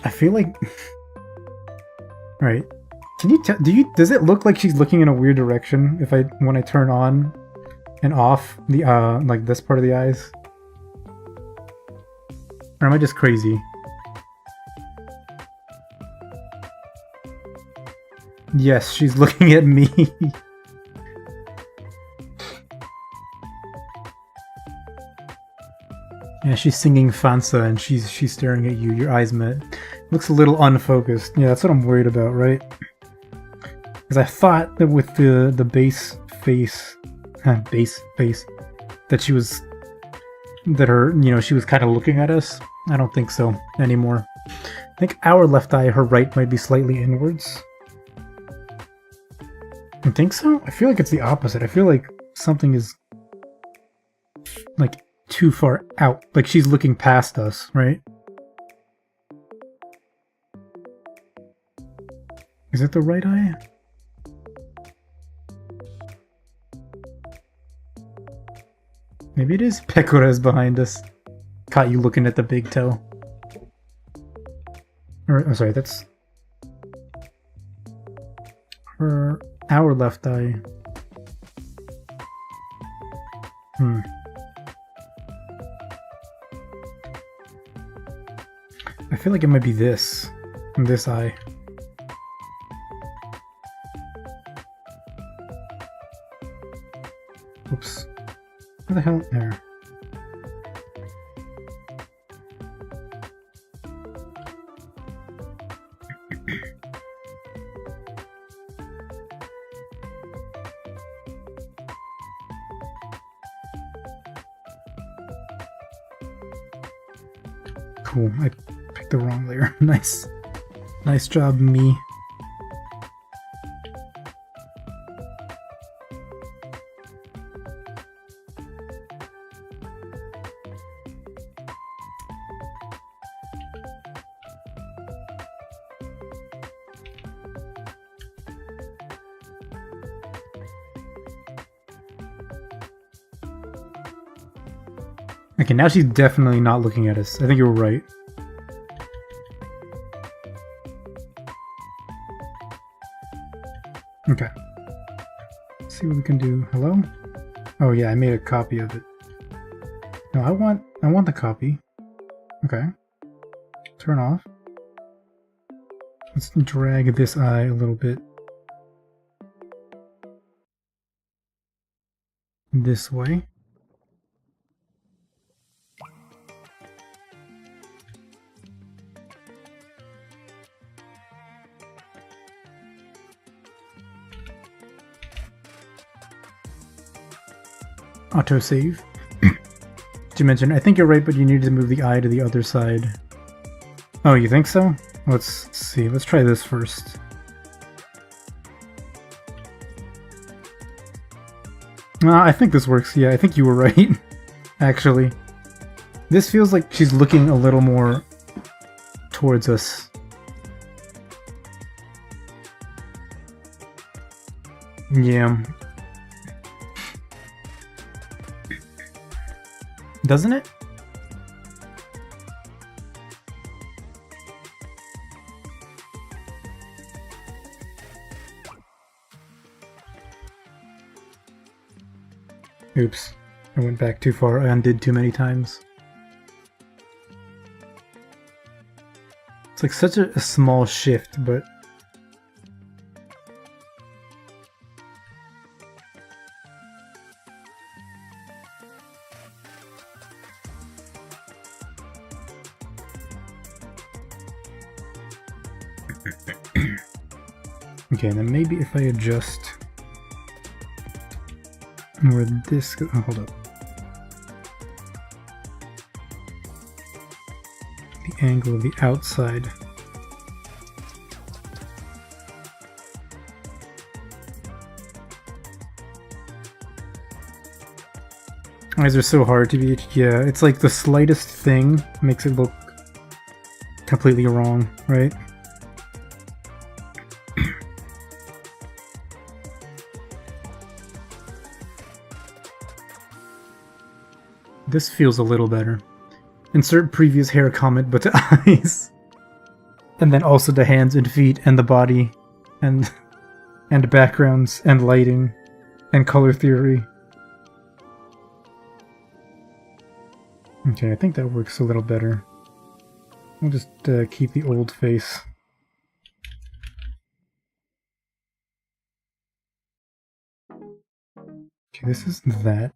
I feel like... Alright. Can you tell? Does it look like she's looking in a weird direction when I turn on and off the like this part of the eyes? Or am I just crazy? Yes, she's looking at me. Yeah, she's singing Fansa and she's staring at you. Your eyes met. Looks a little unfocused. Yeah, that's what I'm worried about, right? Because I thought that with the base face, that she was kind of looking at us. I don't think so anymore. I think our left eye, her right, might be slightly inwards. You think so? I feel like it's the opposite. I feel like something is like too far out. Like she's looking past us, right? Is it the right eye? Maybe it is Pecora behind us. Caught you looking at the big toe. Or, oh, sorry, that's our left eye. I feel like it might be this eye. Oops. Where the hell? There. Cool. I picked the wrong layer. Nice. Nice job, me. Okay, now she's definitely not looking at us. I think you were right. Okay. Let's see what we can do. Hello? Oh yeah, I made a copy of it. No, I want the copy. Okay. Turn off. Let's drag this eye a little bit this way. Autosave. Did you mention? I think you're right, but you need to move the eye to the other side. Oh, you think so? Let's see. Let's try this first. I think this works. Yeah, I think you were right. Actually. This feels like she's looking a little more towards us. Yeah. Doesn't it? Oops. I went back too far. I undid too many times. It's like such a small shift, but... Okay, then maybe if I adjust where this goes, oh, hold up. The angle of the outside. Eyes are so hard to beat. Yeah, it's like the slightest thing makes it look completely wrong, right? This feels a little better. Insert previous hair comment, but to eyes. And then also the hands and feet and the body and backgrounds and lighting and color theory. Okay, I think that works a little better. We'll just keep the old face. Okay, this is that.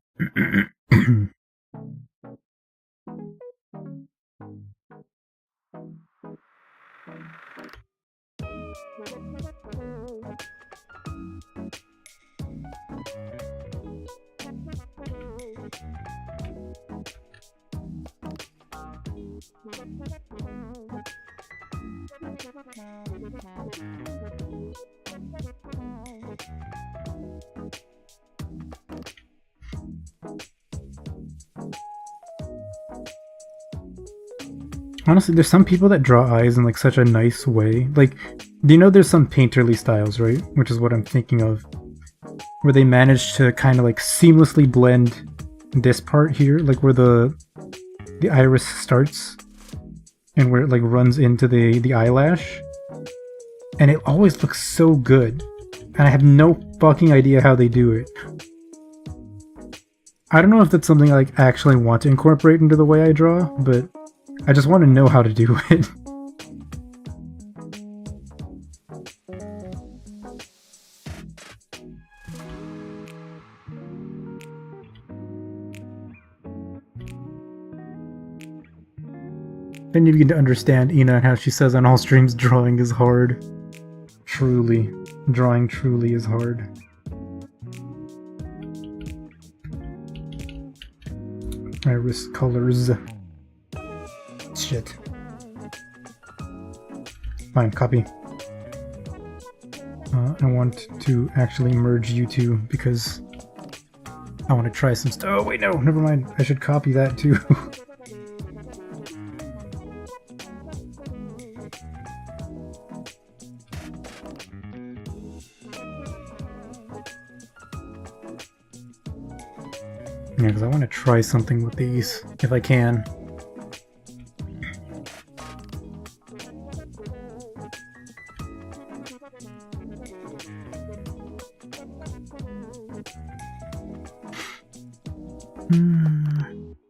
Honestly, there's some people that draw eyes in like such a nice way. Like, do you know there's some painterly styles, right? Which is what I'm thinking of. Where they manage to kind of like seamlessly blend this part here, like where the iris starts and where it like runs into the eyelash. And it always looks so good. And I have no fucking idea how they do it. I don't know if that's something I like actually want to incorporate into the way I draw, but I just want to know how to do it. Then you begin to understand Ina and how she says on all streams drawing is hard. Truly. Drawing truly is hard. Iris colors. Shit. Fine, copy. I want to actually merge you two because I want to try some stuff. Oh wait, no, never mind. I should copy that too. Yeah, because I want to try something with these, if I can.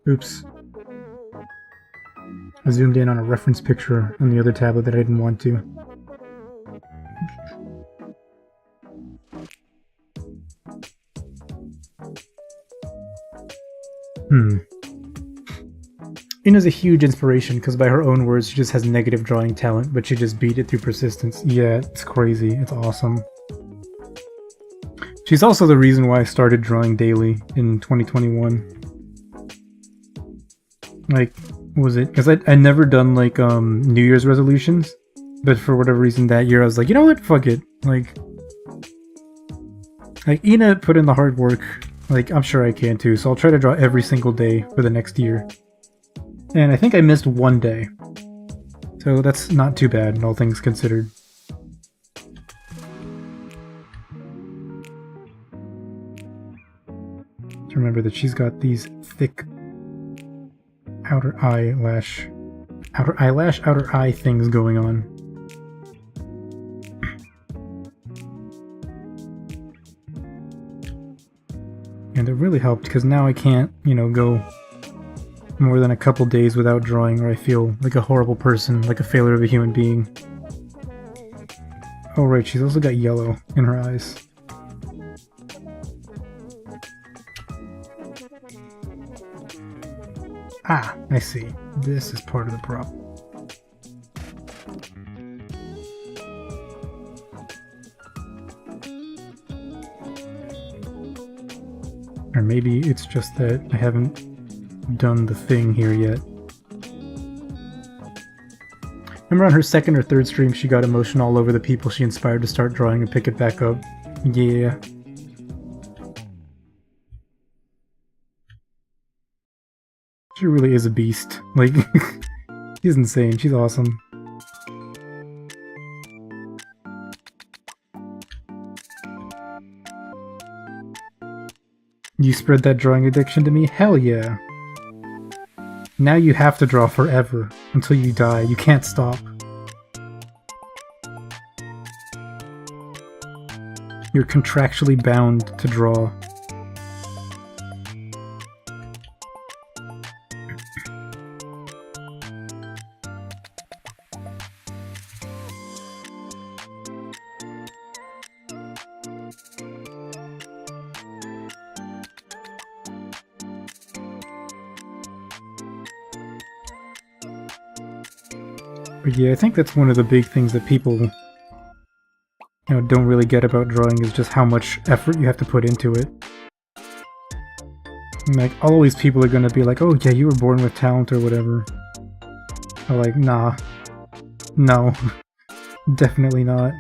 Oops. I zoomed in on a reference picture on the other tablet that I didn't want to. Ina's a huge inspiration because by her own words she just has negative drawing talent, but she just beat it through persistence. Yeah, it's crazy. It's awesome. She's also the reason why I started drawing daily in 2021. Like, what was it? Because I never done like New Year's resolutions, but for whatever reason that year I was like, you know what? Fuck it. Like Ina put in the hard work. Like, I'm sure I can too, so I'll try to draw every single day for the next year. And I think I missed one day. So that's not too bad, all things considered. To remember that she's got these thick outer eye things going on. And it really helped because now I can't, you know, go more than a couple days without drawing or I feel like a horrible person, like a failure of a human being. Oh right, she's also got yellow in her eyes. Ah, I see. This is part of the problem. Or maybe it's just that I haven't done the thing here yet. Remember on her second or third stream she got emotional all over the people she inspired to start drawing and pick it back up? Yeah. She really is a beast. Like, she's insane. She's awesome. You spread that drawing addiction to me? Hell yeah. Now you have to draw forever, until you die. You can't stop. You're contractually bound to draw. But yeah, I think that's one of the big things that people, you know, don't really get about drawing is just how much effort you have to put into it. And like, always people are gonna be like, oh yeah, you were born with talent or whatever. I'm like, nah. No. Definitely not.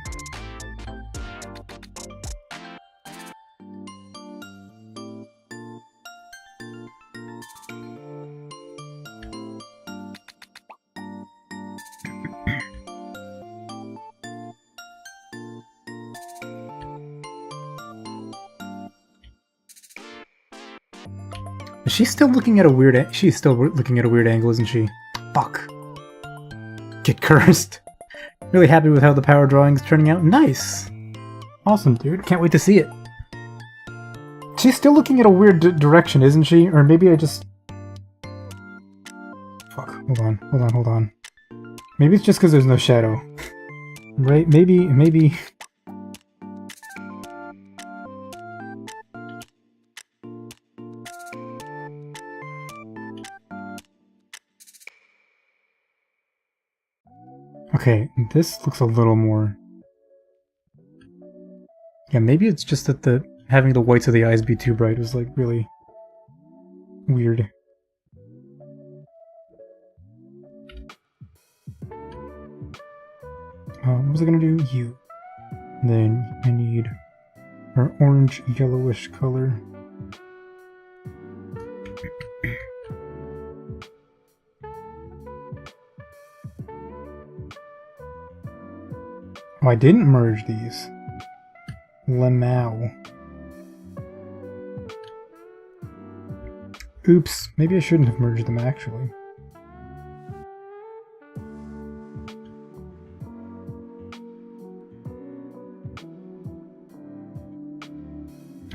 She's still looking at a weird angle, isn't she? Fuck. Get cursed. Really happy with how the power drawing's turning out. Nice! Awesome, dude. Can't wait to see it. She's still looking at a weird direction, isn't she? Or maybe I just... Fuck. Hold on. Maybe it's just because there's no shadow. Right? Maybe... Okay, this looks a little more... Yeah, maybe it's just that having the whites of the eyes be too bright was like really weird. What was I gonna do? You. Then I need our orange yellowish color. Oh, I didn't merge these. Lemao. Oops, maybe I shouldn't have merged them actually.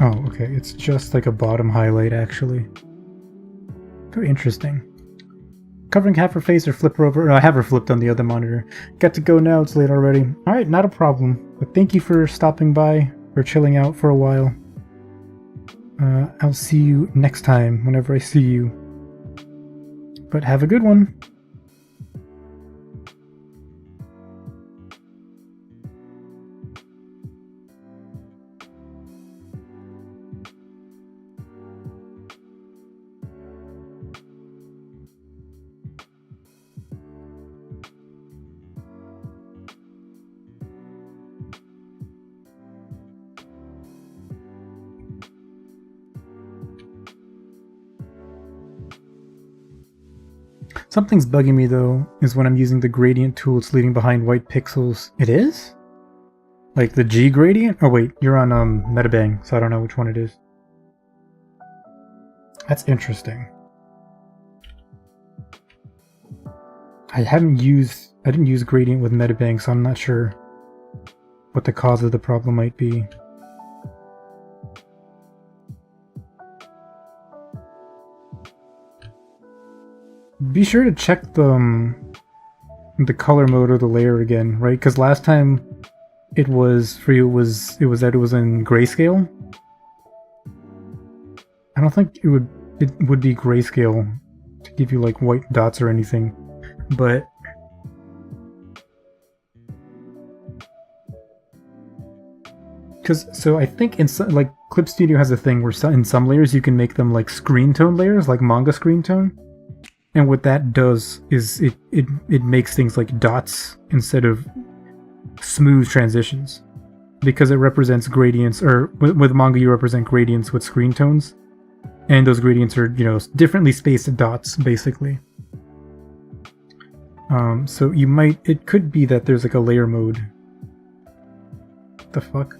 Oh, okay, it's just like a bottom highlight actually. Very interesting. Covering half her face or flip her over. I have her flipped on the other monitor. Got to go now, it's late already. Alright, not a problem. But thank you for stopping by, or chilling out for a while. I'll see you next time, whenever I see you. But have a good one. Something's bugging me though, is when I'm using the gradient tool, it's leaving behind white pixels. It is? Like the G gradient? Oh wait, you're on Metabang, so I don't know which one it is. That's interesting. I didn't use gradient with Metabang, so I'm not sure what the cause of the problem might be. Be sure to check the color mode of the layer again, right? Because last time it was for you was that it was in grayscale. I don't think it would be grayscale to give you like white dots or anything, but so I think in some, like Clip Studio has a thing where in some layers you can make them like screen tone layers, like manga screen tone. And what that does is it makes things like dots instead of smooth transitions. Because it represents gradients, or with manga you represent gradients with screen tones. And those gradients are, you know, differently spaced dots, basically. So it could be that there's like a layer mode. What the fuck?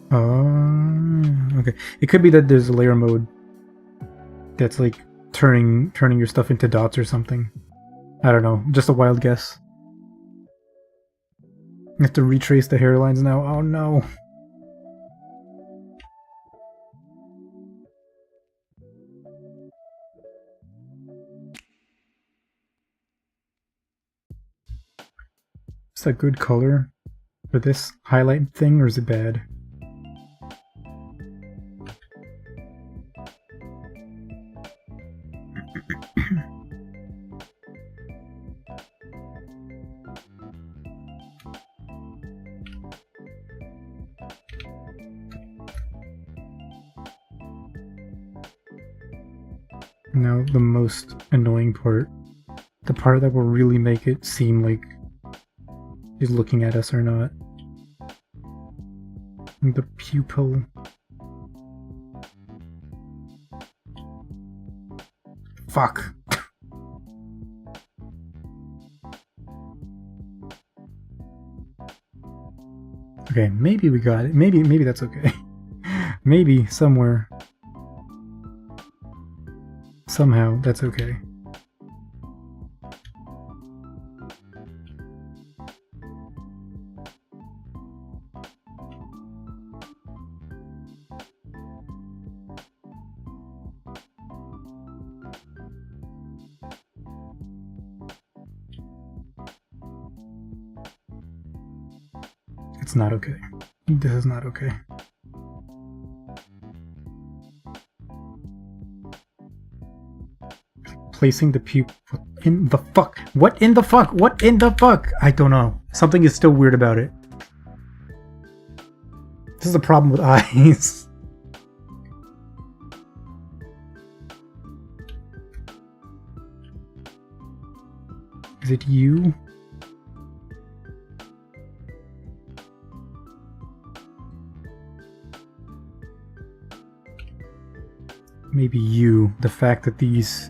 Okay. It could be that there's a layer mode that's like turning your stuff into dots or something. I don't know. Just a wild guess. I have to retrace the hairlines now. Oh no. Is that good color for this highlight thing, or is it bad? Now the most annoying part. The part that will really make it seem like he's looking at us or not. The pupil. Fuck. Okay, maybe we got it. Maybe that's okay. Maybe somewhere. Somehow, that's okay. It's not okay. This is not okay. Placing the pupil in the fuck? What in the fuck? What in the fuck? I don't know. Something is still weird about it. This is the problem with eyes. Is it you? Maybe you. The fact that these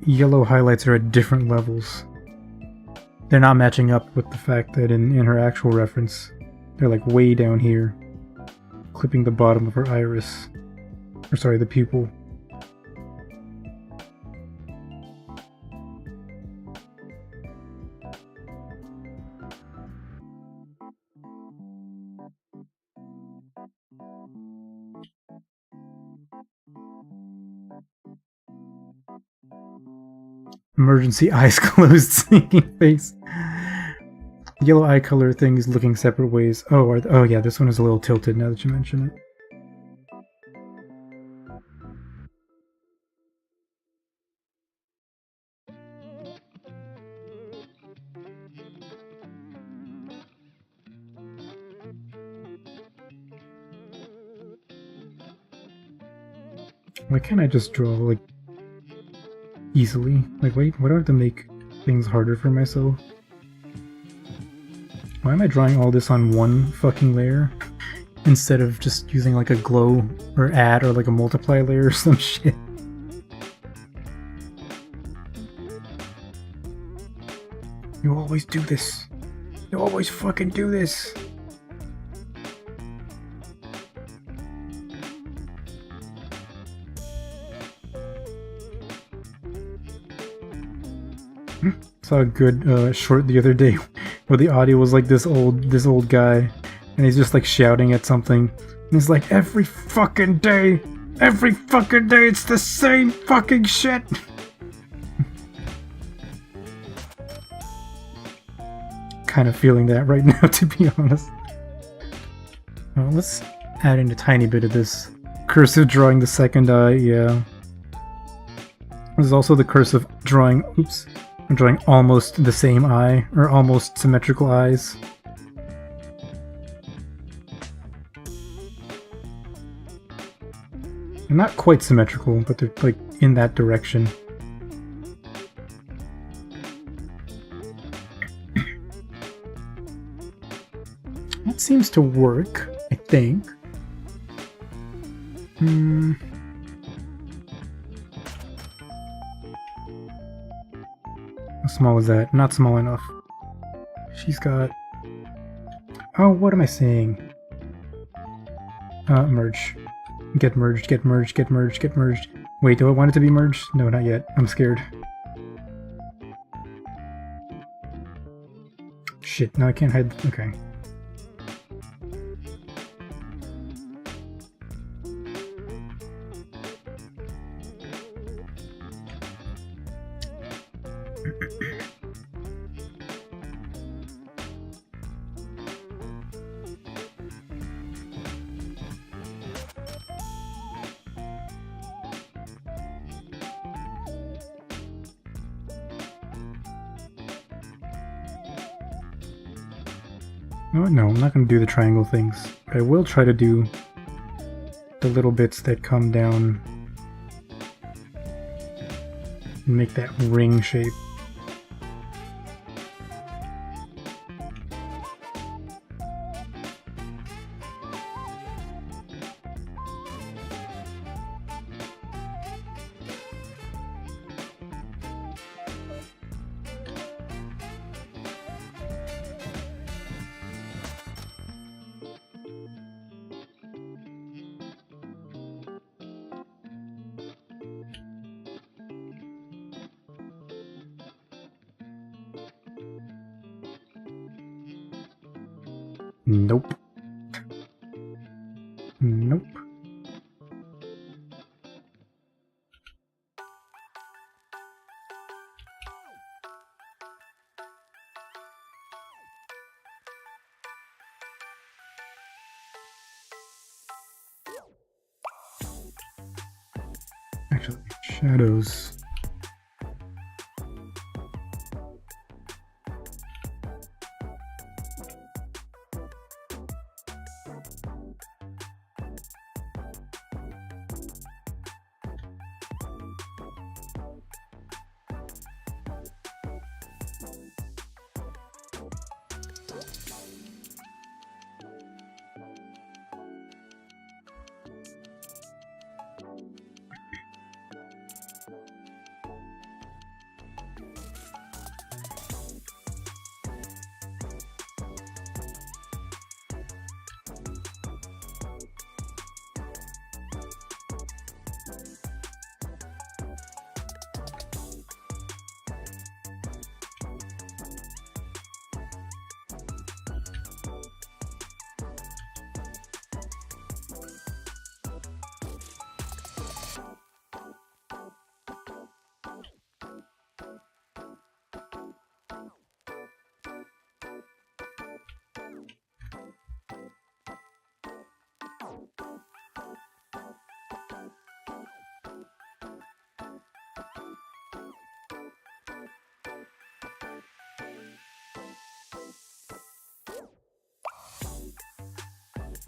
yellow highlights are at different levels. They're not matching up with the fact that in her actual reference, they're like way down here, clipping the bottom of her iris. Or sorry, the pupil. Emergency eyes closed sinking face. The yellow eye color thing is looking separate ways. Oh, oh yeah, this one is a little tilted now that you mention it. Why can't I just draw, like, easily? Like, wait, why do I have to make things harder for myself? Why am I drawing all this on one fucking layer? Instead of just using, like, a glow, or add, or, like, a multiply layer or some shit? You always do this. You always fucking do this. Saw a good short the other day where the audio was like this old guy, and he's just like shouting at something, and he's like, every fucking day it's the same fucking shit. Kind of feeling that right now, to be honest. Let's add in a tiny bit of this cursive drawing the second eye. Yeah, there's also the cursive drawing. Oops. I'm drawing almost the same eye, or almost symmetrical eyes. They're not quite symmetrical, but they're like in that direction. That seems to work, I think. How small is that? Not small enough. She's got... Oh, what am I saying? Merge. Get merged, get merged, get merged, get merged. Wait, do I want it to be merged? No, not yet. I'm scared. Shit, now I can't hide... Okay. No, I'm not going to do the triangle things, but I will try to do the little bits that come down and make that ring shape. Nope. Nope. Actually, shadows.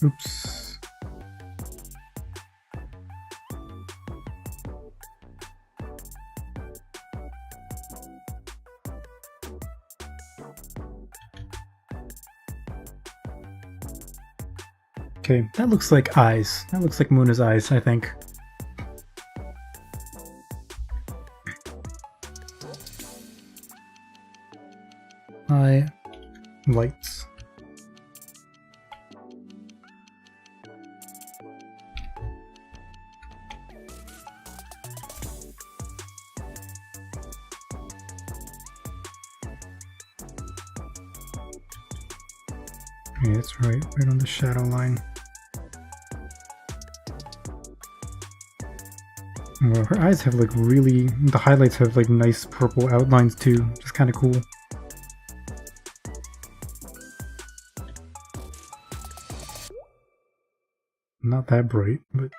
Oops. Okay, that looks like eyes. That looks like Moona's eyes, I think. Eye lights. Okay, that's right on the shadow line. Well, her eyes have like really, the highlights have like nice purple outlines too, which is kind of cool. Not that bright, but...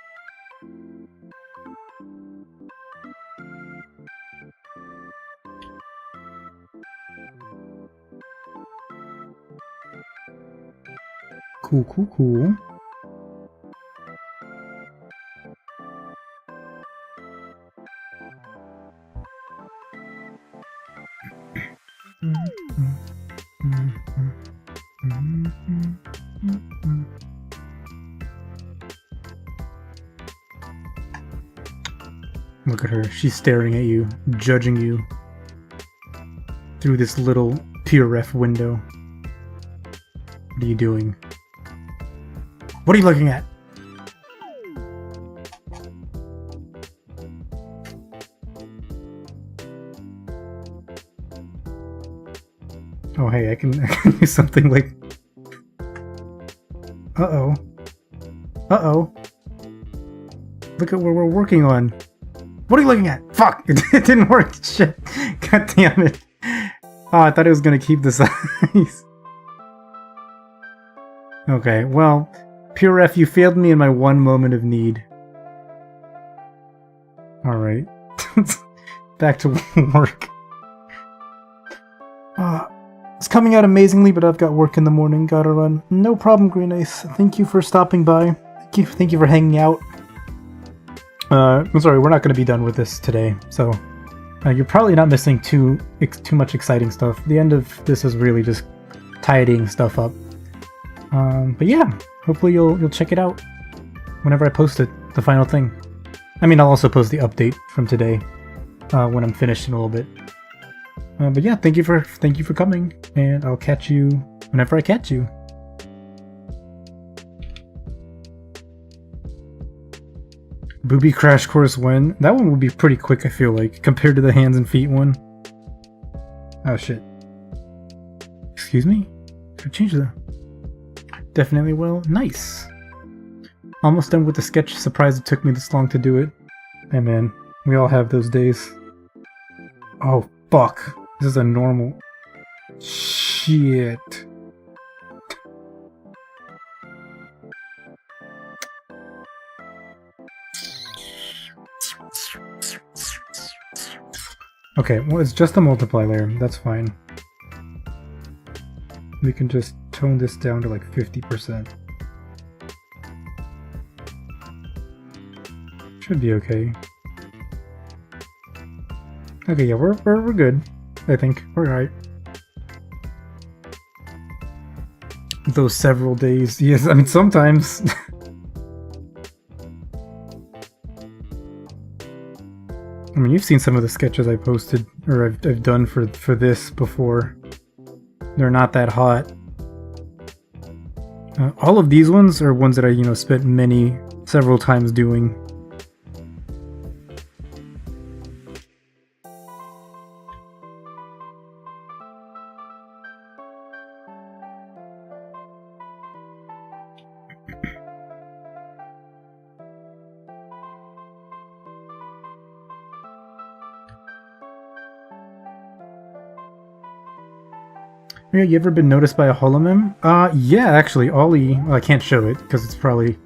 Cool. Look at her, she's staring at you, judging you through this little pure ref window. What are you doing? What are you looking at? Oh hey, I can do something like... Uh-oh. Look at what we're working on. What are you looking at? Fuck! It didn't work! Shit! God damn it! Oh, I thought it was gonna keep the size. Okay, well... Pure F, you failed me in my one moment of need. Alright. Back to work. It's coming out amazingly, but I've got work in the morning. Gotta run. No problem, Green Ace. Thank you for stopping by. Thank you for hanging out. I'm sorry, we're not going to be done with this today, so you're probably not missing too much exciting stuff. The end of this is really just tidying stuff up. But yeah, hopefully you'll check it out whenever I post it, the final thing. I mean, I'll also post the update from today when I'm finished in a little bit. But yeah, thank you for coming, and I'll catch you whenever I catch you. Booby Crash Course when? That one will be pretty quick, I feel like, compared to the hands and feet one. Oh shit. Excuse me? Should I change the... Definitely will. Nice! Almost done with the sketch. Surprised it took me this long to do it. Hey man, we all have those days. Oh fuck. This is a normal... Shit. Okay, well it's just a multiply layer, that's fine. We can just tone this down to like 50%. Should be okay. Okay, yeah, we're good. I think we're alright. Those several days, yes, I mean sometimes. I mean, you've seen some of the sketches I posted, or I've done for this before. They're not that hot. All of these ones are ones that I, spent several times doing. Yeah, you ever been noticed by a holomem? Yeah, actually, Ollie, well, I can't show it because it's probably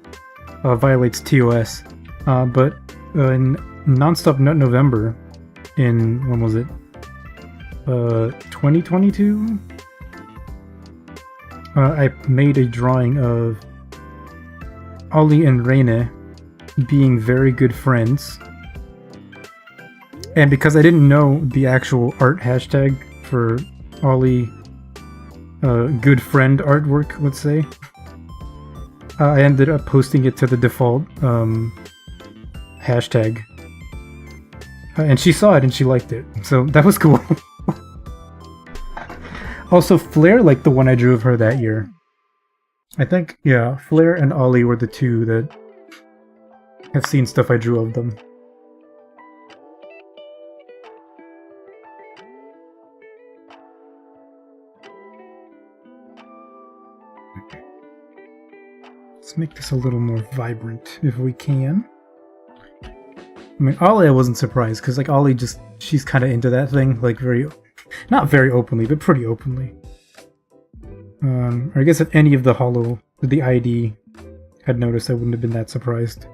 violates TOS. But in Nonstop Nut November, in, when was it? 2022? I made a drawing of Ollie and Reine being very good friends. And because I didn't know the actual art hashtag for Ollie good friend artwork, let's say, I ended up posting it to the default hashtag. And she saw it and she liked it. So that was cool. Also, Flair liked the one I drew of her that year. I think, yeah, Flair and Ollie were the two that have seen stuff I drew of them. Let's make this a little more vibrant if we can. I mean, Ollie I wasn't surprised, because like Ollie just, she's kind of into that thing, like not very openly, but pretty openly. Or I guess if any of the ID had noticed, I wouldn't have been that surprised.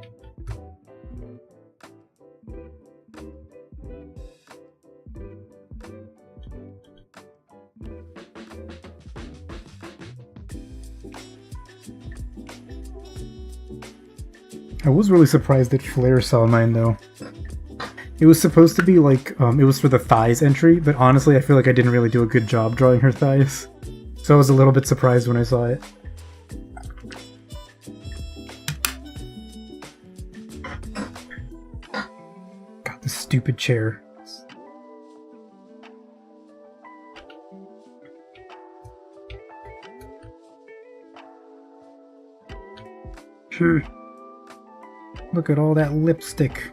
I was really surprised that Flair saw mine, though. It was supposed to be like, it was for the thighs entry, but honestly I feel like I didn't really do a good job drawing her thighs. So I was a little bit surprised when I saw it. God, this stupid chair. Sure. Look at all that lipstick.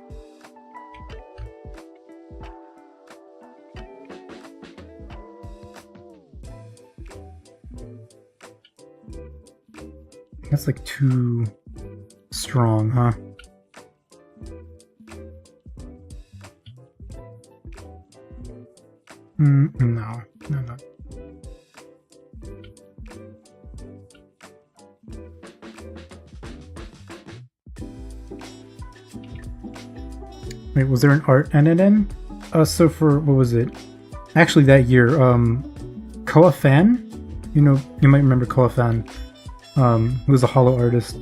That's like too strong, huh? No. Wait, was there an art NNN? So for, what was it? Actually that year, Koa Fan? You know, you might remember Koa Fan. Who was a holo artist.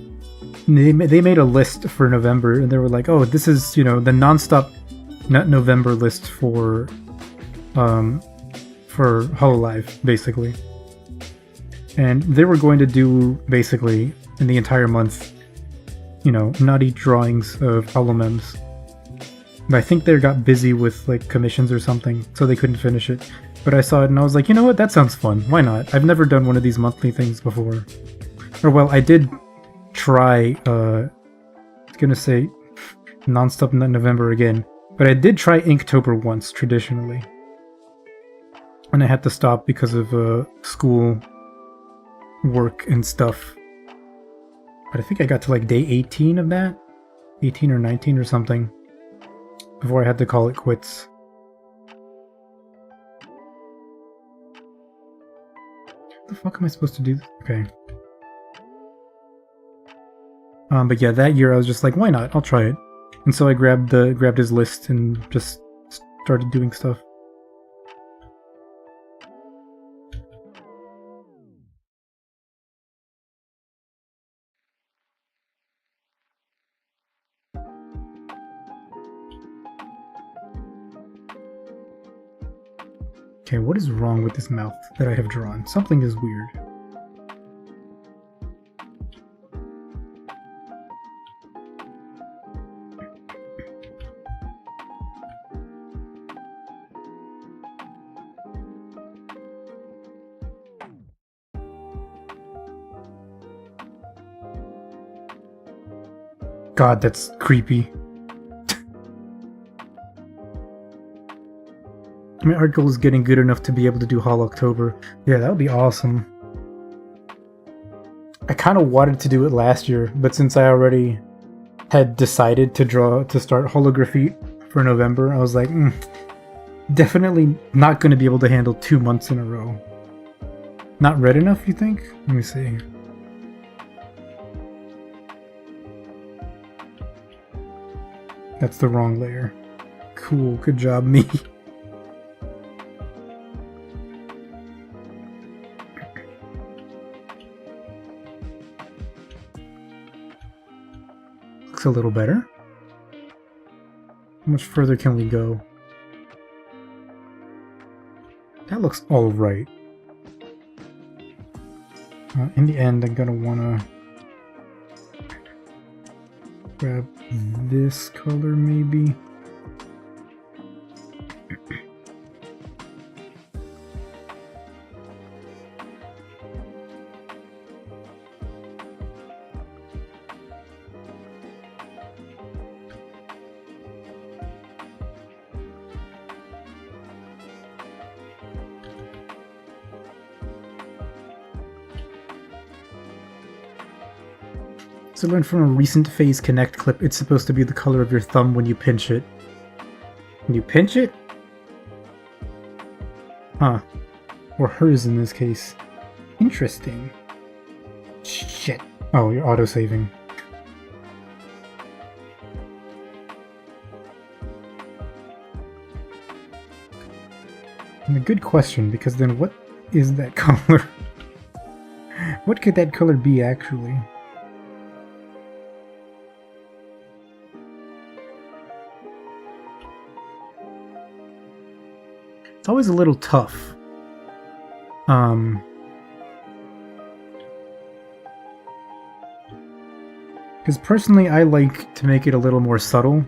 They made a list for November, and they were like, oh, this is, you know, the non-stop November list for Hololive, basically. And they were going to do, basically, in the entire month, you know, naughty drawings of holomems. But I think they got busy with, like, commissions or something, so they couldn't finish it. But I saw it and I was like, you know what, that sounds fun. Why not? I've never done one of these monthly things before. Or, well, I did try, I was gonna say non-stop November again, but I did try Inktober once, traditionally. And I had to stop because of school work and stuff. But I think I got to like day 18 of that? 18 or 19 or something. Before I had to call it quits. What the fuck am I supposed to do? Okay. But yeah, that year I was just like, why not? I'll try it. And so I grabbed his list and just started doing stuff. Okay, what is wrong with this mouth that I have drawn? Something is weird. God, that's creepy. My art goal is getting good enough to be able to do Holo October. Yeah, that would be awesome. I kind of wanted to do it last year, but since I already had decided to start Holografeet for November, I was like, definitely not going to be able to handle 2 months in a row. Not red enough, you think? Let me see. That's the wrong layer. Cool, good job, me. looks a little better. How much further can we go? That looks alright. In the end, I'm gonna wanna grab this color maybe. So learn from a recent Phase Connect clip, it's supposed to be the color of your thumb when you pinch it. When you pinch it? Huh. Or hers in this case. Interesting. Shit. Oh, you're autosaving. And a good question, because then what is that color? What could that color be actually? It's always a little tough. Because personally, I like to make it a little more subtle.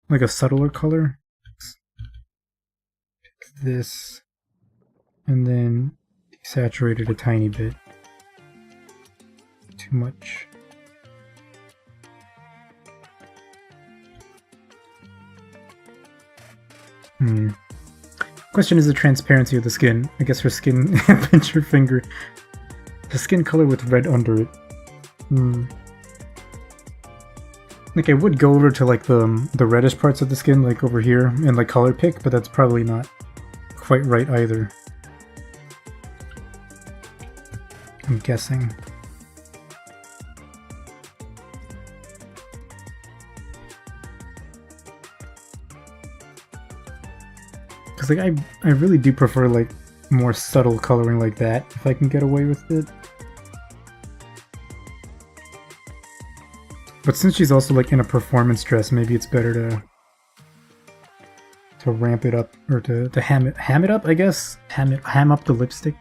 Like a subtler color. Pick this. And then desaturate it a tiny bit. Too much. Question is the transparency of the skin. I guess her skin, pinch her finger. The skin color with red under it. Like I would go over to like the reddish parts of the skin, like over here, and like color pick, but that's probably not quite right either. I'm guessing. Because like I really do prefer like more subtle coloring like that if I can get away with it. But since she's also like in a performance dress, maybe it's better to ramp it up, or to ham it up, I guess. Ham up the lipstick.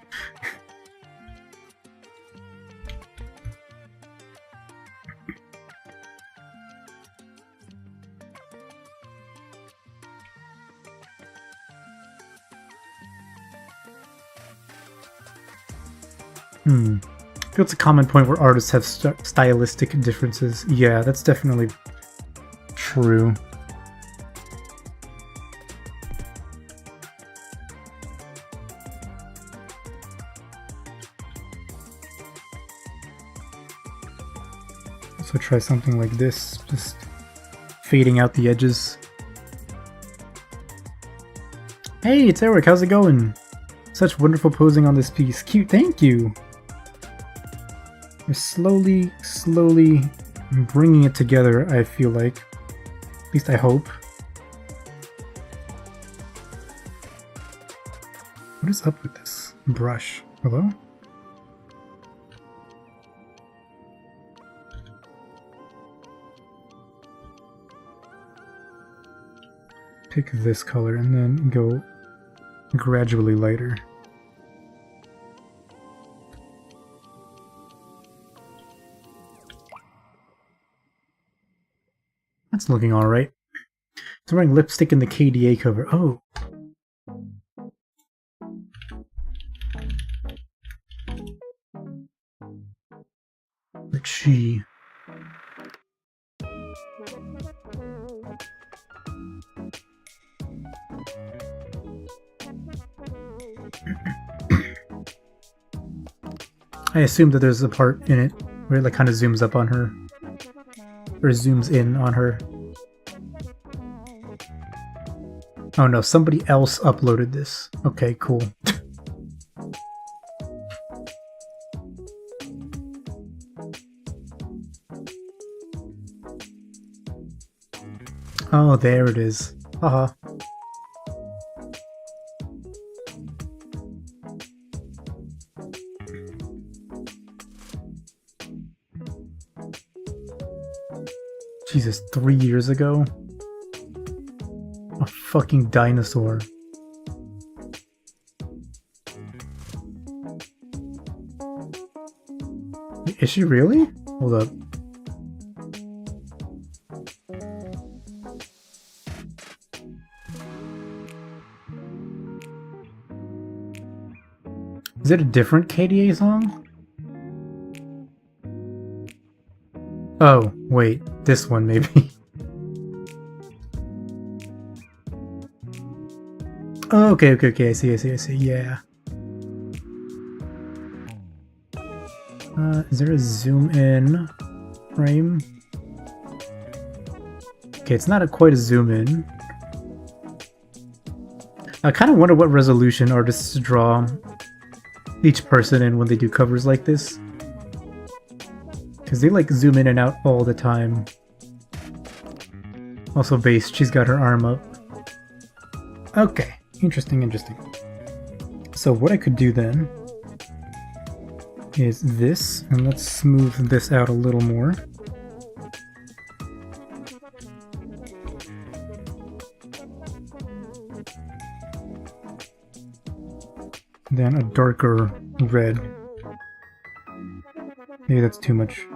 I feel it's a common point where artists have stylistic differences. Yeah, that's definitely true. So try something like this, just fading out the edges. Hey, it's Eric, how's it going? Such wonderful posing on this piece. Cute, thank you! We're slowly bringing it together, I feel like. At least I hope. What is up with this brush? Hello? Pick this color and then go gradually lighter. That's looking alright. It's wearing lipstick in the KDA cover. Oh! Like she... I assume that there's a part in it where it like kind of zooms up on her. Or zooms in on her. Oh no, somebody else uploaded this. Okay, cool. Oh, there it is. Haha. Jesus, 3 years ago? A fucking dinosaur. Is she really? Hold up. Is it a different KDA song? Oh, wait. This one, maybe. Oh, okay. I see. Yeah. Is there a zoom in frame? Okay, it's not quite a zoom in. I kind of wonder what resolution artists draw each person in when they do covers like this. Because they like zoom in and out all the time. Also Base, she's got her arm up. Okay, interesting. So what I could do then is this, and let's smooth this out a little more. Then a darker red. Maybe that's too much.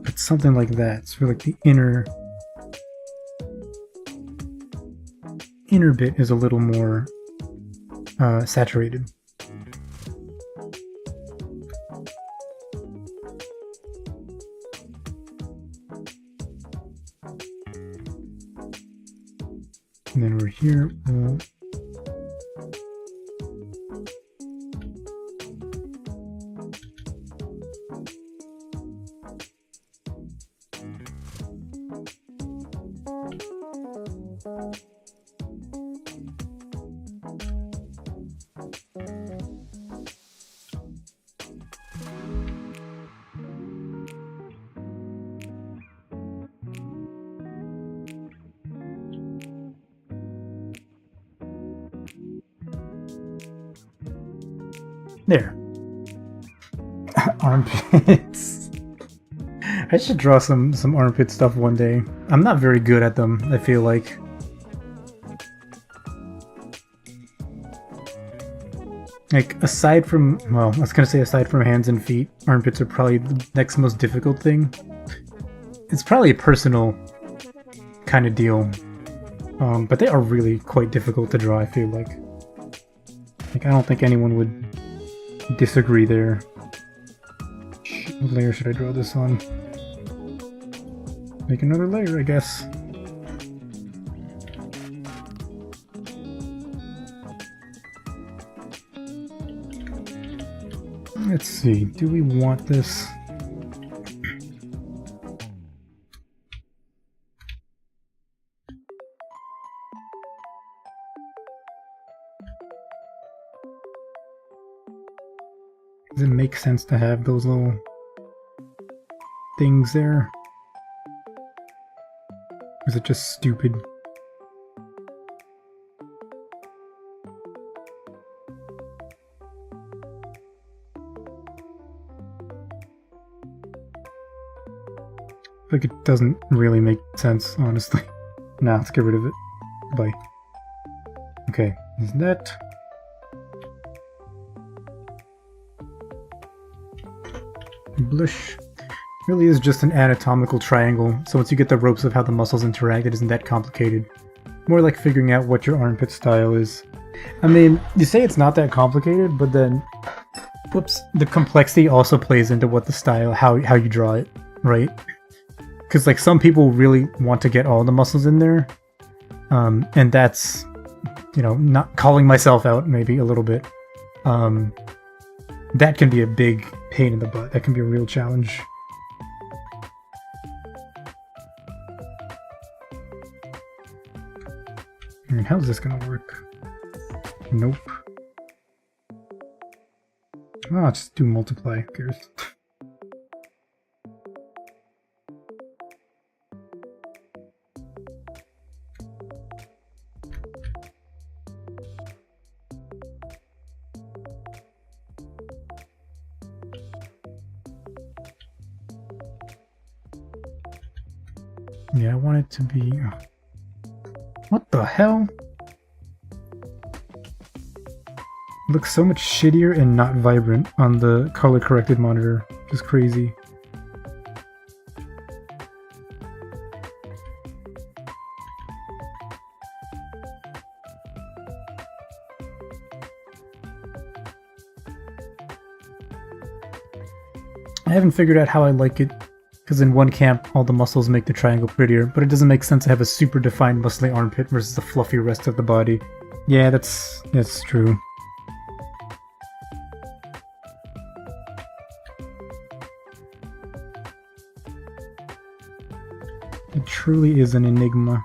But something like that, so like the inner bit is a little more saturated. And then over here, we'll there. Armpits. I should draw some armpit stuff one day. I'm not very good at them, I feel like. Like, aside from, well, I was gonna say aside from hands and feet, armpits are probably the next most difficult thing. It's probably a personal kind of deal. But they are really quite difficult to draw, I feel like. Like, I don't think anyone would disagree there. What layer should I draw this on? Make another layer, I guess. Let's see, do we want this? Does it make sense to have those little things there? Or is it just stupid? Like, it doesn't really make sense, honestly. Nah, let's get rid of it. Bye. Okay, is that... Blush. Really is just an anatomical triangle, so once you get the ropes of how the muscles interact, it isn't that complicated. More like figuring out what your armpit style is. I mean, you say it's not that complicated, but then... Whoops. The complexity also plays into what the style, how you draw it, right? Because, like, some people really want to get all the muscles in there. And that's, you know, not calling myself out maybe a little bit. That can be a big pain in the butt. That can be a real challenge. And how's this gonna work? Nope. Oh, I'll just do multiply. Who cares? Yeah, I want it to be... What the hell? Looks so much shittier and not vibrant on the color corrected monitor. Just crazy. I haven't figured out how I like it, because in one camp all the muscles make the triangle prettier, but it doesn't make sense to have a super defined muscly armpit versus the fluffy rest of the body. Yeah, that's true. It truly is an enigma.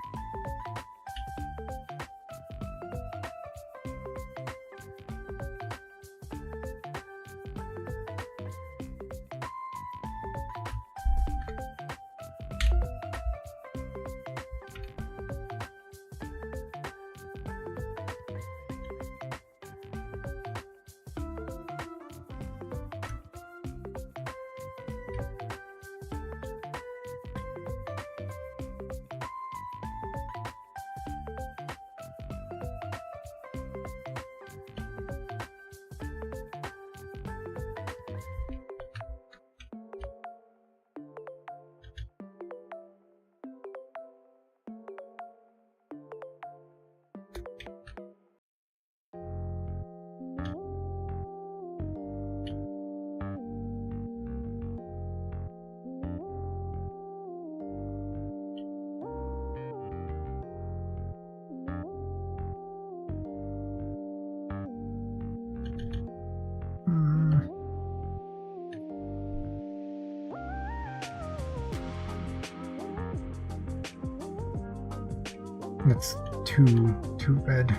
That's too red.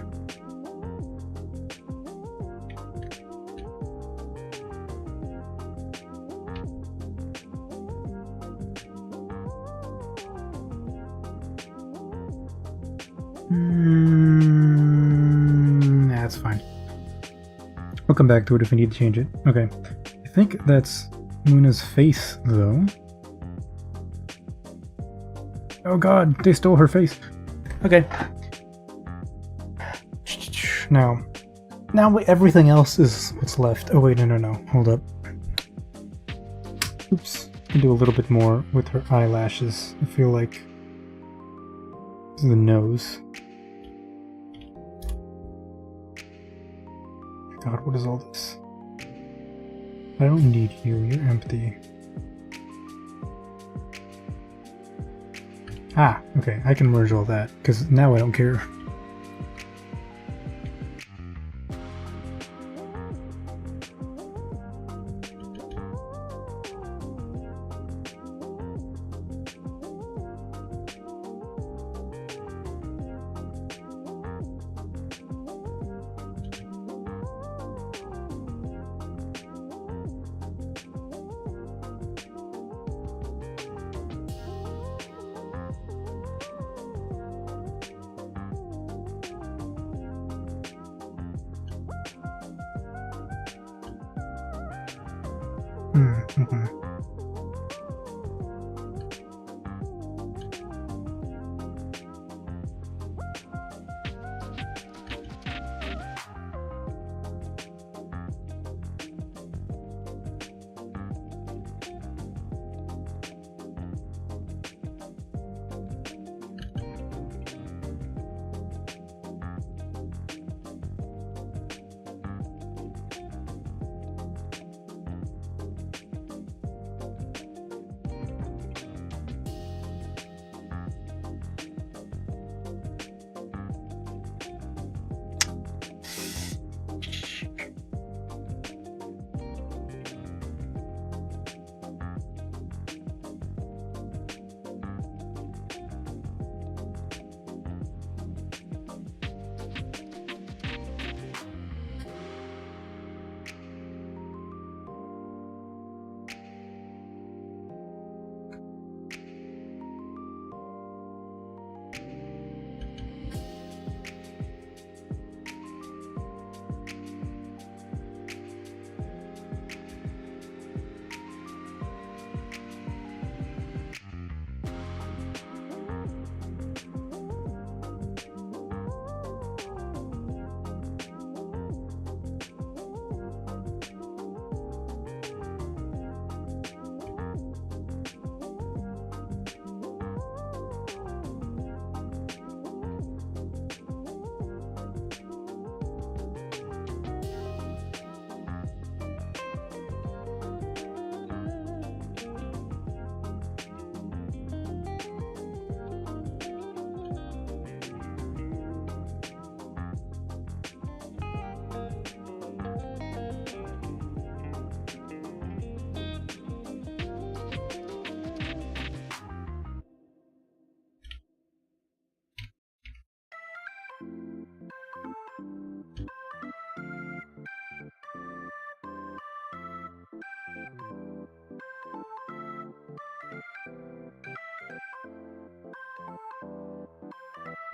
That's fine. We'll come back to it if we need to change it. Okay. I think that's Moona's face, though. Oh god, they stole her face. Okay. Now everything else is what's left. Oh wait, no. Hold up. Oops. I can do a little bit more with her eyelashes. I feel like this is the nose. God, what is all this? I don't need you. You're empty. Ah, okay, I can merge all that, because now I don't care.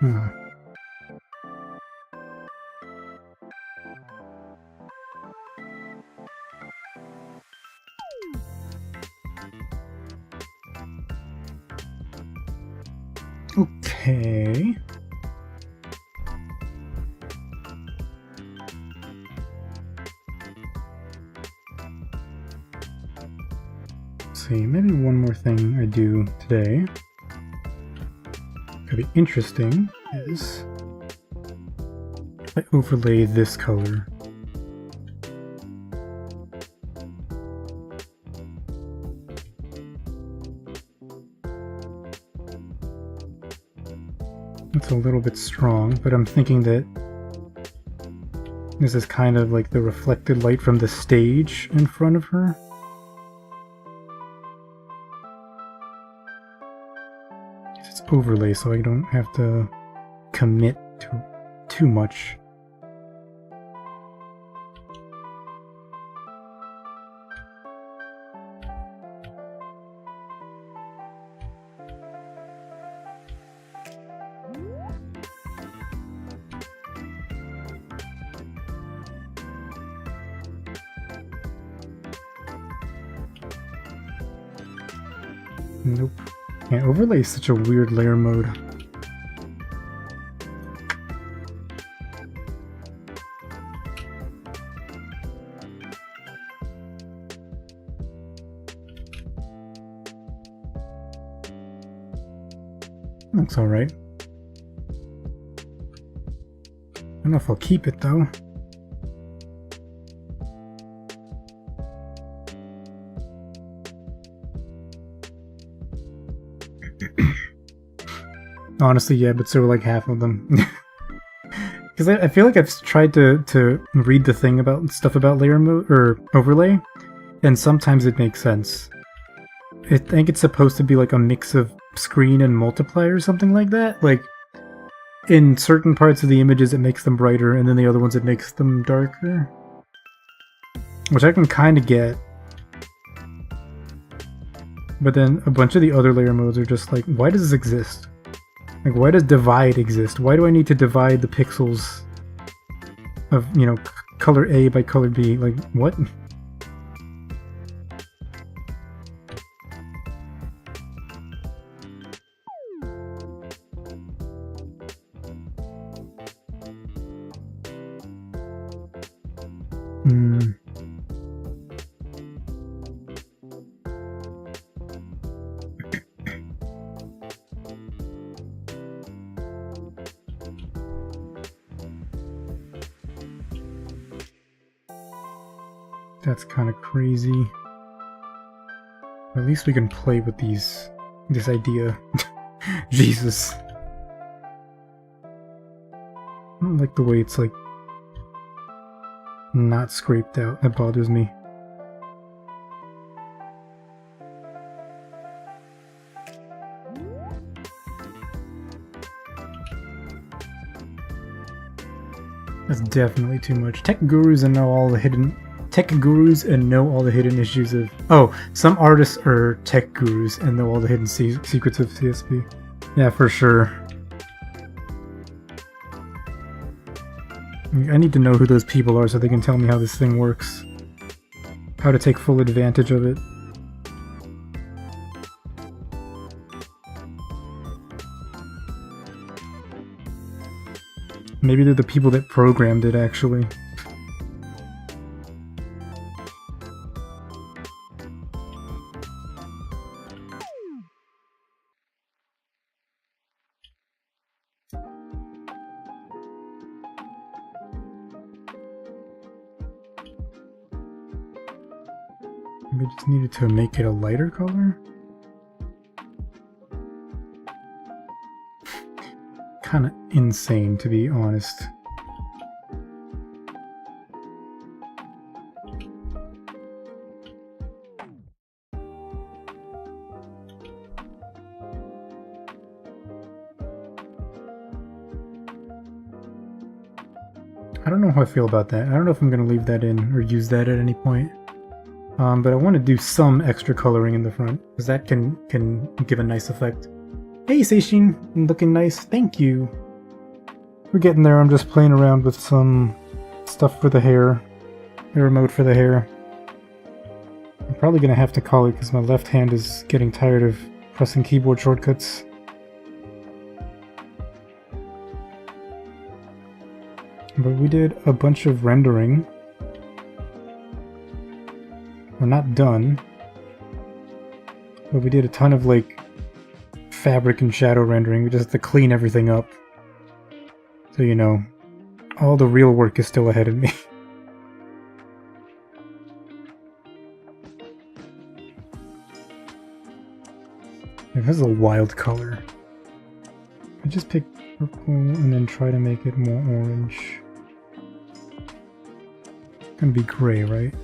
Hmm. Okay. Let's see, maybe one more thing I do today. Could be interesting is if I overlay this color. It's a little bit strong, but I'm thinking that this is kind of like the reflected light from the stage in front of her. It's overlay, so I don't have to commit to too much. Nope. Yeah, overlay is such a weird layer mode. Looks alright. I don't know if I'll keep it though. Honestly, yeah, but so were like half of them. Because I feel like I've tried to read the thing about stuff about layer mode or overlay, and sometimes it makes sense. I think it's supposed to be like a mix of screen and multiply or something like that. Like, in certain parts of the images it makes them brighter, and then the other ones it makes them darker. Which I can kind of get. But then a bunch of the other layer modes are just like, why does this exist? Like, why does divide exist? Why do I need to divide the pixels of, you know, color A by color B? Like, what? That's kind of crazy. At least we can play with this idea. Jesus. I don't like the way it's like not scraped out. That bothers me. That's definitely too much. Tech gurus and know all the hidden issues of... Oh, some artists are tech gurus and know all the hidden secrets of CSP. Yeah, for sure. I need to know who those people are so they can tell me how this thing works. How to take full advantage of it. Maybe they're the people that programmed it, actually. Maybe I just needed to make it a lighter color? Kind of insane, to be honest. I don't know how I feel about that. I don't know if I'm going to leave that in or use that at any point. But I want to do some extra coloring in the front, because that can give a nice effect. Hey Seishin, looking nice, thank you. We're getting there. I'm just playing around with some stuff for the hair. The remote for the hair. I'm probably gonna have to call it because my left hand is getting tired of pressing keyboard shortcuts. But we did a bunch of rendering. We're not done. But we did a ton of like fabric and shadow rendering. We just have to clean everything up. So you know, all the real work is still ahead of me. It has a wild color. I just pick purple and then try to make it more orange. It's gonna be gray, right?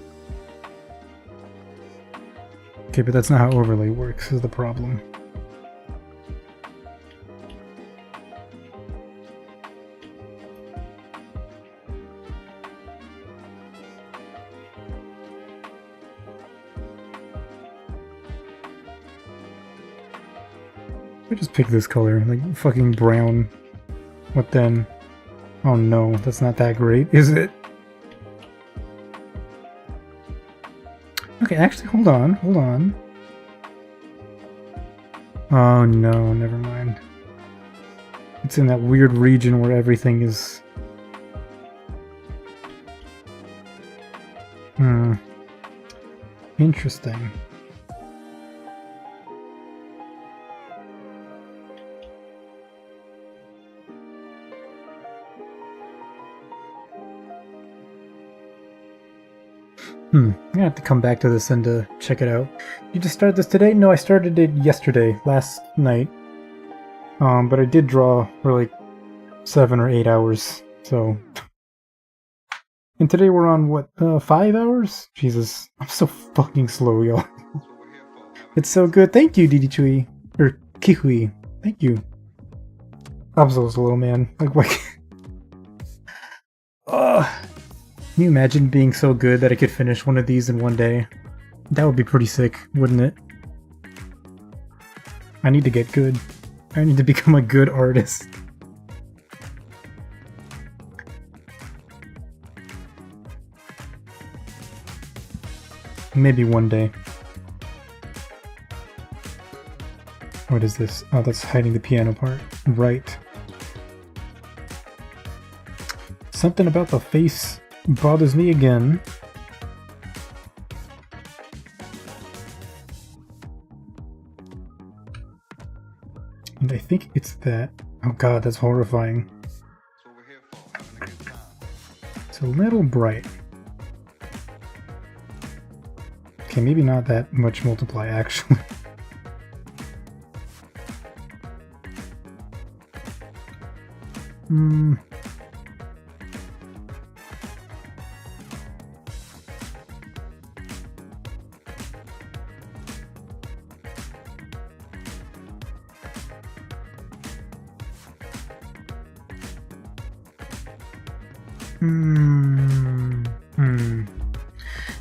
Okay, but that's not how overlay works, is the problem. I just picked this color, like fucking brown. What then? Oh no, that's not that great, is it? Okay, actually, hold on, hold on. Oh no, never mind. It's in that weird region where everything is... Interesting. I'm gonna have to come back to this and check it out. You just started this today? No, I started it yesterday, last night. But I did draw for like 7 or 8 hours, so... And today we're on, what, 5 hours? Jesus, I'm so fucking slow, y'all. It's so good. Thank you, Didi-chui. Or Kihui. Thank you. I'm so slow, man. Like, what? Ugh. Can you imagine being so good that I could finish one of these in one day? That would be pretty sick, wouldn't it? I need to get good. I need to become a good artist. Maybe one day. What is this? Oh, that's hiding the piano part. Right. Something about the face bothers me again. And I think it's that. Oh god, that's horrifying. It's a little bright. Okay, maybe not that much multiply, actually.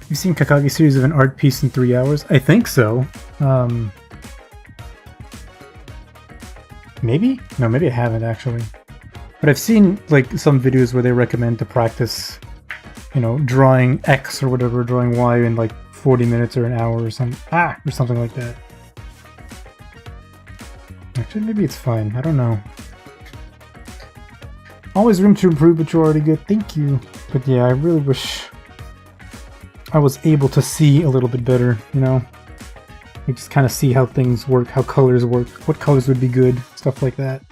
You've seen Kakage's series of an art piece in 3 hours? I think so. Maybe? No, maybe I haven't actually. But I've seen like some videos where they recommend to practice, you know, drawing X or whatever, drawing Y in like 40 minutes or an hour or something. Or something like that. Actually, maybe it's fine. I don't know. Always room to improve, but you're already good. Thank you. But yeah, I really wish I was able to see a little bit better, you know? You just kind of see how things work, how colors work, what colors would be good, stuff like that.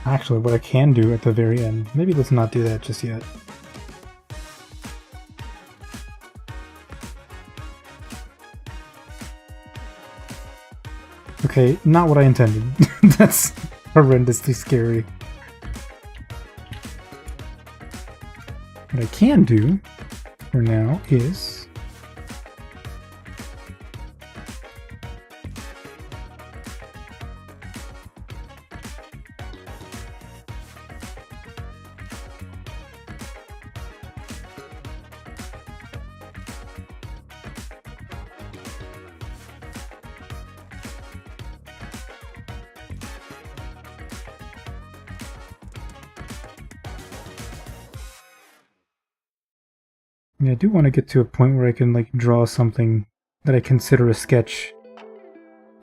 Actually, what I can do at the very end, maybe let's not do that just yet. Okay, not what I intended. That's horrendously scary. What I can do for now is... Yeah, I do want to get to a point where I can like draw something that I consider a sketch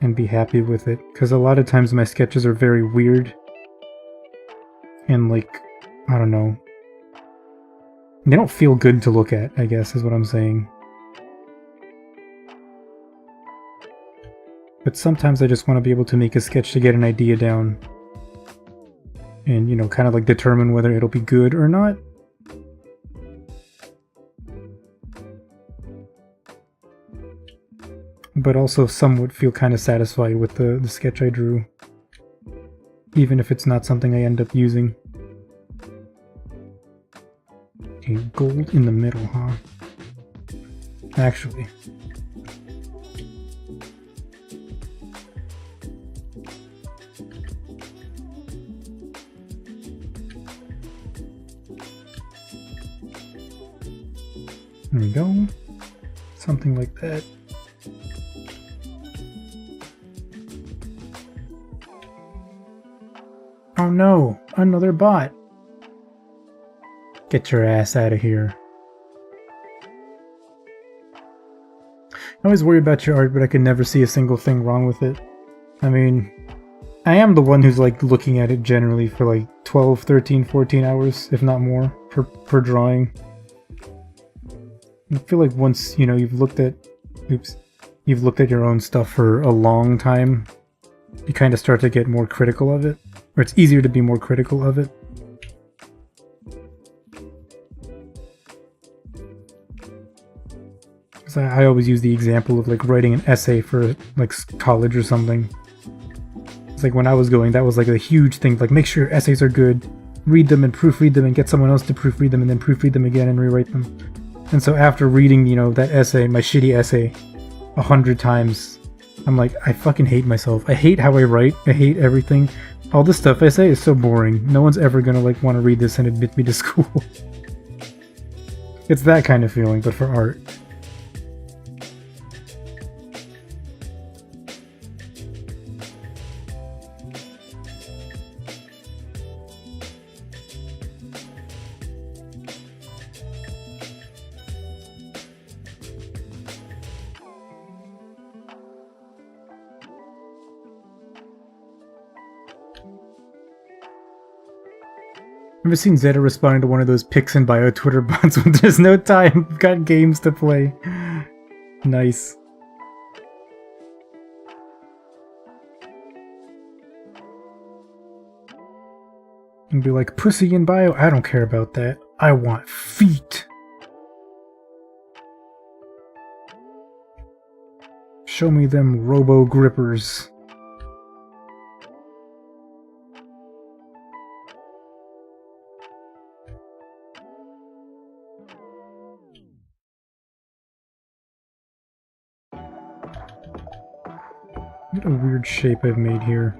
and be happy with it, because a lot of times my sketches are very weird and like, I don't know, they don't feel good to look at, I guess is what I'm saying. But sometimes I just want to be able to make a sketch to get an idea down and, you know, kind of like determine whether it'll be good or not. But also somewhat feel kind of satisfied with the sketch I drew, even if it's not something I end up using. Okay, gold in the middle, huh? Actually. There we go. Something like that. Oh no! Another bot! Get your ass out of here. I always worry about your art, but I can never see a single thing wrong with it. I mean, I am the one who's like looking at it generally for like 12, 13, 14 hours, if not more, per drawing. I feel like once, you know, you've looked at your own stuff for a long time, you kind of start to get more critical of it. Or it's easier to be more critical of it. So I always use the example of like writing an essay for like college or something. It's like when I was going, that was like a huge thing. Like, make sure your essays are good, read them and proofread them and get someone else to proofread them and then proofread them again and rewrite them. And so after reading, you know, that essay, my shitty essay, 100 times, I'm like, I fucking hate myself. I hate how I write. I hate everything. All this stuff I say is so boring. No one's ever gonna like want to read this and admit me to school. It's that kind of feeling, but for art. I've seen Zeta responding to one of those pics in bio Twitter bots when there's no time, got games to play. Nice. And be like, pussy in bio? I don't care about that. I want feet. Show me them robo grippers. What a weird shape I've made here.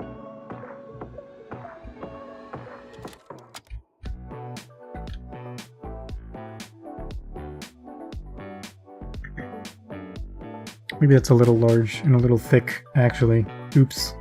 Maybe that's a little large and a little thick, actually. Oops.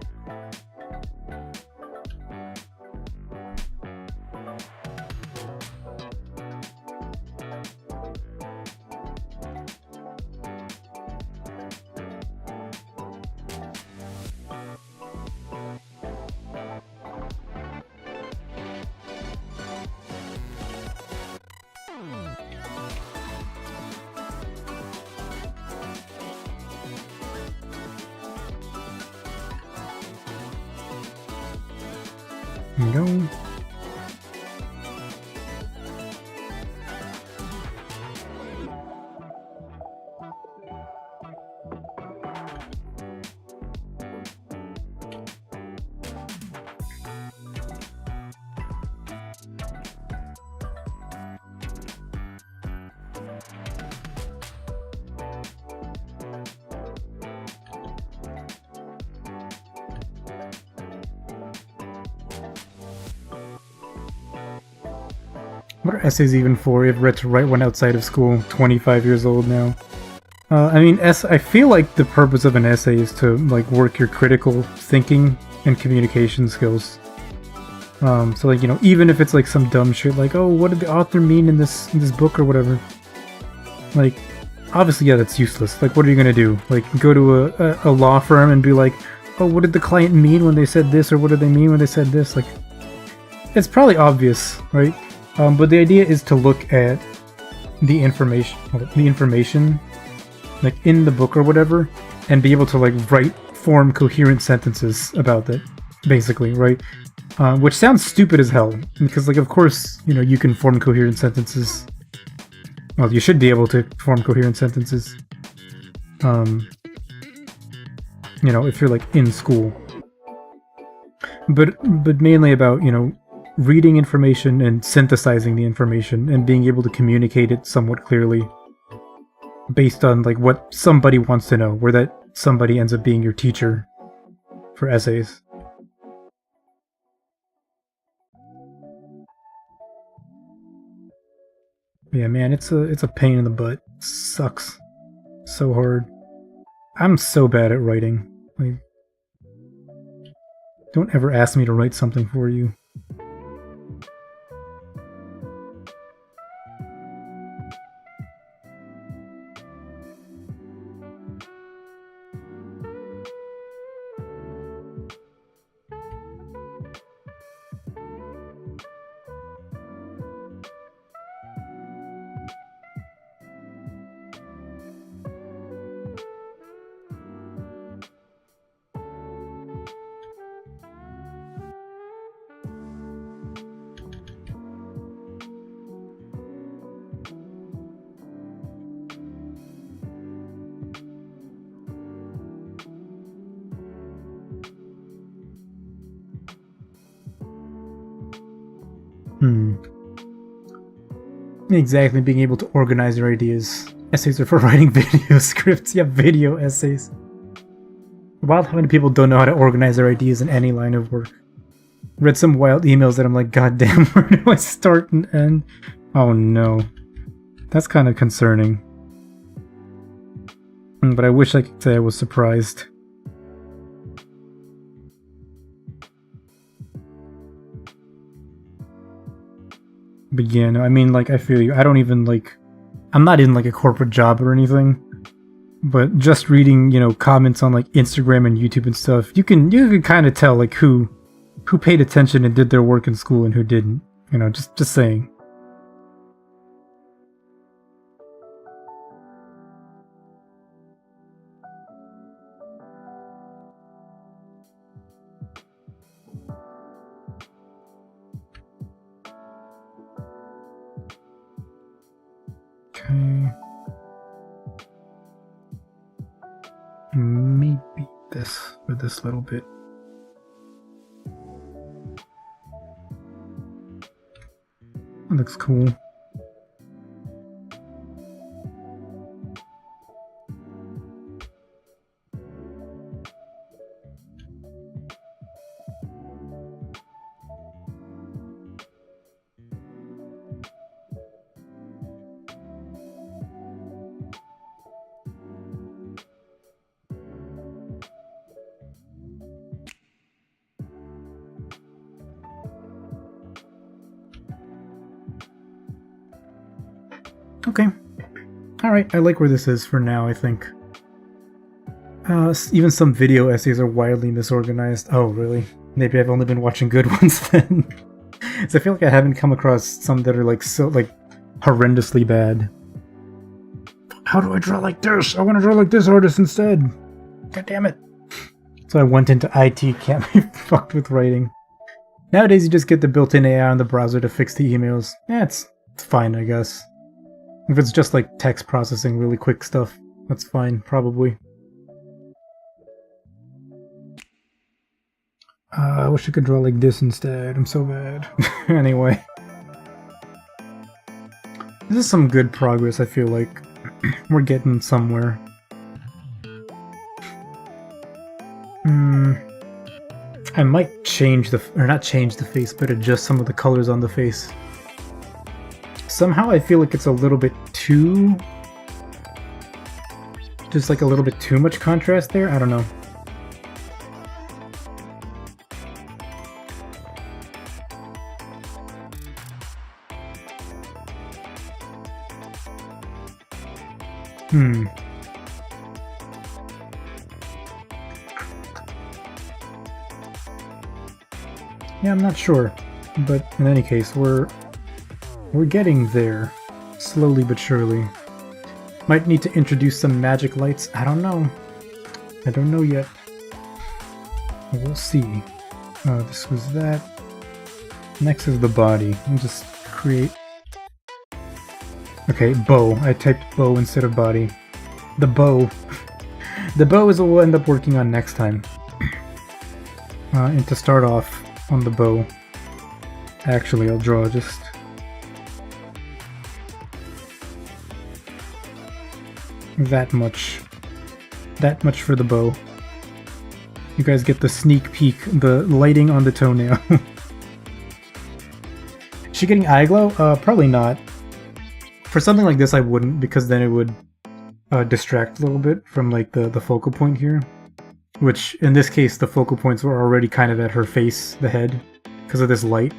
There we go. What are essays even for? You have read to write one outside of school, 25 years old now. I mean, I feel like the purpose of an essay is to like work your critical thinking and communication skills. So like, you know, even if it's like some dumb shit like, oh, what did the author mean in this book or whatever? Like, obviously, yeah, that's useless. Like, what are you gonna do? Like, go to a law firm and be like, oh, what did the client mean when they said this, or what did they mean when they said this? Like, it's probably obvious, right? But the idea is to look at the information, like, in the book or whatever, and be able to, like, form coherent sentences about that, basically, right? Which sounds stupid as hell, because, like, of course, you know, you can form coherent sentences. Well, you should be able to form coherent sentences. You know, if you're, like, in school. But mainly about, you know, reading information and synthesizing the information and being able to communicate it somewhat clearly based on, like, what somebody wants to know, where that somebody ends up being your teacher for essays. Yeah, man, it's a pain in the butt. It sucks so hard. I'm so bad at writing. Like, don't ever ask me to write something for you. Exactly, being able to organize your ideas. Essays are for writing video scripts. Yeah, video essays. Wild how many people don't know how to organize their ideas in any line of work. Read some wild emails that I'm like, god damn, where do I start and end? Oh no. That's kind of concerning. But I wish I could say I was surprised. But yeah, no, I mean, like, I feel you. I don't even, like... I'm not in, like, a corporate job or anything. But just reading, you know, comments on, like, Instagram and YouTube and stuff, you can kind of tell, like, who paid attention and did their work in school and who didn't. You know, just saying. Okay. Maybe this for this little bit. That looks cool. Okay. Alright, I like where this is for now, I think. Even some video essays are wildly misorganized. Oh, really? Maybe I've only been watching good ones then. So I feel like I haven't come across some that are, like, so, like, horrendously bad. How do I draw like this? I want to draw like this artist instead. God damn it. So I went into IT, can't be fucked with writing. Nowadays you just get the built-in AI on the browser to fix the emails. Yeah, it's fine, I guess. If it's just like text processing, really quick stuff, that's fine, probably. I wish I could draw like this instead. I'm so bad. Anyway. This is some good progress, I feel like. We're getting somewhere. I might change the... or not change the face, but adjust some of the colors on the face. Somehow I feel like it's a little bit too... just like a little bit too much contrast there? I don't know. Hmm. Yeah, I'm not sure, but in any case, we're getting there, slowly but surely. Might need to introduce some magic lights. I don't know. I don't know yet. We'll see. This was that. Next is the body. I'll just create. Okay, bow. I typed bow instead of body. The bow. The bow is what we'll end up working on next time. And to start off on the bow, actually, I'll draw just that much. That much for the bow. You guys get the sneak peek, the lighting on the toenail. Is she getting eye glow? Probably not. For something like this I wouldn't, because then it would distract a little bit from like the focal point here. Which, in this case, the focal points were already kind of at her face, the head, because of this light.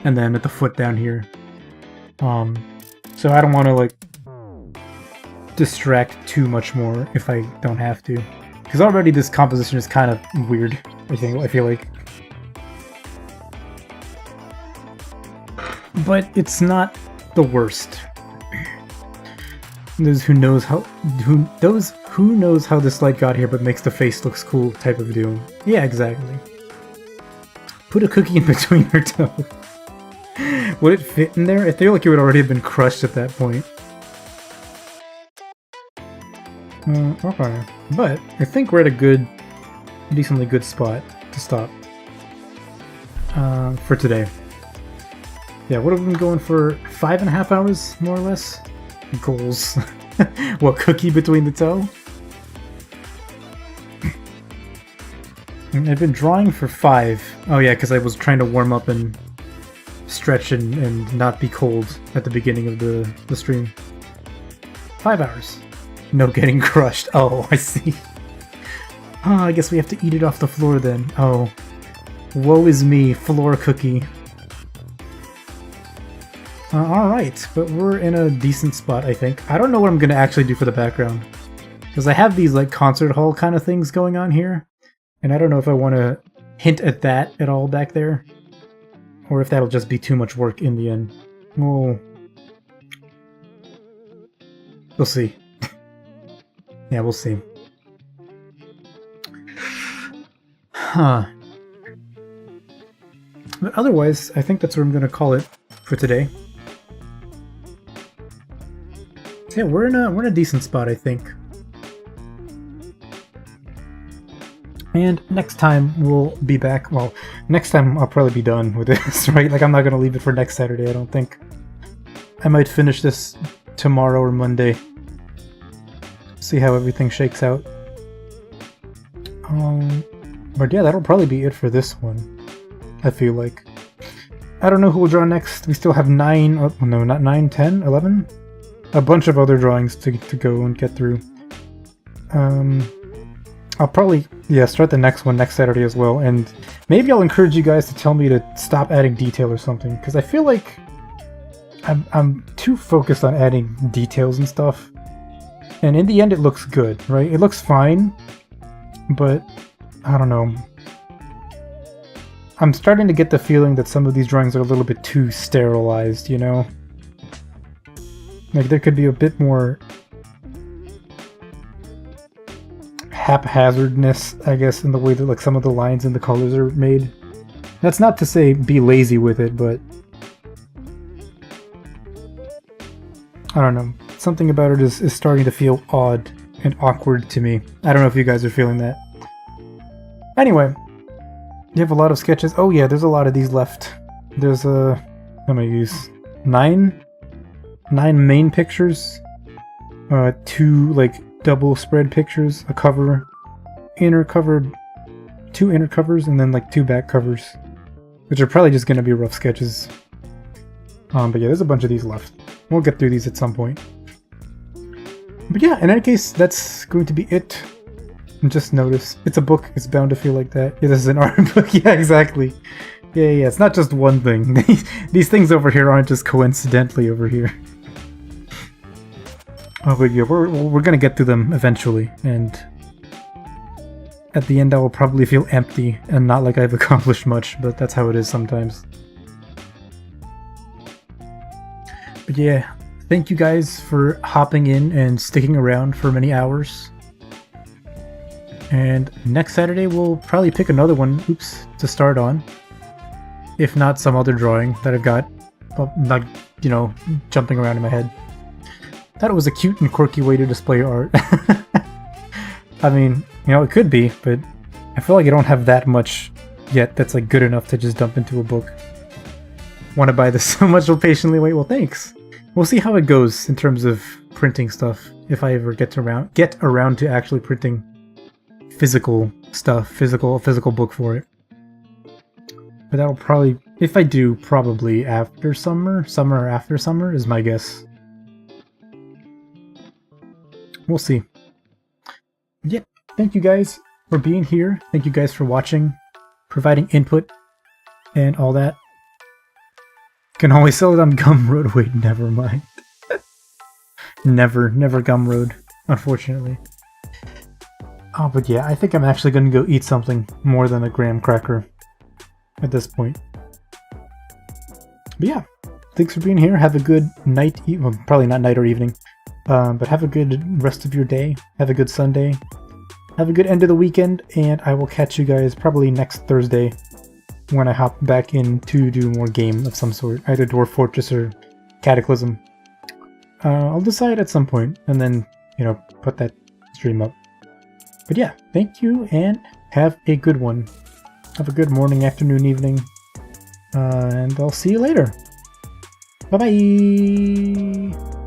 And then at the foot down here. So I don't want to like distract too much more if I don't have to. Because already this composition is kind of weird, I feel like. But it's not the worst. Those who knows how this light got here but makes the face looks cool type of deal. Yeah, exactly. Put a cookie in between her toes. Would it fit in there? I feel like it would already have been crushed at that point. Okay. But I think we're at a decently good spot to stop for today. Yeah, what have we been going for? 5.5 hours, more or less? Goals. What, cookie between the toe? I've been drawing for 5. Oh yeah, because I was trying to warm up and stretch and not be cold at the beginning of the stream. 5 hours. No getting crushed. Oh, I see. Oh, I guess we have to eat it off the floor then. Oh. Woe is me, floor cookie. Alright, but we're in a decent spot, I think. I don't know what I'm going to actually do for the background. Because I have these, like, concert hall kind of things going on here. And I don't know if I want to hint at that at all back there. Or if that'll just be too much work in the end. We'll see. Yeah, we'll see. Huh. But otherwise, I think that's what I'm going to call it for today. So yeah, we're in a decent spot, I think. And next time we'll be back. Well, next time I'll probably be done with this, right? Like, I'm not going to leave it for next Saturday, I don't think. I might finish this tomorrow or Monday. See how everything shakes out. But yeah, that'll probably be it for this one, I feel like. I don't know who will draw next. We still have 9, oh, no, not 9, 10, 11? A bunch of other drawings to go and get through. I'll probably, yeah, start the next one next Saturday as well, and maybe I'll encourage you guys to tell me to stop adding detail or something, because I feel like I'm too focused on adding details and stuff. And in the end, it looks good, right? It looks fine, but I don't know. I'm starting to get the feeling that some of these drawings are a little bit too sterilized, you know? Like, there could be a bit more haphazardness, I guess, in the way that, like, some of the lines and the colors are made. That's not to say be lazy with it, but I don't know. Something about it is starting to feel odd and awkward to me. I don't know if you guys are feeling that. Anyway, you have a lot of sketches. Oh yeah, there's a lot of these left. There's I'm gonna use 9 main pictures, 2 like double spread pictures, a cover, inner cover, 2 inner covers, and then like 2 back covers, which are probably just gonna be rough sketches. But yeah, there's a bunch of these left. We'll get through these at some point. But yeah, in any case, that's going to be it. And just notice, it's a book, it's bound to feel like that. Yeah, this is an art book, yeah, exactly. Yeah, it's not just one thing. These things over here aren't just coincidentally over here. Oh, but yeah, we're gonna get through them eventually, and at the end I will probably feel empty and not like I've accomplished much, but that's how it is sometimes. But yeah, thank you guys for hopping in and sticking around for many hours. And next Saturday we'll probably pick another one, to start on. If not some other drawing that I've got, not, you know, jumping around in my head. Thought it was a cute and quirky way to display art. I mean, you know, it could be, but I feel like I don't have that much yet that's like good enough to just dump into a book. Want to buy this so much, will patiently wait. Well, thanks. We'll see how it goes in terms of printing stuff, if I ever get around to actually printing physical stuff, physical book for it. But that'll probably, if I do, probably after summer or after summer is my guess. We'll see. Yep, thank you guys for being here. Thank you guys for watching, providing input, and all that. Can always sell it on Gumroad. Wait, never mind. never Gumroad, unfortunately. Oh, but yeah, I think I'm actually going to go eat something more than a graham cracker at this point. But yeah, thanks for being here. Have a good night, well, probably not night or evening, but have a good rest of your day. Have a good Sunday. Have a good end of the weekend, and I will catch you guys probably next Thursday when I hop back in to do more game of some sort, either Dwarf Fortress or Cataclysm. I'll decide at some point, and then, you know, put that stream up. But yeah, thank you, and have a good one. Have a good morning, afternoon, evening, and I'll see you later. Bye-bye!